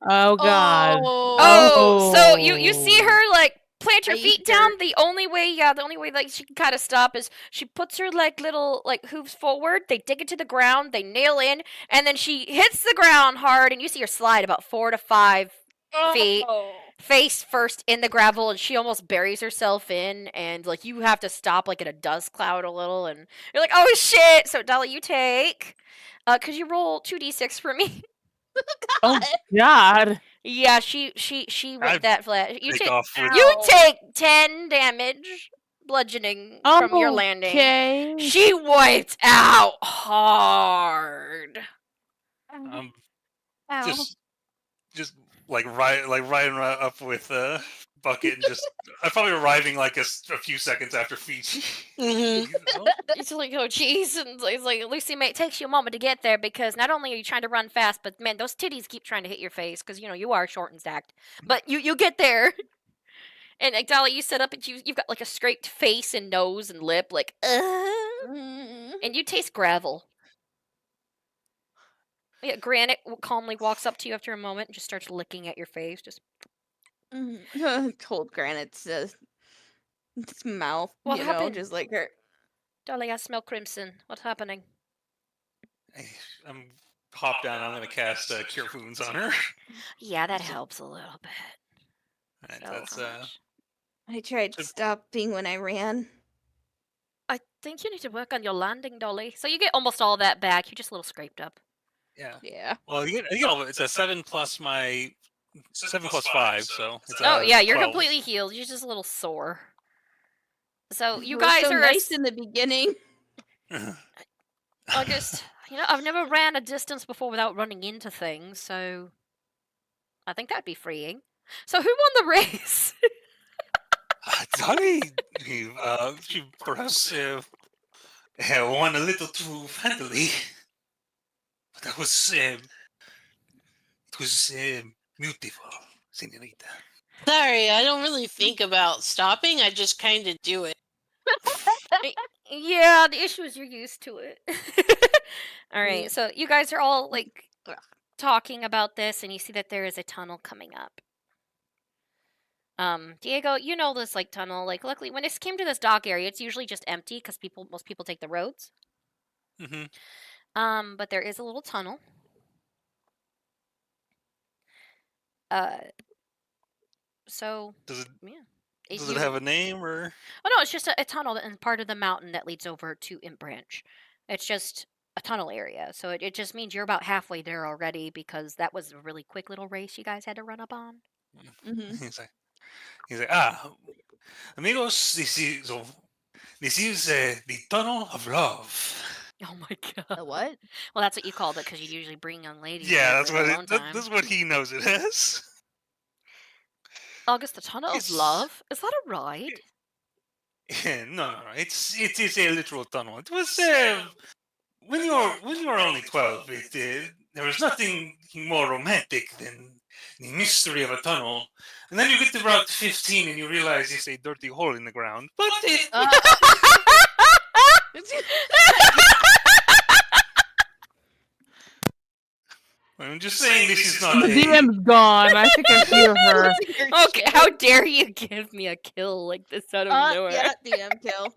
Oh god. Oh, so you see her like plant her I feet eat down. dirt. The only way like she can kind of stop is she puts her like little like hooves forward. They dig into the ground. They nail in, and then she hits the ground hard, and you see her slide about 4 to 5 feet, face first in the gravel, and she almost buries herself in. And like you have to stop like in a dust cloud a little, and you're like, oh shit. So Dolly, you take. Could you roll 2d6 for me? Oh god. Yeah, she ripped that flat. You take take 10 damage, bludgeoning from your landing. Okay. She wiped out hard. Just like riding up with Bucket and just I'm probably arriving like a few seconds after Fiji. It's like, oh jeez, and it's like, Lucy May, it takes you a moment to get there because not only are you trying to run fast, but man, those titties keep trying to hit your face because you know you are short and stacked. But you get there, and like Dolly, you sit up and you've got like a scraped face and nose and lip, like and you taste gravel. Yeah, Granite calmly walks up to you after a moment and just starts licking at your face, just. Cold Granite's mouth, What you happened? know, just like her. Dolly, I smell crimson. What's happening? I'm hop down. I'm gonna cast Cure Wounds on her. Yeah, that helps a little bit. Right, So that's I tried stopping when I ran. I think you need to work on your landing, Dolly. So you get almost all that back. You're just a little scraped up. Yeah. Well, you get all of it. It's a 7 plus my 7 plus 5, so it's Oh yeah, you're 12. completely healed. You're just a little sore. So you We're guys so are nice in the beginning. I just, I've never ran a distance before without running into things, so I think that'd be freeing. So who won the race? Dolly, she perhaps won a little too handily, but that was it was beautiful, señorita. Sorry, I don't really think about stopping. I just kind of do it. Yeah, the issue is you're used to it. All right, so you guys are all like talking about this, and you see that there is a tunnel coming up. Diego, you know this like tunnel. Like, luckily, when it came to this dock area, it's usually just empty because most people take the roads. Mm-hmm. But there is a little tunnel. So Does it? Yeah. Does it have a name or? Oh no, it's just a tunnel and part of the mountain that leads over to Imp Branch. It's just a tunnel area, so it just means you're about halfway there already because that was a really quick little race you guys had to run up on. He's like, amigos, this is the tunnel of love. Oh my god. The what? Well, that's what you called it because you usually bring young ladies. Yeah, there that's for what their alone time. that's what he knows it as. August, the tunnel of love? Is that a ride? No. It is a literal tunnel. It was when you were only 12. There was nothing more romantic than the mystery of a tunnel. And then you get to Route 15 and you realize it's a dirty hole in the ground. But it. I'm just saying this is not The DM's gone. I think I hear her. Okay, how dare you give me a kill like this out of nowhere? Yeah, DM kill.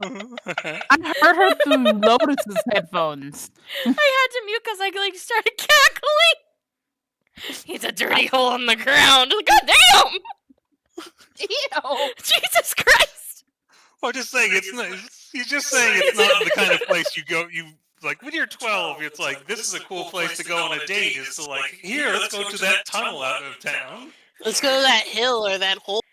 I heard her through Lotus's headphones. I had to mute because I like started cackling. He's a dirty hole in the ground. God damn! Ew. Jesus Christ! Well, just saying it's not. He's just saying it's not the kind of place you go. You like when you're 12. It's like this is a cool place to go on a date. Is to like here, let's go to that tunnel out of town. Let's go to that hill or that hole.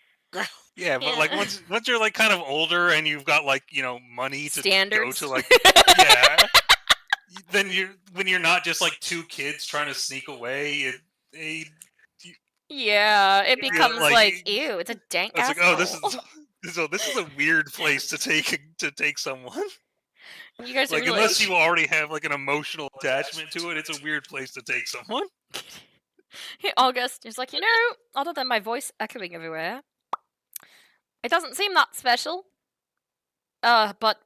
Yeah, but like once you're like kind of older and you've got like money to Standards. go to like then when you're not just like two kids trying to sneak away. Yeah, it becomes like ew. It's a dank It's ass. like this is a weird place to take someone. You guys like are unless you already have like an emotional attachment to it, it's a weird place to take someone. Hey, August is like, other than my voice echoing everywhere, it doesn't seem that special. But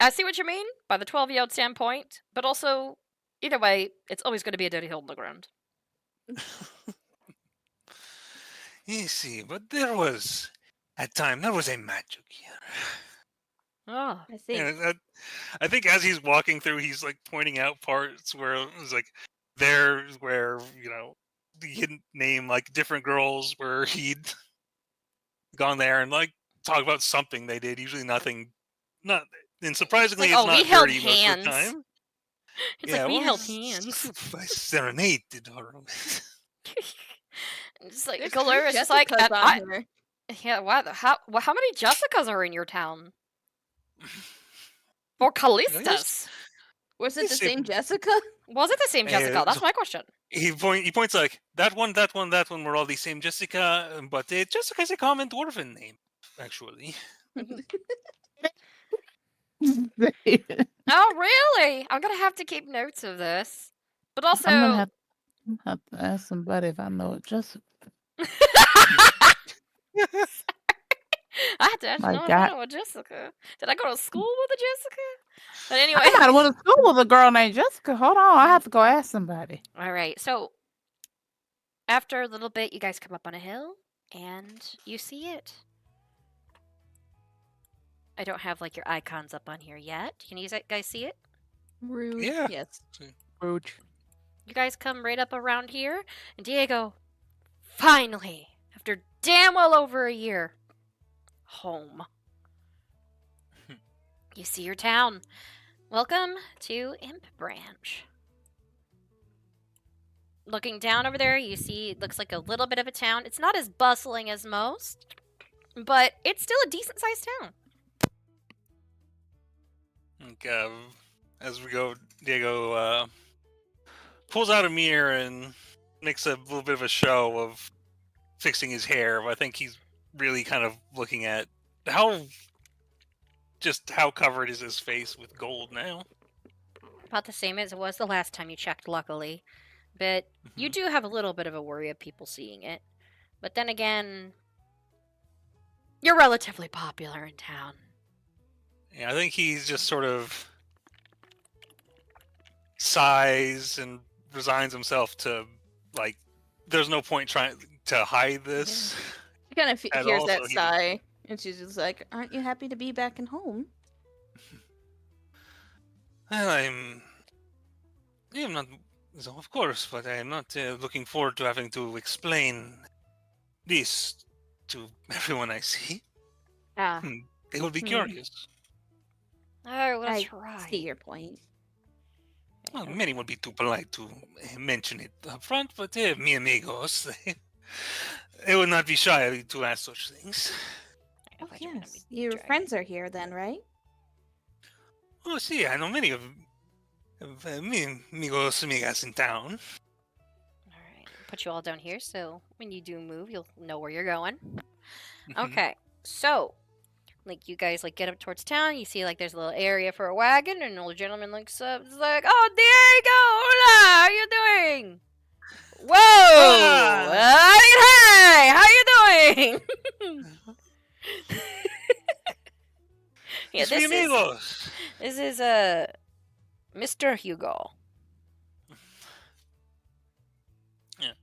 I see what you mean by the 12-year-old standpoint, but also either way, it's always going to be a dirty hole in the ground. You see, but there was a magic here. Oh, I see. And I think as he's walking through, he's like pointing out parts where it was like there's where he had named like different girls where he'd gone there and like talk about something they did. Usually nothing, and surprisingly, it's not dirty most of the time. It's like we held hands. I serenaded her. Just like Galura's just like yeah. How many Jessicas are in your town? Or Callistas? Was it the same Jessica? Was it the same Jessica? That's my question. He points like that one were all the same Jessica, but Jessica is a common dwarven name, actually. Oh, really? I'm gonna have to keep notes of this. But also, I'm gonna have to ask somebody if I know it. Just I had to actually know if I know a Jessica. Did I go to school with a Jessica? But anyway, I went to school with a girl named Jessica. Hold on, I have to go ask somebody. All right. So after a little bit, you guys come up on a hill and you see it. I don't have like your icons up on here yet. Can you guys see it? Rude. Yeah. Yes. Rude. You guys come right up around here, and Diego, finally, after damn well over a year, home. You see your town. Welcome to Imp Branch. Looking down over there, you see it looks like a little bit of a town. It's not as bustling as most, but it's still a decent-sized town. As we go, Diego pulls out a mirror and makes a little bit of a show of fixing his hair. I think he's really kind of looking at how covered is his face with gold now. About the same as it was the last time you checked, luckily. But you do have a little bit of a worry of people seeing it. But then again, you're relatively popular in town. Yeah, I think he's just sort of sighs and resigns himself to, like, there's no point trying to hide this. She kind of at hears all, that so he- sigh, and she's just like, "Aren't you happy to be back in home?" Well, I'm not, so of course, but I am not looking forward to having to explain this to everyone I see. Ah. They will be curious. Oh, that's I right. see your point. Well, many would be too polite to mention it up front, but mi amigos, they would not be shy to ask such things. Oh, yes. Your friends are here then, right? Oh, see, I know many of mi amigos, amigas in town. Put you all down here, so when you do move, you'll know where you're going. Okay, so like you guys like get up towards town. You see like there's a little area for a wagon, and an old gentleman looks up. Is like, "Oh, Diego, hola, how you doing? Whoa, hey, how you doing?" Yeah, this is Mr. Hugo. Yeah.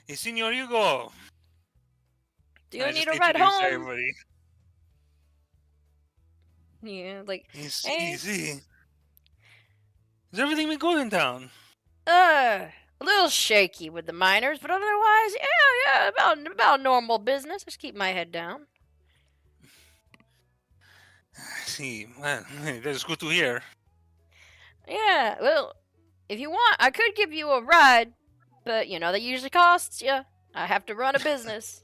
Hey, Senor Hugo. Do you I need just a ride introduced home? Everybody. Yeah, like Easy. Has everything been good in town? A little shaky with the miners, but otherwise, yeah, about normal business. Just keep my head down. I see. Well, that's good to hear. Yeah, well, if you want, I could give you a ride, but you know that usually costs you. I have to run a business.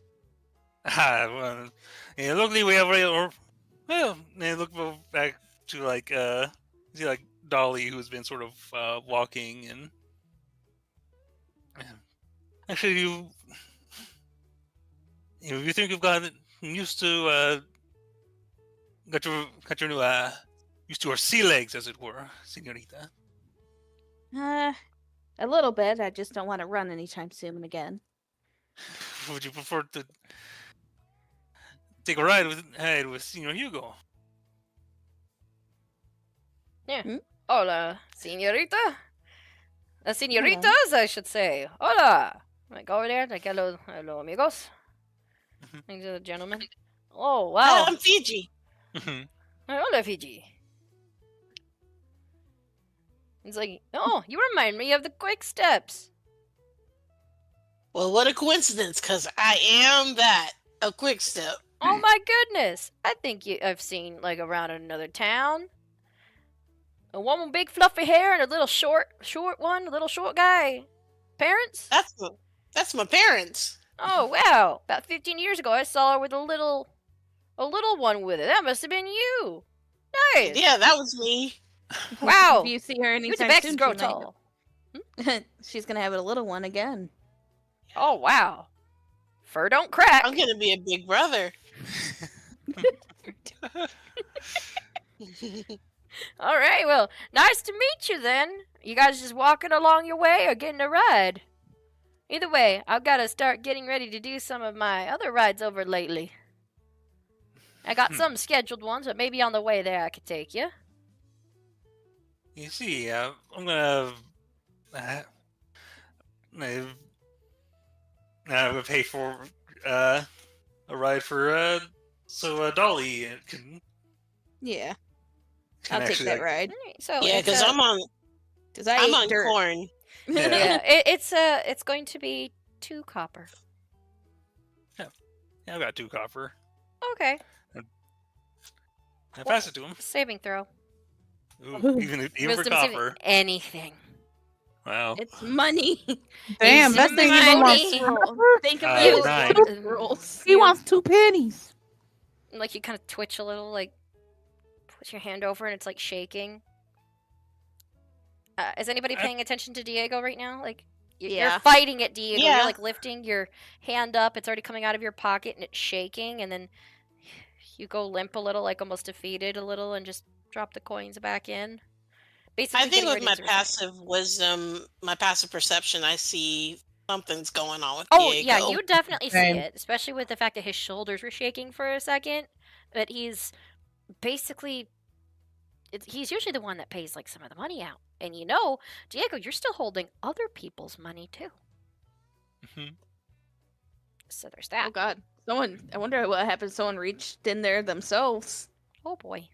Well, yeah, luckily we have well, look back to like see like Dolly, who's been sort of walking, and actually you think you've gotten used to got your new used to her sea legs, as it were, señorita. A little bit. I just don't want to run anytime soon again. Would you prefer to take a ride with Senor Hugo? Yeah. Hola, señorita. Señoritas, I should say. Hola. Like over there, like hello, amigos. These are the gentlemen. Oh wow. I'm Fiji. Hola, Fiji. It's like, oh, you remind me of the Quick Steps. Well, what a coincidence, because I am that, a quick step. Oh my goodness! I think I've seen like around in another town. A one with big fluffy hair and a little short one, a little short guy. Parents? That's my parents. Oh wow! About 15 years ago, I saw her with a little one with it. That must have been you. Nice. Yeah, that was me. Wow. If you see her You anytime Tibexans soon, grow she might- tall. She's gonna have a little one again. Oh wow. Fur don't crack. I'm gonna be a big brother. All right, well, nice to meet you then. You guys just walking along your way or getting a ride? Either way, I've got to start getting ready to do some of my other rides over lately. I got some scheduled ones, but maybe on the way there I could take you. You see, I'm gonna pay for a ride for so Dolly can. Yeah, can I'll take actually, that like, ride. So Yeah, because I'm on dirt. corn. Yeah, it's going to be 2 copper. Yeah, I've got 2 copper. Okay. I pass it to him. Saving throw. Ooh, even for Wisdom saving copper. anything. Wow. It's money. Damn, that thing even wants Think of it. those rules. He wants 2 pennies. Like you kind of twitch a little, like put your hand over and it's like shaking. Is anybody paying attention to Diego right now? Like you're fighting it, Diego. Yeah. You're like lifting your hand up. It's already coming out of your pocket and it's shaking, and then you go limp a little, like almost defeated a little, and just drop the coins back in. Basically, I think getting with ready my to resign. passive wisdom, my passive perception, I see something's going on with Oh, Diego. yeah, you definitely see Same. it, especially with the fact that his shoulders were shaking for a second. But he's basically he's usually the one that pays like some of the money out. And Diego, you're still holding other people's money too. Mhm. So there's that. Oh God, I wonder what happened. Someone reached in there themselves. Oh boy.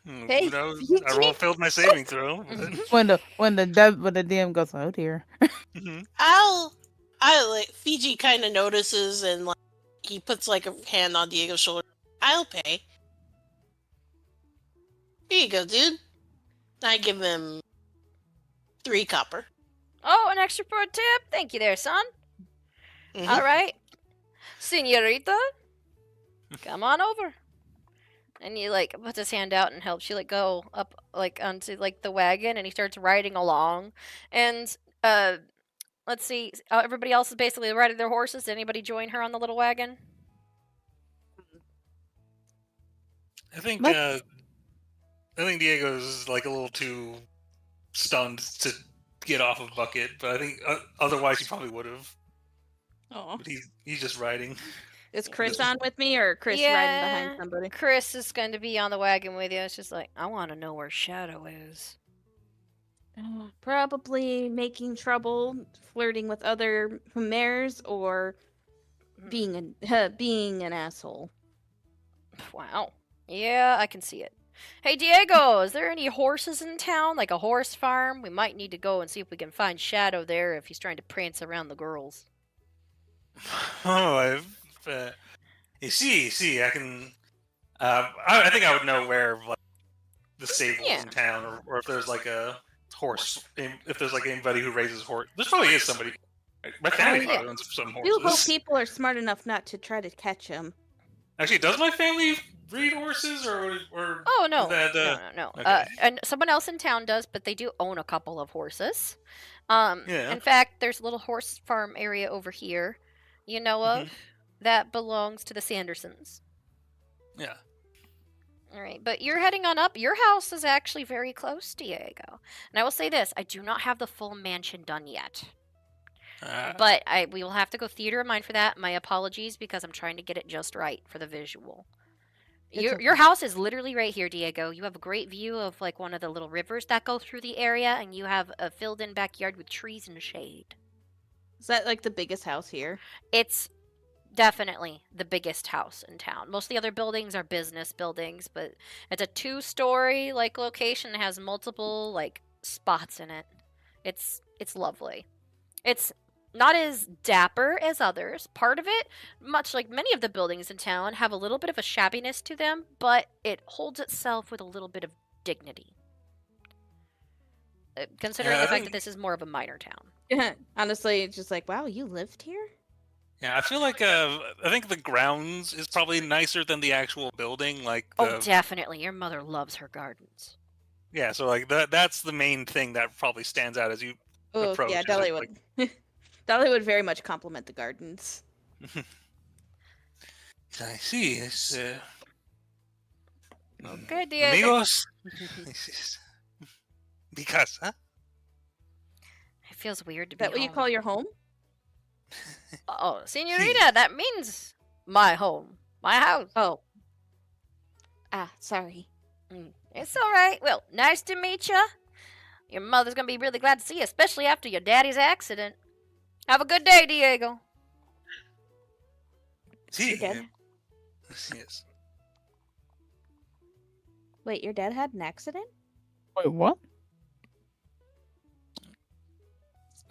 Hey, Who knows? I failed my saving throw. When the DM goes, oh dear. I like Fiji kind of notices and like he puts like a hand on Diego's shoulder. I'll pay. Here you go, dude. I give him 3 copper. Oh, an extra for a tip. Thank you there, son. Mhm. All right. Senorita, come on over. And he like puts his hand out and helps you like go up like onto like the wagon, and he starts riding along. And let's see, everybody else is basically riding their horses. Did anybody join her on the little wagon? I think Diego's like a little too stunned to get off of Bucket, but I think otherwise he probably would have. Oh, but he's just riding. Is Chris on with me, or Chris riding behind somebody? Chris is going to be on the wagon with you. It's just like, I want to know where Shadow is. Probably making trouble, flirting with other mares, or being an asshole. Wow. Yeah, I can see it. Hey, Diego, is there any horses in town? Like a horse farm? We might need to go and see if we can find Shadow there if he's trying to prance around the girls. Oh, you see, I can. I think I would know where like the stables in town, or if there's like a horse. If there's like anybody who raises horse, there probably is somebody. My family probably owns some I do hope horses. people are smart enough not to try to catch him. Actually, does my family breed horses, or? Oh no, no. Okay. And someone else in town does, but they do own a couple of horses. Yeah. In fact, there's a little horse farm area over here. You know of that belongs to the Sandersons. Yeah. All right, but you're heading on up. Your house is actually very close, Diego. And I will say this: I do not have the full mansion done yet. But we will have to go theater of mind for that. My apologies, because I'm trying to get it just right for the visual. Your house is literally right here, Diego. You have a great view of like one of the little rivers that go through the area, and you have a filled-in backyard with trees and shade. Is that like the biggest house here? It's definitely the biggest house in town. Most of the other buildings are business buildings, but it's a 2-story like location. It has multiple like spots in it. It's lovely. It's not as dapper as others. Part of it, much like many of the buildings in town, have a little bit of a shabbiness to them, but it holds itself with a little bit of dignity. Considering the fact that this is more of a minor town. Yeah, honestly, it's just like, wow, you lived here? Yeah, I feel like I think the grounds is probably nicer than the actual building. Like, Oh, definitely. Your mother loves her gardens. Yeah, so like that's the main thing that probably stands out as you approach. Yeah, Dolly would. Dolly would very much compliment the gardens. I see. It's okay, Diego. Amigos. Because, huh? It feels weird to be Is that what you call your home? Oh, senorita, that means my home. My house. Oh. Sorry. It's all right. Well, nice to meet you. Your mother's going to be really glad to see you, especially after your daddy's accident. Have a good day, Diego. See. Yes. Wait, your dad had an accident? Wait, what?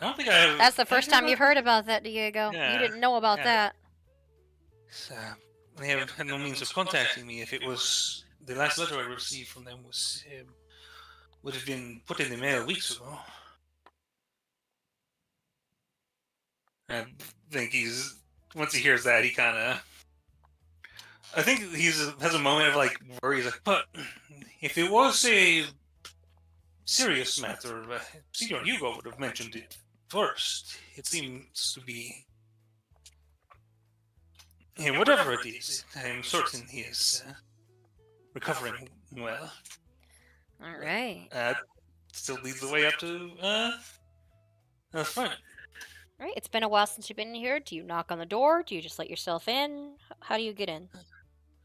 I don't think I have. That's the first time you've heard about that, Diego. Yeah. You didn't know about that. They have had no means of contacting me. If it was the last letter I received from them was would have been put in the mail weeks ago. I think once he hears that, he kind of. I think has a moment of like worry. He's like, but if it was a serious matter, Senor Hugo would have mentioned it first. It seems to be. And whatever it is, I'm certain he is recovering well. All right. Still leads the way up to the front. All right. It's been a while since you've been here. Do you knock on the door? Do you just let yourself in? How do you get in?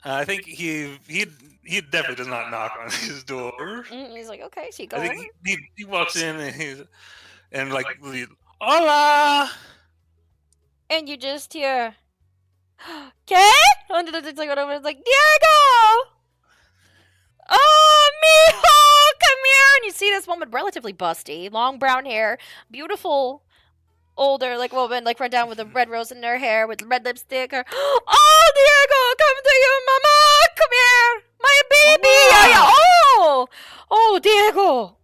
I think he definitely does not knock on his door. He's like, okay, so you go I over. think he walks in and like hola. And you just hear, ¿Qué? And it's like, whatever, it's like, Diego! Oh, mijo, come here! And you see this woman, relatively busty, long brown hair, beautiful, older, like, woman, like, run down with a red rose in her hair, with red lipstick. Her, oh, Diego, come to you, mama! Come here! My baby! Oh, Diego!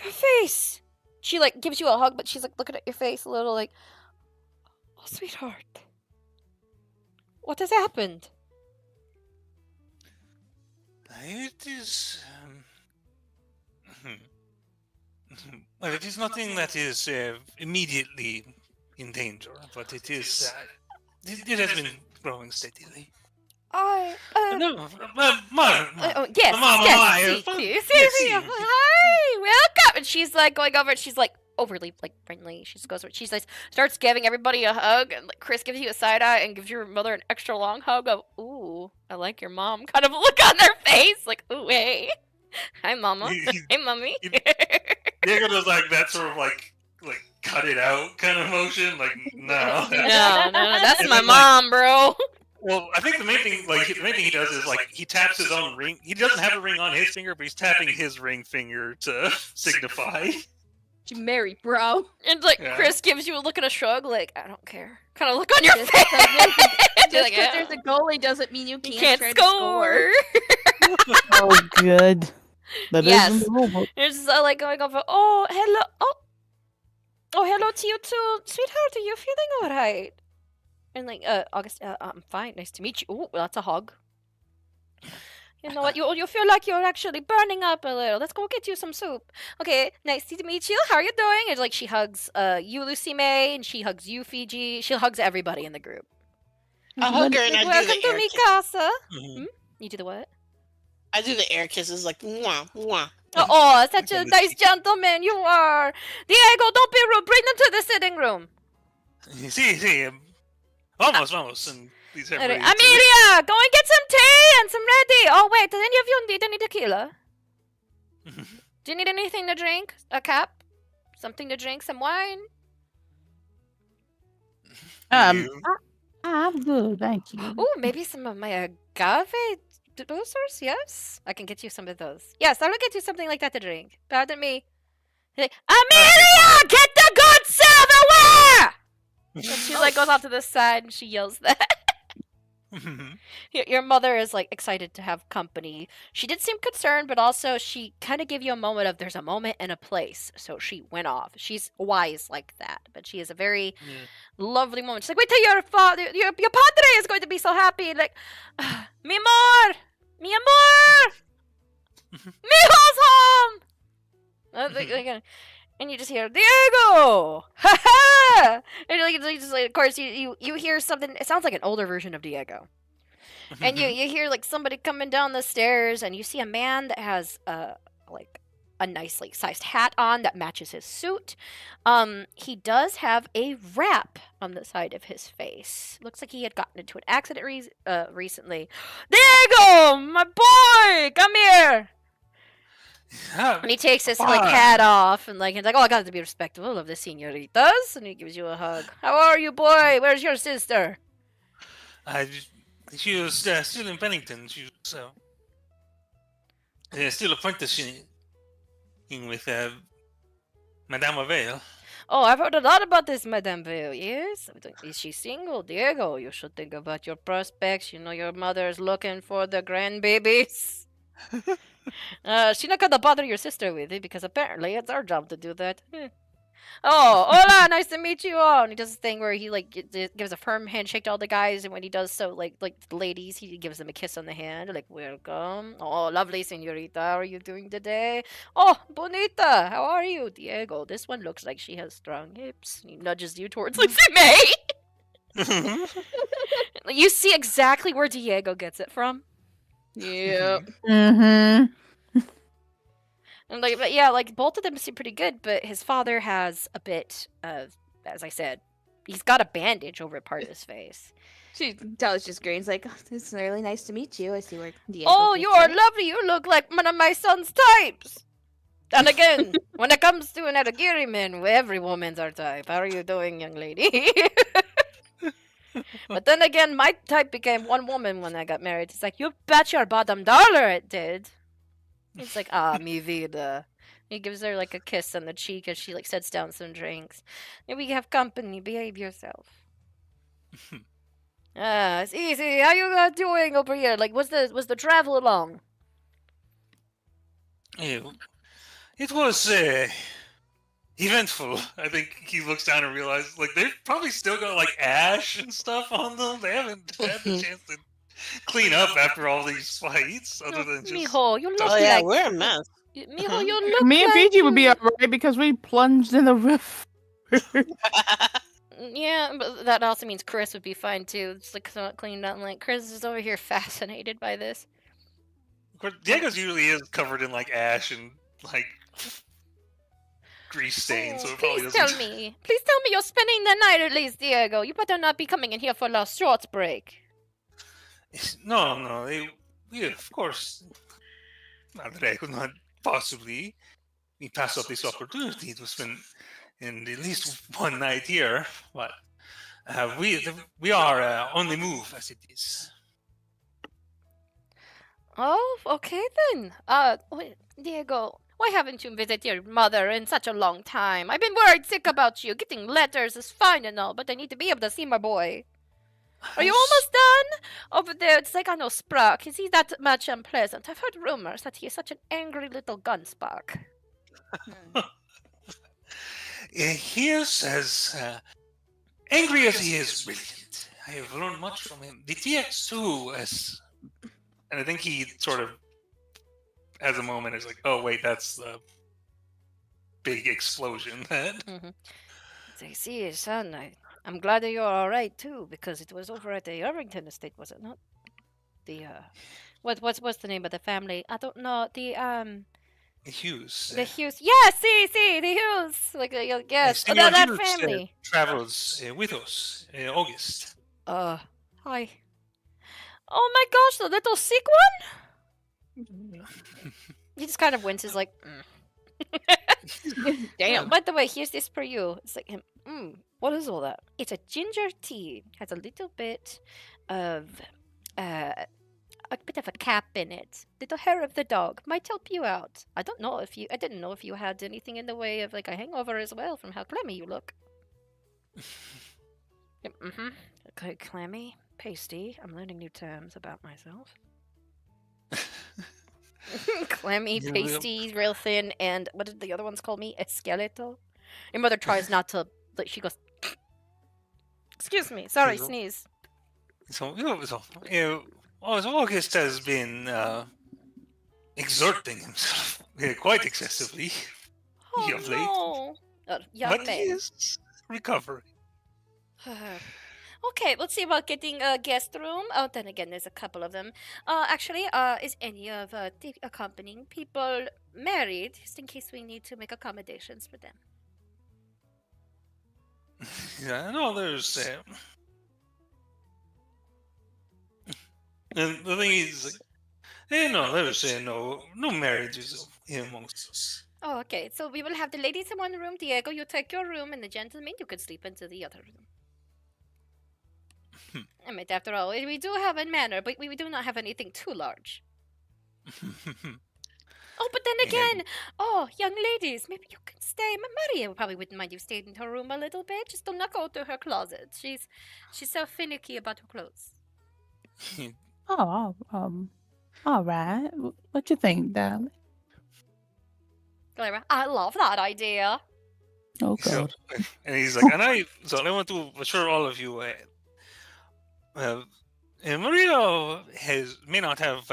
Your face! She, like, gives you a hug, but she's, like, looking at your face a little, like, oh, sweetheart. What has happened? It is. Well, it is nothing that is immediately in danger, but it is. It has been growing steadily. No, yes, hi, welcome. And she's like going over, and she's like overly like friendly. She just goes over, she's like starts giving everybody a hug, and like Chris gives you a side eye and gives your mother an extra long hug of ooh, I like your mom kind of look on their face, like ooh, hey, hi mama, hey mommy. Diego does like that sort of like cut it out kind of motion, like no, no, that's my mom, bro. Well, I think the main thing he does is like he taps his own ring. He doesn't have a ring on his finger, but he's tapping his ing finger to signify. You married, bro. And like Chris gives you a look and a shrug, like I don't care, kind of look on your face. Just because there's a goalie doesn't mean you can't try score. To score. Oh, good. That yes. Is it's like going over. Oh, hello. Oh, hello to you too, sweetheart. Are you feeling all right? And like, August, I'm fine. Nice to meet you. Ooh, that's a hug. You know what? You feel like you're actually burning up a little. Let's go get you some soup. Okay, nice to meet you. How are you doing? And like, she hugs you, Lucy May, and she hugs you, Fiji. She hugs everybody in the group. I hug her and I do the Welcome to air mi kiss. casa. Mm-hmm. You do the what? I do the air kisses, like mwah mwah. Oh, such a nice gentleman you are. Diego, don't be rude. Bring them to the sitting room. Sí. Vamos. And these Amelia, go and get some tea and some ready. Oh, wait, does any of you need any tequila? Do you need anything to drink? A cup? Something to drink? Some wine? I'm good, thank you. Oh, maybe some of my agave boosters? Yes? I can get you some of those. Yes, I will get you something like that to drink. Pardon me. Amelia, get the good silverware! And she like goes off to the side and she yells that. Your mother is like excited to have company. She did seem concerned, but also she kind of gave you a moment of there's a moment and a place. So she went off. She's wise like that, but she is a very lovely woman. She's like, wait till your father, your padre is going to be so happy. Like, mi amor, mijo's home. And you just hear Diego, ha ha! And like, of course, you hear something. It sounds like an older version of Diego. And you hear like somebody coming down the stairs, and you see a man that has like a nicely sized hat on that matches his suit. He does have a wrap on the side of his face. Looks like he had gotten into an accident recently. Diego, my boy, come here. And he takes his like hat off and like he's like, oh, I got to be respectful of the senoritas, and he gives you a hug. How are you, boy? Where's your sister? She was still in Pennington. She was still apprenticing with Madame Vale. Oh, I've heard a lot about this Madame Vale. Yes, is she single, Diego? You should think about your prospects. You know your mother is looking for the grandbabies. She's not gonna bother your sister with it because apparently it's our job to do that. Oh, hola, nice to meet you all. And he does this thing where he like gives a firm handshake to all the guys, and when he does so, like the ladies, he gives them a kiss on the hand, like welcome. Oh, lovely señorita, how are you doing today? Oh, bonita, how are you, Diego? This one looks like she has strong hips. He nudges you towards Lucy May. You see exactly where Diego gets it from. Yep. And like, but yeah, like both of them seem pretty good, but his father has a bit of, as I said, He's got a bandage over part of his face. Dallas just grins like, oh, it's really nice to meet you. I see where Diego Oh, gets you are it. lovely. You look like one of my son's types. And again, when it comes to an Aragiri man, every woman's our type. How are you doing, young lady? But then again, my type became one woman when I got married. It's like, you bet your bottom dollar it did. It's like, mi vida. He gives her like a kiss on the cheek as she like sets down some drinks. And we have company. Behave yourself. It's easy. How you doing over here? Like, was the travel long? It was eventful. I think he looks down and realizes, like, they've probably still got like ash and stuff on them. They haven't had the chance to clean up after all these fights, other than just. Mijo, you look Oh yeah, like we're a mess. Mijo, you look Me and like Fiji would be alright because we plunged in the river. Yeah, but that also means Chris would be fine too. It's like somewhat cleaned up. Like Chris is over here fascinated by this. Of course, Diego's usually is covered in like ash and like grease stains, so it probably Please doesn't. please tell me you're spending the night at least, Diego. You better not be coming in here for a short break. No, we of course. Not that I could not possibly pass up this opportunity to spend in at least one night here, but we are on the move as it is. Oh, okay then. Diego, why haven't you visited your mother in such a long time? I've been worried sick about you. Getting letters is fine and all, but I need to be able to see my boy. Are you almost done? Over there, it's like I know Sprock. Is he that much unpleasant? I've heard rumors that he is such an angry little gunspark. He is as angry as he is brilliant. I have learned much from him. The TX too, and I think he sort of has a moment. Is like, oh wait, that's the big explosion. I see, son. I'm glad that you're all right too, because it was over at the Irvington estate, was it not? The what's the name of the family? I don't know. The Hughes. The Hughes. Yes, see, the Hughes. Like yes, Senor that Hughes, family travels with us, August. Hi. Oh my gosh, the little sick one. He just kind of winces, like. Damn. By the way, here's this for you. It's like him. What is all that? It's a ginger tea. Has a little bit of a bit of a cap in it. Little hair of the dog might help you out. I didn't know if you had anything in the way of like a hangover as well from how clammy you look. Okay, clammy, pasty. I'm learning new terms about myself. Clammy, pasty, real thin, and what did the other ones call me? Esqueleto. Your mother tries not to. Like, she goes. Excuse me. Sorry, sneeze. So August has been exerting himself quite excessively of late. No. Young But man. he is recovering. Okay, let's see about getting a guest room. Oh, then again, there's a couple of them. Actually, is any of the accompanying people married? Just in case we need to make accommodations for them. Yeah, no, there's. And the thing is, like, no, there's no marriages amongst us. Oh, okay. So we will have the ladies in one room. Diego, you take your room, and the gentlemen, you can sleep into the other room. I mean, after all, we do have a manor, but we do not have anything too large. Oh, but then again, young ladies, maybe you can stay. Maria probably wouldn't mind you staying in her room a little bit. Just do not go to her closet. She's so finicky about her clothes. Oh, all right. What you think, darling? Clara, I love that idea. Oh, So, God. and he's like, I want to assure all of you, Maria may not have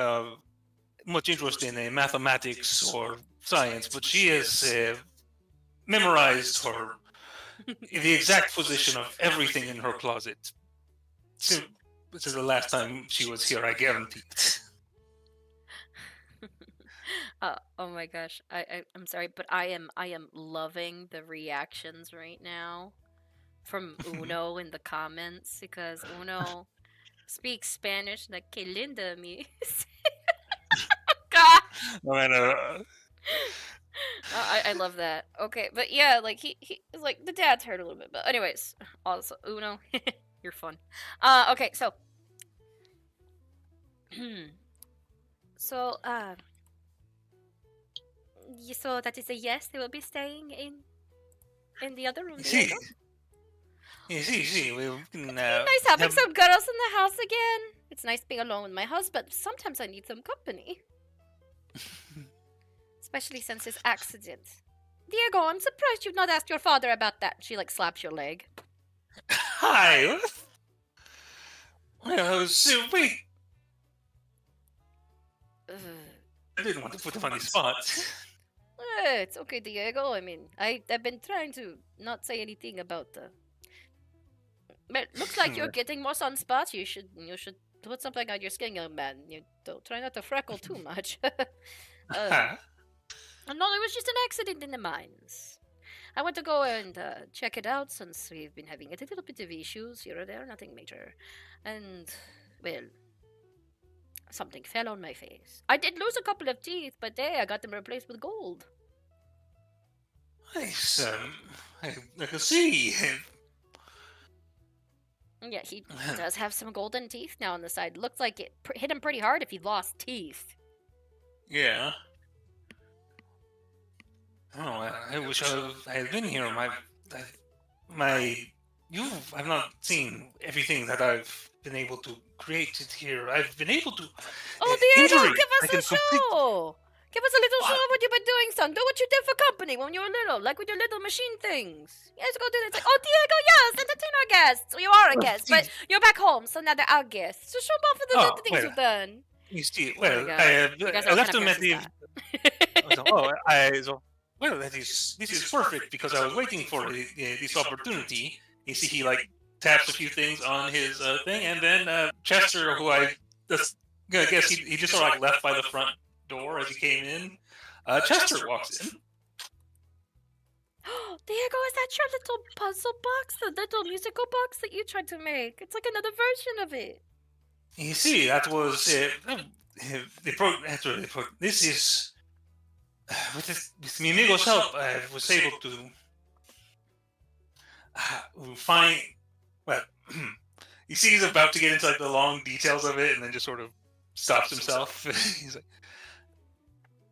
much interest in mathematics or science, but she has memorized the exact position of everything in her closet. This is the last time she was here, I guarantee it. Oh my gosh, I'm sorry, but I am loving the reactions right now from Uno in the comments because Uno speaks Spanish like que linda me. God. I love that. Okay, but yeah, like he like the dad's hurt a little bit, but anyways, also Uno, you're fun. Okay, so so so that is a yes. They will be staying in the other room. See, we can. Nice having some girls in the house again. It's nice being alone with my husband. Sometimes I need some company. Especially since his accident. Diego, I'm surprised you've not asked your father about that. She like slaps your leg. Hi. Well, so wait. I didn't want to put him on the spot. It's okay, Diego. I mean, I've been trying to not say anything about the. But it looks like you're getting more sunspots. You should put something on your skin, young man. You don't try not to freckle too much. No, it was just an accident in the mines. I went to go and check it out since we've been having a little bit of issues here or there, nothing major. And, well, something fell on my face. I did lose a couple of teeth, but I got them replaced with gold. Nice. I can see. Yeah, he does have some golden teeth now on the side. Looked like it hit him pretty hard if he lost teeth. Yeah. Oh, I wish I had been here. I've not seen everything that I've been able to create here. I've been able to. Oh, Diego, injury. give us a show! Give us a little show of what you've been doing, son. Do what you did for company when you were little, like with your little machine things. Yes, go do that. It's like, oh, Diego, yes, entertain our guests. Well, you are a guest, but you're back home, so now they're our guests. So show them off for the things you've done. You see, Oh well, my I God. left him at the. Well, this is perfect because I was waiting for this opportunity. You see, he like taps a few things on his thing, and then Chester, who I guess he just sort of like left by the front door as he came in. Chester walks in. Diego, is that your little puzzle box, the little musical box that you tried to make? It's like another version of it. You see, that was this is with mi amigo's help. I was able to find. Well, you see, he's about to get into like the long details of it, and then just sort of stops himself. He's like,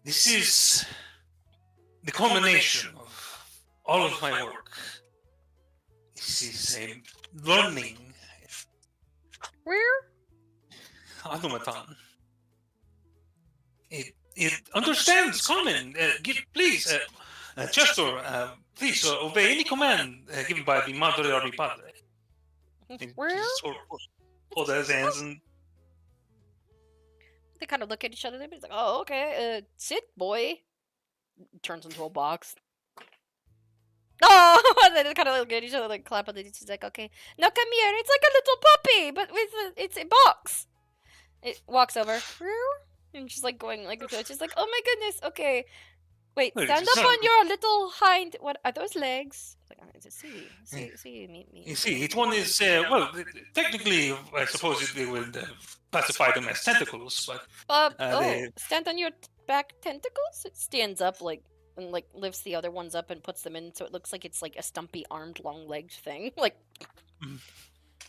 "This is the culmination of all of my work. This is a learning." Where? Automaton. It understands common. Please, Chester, please obey any command given by the Madre or the Padre. Where? Hold his hands and. They kind of look at each other. They're like, "Oh, okay. Sit, boy." Turns into a box. Oh, they kind of look at each other, like clap on the. She's like, "Okay, now come here. It's like a little puppy, but it's a box." It walks over, and she's like going like she's like, "Oh my goodness, okay, wait, stand up on your little hind. What are those legs?" Like, see, me. You see, each one is well, technically, I suppose they would classify them as tentacles, but stand on your back tentacles. It stands up and lifts the other ones up and puts them in, so it looks like it's like a stumpy armed, long-legged thing, like.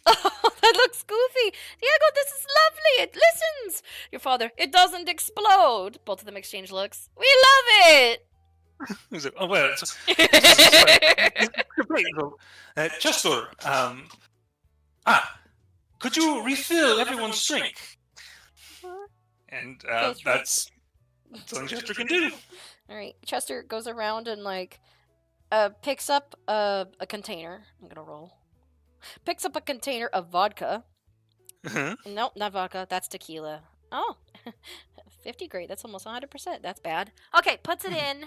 Oh, that looks goofy. Diego, this is lovely. It listens. Your father, it doesn't explode. Both of them exchange looks. We love it. He's like, oh, well, Chester, could you refill everyone's drink? And that's something Chester can do. All right, Chester goes around and picks up a container. I'm gonna roll. Picks up a container of vodka. Nope, not vodka. That's tequila. Oh, 50 great. That's almost 100%. That's bad. Okay, puts it in.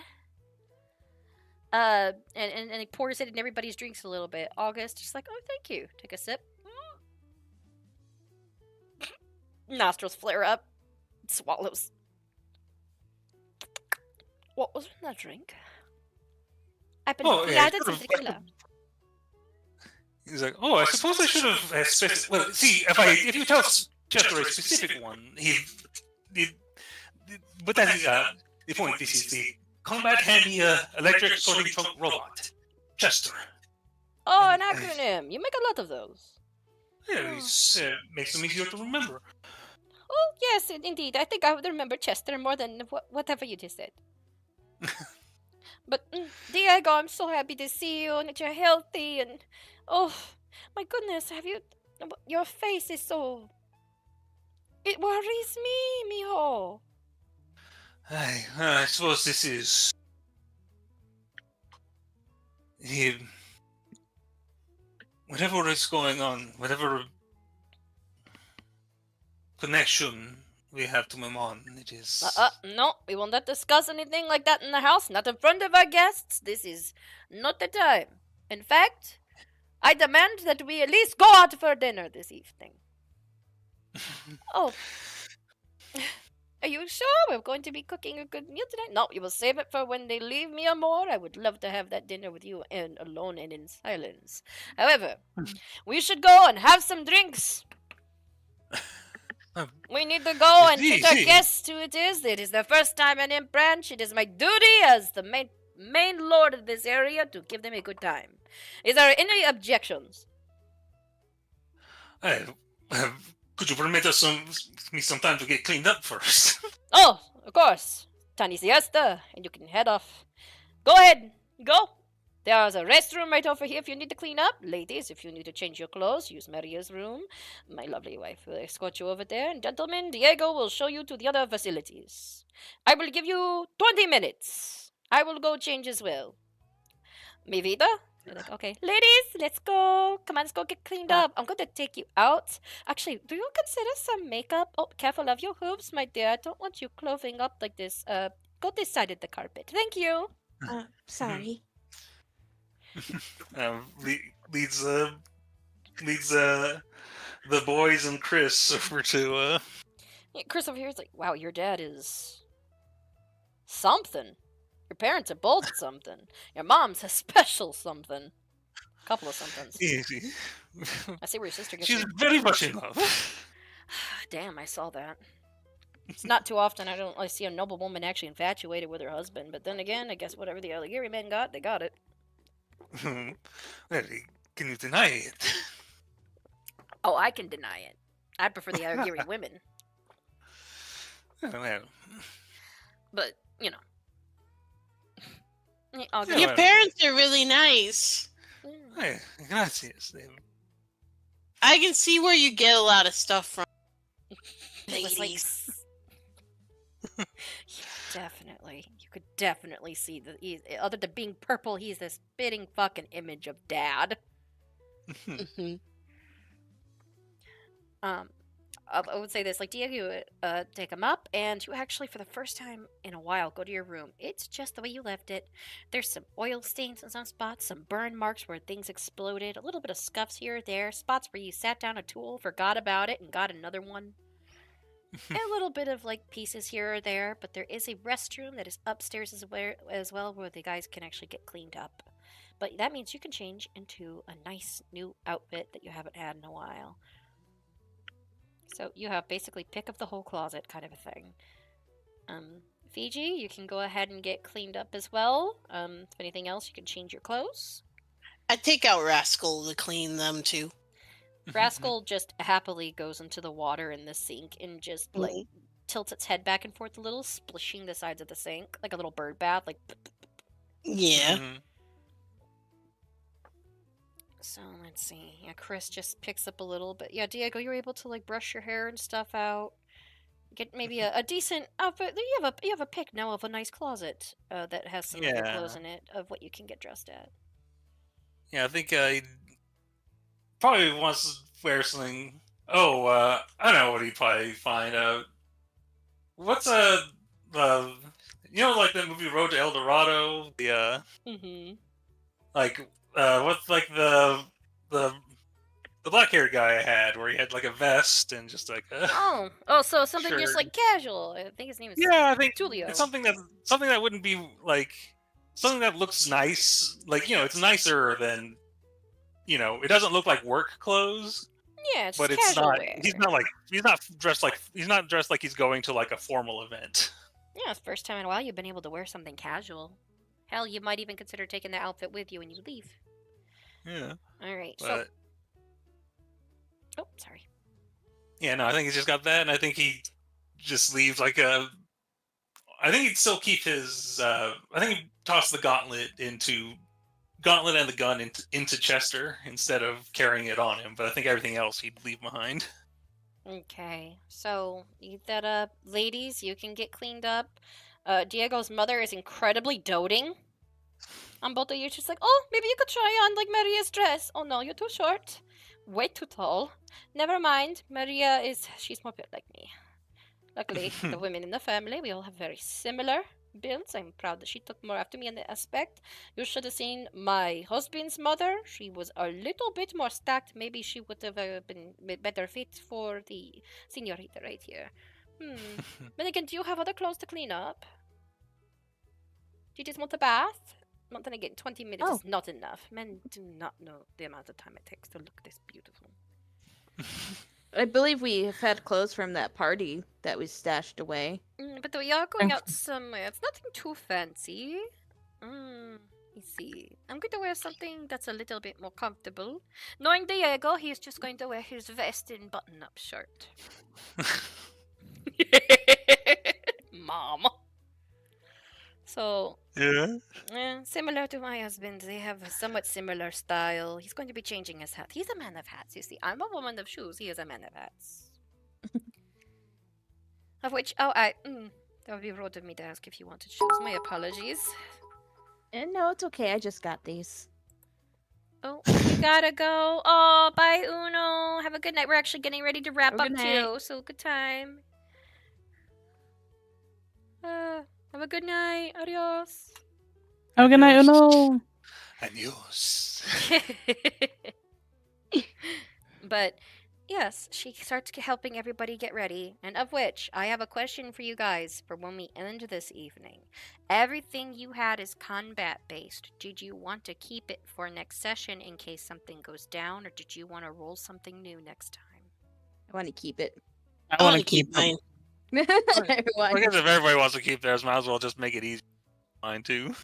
And he pours it in everybody's drinks a little bit. August, she's like, "Oh, thank you." Take a sip. Nostrils flare up. Swallows. What was in that drink? I believe he added some tequila. He's like, oh, I suppose I should have well, see, if you tell Chester a specific one, but that is the point. This is the combat handy electric sorting trunk robot, Chester. Oh, an acronym. You make a lot of those. Yeah, it makes them easier to remember. Oh, yes, indeed. I think I would remember Chester more than whatever you just said. But, Diego, I'm so happy to see you and that you're healthy and... Oh, my goodness, your face is so... It worries me, mijo. I suppose this is... Whatever is going on, whatever connection we have to my mom, it is... No, we will not discuss anything like that in the house, not in front of our guests. This is not the time. In fact, I demand that we at least go out for dinner this evening. Oh. Are you sure we're going to be cooking a good meal tonight? No, you will save it for when they leave me or more. I would love to have that dinner with you and alone and in silence. However, we should go and have some drinks. We need to go and treat our guests who it is. It is their first time in Branch. It is my duty as the main lord of this area to give them a good time. Is there any objections? Could you permit us some time to get cleaned up first? Oh, of course. Tiny siesta, and you can head off. Go ahead, go. There's a restroom right over here if you need to clean up. Ladies, if you need to change your clothes, use Maria's room. My lovely wife will escort you over there. And gentlemen, Diego will show you to the other facilities. I will give you 20 minutes. I will go change as well. Mi vida? You're like, okay. Ladies, let's go. Come on, let's go get cleaned up. I'm going to take you out. Actually, do you consider some makeup? Oh, careful of your hooves, my dear. I don't want you clothing up like this. Go this side of the carpet. Thank you. Sorry. Leads the boys and Chris over to Yeah, Chris over here is like, wow, your dad is something. Your parents are both something. Your mom's a special something. A couple of somethings. Easy. I see where your sister gets. She's very much in love. Damn, I saw that. It's not too often I don't see a noble woman actually infatuated with her husband, but then again, I guess whatever the Alighieri men got, they got it. Well, can you deny it? Oh, I can deny it. I prefer the Alighieri women. Well. But, you know. Your parents are really nice. Hey, gracias. I can see where you get a lot of stuff from. Ladies. Yeah, definitely. You could definitely see that other than being purple, he's the spitting fucking image of dad. I would say this, like, Diego, take him up, and you actually, for the first time in a while, go to your room. It's just the way you left it. There's some oil stains in some spots, some burn marks where things exploded, a little bit of scuffs here or there, spots where you sat down a tool, forgot about it, and got another one. And a little bit of, like, pieces here or there, but there is a restroom that is upstairs as well, where the guys can actually get cleaned up. But that means you can change into a nice new outfit that you haven't had in a while. So you have basically pick of the whole closet kind of a thing. Fiji, you can go ahead and get cleaned up as well. If anything else, you can change your clothes. I take out Rascal to clean them too. Rascal just happily goes into the water in the sink and just like tilts its head back and forth a little, splishing the sides of the sink like a little bird bath. Like, yeah. So let's see. Yeah, Chris just picks up a little, but yeah, Diego, you're able to like brush your hair and stuff out. Get maybe a decent outfit. You have a pick now of a nice closet that has some of your clothes in it of what you can get dressed at. Yeah, I think he probably wants to wear something. I know what he'd probably find out. What's like that movie Road to El Dorado? The what's like the black-haired guy I had, where he had like a vest and just like a so something shirt. Just like casual. I think his name is I think Tulio. It's something that wouldn't be like something that looks nice. Like, it's nicer than it doesn't look like work clothes. Yeah, it's but just it's casual not. wear. He's not dressed like he's going to like a formal event. Yeah, it's the first time in a while you've been able to wear something casual. Hell, you might even consider taking the outfit with you when you leave. Yeah. All right. But, oh, sorry. Yeah, no, I think he's just got that, and I think he just leaves like a. I think he'd still keep his. I think he'd toss the gauntlet and the gun into Chester instead of carrying it on him. But I think everything else he'd leave behind. Okay, so eat that up, ladies. You can get cleaned up. Diego's mother is incredibly doting on both of you. She's like, "Oh, maybe you could try on like Maria's dress." "Oh no, you're too short, way too tall." "Never mind. She's more built like me." Luckily, the women in the family, we all have very similar builds. I'm proud that she took more after me in that aspect. You should have seen my husband's mother. She was a little bit more stacked. Maybe she would have been better fit for the señorita right here. But again, do you have other clothes to clean up? Do you just want a bath? Not then again, 20 minutes is not enough. Men do not know the amount of time it takes to look this beautiful. I believe we have had clothes from that party that we stashed away. But we are going out somewhere. It's nothing too fancy. Let's see. I'm going to wear something that's a little bit more comfortable. Knowing Diego, he's just going to wear his vest and button-up shirt. Mom. So, similar to my husband, they have a somewhat similar style. He's going to be changing his hat. He's a man of hats, you see. I'm a woman of shoes. He is a man of hats. Of which, that would be rude of me to ask if you wanted shoes. My apologies. No, it's okay. I just got these. Oh, you gotta go. Oh, bye, Uno. Have a good night. We're actually getting ready to wrap up too, so good time. Have a good night. Adios. Have a good night, Uno. Adios. But yes, she starts helping everybody get ready, and of which I have a question for you guys for when we end this evening. Everything you had is combat based. Did you want to keep it for next session in case something goes down, or did you want to roll something new next time? I want to keep it. I want to keep mine. I guess if everybody wants to keep theirs, might as well just make it easy. Mine too.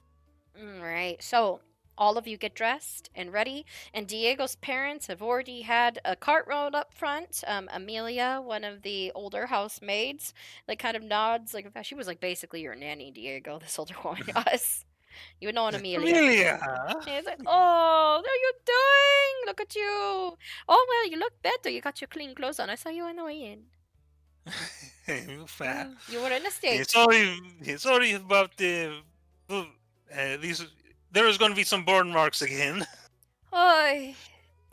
Right. So all of you get dressed and ready, and Diego's parents have already had a cart rolled up front. Amelia, one of the older housemaids, like kind of nods, like in fact she was like basically your nanny, Diego, this older woman. Us. You would know an Amelia. Amelia. She's like, "Oh, what are you doing? Look at you. Oh well, you look better. You got your clean clothes on. I saw you on the way in." You fat. You were in a state. Sorry about the these. There is going to be some burn marks again. Oh,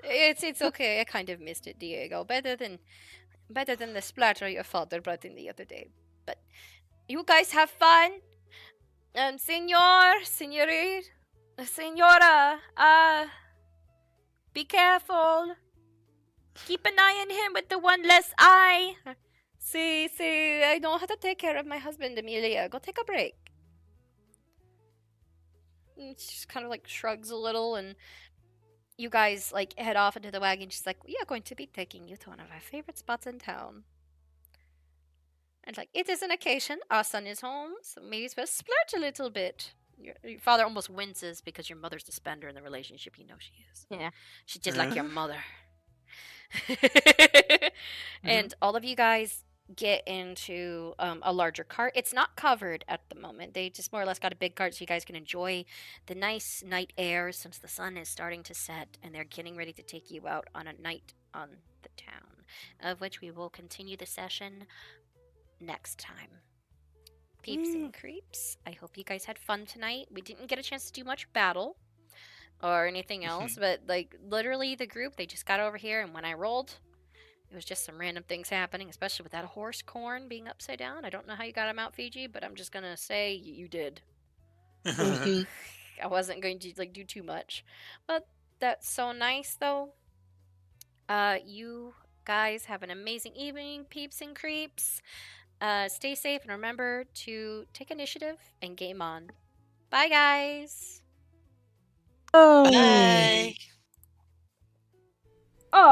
it's okay. I kind of missed it, Diego. Better than the splatter your father brought in the other day. But you guys have fun. And senora, be careful. Keep an eye on him with the one less eye. See, I know how to take care of my husband, Amelia. Go take a break. And she just kind of like shrugs a little, and you guys like head off into the wagon. She's like, "We are going to be taking you to one of our favorite spots in town." And like, it is an occasion. Our son is home, so maybe it's supposed to splurge a little bit. Your father almost winces because your mother's the spender in the relationship. You know she is. Yeah. She's just like your mother. And all of you guys get into a larger cart. It's not covered at the moment. They just more or less got a big cart so you guys can enjoy the nice night air since the sun is starting to set, and they're getting ready to take you out on a night on the town, of which we will continue the session next time. Peeps and creeps, I hope you guys had fun tonight. We didn't get a chance to do much battle or anything else, but like literally the group, they just got over here, and when I rolled, it was just some random things happening, especially with that horse corn being upside down. I don't know how you got him out, Fiji, but I'm just gonna say you did. I wasn't going to like do too much, but that's so nice though. You guys have an amazing evening, peeps and creeps. Stay safe and remember to take initiative and game on. Bye, guys. Bye.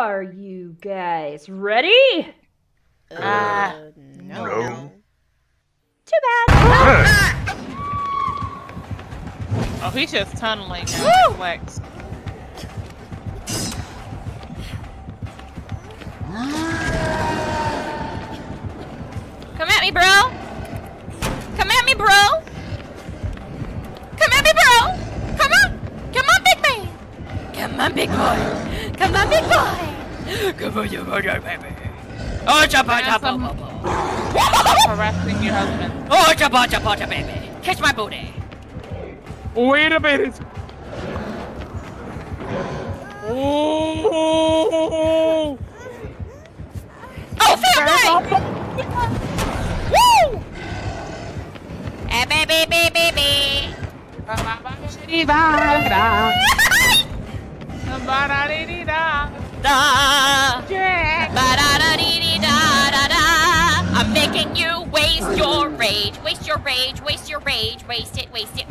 Are you guys ready? No. Too bad. Oh, he's just tunneling now. Flex. Come at me, bro. Come at me, bro. Come at me, bro. Come on. Come on, big man. Come on, big boy. Come on, big boy. Come on, you baby. Oh, chapa, Harassing your husband. Oh, chapa, baby. Kiss my booty. Wait a minute. Oh. Oh, family! Woo! Baby, baby, baby. I'm making you waste your rage. Waste your rage. Waste your rage. Waste it. Waste it. Waste